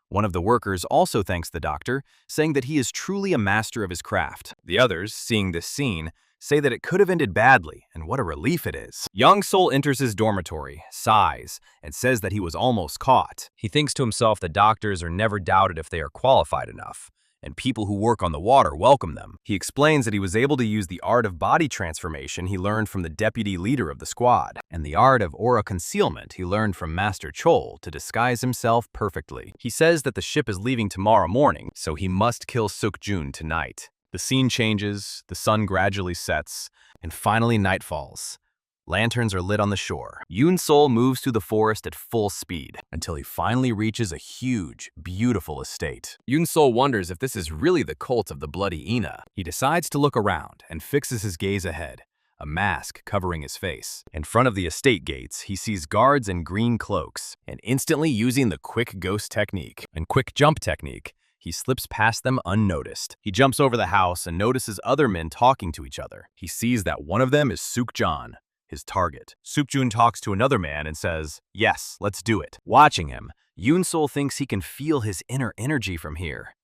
One of the workers also thanks the doctor, saying that he is truly a master of his craft. The others, seeing this scene, say that it could have ended badly, and what a relief it is. Young-seol enters his dormitory, sighs, and says that he was almost caught. He thinks to himself that doctors are never doubted if they are qualified enough, and people who work on the water welcome them. He explains that he was able to use the art of body transformation he learned from the deputy leader of the squad, and the art of aura concealment he learned from Master Chol to disguise himself perfectly. He says that the ship is leaving tomorrow morning, so he must kill Suk-jeon tonight. The scene changes, the sun gradually sets, and finally night falls. Lanterns are lit on the shore. Eun-seol moves through the forest at full speed until he finally reaches a huge, beautiful estate. Eun-seol wonders if this is really the cult of the Bloody Ina. He decides to look around and fixes his gaze ahead. a mask covering his face. In front of the estate gates, he sees guards in green cloaks, and instantly using the quick ghost technique and quick jump technique, he slips past them unnoticed. He jumps over the house and notices other men talking to each other. He sees that one of them is Suk-jun, his target. Suk-jun talks to another man and says, "Yes, let's do it." Watching him, Eun-seol thinks he can feel his inner energy from here.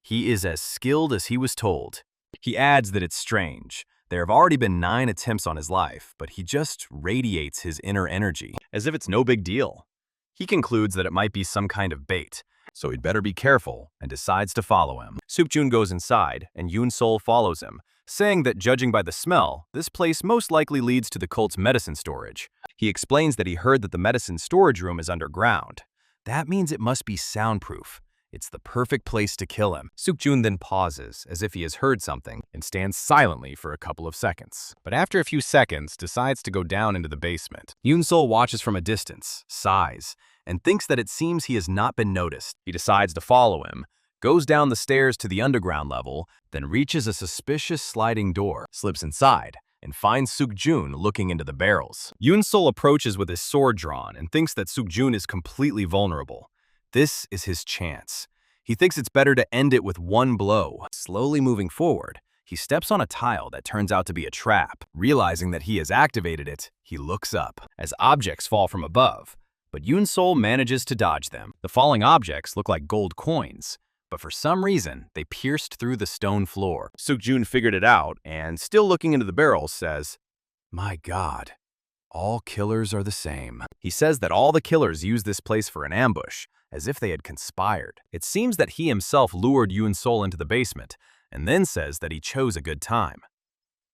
He is as skilled as he was told. He adds that it's strange. There have already been 9 attempts on his life, but he just radiates his inner energy, as if it's no big deal. He concludes that it might be some kind of bait, so he'd better be careful, and decides to follow him. Suk-jun goes inside, and Eun-seol follows him, saying that judging by the smell, this place most likely leads to the cult's medicine storage. He explains that he heard that the medicine storage room is underground. That means it must be soundproof. It's the perfect place to kill him. Suk-jun then pauses, as if he has heard something, and stands silently for a couple of seconds. But after a few seconds, decides to go down into the basement. Eun-seol watches from a distance, sighs, and thinks that it seems he has not been noticed. He decides to follow him, goes down the stairs to the underground level, then reaches a suspicious sliding door, slips inside, and finds Suk-jun looking into the barrels. Eun-seol approaches with his sword drawn and thinks that Suk-jun is completely vulnerable. This is his chance. He thinks it's better to end it with one blow. Slowly moving forward, he steps on a tile that turns out to be a trap. Realizing that he has activated it, he looks up as objects fall from above, but Eun-seol manages to dodge them. The falling objects look like gold coins, but for some reason, they pierced through the stone floor. Suk-jun figured it out and, still looking into the barrels, says, "My God, all killers are the same." He says that all the killers use this place for an ambush, as if they had conspired. It seems that he himself lured Eun-seol into the basement, and then says that he chose a good time.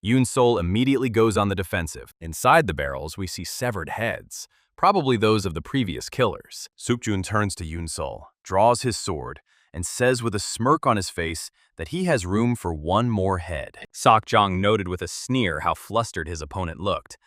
Eun-seol immediately goes on the defensive. Inside the barrels, we see severed heads, probably those of the previous killers. Suk-jun turns to Eun-seol, draws his sword, and says with a smirk on his face that he has room for one more head. Suk-jung noted with a sneer how flustered his opponent looked,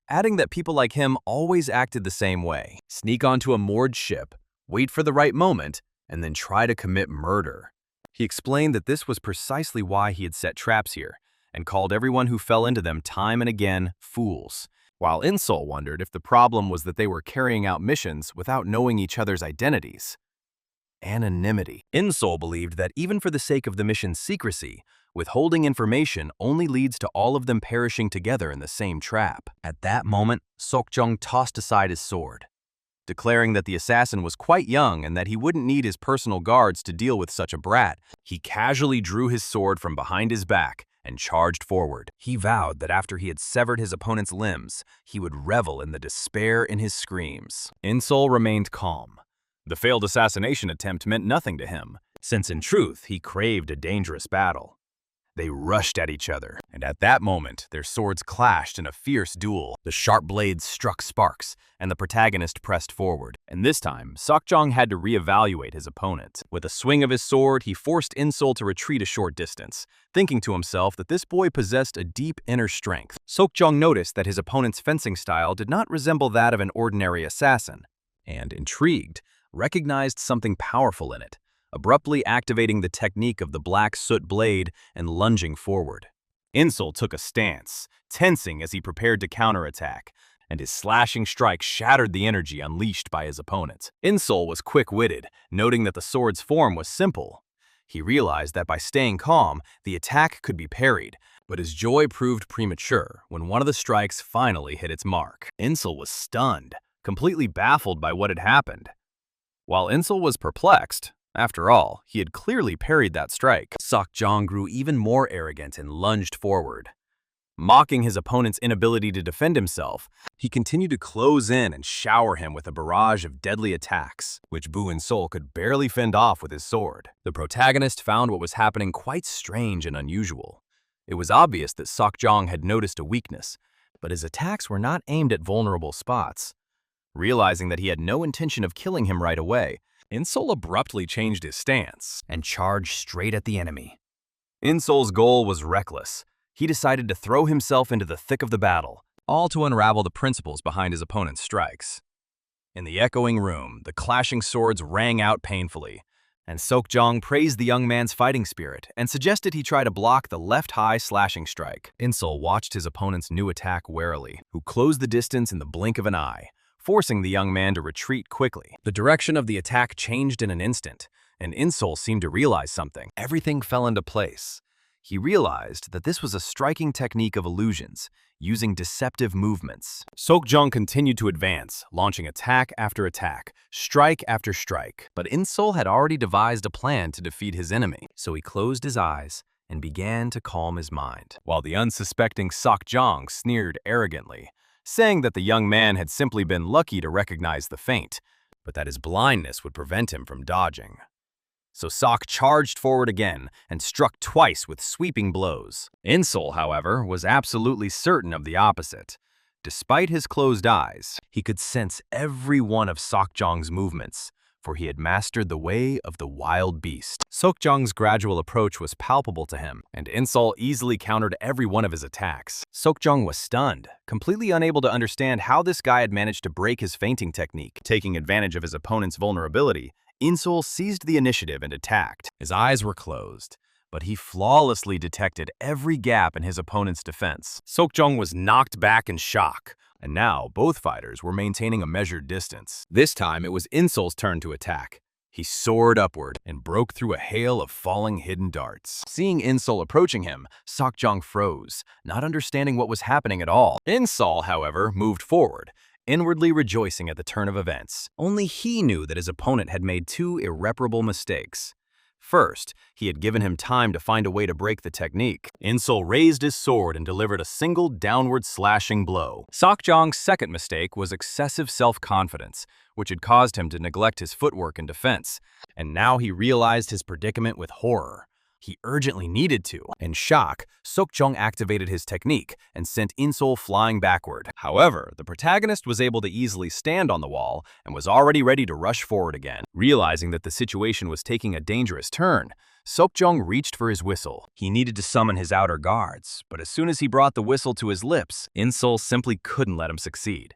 adding that people like him always acted the same way. Sneak onto a moored ship, wait for the right moment, and then try to commit murder. He explained that this was precisely why he had set traps here, and called everyone who fell into them time and again fools, while Eun-seol wondered if the problem was that they were carrying out missions without knowing each other's identities. Anonymity. Eun-seol believed that even for the sake of the mission's secrecy, withholding information only leads to all of them perishing together in the same trap. At that moment, Suk-jung tossed aside his sword, declaring that the assassin was quite young and that he wouldn't need his personal guards to deal with such a brat. He casually drew his sword from behind his back and charged forward. He vowed that after he had severed his opponent's limbs, he would revel in the despair in his screams. Eun-seol remained calm. The failed assassination attempt meant nothing to him, since in truth he craved a dangerous battle. They rushed at each other, and at that moment, their swords clashed in a fierce duel. The sharp blades struck sparks, and the protagonist pressed forward. And this time, Suk-jung had to reevaluate his opponent. With a swing of his sword, he forced Eun-seol to retreat a short distance, thinking to himself that this boy possessed a deep inner strength. Suk-jung noticed that his opponent's fencing style did not resemble that of an ordinary assassin, and, intrigued, recognized something powerful in it, abruptly activating the technique of the black soot blade and lunging forward. Eun-seol took a stance, tensing as he prepared to counterattack, and his slashing strike shattered the energy unleashed by his opponent. Eun-seol was quick-witted, noting that the sword's form was simple. He realized that by staying calm, the attack could be parried, but his joy proved premature when one of the strikes finally hit its mark. Eun-seol was stunned, completely baffled by what had happened. While Eun-seol was perplexed, after all, he had clearly parried that strike. Suk-jung grew even more arrogant and lunged forward. Mocking his opponent's inability to defend himself, he continued to close in and shower him with a barrage of deadly attacks, which Bu Eun-seol could barely fend off with his sword. The protagonist found what was happening quite strange and unusual. It was obvious that Suk-jung had noticed a weakness, but his attacks were not aimed at vulnerable spots. Realizing that he had no intention of killing him right away, Eun-seol abruptly changed his stance and charged straight at the enemy. Eun-seol's goal was reckless. He decided to throw himself into the thick of the battle, all to unravel the principles behind his opponent's strikes. In the echoing room, the clashing swords rang out painfully, And Seok-jong praised the young man's fighting spirit and suggested he try to block the left high slashing strike. In-seol watched his opponent's new attack warily, who closed the distance in the blink of an eye, forcing the young man to retreat quickly. The direction of the attack changed in an instant, and In-seol seemed to realize something. Everything fell into place. He realized that this was a striking technique of illusions, using deceptive movements. Seok-jong continued to advance, launching attack after attack, strike after strike. But In-seol had already devised a plan to defeat his enemy, so he closed his eyes and began to calm his mind, while the unsuspecting Seok-jong sneered arrogantly, saying that the young man had simply been lucky to recognize the feint, but that his blindness would prevent him from dodging. So Seok charged forward again and struck twice with sweeping blows. In-seol, however, was absolutely certain of the opposite. Despite his closed eyes, he could sense every one of Seok-jong's movements, for he had mastered the way of the wild beast. Seok-jong's gradual approach was palpable to him, and In-seol easily countered every one of his attacks. Seok-jong was stunned, completely unable to understand how this guy had managed to break his feinting technique. Taking advantage of his opponent's vulnerability, In-seol seized the initiative and attacked. His eyes were closed, but he flawlessly detected every gap in his opponent's defense. Seok-jong was knocked back in shock, and now both fighters were maintaining a measured distance. This time, it was In-seol's turn to attack. He soared upward and broke through a hail of falling hidden darts. Seeing In-seol approaching him, Seok-jong froze, not understanding what was happening at all. In-seol, however, moved forward, inwardly rejoicing at the turn of events. Only he knew that his opponent had made two irreparable mistakes. First, he had given him time to find a way to break the technique. In-seol raised his sword and delivered a single downward slashing blow. Seok-jong's second mistake was excessive self-confidence, which had caused him to neglect his footwork and defense, and now he realized his predicament with horror. He urgently needed to. In shock, Seok-jong activated his technique and sent In-seol flying backward. However, the protagonist was able to easily stand on the wall and was already ready to rush forward again. Realizing that the situation was taking a dangerous turn, Seok-jong reached for his whistle. He needed to summon his outer guards, but as soon as he brought the whistle to his lips, In-seol simply couldn't let him succeed.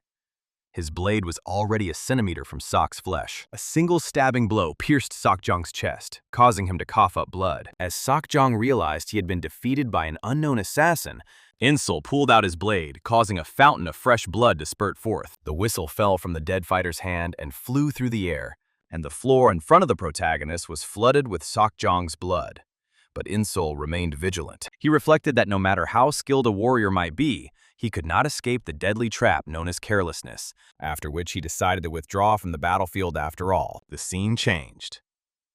His blade was already a centimeter from Seok's flesh. A single stabbing blow pierced Seok-jong's chest, causing him to cough up blood. As Seok-jong realized he had been defeated by an unknown assassin, In-seol pulled out his blade, causing a fountain of fresh blood to spurt forth. The whistle fell from the dead fighter's hand and flew through the air, and the floor in front of the protagonist was flooded with Seok-jong's blood. But In-seol remained vigilant. He reflected that no matter how skilled a warrior might be, he could not escape the deadly trap known as carelessness, after which he decided to withdraw from the battlefield after all. The scene changed.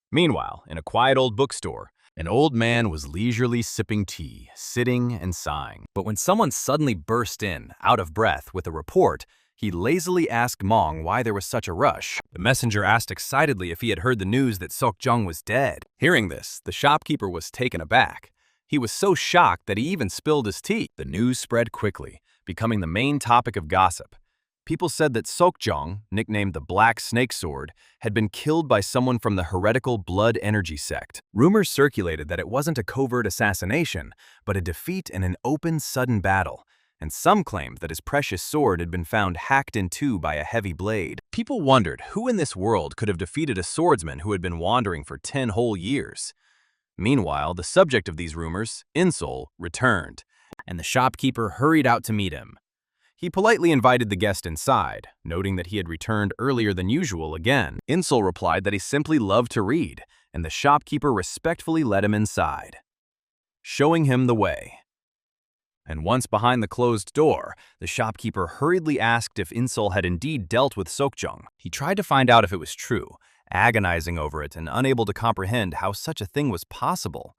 Meanwhile, in a quiet old bookstore, an old man was leisurely sipping tea, sitting and sighing. But when someone suddenly burst in, out of breath, with a report, he lazily asked Mong why there was such a rush. The messenger asked excitedly if he had heard the news that Seok-jong was dead. Hearing this, the shopkeeper was taken aback. He was so shocked that he even spilled his tea. The news spread quickly, becoming the main topic of gossip. People said that Seok-jong, nicknamed the Black Snake Sword, had been killed by someone from the heretical Blood Energy Sect. Rumors circulated that it wasn't a covert assassination, but a defeat in an open, sudden battle, and some claimed that his precious sword had been found hacked in two by a heavy blade. People wondered who in this world could have defeated a swordsman who had been wandering for 10 whole years. Meanwhile, the subject of these rumors, In-seol, returned, and the shopkeeper hurried out to meet him. He politely invited the guest inside, noting that he had returned earlier than usual again. In-seol replied that he simply loved to read, and the shopkeeper respectfully led him inside, showing him the way. And once behind the closed door, the shopkeeper hurriedly asked if In-seol had indeed dealt with Seok-jong. He tried to find out if it was true, agonizing over it and unable to comprehend how such a thing was possible.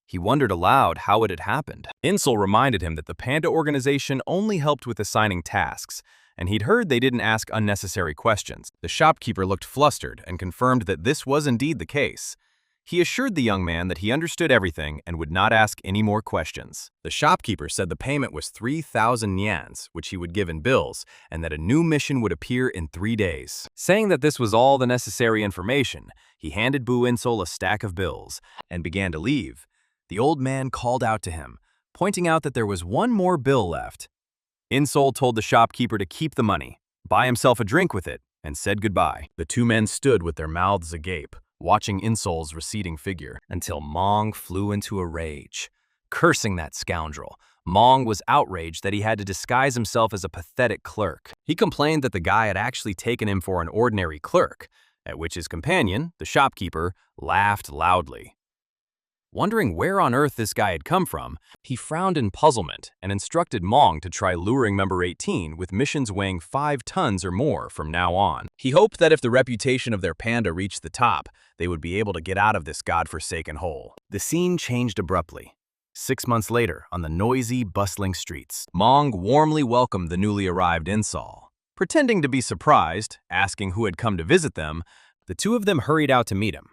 He wondered aloud how it had happened. In-seol reminded him that the Panda organization only helped with assigning tasks, and he'd heard they didn't ask unnecessary questions. The shopkeeper looked flustered and confirmed that this was indeed the case. He assured the young man that he understood everything and would not ask any more questions. The shopkeeper said the payment was 3,000 nyans, which he would give in bills, and that a new mission would appear in 3 days. Saying that this was all the necessary information, he handed Bu Eun-seol a stack of bills and began to leave. The old man called out to him, pointing out that there was one more bill left. In-seol told the shopkeeper to keep the money, buy himself a drink with it, and said goodbye. The two men stood with their mouths agape, watching In-seol's receding figure, until Mong flew into a rage. Cursing that scoundrel, Mong was outraged that he had to disguise himself as a pathetic clerk. He complained that the guy had actually taken him for an ordinary clerk, at which his companion, the shopkeeper, laughed loudly. Wondering where on earth this guy had come from, he frowned in puzzlement and instructed Mong to try luring member 18 with missions weighing 5 tons or more from now on. He hoped that if the reputation of their panda reached the top, they would be able to get out of this godforsaken hole. The scene changed abruptly. 6 months later, on the noisy, bustling streets, Mong warmly welcomed the newly arrived In-seol. Pretending to be surprised, asking who had come to visit them, the two of them hurried out to meet him.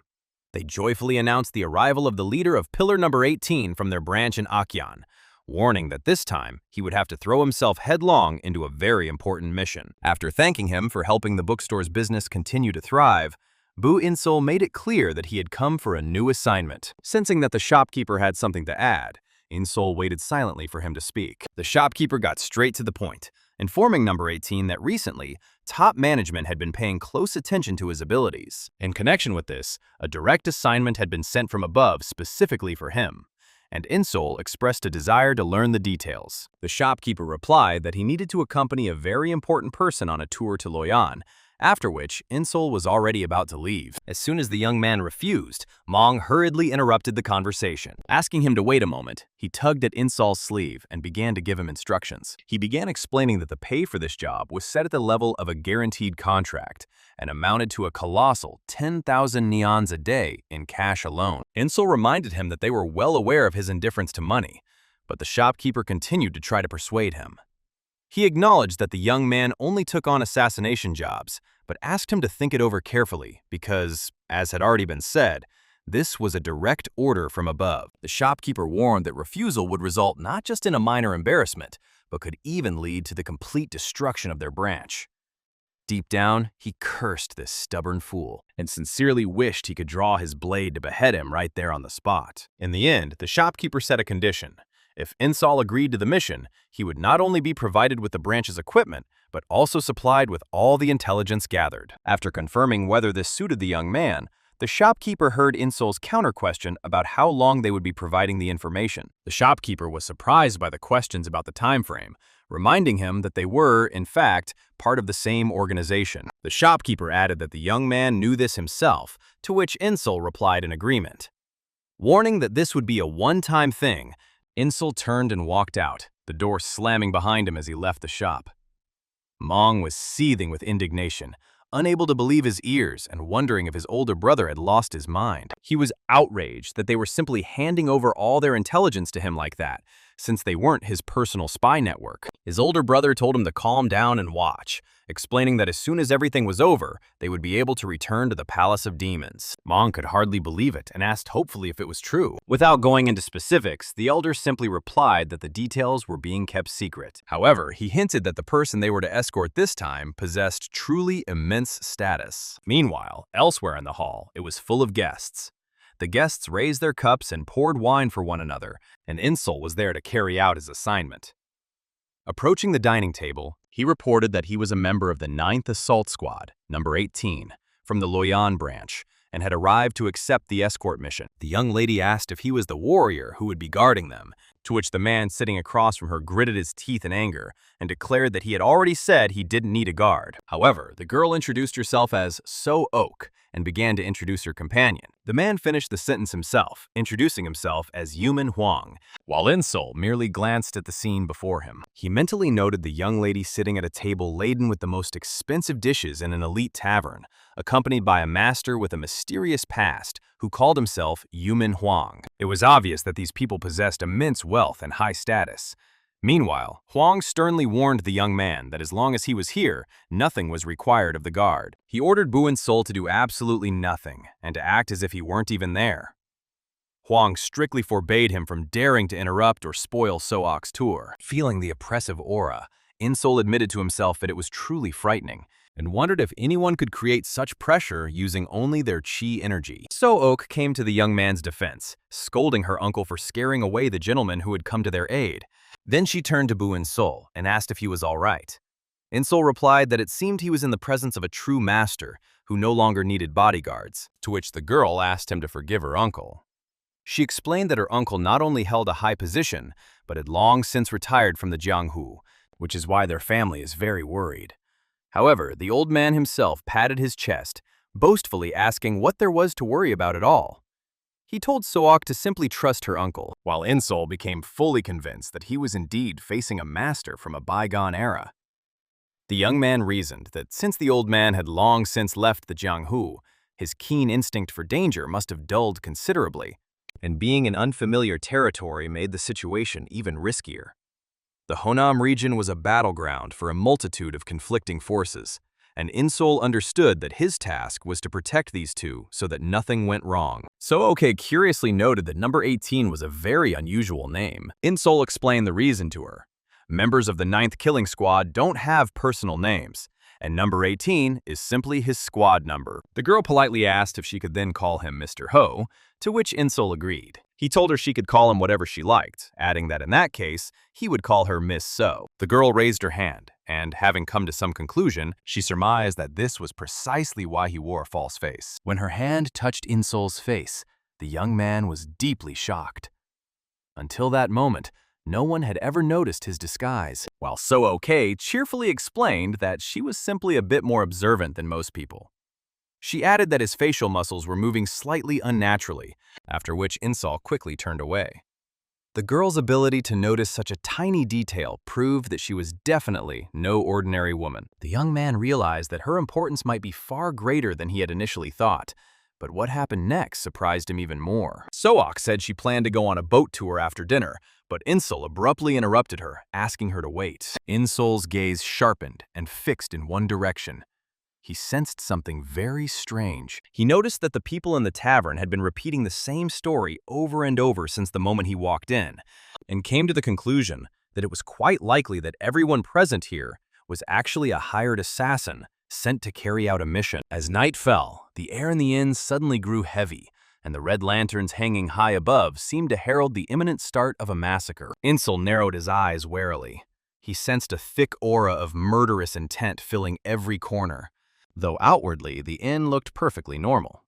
They joyfully announced the arrival of the leader of Pillar Number 18 from their branch in Akyan, warning that this time he would have to throw himself headlong into a very important mission. After thanking him for helping the bookstore's business continue to thrive, Bu Eun-seol made it clear that he had come for a new assignment. Sensing that the shopkeeper had something to add, In-seol waited silently for him to speak. The shopkeeper got straight to the point, informing number 18 that recently, top management had been paying close attention to his abilities. In connection with this, a direct assignment had been sent from above specifically for him, and In-seol expressed a desire to learn the details. The shopkeeper replied that he needed to accompany a very important person on a tour to Loyan, after which In-seol was already about to leave. As soon as the young man refused, Mong hurriedly interrupted the conversation. Asking him to wait a moment, he tugged at In-seol's sleeve and began to give him instructions. He began explaining that the pay for this job was set at the level of a guaranteed contract and amounted to a colossal 10,000 neons a day in cash alone. In-seol reminded him that they were well aware of his indifference to money, but the shopkeeper continued to try to persuade him. He acknowledged that the young man only took on assassination jobs, but asked him to think it over carefully because, as had already been said, this was a direct order from above. The shopkeeper warned that refusal would result not just in a minor embarrassment, but could even lead to the complete destruction of their branch. Deep down, he cursed this stubborn fool and sincerely wished he could draw his blade to behead him right there on the spot. In the end, the shopkeeper set a condition. If In-seol agreed to the mission, he would not only be provided with the branch's equipment, but also supplied with all the intelligence gathered. After confirming whether this suited the young man, the shopkeeper heard In-seol's counter-question about how long they would be providing the information. The shopkeeper was surprised by the questions about the time frame, reminding him that they were, in fact, part of the same organization. The shopkeeper added that the young man knew this himself, to which In-seol replied in agreement. Warning that this would be a one-time thing, In-seol turned and walked out, the door slamming behind him as he left the shop. Mong was seething with indignation, unable to believe his ears and wondering if his older brother had lost his mind. He was outraged that they were simply handing over all their intelligence to him like that, since they weren't his personal spy network. His older brother told him to calm down and watch, explaining that as soon as everything was over, they would be able to return to the Palace of Demons. Mong could hardly believe it and asked hopefully if it was true. Without going into specifics, the elder simply replied that the details were being kept secret. However, he hinted that the person they were to escort this time possessed truly immense status. Meanwhile, elsewhere in the hall, it was full of guests. The guests raised their cups and poured wine for one another, and In-seol was there to carry out his assignment. Approaching the dining table, he reported that he was a member of the 9th Assault Squad, number 18, from the Loyan branch, and had arrived to accept the escort mission. The young lady asked if he was the warrior who would be guarding them, to which the man sitting across from her gritted his teeth in anger and declared that he had already said he didn't need a guard. However, the girl introduced herself as So Oak and began to introduce her companion. The man finished the sentence himself, introducing himself as Yumin Huang, while In-seol merely glanced at the scene before him. He mentally noted the young lady sitting at a table laden with the most expensive dishes in an elite tavern, accompanied by a master with a mysterious past who called himself Yumin Huang. It was obvious that these people possessed immense wealth and high status. Meanwhile, Huang sternly warned the young man that as long as he was here, nothing was required of the guard. He ordered Bu Eun-seol to do absolutely nothing and to act as if he weren't even there. Huang strictly forbade him from daring to interrupt or spoil So-ok's tour. Feeling the oppressive aura, In-seol admitted to himself that it was truly frightening and wondered if anyone could create such pressure using only their chi energy. So-ok came to the young man's defense, scolding her uncle for scaring away the gentleman who had come to their aid. Then she turned to Bu Eun-seol and asked if he was all right. In-seol replied that it seemed he was in the presence of a true master, who no longer needed bodyguards, to which the girl asked him to forgive her uncle. She explained that her uncle not only held a high position, but had long since retired from the Janghu, which is why their family is very worried. However, the old man himself patted his chest, boastfully asking what there was to worry about at all. He told Sook to simply trust her uncle, while Eun-seol became fully convinced that he was indeed facing a master from a bygone era. The young man reasoned that since the old man had long since left the Janghu, his keen instinct for danger must have dulled considerably, and being in unfamiliar territory made the situation even riskier. The Honam region was a battleground for a multitude of conflicting forces, and Eun-seol understood that his task was to protect these two so that nothing went wrong. Sook curiously noted that number 18 was a very unusual name. Eun-seol explained the reason to her. Members of the 9th Killing Squad don't have personal names, and number 18 is simply his squad number. The girl politely asked if she could then call him Mr. Ho, to which Eun-seol agreed. He told her she could call him whatever she liked, adding that in that case, he would call her Miss So. The girl raised her hand, and having come to some conclusion, she surmised that this was precisely why he wore a false face. When her hand touched Eun-seol's face, the young man was deeply shocked. Until that moment, no one had ever noticed his disguise, while Sook cheerfully explained that she was simply a bit more observant than most people. She added that his facial muscles were moving slightly unnaturally, after which Eun-seol quickly turned away. The girl's ability to notice such a tiny detail proved that she was definitely no ordinary woman. The young man realized that her importance might be far greater than he had initially thought, but what happened next surprised him even more. Sook said she planned to go on a boat tour after dinner, but Eun-seol abruptly interrupted her, asking her to wait. Eun-seol's gaze sharpened and fixed in one direction. He sensed something very strange. He noticed that the people in the tavern had been repeating the same story over and over since the moment he walked in, and came to the conclusion that it was quite likely that everyone present here was actually a hired assassin sent to carry out a mission. As night fell, the air in the inn suddenly grew heavy, and the red lanterns hanging high above seemed to herald the imminent start of a massacre. Eun-seol narrowed his eyes warily. He sensed a thick aura of murderous intent filling every corner, though outwardly the inn looked perfectly normal.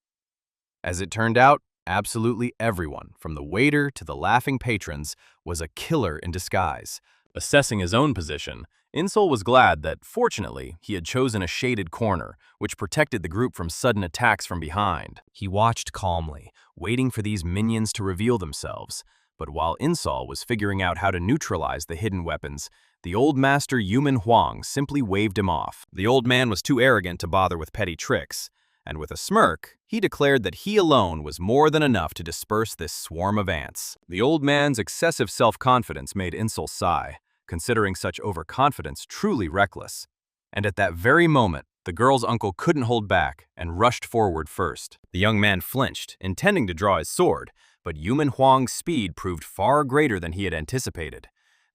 As it turned out, absolutely everyone, from the waiter to the laughing patrons, was a killer in disguise. Assessing his own position, Eun-seol was glad that, fortunately, he had chosen a shaded corner, which protected the group from sudden attacks from behind. He watched calmly, waiting for these minions to reveal themselves, but while Eun-seol was figuring out how to neutralize the hidden weapons, the old master Yumin Huang simply waved him off. The old man was too arrogant to bother with petty tricks, and with a smirk, he declared that he alone was more than enough to disperse this swarm of ants. The old man's excessive self-confidence made Eun-seol sigh, considering such overconfidence truly reckless. And at that very moment, the girl's uncle couldn't hold back and rushed forward first. The young man flinched, intending to draw his sword, but Yumin Huang's speed proved far greater than he had anticipated.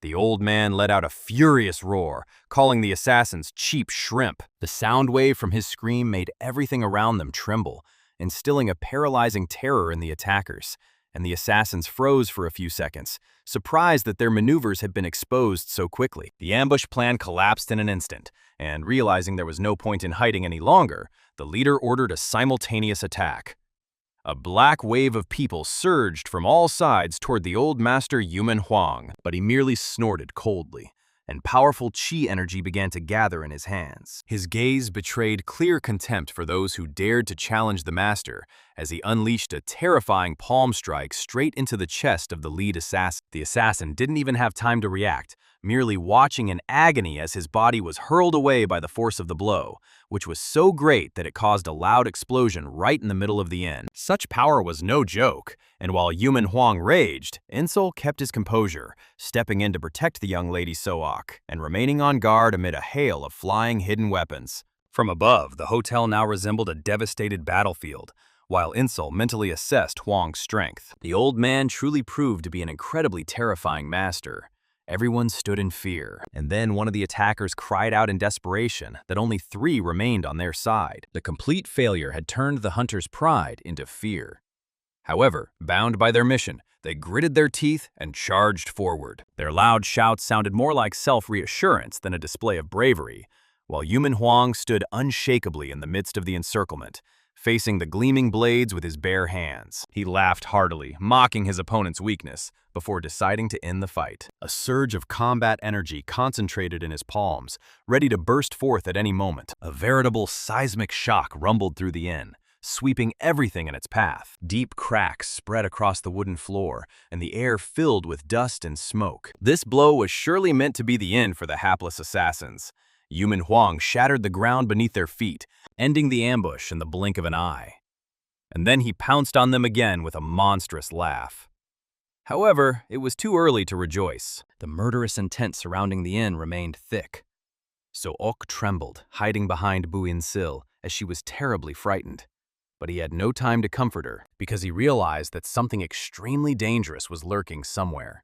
The old man let out a furious roar, calling the assassins cheap shrimp. The sound wave from his scream made everything around them tremble, instilling a paralyzing terror in the attackers, and the assassins froze for a few seconds, surprised that their maneuvers had been exposed so quickly. The ambush plan collapsed in an instant, and realizing there was no point in hiding any longer, the leader ordered a simultaneous attack. A black wave of people surged from all sides toward the old master Yumin Huang, but he merely snorted coldly, and powerful chi energy began to gather in his hands. His gaze betrayed clear contempt for those who dared to challenge the master as he unleashed a terrifying palm strike straight into the chest of the lead assassin. The assassin didn't even have time to react, merely watching in agony as his body was hurled away by the force of the blow, which was so great that it caused a loud explosion right in the middle of the inn. Such power was no joke, and while Yumin Huang raged, Eun-seol kept his composure, stepping in to protect the young lady Sook, and remaining on guard amid a hail of flying hidden weapons. From above, the hotel now resembled a devastated battlefield, while Eun-seol mentally assessed Huang's strength. The old man truly proved to be an incredibly terrifying master. Everyone stood in fear, and then one of the attackers cried out in desperation that only 3 remained on their side. The complete failure had turned the hunters' pride into fear. However, bound by their mission, they gritted their teeth and charged forward. Their loud shouts sounded more like self-reassurance than a display of bravery, while Yumin Huang stood unshakably in the midst of the encirclement, facing the gleaming blades with his bare hands. He laughed heartily, mocking his opponent's weakness, before deciding to end the fight. A surge of combat energy concentrated in his palms, ready to burst forth at any moment. A veritable seismic shock rumbled through the inn, sweeping everything in its path. Deep cracks spread across the wooden floor, and the air filled with dust and smoke. This blow was surely meant to be the end for the hapless assassins. Yumin Huang shattered the ground beneath their feet, ending the ambush in the blink of an eye. And then he pounced on them again with a monstrous laugh. However, it was too early to rejoice. The murderous intent surrounding the inn remained thick. So-ok trembled, hiding behind Bu Eun-seol, as she was terribly frightened. But he had no time to comfort her, because he realized that something extremely dangerous was lurking somewhere.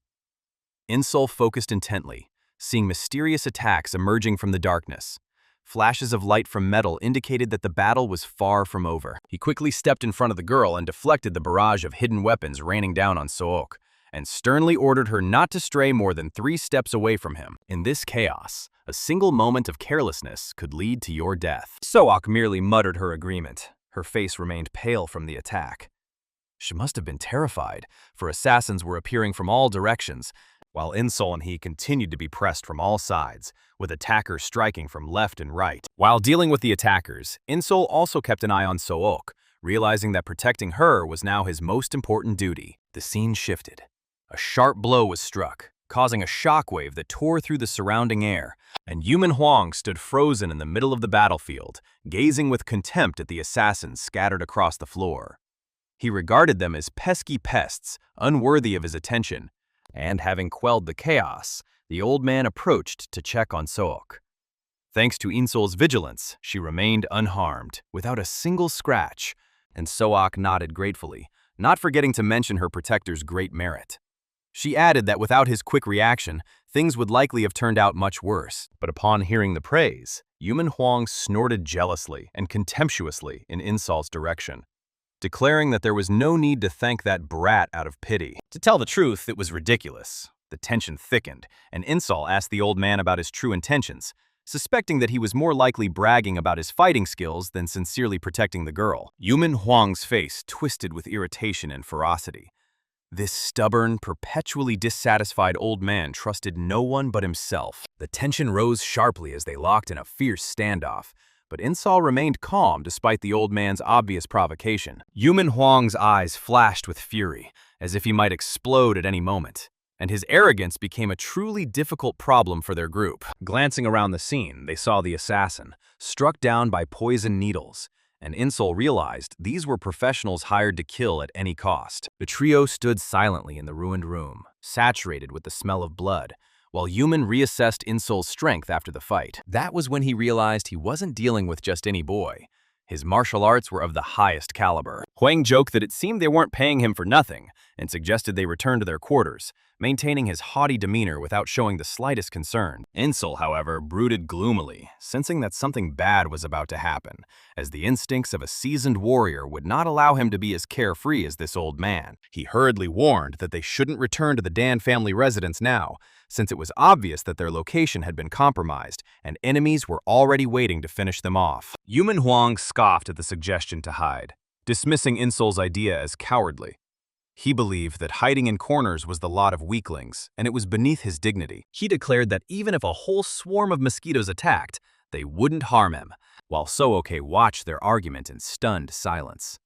Eun-seol focused intently, seeing mysterious attacks emerging from the darkness. Flashes of light from metal indicated that the battle was far from over. He quickly stepped in front of the girl and deflected the barrage of hidden weapons raining down on So-ok, and sternly ordered her not to stray more than 3 steps away from him. In this chaos, a single moment of carelessness could lead to your death. So-ok merely muttered her agreement. Her face remained pale from the attack. She must have been terrified, for assassins were appearing from all directions, while Eun-seol and he continued to be pressed from all sides, with attackers striking from left and right. While dealing with the attackers, Eun-seol also kept an eye on So-ok, realizing that protecting her was now his most important duty. The scene shifted. A sharp blow was struck, causing a shockwave that tore through the surrounding air, and Yumin Huang stood frozen in the middle of the battlefield, gazing with contempt at the assassins scattered across the floor. He regarded them as pesky pests, unworthy of his attention, and having quelled the chaos, the old man approached to check on So-ok. Thanks to Eun-seol's vigilance, she remained unharmed, without a single scratch, and So-ok nodded gratefully, not forgetting to mention her protector's great merit. She added that without his quick reaction, things would likely have turned out much worse. But upon hearing the praise, Yumin Huang snorted jealously and contemptuously in Eun-seol's direction, declaring that there was no need to thank that brat out of pity. To tell the truth, it was ridiculous. The tension thickened, and Eun-seol asked the old man about his true intentions, suspecting that he was more likely bragging about his fighting skills than sincerely protecting the girl. Yumin Huang's face twisted with irritation and ferocity. This stubborn, perpetually dissatisfied old man trusted no one but himself. The tension rose sharply as they locked in a fierce standoff, but Eun-seol remained calm despite the old man's obvious provocation. Yumin Huang's eyes flashed with fury, as if he might explode at any moment, and his arrogance became a truly difficult problem for their group. Glancing around the scene, they saw the assassin, struck down by poison needles, and Eun-seol realized these were professionals hired to kill at any cost. The trio stood silently in the ruined room, saturated with the smell of blood, while Yumin reassessed Eun-seol's strength after the fight. That was when he realized he wasn't dealing with just any boy. His martial arts were of the highest caliber. Huang joked that it seemed they weren't paying him for nothing, and suggested they return to their quarters, maintaining his haughty demeanor without showing the slightest concern. Eun-seol, however, brooded gloomily, sensing that something bad was about to happen, as the instincts of a seasoned warrior would not allow him to be as carefree as this old man. He hurriedly warned that they shouldn't return to the Dan family residence now, since it was obvious that their location had been compromised, and enemies were already waiting to finish them off. Yumin Huang scoffed at the suggestion to hide, dismissing Eun-seol's idea as cowardly. He believed that hiding in corners was the lot of weaklings, and it was beneath his dignity. He declared that even if a whole swarm of mosquitoes attacked, they wouldn't harm him, while So-ok watched their argument in stunned silence.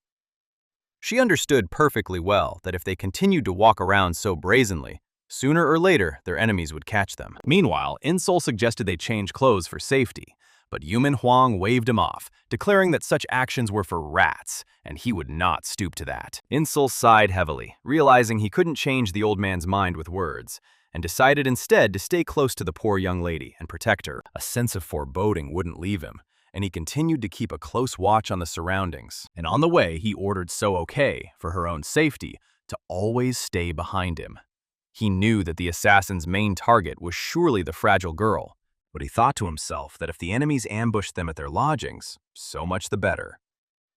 She understood perfectly well that if they continued to walk around so brazenly, sooner or later their enemies would catch them. Meanwhile, Eun-seol suggested they change clothes for safety, but Yumin Huang waved him off, declaring that such actions were for rats, and he would not stoop to that. Eun-seol sighed heavily, realizing he couldn't change the old man's mind with words, and decided instead to stay close to the poor young lady and protect her. A sense of foreboding wouldn't leave him, and he continued to keep a close watch on the surroundings. And on the way, he ordered So-ok, for her own safety, to always stay behind him. He knew that the assassin's main target was surely the fragile girl, but he thought to himself that if the enemies ambushed them at their lodgings, so much the better.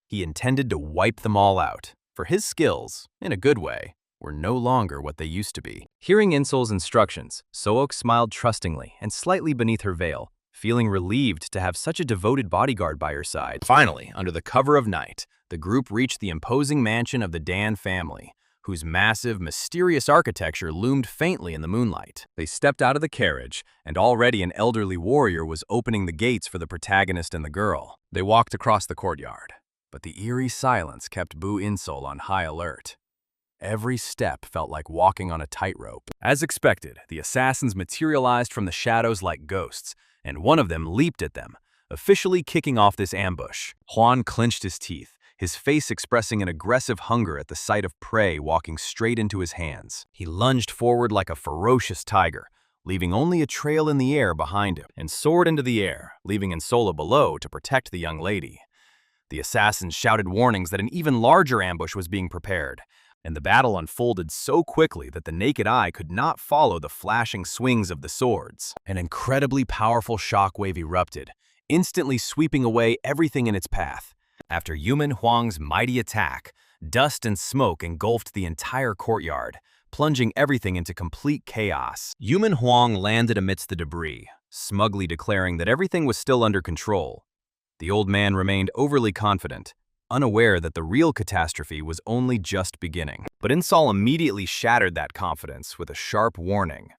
He intended to wipe them all out, for his skills, in a good way, were no longer what they used to be. Hearing Eun-seol's instructions, So-ok smiled trustingly and slightly beneath her veil, feeling relieved to have such a devoted bodyguard by her side. Finally, under the cover of night, the group reached the imposing mansion of the Dan family, whose massive, mysterious architecture loomed faintly in the moonlight. They stepped out of the carriage, and already an elderly warrior was opening the gates for the protagonist and the girl. They walked across the courtyard, but the eerie silence kept Bu Eun-seol on high alert. Every step felt like walking on a tightrope. As expected, the assassins materialized from the shadows like ghosts, and one of them leaped at them, officially kicking off this ambush. Hwan clenched his teeth, his face expressing an aggressive hunger at the sight of prey walking straight into his hands. He lunged forward like a ferocious tiger, leaving only a trail in the air behind him, and soared into the air, leaving Eun-seol below to protect the young lady. The assassins shouted warnings that an even larger ambush was being prepared, and the battle unfolded so quickly that the naked eye could not follow the flashing swings of the swords. An incredibly powerful shockwave erupted, instantly sweeping away everything in its path. After Yumin Huang's mighty attack, dust and smoke engulfed the entire courtyard, plunging everything into complete chaos. Yumin Huang landed amidst the debris, smugly declaring that everything was still under control. The old man remained overly confident, unaware that the real catastrophe was only just beginning. But Eun-seol immediately shattered that confidence with a sharp warning.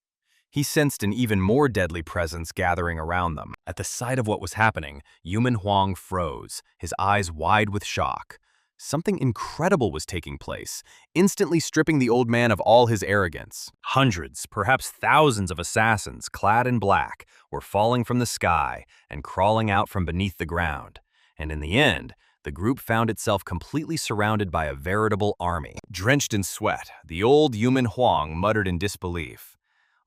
He sensed an even more deadly presence gathering around them. At the sight of what was happening, Yumin Huang froze, his eyes wide with shock. Something incredible was taking place, instantly stripping the old man of all his arrogance. Hundreds, perhaps thousands of assassins, clad in black, were falling from the sky and crawling out from beneath the ground. And in the end, the group found itself completely surrounded by a veritable army. Drenched in sweat, the old Yumin Huang muttered in disbelief.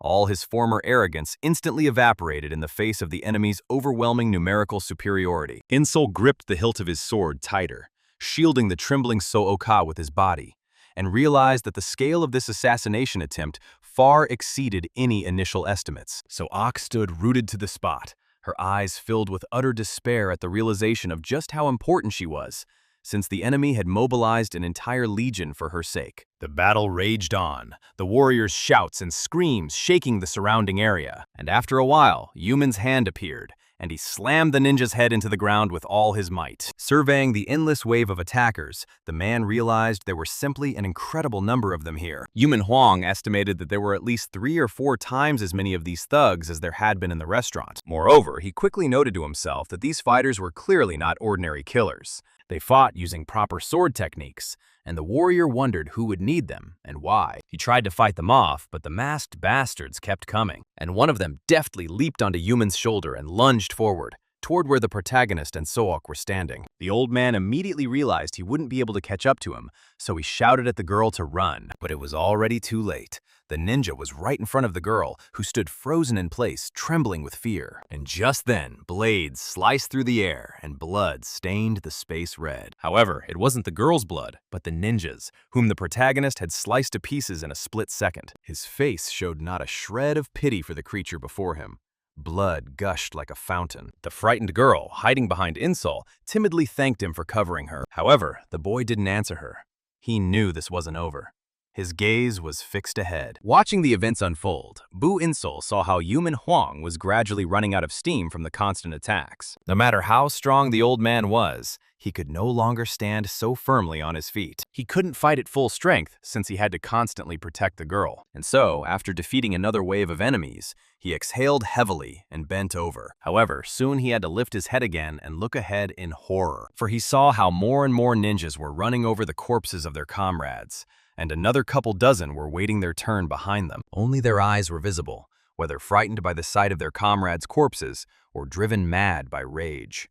All his former arrogance instantly evaporated in the face of the enemy's overwhelming numerical superiority. Eun-seol gripped the hilt of his sword tighter, shielding the trembling So-Oka with his body, and realized that the scale of this assassination attempt far exceeded any initial estimates. So-Ok stood rooted to the spot, her eyes filled with utter despair at the realization of just how important she was, since the enemy had mobilized an entire legion for her sake. The battle raged on, the warriors' shouts and screams shaking the surrounding area. And after a while, Yumin's hand appeared, and he slammed the ninja's head into the ground with all his might. Surveying the endless wave of attackers, the man realized there were simply an incredible number of them here. Yumin Huang estimated that there were at least 3 or 4 times as many of these thugs as there had been in the restaurant. Moreover, he quickly noted to himself that these fighters were clearly not ordinary killers. They fought using proper sword techniques, and the warrior wondered who would need them and why. He tried to fight them off, but the masked bastards kept coming, and one of them deftly leaped onto Yumin's shoulder and lunged forward, toward where the protagonist and So-Ok were standing. The old man immediately realized he wouldn't be able to catch up to him, so he shouted at the girl to run. But it was already too late. The ninja was right in front of the girl, who stood frozen in place, trembling with fear. And just then, blades sliced through the air, and blood stained the space red. However, it wasn't the girl's blood, but the ninja's, whom the protagonist had sliced to pieces in a split second. His face showed not a shred of pity for the creature before him. Blood gushed like a fountain. The frightened girl, hiding behind Eun-seol, timidly thanked him for covering her. However, the boy didn't answer her. He knew this wasn't over. His gaze was fixed ahead. Watching the events unfold, Bu Eun-seol saw how Yumin Huang was gradually running out of steam from the constant attacks. No matter how strong the old man was, he could no longer stand so firmly on his feet. He couldn't fight at full strength since he had to constantly protect the girl. And so, after defeating another wave of enemies, he exhaled heavily and bent over. However, soon he had to lift his head again and look ahead in horror, for he saw how more and more ninjas were running over the corpses of their comrades, and another couple dozen were waiting their turn behind them. Only their eyes were visible, whether frightened by the sight of their comrades' corpses or driven mad by rage.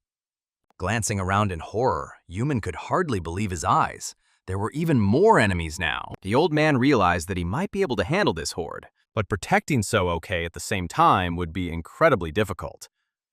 Glancing around in horror, Yumin could hardly believe his eyes. There were even more enemies now. The old man realized that he might be able to handle this horde, but protecting So-Ok at the same time would be incredibly difficult.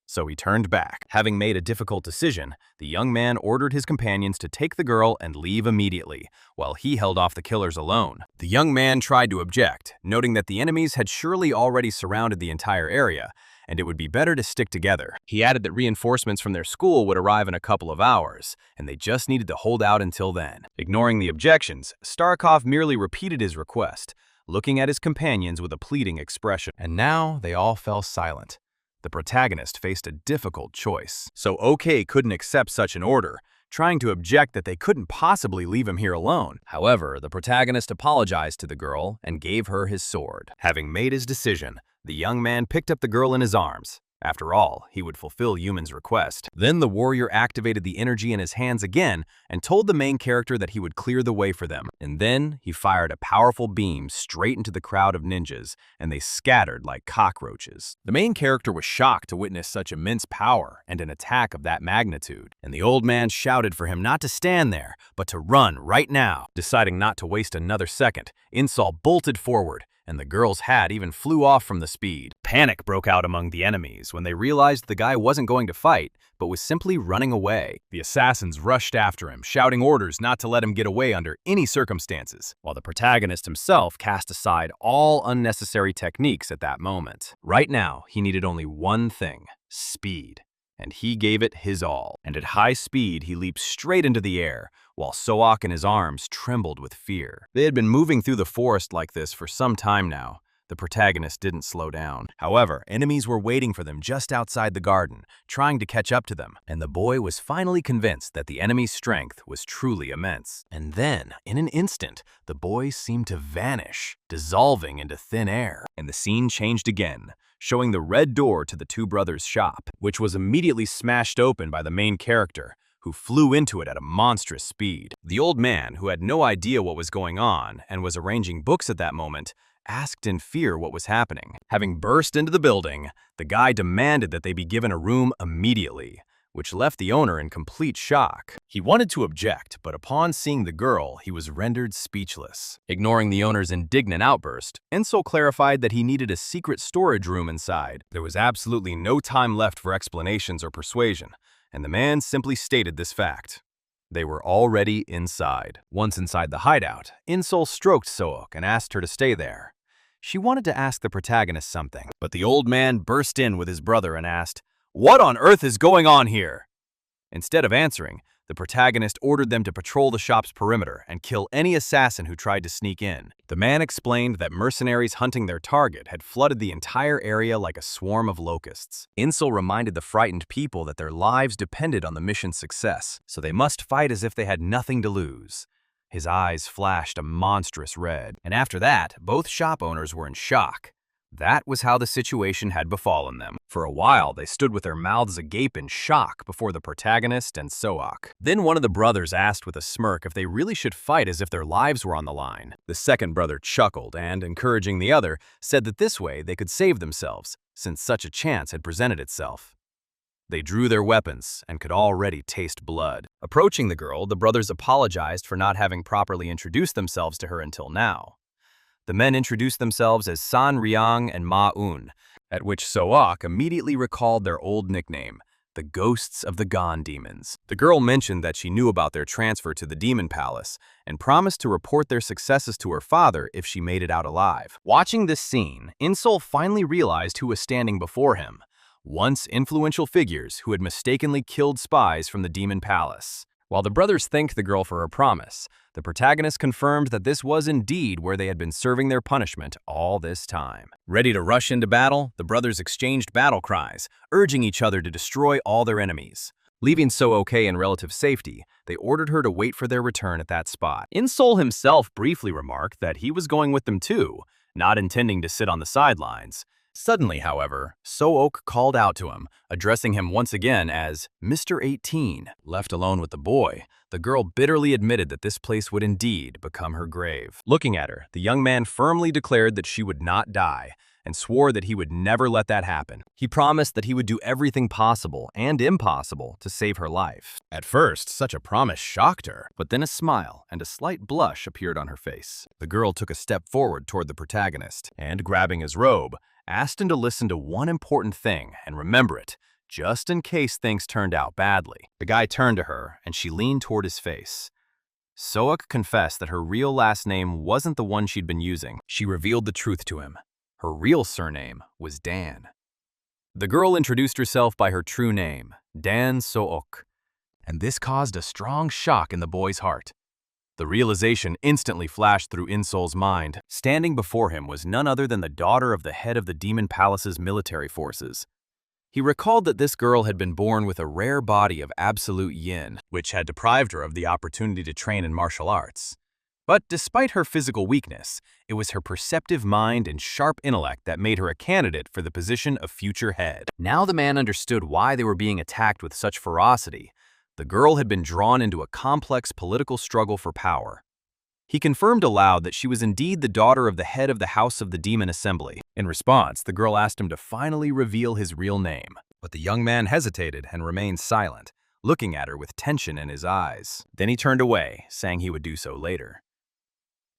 So he turned back. Having made a difficult decision, the young man ordered his companions to take the girl and leave immediately, while he held off the killers alone. The young man tried to object, noting that the enemies had surely already surrounded the entire area, and it would be better to stick together. He added that reinforcements from their school would arrive in a couple of hours, and they just needed to hold out until then. Ignoring the objections, Starkov merely repeated his request, looking at his companions with a pleading expression. And now they all fell silent. the protagonist faced a difficult choice. So OK couldn't accept such an order, trying to object that they couldn't possibly leave him here alone. However, the protagonist apologized to the girl and gave her his sword. Having made his decision, the young man picked up the girl in his arms. After all, he would fulfill Yuman's request. Then the warrior activated the energy in his hands again and told the main character that he would clear the way for them. And then he fired a powerful beam straight into the crowd of ninjas, and they scattered like cockroaches. The main character was shocked to witness such immense power and an attack of that magnitude, and the old man shouted for him not to stand there, but to run right now. Deciding not to waste another second, Eun-seol bolted forward, and the girl's hat even flew off from the speed. Panic broke out among the enemies when they realized the guy wasn't going to fight, but was simply running away. The assassins rushed after him, shouting orders not to let him get away under any circumstances, while the protagonist himself cast aside all unnecessary techniques at that moment. Right now, he needed only one thing: speed. And he gave it his all. And at high speed, he leaped straight into the air, while Seok and his arms trembled with fear. They had been moving through the forest like this for some time now. The protagonist didn't slow down. However, enemies were waiting for them just outside the garden, trying to catch up to them, and the boy was finally convinced that the enemy's strength was truly immense. And then, in an instant, the boy seemed to vanish, dissolving into thin air. And the scene changed again, showing the red door to the two brothers' shop, which was immediately smashed open by the main character, who flew into it at a monstrous speed. The old man, who had no idea what was going on and was arranging books at that moment, asked in fear what was happening. Having burst into the building, the guy demanded that they be given a room immediately, which left the owner in complete shock. He wanted to object, but upon seeing the girl, he was rendered speechless. Ignoring the owner's indignant outburst, Eun-seol clarified that he needed a secret storage room inside. There was absolutely no time left for explanations or persuasion, and the man simply stated this fact. They were already inside. Once inside the hideout, Eun-seol stroked Seok and asked her to stay there. She wanted to ask the protagonist something, but the old man burst in with his brother and asked, "What on earth is going on here?" Instead of answering, the protagonist ordered them to patrol the shop's perimeter and kill any assassin who tried to sneak in. The man explained that mercenaries hunting their target had flooded the entire area like a swarm of locusts. Eun-seol reminded the frightened people that their lives depended on the mission's success, so they must fight as if they had nothing to lose. His eyes flashed a monstrous red, and after that, both shop owners were in shock. That was how the situation had befallen them. For a while, they stood with their mouths agape in shock before the protagonist and Seok. Then one of the brothers asked with a smirk if they really should fight as if their lives were on the line. The second brother chuckled and, encouraging the other, said that this way they could save themselves, since such a chance had presented itself. They drew their weapons and could already taste blood. Approaching the girl, the brothers apologized for not having properly introduced themselves to her until now. The men introduced themselves as San Ryang and Ma Un, at which Seok immediately recalled their old nickname, the Ghosts of the Gone Demons. The girl mentioned that she knew about their transfer to the Demon Palace and promised to report their successes to her father if she made it out alive. Watching this scene, Eun-seol finally realized who was standing before him. Once influential figures who had mistakenly killed spies from the Demon Palace. While the brothers thanked the girl for her promise, the protagonist confirmed that this was indeed where they had been serving their punishment all this time. Ready to rush into battle, the brothers exchanged battle cries, urging each other to destroy all their enemies. Leaving Seok in relative safety, they ordered her to wait for their return at that spot. Eun-seol himself briefly remarked that he was going with them too, not intending to sit on the sidelines. Suddenly, however, Seok called out to him, addressing him once again as Mr. 18. Left alone with the boy, the girl bitterly admitted that this place would indeed become her grave. Looking at her, the young man firmly declared that she would not die, and swore that he would never let that happen. He promised that he would do everything possible and impossible to save her life. At first, such a promise shocked her, but then a smile and a slight blush appeared on her face. The girl took a step forward toward the protagonist, and grabbing his robe, asked him to listen to one important thing and remember it, just in case things turned out badly. The guy turned to her, and she leaned toward his face. Seok confessed that her real last name wasn't the one she'd been using. She revealed the truth to him. Her real surname was Dan. The girl introduced herself by her true name, Dan Seok, and this caused a strong shock in the boy's heart. The realization instantly flashed through Eun-seol's mind. Standing before him was none other than the daughter of the head of the Demon Palace's military forces. He recalled that this girl had been born with a rare body of absolute yin, which had deprived her of the opportunity to train in martial arts. But despite her physical weakness, it was her perceptive mind and sharp intellect that made her a candidate for the position of future head. Now the man understood why they were being attacked with such ferocity. The girl had been drawn into a complex political struggle for power. He confirmed aloud that she was indeed the daughter of the head of the House of the Demon Assembly. In response, the girl asked him to finally reveal his real name. But the young man hesitated and remained silent, looking at her with tension in his eyes. Then he turned away, saying he would do so later.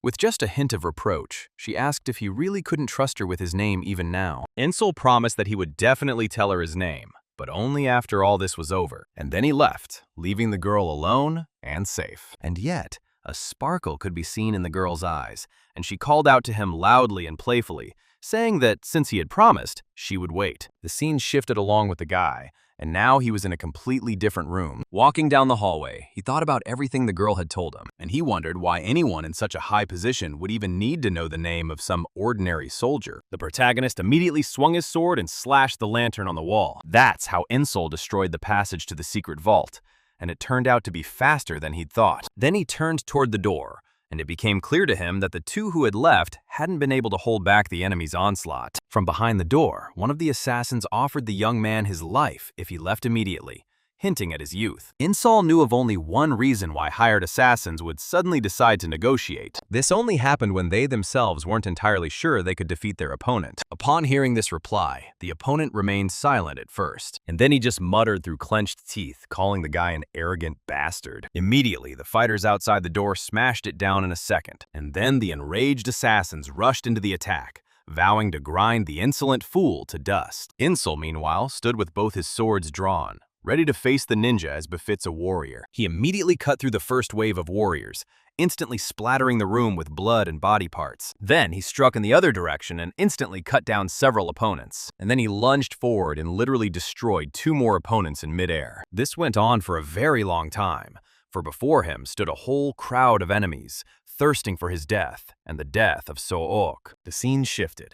With just a hint of reproach, she asked if he really couldn't trust her with his name even now. Eun-seol promised that he would definitely tell her his name, but only after all this was over. And then he left, leaving the girl alone and safe. And yet, a sparkle could be seen in the girl's eyes, and she called out to him loudly and playfully, saying that since he had promised, she would wait. The scene shifted along with the guy, and now he was in a completely different room. Walking down the hallway, he thought about everything the girl had told him, and he wondered why anyone in such a high position would even need to know the name of some ordinary soldier. The protagonist immediately swung his sword and slashed the lantern on the wall. That's how Eun-seol destroyed the passage to the secret vault, and it turned out to be faster than he'd thought. Then he turned toward the door, and it became clear to him that the two who had left hadn't been able to hold back the enemy's onslaught. From behind the door, one of the assassins offered the young man his life if he left immediately, hinting at his youth. Eun-seol knew of only one reason why hired assassins would suddenly decide to negotiate. This only happened when they themselves weren't entirely sure they could defeat their opponent. Upon hearing this reply, the opponent remained silent at first, and then he just muttered through clenched teeth, calling the guy an arrogant bastard. Immediately, the fighters outside the door smashed it down in a second, and then the enraged assassins rushed into the attack, vowing to grind the insolent fool to dust. Eun-seol, meanwhile, stood with both his swords drawn, ready to face the ninja as befits a warrior. He immediately cut through the first wave of warriors, instantly splattering the room with blood and body parts. Then he struck in the other direction and instantly cut down several opponents. And then he lunged forward and literally destroyed two more opponents in midair. This went on for a very long time, for before him stood a whole crowd of enemies, thirsting for his death and the death of So-ok. The scene shifted.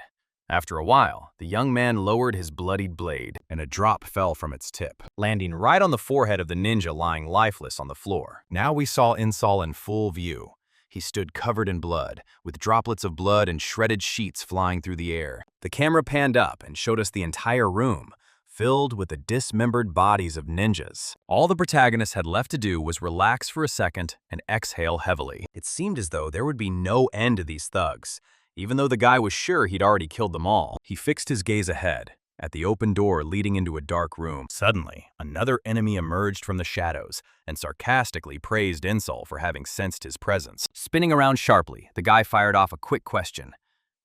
After a while, the young man lowered his bloodied blade, and a drop fell from its tip, landing right on the forehead of the ninja lying lifeless on the floor. Now we saw Eun-seol in full view. He stood covered in blood, with droplets of blood and shredded sheets flying through the air. The camera panned up and showed us the entire room, filled with the dismembered bodies of ninjas. All the protagonist had left to do was relax for a second and exhale heavily. It seemed as though there would be no end to these thugs. Even though the guy was sure he'd already killed them all, he fixed his gaze ahead, at the open door leading into a dark room. Suddenly, another enemy emerged from the shadows and sarcastically praised Eun-seol for having sensed his presence. Spinning around sharply, the guy fired off a quick question.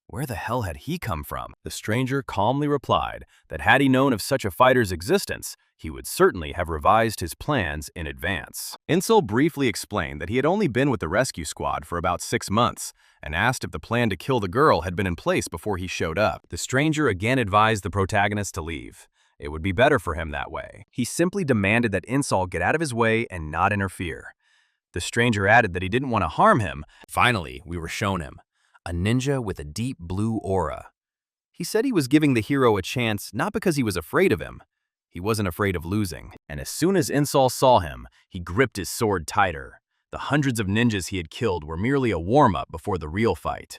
Where the hell had he come from? The stranger calmly replied that had he known of such a fighter's existence, he would certainly have revised his plans in advance. Eun-seol briefly explained that he had only been with the rescue squad for about 6 months, and asked if the plan to kill the girl had been in place before he showed up. The stranger again advised the protagonist to leave. It would be better for him that way. He simply demanded that Eun-seol get out of his way and not interfere. The stranger added that he didn't want to harm him. Finally, we were shown him, a ninja with a deep blue aura. He said he was giving the hero a chance not because he was afraid of him. He wasn't afraid of losing. And as soon as Eun-seol saw him, he gripped his sword tighter. The hundreds of ninjas he had killed were merely a warm-up before the real fight.